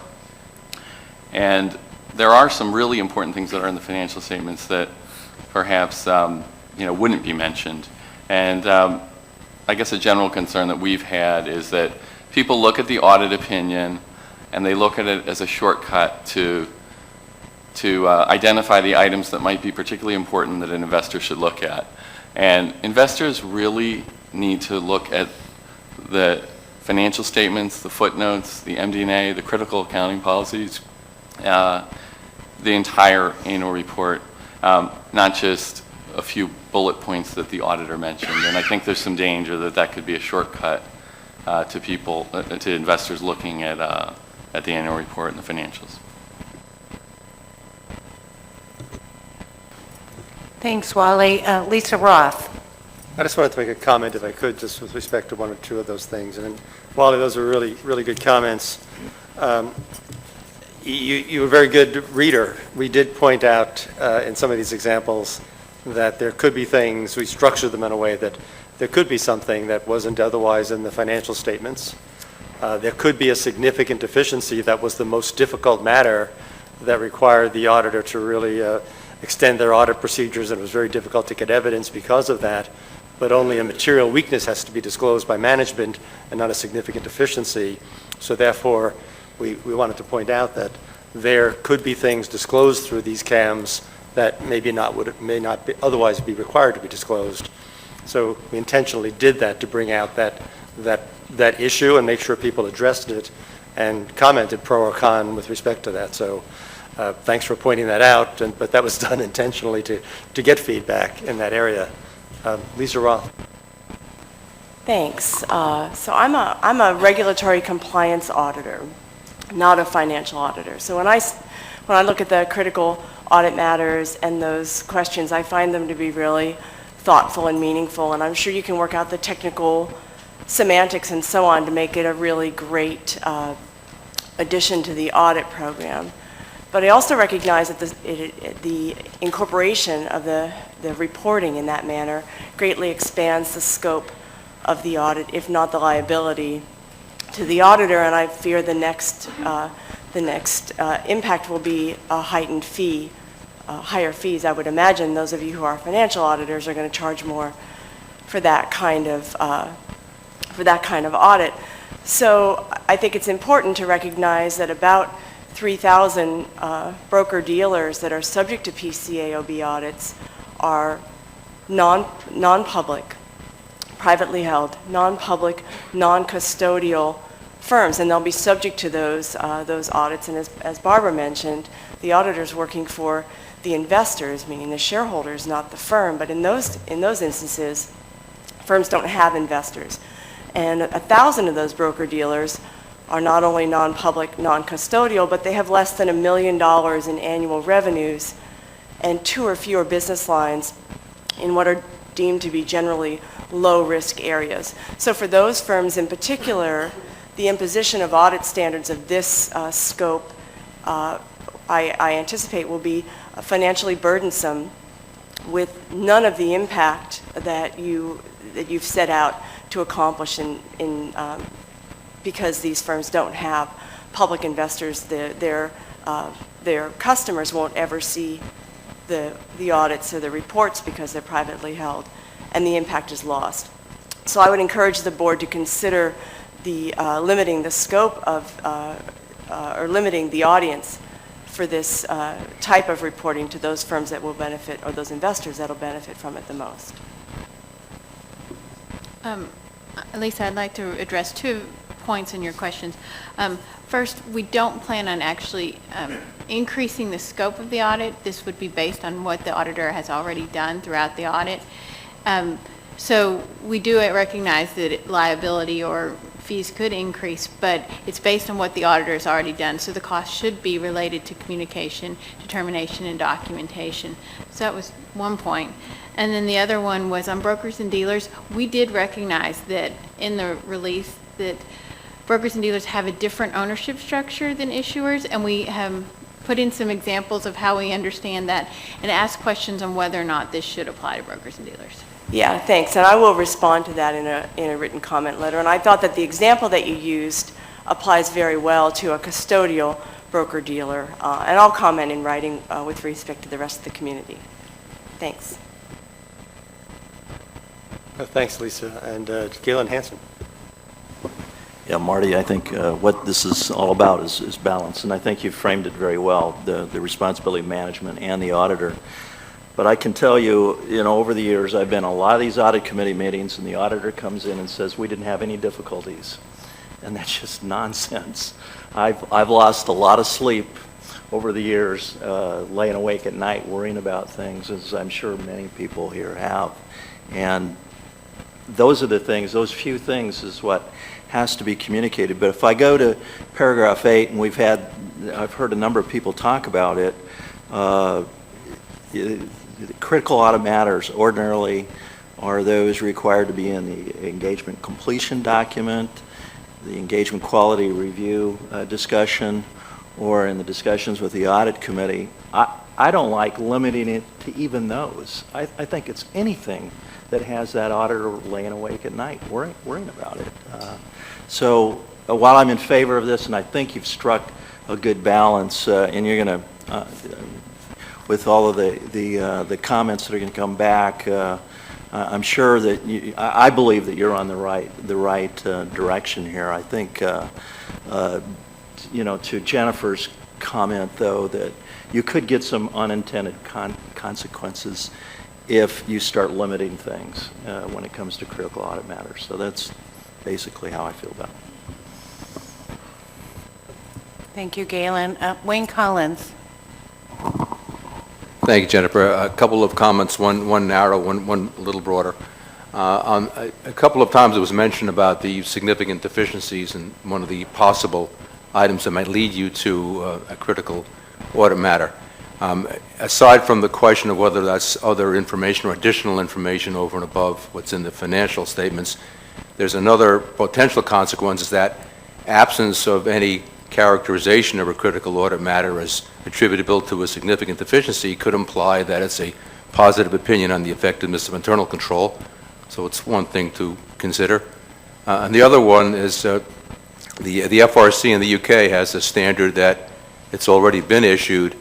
And there are some really important things that are in the financial statements that perhaps wouldn't be mentioned. And I guess a general concern that we've had is that people look at the audit opinion and they look at it as a shortcut to identify the items that might be particularly important that an investor should look at. And investors really need to look at the financial statements, the footnotes, the MD&A, the critical accounting policies, the entire annual report, not just a few bullet points that the auditor mentioned. And I think there's some danger that could be a shortcut to people, to investors looking at the annual report and the financials. Thanks, Wally. Lisa Roth. I just wanted to make a comment, if I could, just with respect to one or two of those things. And Wally, those are really, really good comments. You're a very good reader. We did point out in some of these examples that there could be things, we structured them in a way that there could be something that wasn't otherwise in the financial statements. There could be a significant deficiency that was the most difficult matter that required the auditor to really extend their audit procedures, and it was very difficult to get evidence because of that. But only a material weakness has to be disclosed by management and not a significant deficiency. So therefore, we wanted to point out that there could be things disclosed through these CAMs that may not otherwise be required to be disclosed. So we intentionally did that to bring out that issue and make sure people addressed it and commented pro or con with respect to that. So thanks for pointing that out, but that was done intentionally to get feedback in that area. Lisa Roth. Thanks. So I'm a regulatory compliance auditor, not a financial auditor. So when I look at the critical audit matters and those questions, I find them to be really thoughtful and meaningful, and I'm sure you can work out the technical semantics and so on to make it a really great addition to the audit program. But I also recognize that the incorporation of the reporting in that manner greatly expands the scope of the audit, if not the liability, to the auditor, and I fear the next impact will be a heightened fee, higher fees. I would imagine those of you who are financial auditors are going to charge more for that kind of audit. So I think it's important to recognize that about 3,000 broker-dealers that are subject to PCAOB audits are non-public, privately held, non-public, non-custodial firms, and they'll be subject to those audits. And as Barbara mentioned, the auditor's working for the investors, meaning the shareholders, not the firm. But in those instances, firms don't have investors. And 1,000 of those broker-dealers are not only non-public, non-custodial, but they have less than $1 million in annual revenues and 2 or fewer business lines in what are deemed to be generally low-risk areas. So for those firms in particular, the imposition of audit standards of this scope, I anticipate will be financially burdensome, with none of the impact that you've set out to accomplish because these firms don't have public investors. Their customers won't ever see the audits or the reports because they're privately held, and the impact is lost. So I would encourage the board to consider limiting the scope of, or limiting the audience for this type of reporting to those firms that will benefit, or those investors that will benefit from it the most. Lisa, I'd like to address 2 points in your questions. First, we don't plan on actually increasing the scope of the audit. This would be based on what the auditor has already done throughout the audit. So we do recognize that liability or fees could increase, but it's based on what the auditor has already done. So the cost should be related to communication, determination, and documentation. So that was one point. And then the other one was on brokers and dealers. We did recognize that in the release that brokers and dealers have a different ownership structure than issuers, and we have put in some examples of how we understand that and ask questions on whether or not this should apply to brokers and dealers. Yeah, thanks. And I will respond to that in a written comment letter. And I thought that the example that you used applies very well to a custodial broker-dealer. And I'll comment in writing with respect to the rest of the community. Thanks. Thanks, Lisa. And Galen Hansen. Yeah, Marty, I think what this is all about is balance, and I think you framed it very well, the responsibility management and the auditor. But I can tell you, over the years, I've been in a lot of these audit committee meetings, and the auditor comes in and says, we didn't have any difficulties. And that's just nonsense. I've lost a lot of sleep over the years, laying awake at night worrying about things, as I'm sure many people here have. And those are the things, those few things is what has to be communicated. But if I go to paragraph 8, and I've heard a number of people talk about it, critical audit matters ordinarily are those required to be in the engagement completion document, the engagement quality review discussion, or in the discussions with the audit committee. I don't like limiting it to even those. I think it's anything that has that auditor laying awake at night worrying about it. So while I'm in favor of this, and I think you've struck a good balance, and you're going to, with all of the comments that are going to come back, I'm sure that I believe that you're on the right direction here. I think, to Jennifer's comment, though, that you could get some unintended consequences if you start limiting things when it comes to critical audit matters. So that's basically how I feel about it. Thank you, Galen. Wayne Collins. Thank you, Jennifer. A couple of comments, one narrow, one a little broader. A couple of times it was mentioned about the significant deficiencies in one of the possible items that might lead you to a critical audit matter. Aside from the question of whether that's other information or additional information over and above what's in the financial statements, there's another potential consequence, is that absence of any characterization of a critical audit matter as attributable to a significant deficiency could imply that it's a positive opinion on the effectiveness of internal control. So it's one thing to consider. And the other one is the FRC in the UK has a standard that it's already been issued.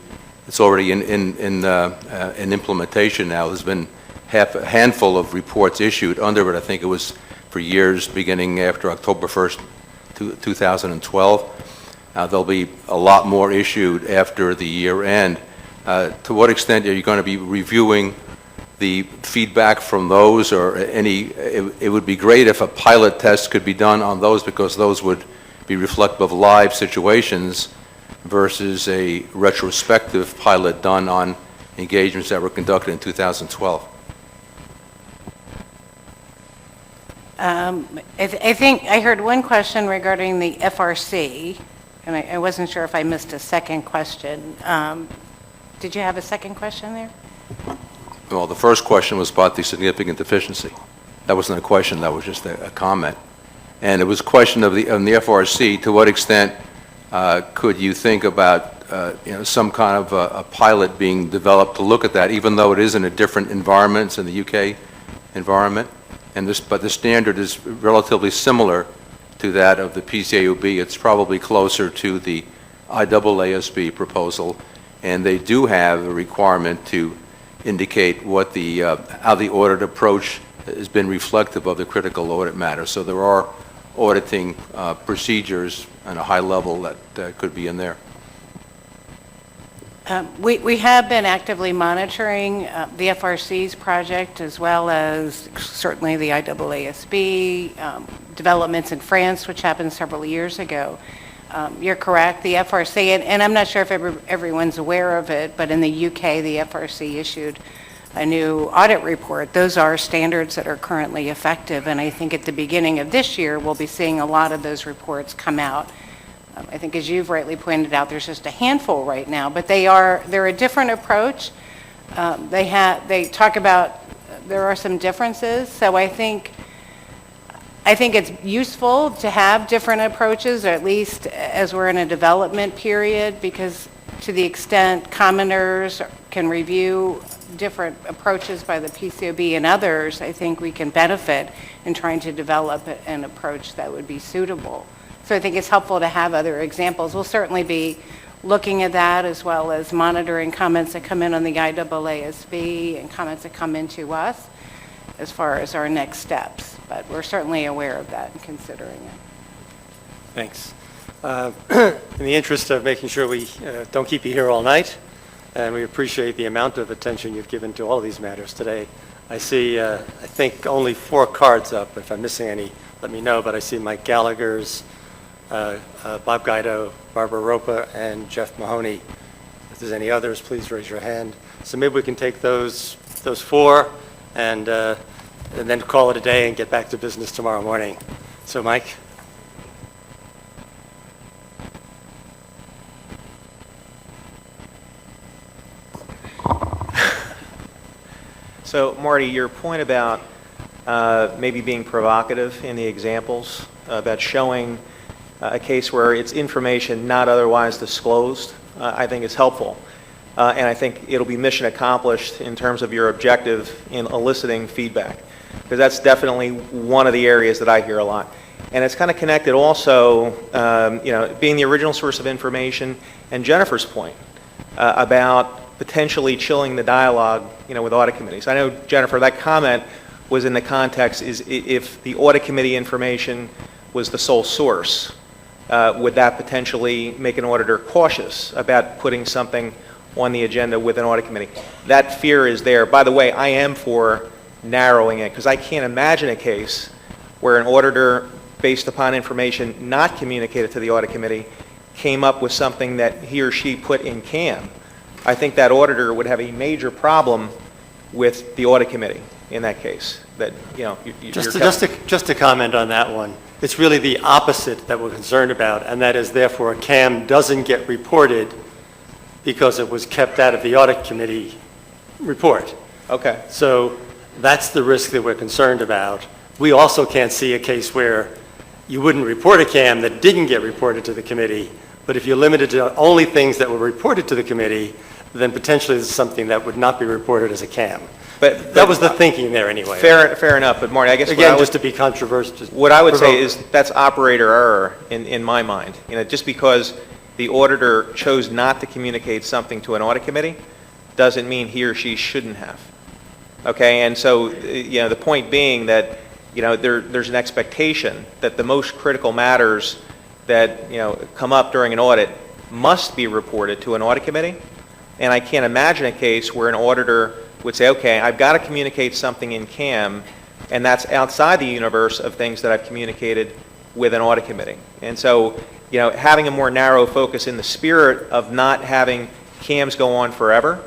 It's already in implementation now. There's been a handful of reports issued under it. I think it was for years beginning after October 1st, 2012. There'll be a lot more issued after the year end. To what extent are you going to be reviewing the feedback from those, or it would be great if a pilot test could be done on those, because those would be reflective of live situations versus a retrospective pilot done on engagements that were conducted in 2012. I think I heard one question regarding the FRC, and I wasn't sure if I missed a second question. Did you have a second question there? Well, the first question was about the significant deficiency. That wasn't a question, that was just a comment. And it was a question of the FRC, to what extent could you think about some kind of a pilot being developed to look at that, even though it is in a different environment, it's in the UK environment, but the standard is relatively similar to that of the PCAOB. It's probably closer to the IAASB proposal, and they do have a requirement to indicate what how the audit approach has been reflective of the critical audit matter. So there are auditing procedures on a high level that could be in there. We have been actively monitoring the FRC's project, as well as certainly the IAASB, developments in France, which happened several years ago. You're correct, the FRC, and I'm not sure if everyone's aware of it, but in the UK, the FRC issued a new audit report. Those are standards that are currently effective, and I think at the beginning of this year, we'll be seeing a lot of those reports come out. I think, as you've rightly pointed out, there's just a handful right now, but they're a different approach. They talk about, there are some differences, so I think it's useful to have different approaches, or at least as we're in a development period, because to the extent commenters can review different approaches by the PCAOB and others, I think we can benefit in trying to develop an approach that would be suitable. So I think it's helpful to have other examples. We'll certainly be looking at that, as well as monitoring comments that come in on the IAASB and comments that come into us as far as our next steps. But we're certainly aware of that and considering it. Thanks. In the interest of making sure we don't keep you here all night, and we appreciate the amount of attention you've given to all of these matters today. I see, I think, only 4 cards up. If I'm missing any, let me know, but I see Mike Gallagher's, Bob Guido, Barbara Ropa, and Jeff Mahoney. If there's any others, please raise your hand. So maybe we can take those 4 and then call it a day and get back to business tomorrow morning. So, Mike? So, Marty, your point about maybe being provocative in the examples, about showing a case where it's information not otherwise disclosed, I think is helpful. And I think it'll be mission accomplished in terms of your objective in eliciting feedback, because that's definitely one of the areas that I hear a lot. And it's kind of connected also, being the original source of information, and Jennifer's point about potentially chilling the dialogue, with audit committees. I know, Jennifer, that comment was in the context is if the audit committee information was the sole source, would that potentially make an auditor cautious about putting something on the agenda with an audit committee? That fear is there. By the way, I am for narrowing it, because I can't imagine a case where an auditor, based upon information not communicated to the audit committee, came up with something that he or she put in CAM. I think that auditor would have a major problem with the audit committee in that case. That, Just to comment on that one, it's really the opposite that we're concerned about, and that is therefore CAM doesn't get reported because it was kept out of the audit committee report. Okay. So that's the risk that we're concerned about. We also can't see a case where you wouldn't report a CAM that didn't get reported to the committee, but if you limit it to only things that were reported to the committee, then potentially this is something that would not be reported as a CAM. But that was the thinking there anyway. Fair enough, but Marty, I guess again, just to be controversial. What I would say is that's operator error in my mind. Just because the auditor chose not to communicate something to an audit committee doesn't mean he or she shouldn't have. Okay, and so the point being that there's an expectation that the most critical matters that, come up during an audit must be reported to an audit committee. And I can't imagine a case where an auditor would say, okay, I've got to communicate something in CAM, and that's outside the universe of things that I've communicated with an audit committee. And so, having a more narrow focus in the spirit of not having CAMs go on forever,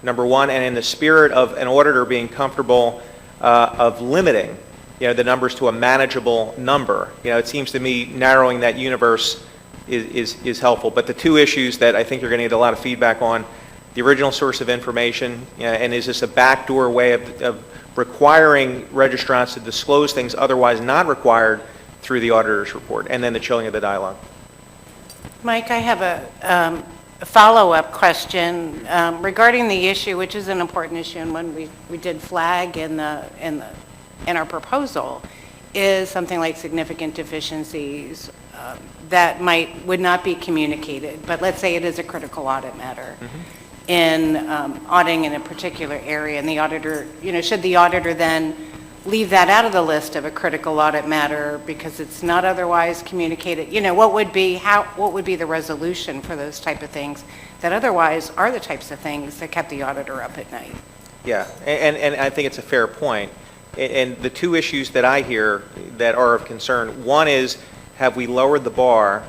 number one, and in the spirit of an auditor being comfortable of limiting, the numbers to a manageable number. It seems to me narrowing that universe is helpful. But the two issues that I think you're going to get a lot of feedback on, the original source of information, and is this a backdoor way of requiring registrants to disclose things otherwise not required through the auditor's report, and then the chilling of the dialogue. Mike, I have a follow-up question regarding the issue, which is an important issue, and one we did flag in our proposal, is something like significant deficiencies that would not be communicated. But let's say it is a critical audit matter. In auditing in a particular area, and the auditor, should the auditor then leave that out of the list of a critical audit matter because it's not otherwise communicated? What would be the resolution for those type of things that otherwise are the types of things that kept the auditor up at night? Yeah, and I think it's a fair point. And the two issues that I hear that are of concern, one is, have we lowered the bar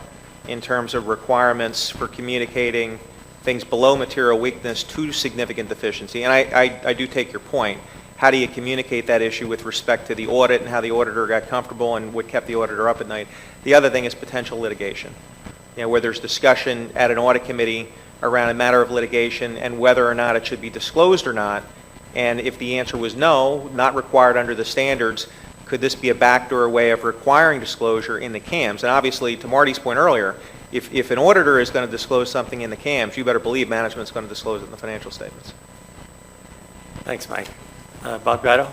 in terms of requirements for communicating things below material weakness to significant deficiency? And I do take your point. How do you communicate that issue with respect to the audit and how the auditor got comfortable and what kept the auditor up at night? The other thing is potential litigation, where there's discussion at an audit committee around a matter of litigation and whether or not it should be disclosed or not. And if the answer was no, not required under the standards, could this be a backdoor way of requiring disclosure in the CAMs? And obviously, to Marty's point earlier, if an auditor is going to disclose something in the CAMs, you better believe management's going to disclose it in the financial statements. Thanks, Mike. Bob Gatto?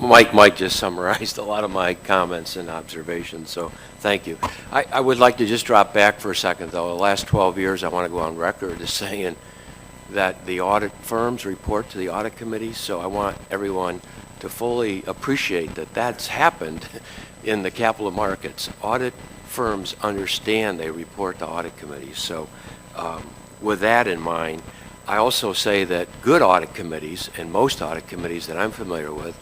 Mike just summarized a lot of my comments and observations, so thank you. I would like to just drop back for a second, though. The last 12 years, I want to go on record as saying that the audit firms report to the audit committees, so I want everyone to fully appreciate that that's happened in the capital markets. Audit firms understand they report to audit committees. So with that in mind, I also say that good audit committees, and most audit committees that I'm familiar with,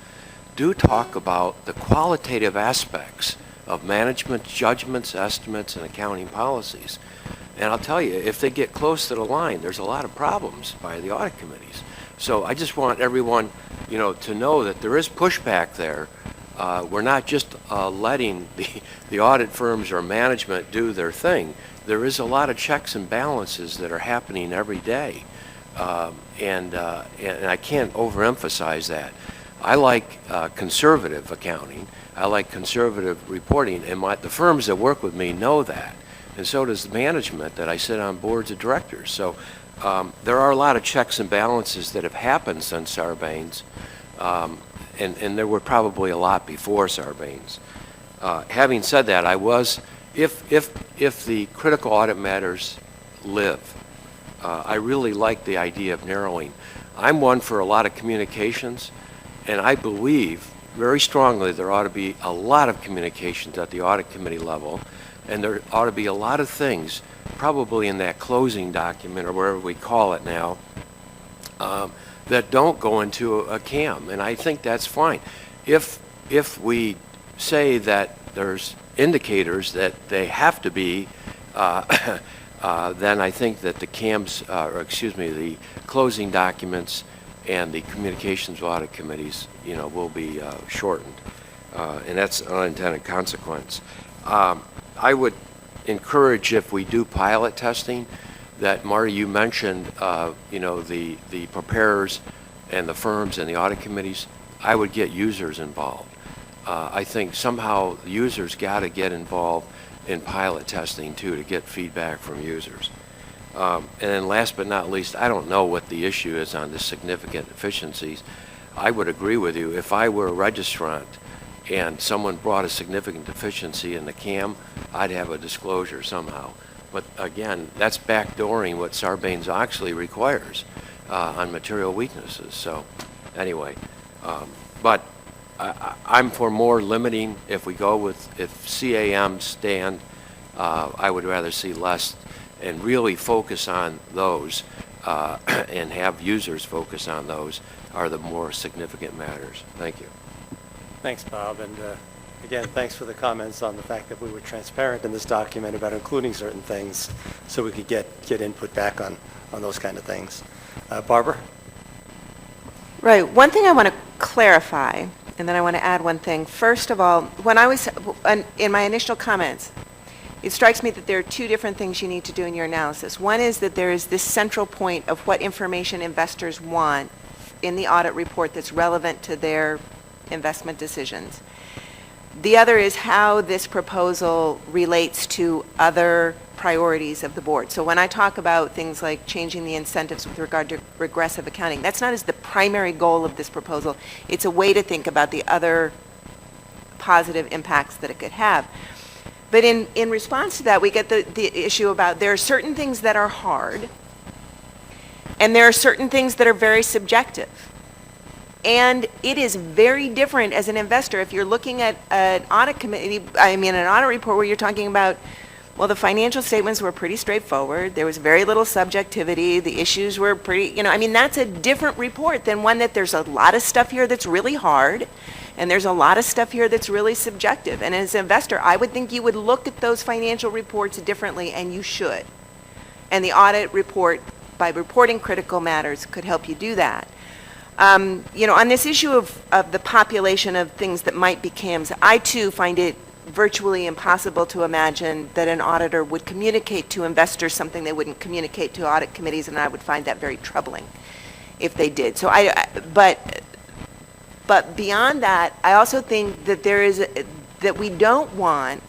do talk about the qualitative aspects of management judgments, estimates, and accounting policies. And I'll tell you, if they get close to the line, there's a lot of problems by the audit committees. So I just want everyone, to know that there is pushback there. We're not just letting the audit firms or management do their thing. There is a lot of checks and balances that are happening every day. And I can't overemphasize that. I like conservative accounting. I like conservative reporting, and the firms that work with me know that. And so does the management that I sit on boards of directors. So there are a lot of checks and balances that have happened since Sarbanes, and there were probably a lot before Sarbanes. Having said that, if the critical audit matters live, I really like the idea of narrowing. I'm one for a lot of communications, and I believe very strongly there ought to be a lot of communications at the audit committee level, and there ought to be a lot of things, probably in that closing document or wherever we call it now, that don't go into a CAM, and I think that's fine. If we say that there's indicators that they have to be, then I think that the CAMs, the closing documents and the communications audit committees, will be shortened, and that's an unintended consequence. I would encourage, if we do pilot testing, that Marty, you mentioned, the preparers and the firms and the audit committees, I would get users involved. I think somehow the users got to get involved in pilot testing too, to get feedback from users. And then last but not least, I don't know what the issue is on the significant efficiencies. I would agree with you. If I were a registrant and someone brought a significant deficiency in the CAM, I'd have a disclosure somehow. But again, that's backdooring what Sarbanes-Oxley requires on material weaknesses. So anyway, but I'm for more limiting. If we go with, if CAM stand, I would rather see less and really focus on those and have users focus on those are the more significant matters. Thank you. Thanks, Bob, and again, thanks for the comments on the fact that we were transparent in this document about including certain things so we could get input back on those kind of things. Barbara? Right. One thing I want to clarify, and then I want to add one thing. First of all, when I was, in my initial comments, it strikes me that there are two different things you need to do in your analysis. One is that there is this central point of what information investors want in the audit report that's relevant to their investment decisions. The other is how this proposal relates to other priorities of the board. So when I talk about things like changing the incentives with regard to regressive accounting, that's not as the primary goal of this proposal. It's a way to think about the other positive impacts that it could have. But in response to that, we get the issue about there are certain things that are hard, and there are certain things that are very subjective. And it is very different as an investor if you're looking at an audit committee, an audit report where you're talking about, well, the financial statements were pretty straightforward. There was very little subjectivity. The issues were pretty, that's a different report than one that there's a lot of stuff here that's really hard, and there's a lot of stuff here that's really subjective. And as an investor, I would think you would look at those financial reports differently, and you should. And the audit report, by reporting critical matters, could help you do that. On this issue of the population of things that might be CAMs, I too find it virtually impossible to imagine that an auditor would communicate to investors something they wouldn't communicate to audit committees, and I would find that very troubling if they did. So but beyond that, I also think that that we don't want,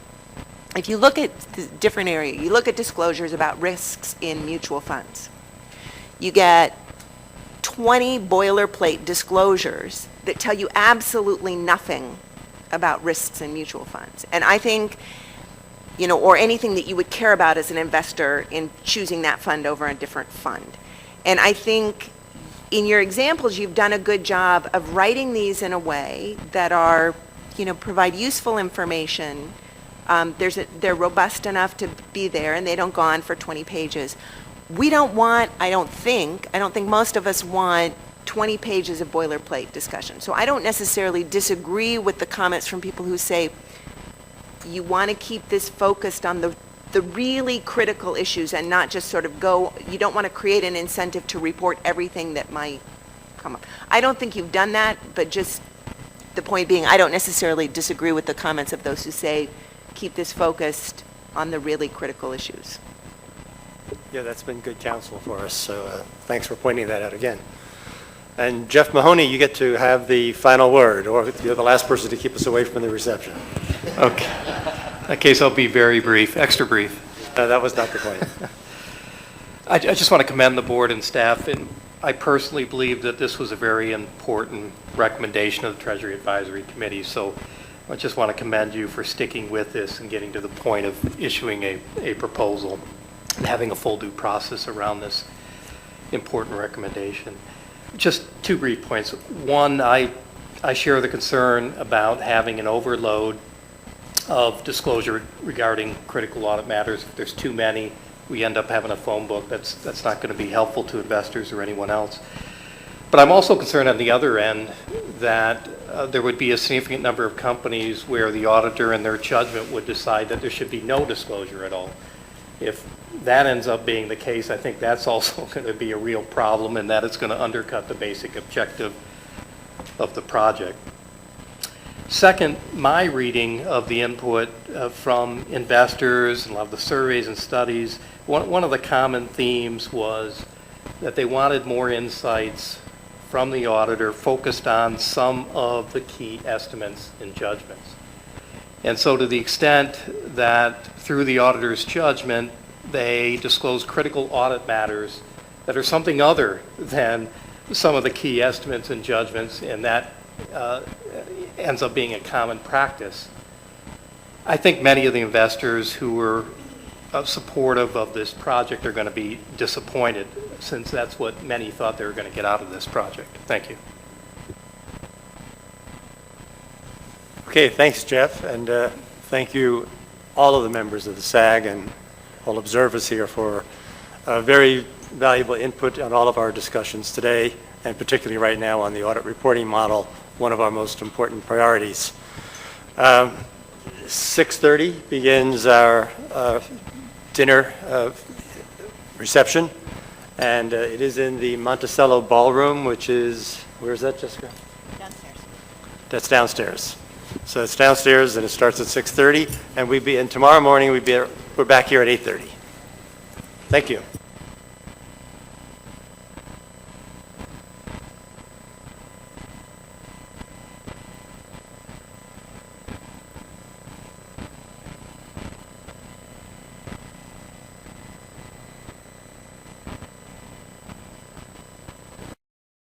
if you look at different areas, you look at disclosures about risks in mutual funds, you get 20 boilerplate disclosures that tell you absolutely nothing about risks in mutual funds. And I think, or anything that you would care about as an investor in choosing that fund over a different fund. And I think in your examples, you've done a good job of writing these in a way that are, provide useful information. They're robust enough to be there, and they don't go on for 20 pages. We don't want, I don't think most of us want 20 pages of boilerplate discussion. So I don't necessarily disagree with the comments from people who say you want to keep this focused on the really critical issues and not just sort of you don't want to create an incentive to report everything that might come up. I don't think you've done that, but just the point being, I don't necessarily disagree with the comments of those who say keep this focused on the really critical issues. Yeah, that's been good counsel for us, so thanks for pointing that out again. And Jeff Mahoney, you get to have the final word, or you're the last person to keep us away from the reception. Okay. In that case, I'll be very brief, extra brief. That was not the point. I just want to commend the board and staff, and I personally believe that this was a very important recommendation of the Treasury Advisory Committee, so I just want to commend you for sticking with this and getting to the point of issuing a proposal and having a full due process around this important recommendation. Just two brief points. One, I share the concern about having an overload of disclosure regarding critical audit matters. If there's too many, we end up having a phone book that's not going to be helpful to investors or anyone else. But I'm also concerned on the other end that there would be a significant number of companies where the auditor in their judgment would decide that there should be no disclosure at all. If that ends up being the case, I think that's also going to be a real problem, and that it's going to undercut the basic objective of the project. Second, my reading of the input from investors and a lot of the surveys and studies, one of the common themes was that they wanted more insights from the auditor focused on some of the key estimates and judgments. And so to the extent that through the auditor's judgment, they disclose critical audit matters that are something other than some of the key estimates and judgments, and that ends up being a common practice. I think many of the investors who were supportive of this project are going to be disappointed, since that's what many thought they were going to get out of this project. Thank you. Okay, thanks, Jeff, and thank you, all of the members of the SAG and all observers here for very valuable input on all of our discussions today, and particularly right now on the audit reporting model, one of our most important priorities. 6:30 begins our dinner reception, and it is in the Monticello Ballroom, which is, where is that, Jessica? Downstairs. That's downstairs. So it's downstairs, and it starts at 6:30, and tomorrow morning we're back here at 8:30. Thank you.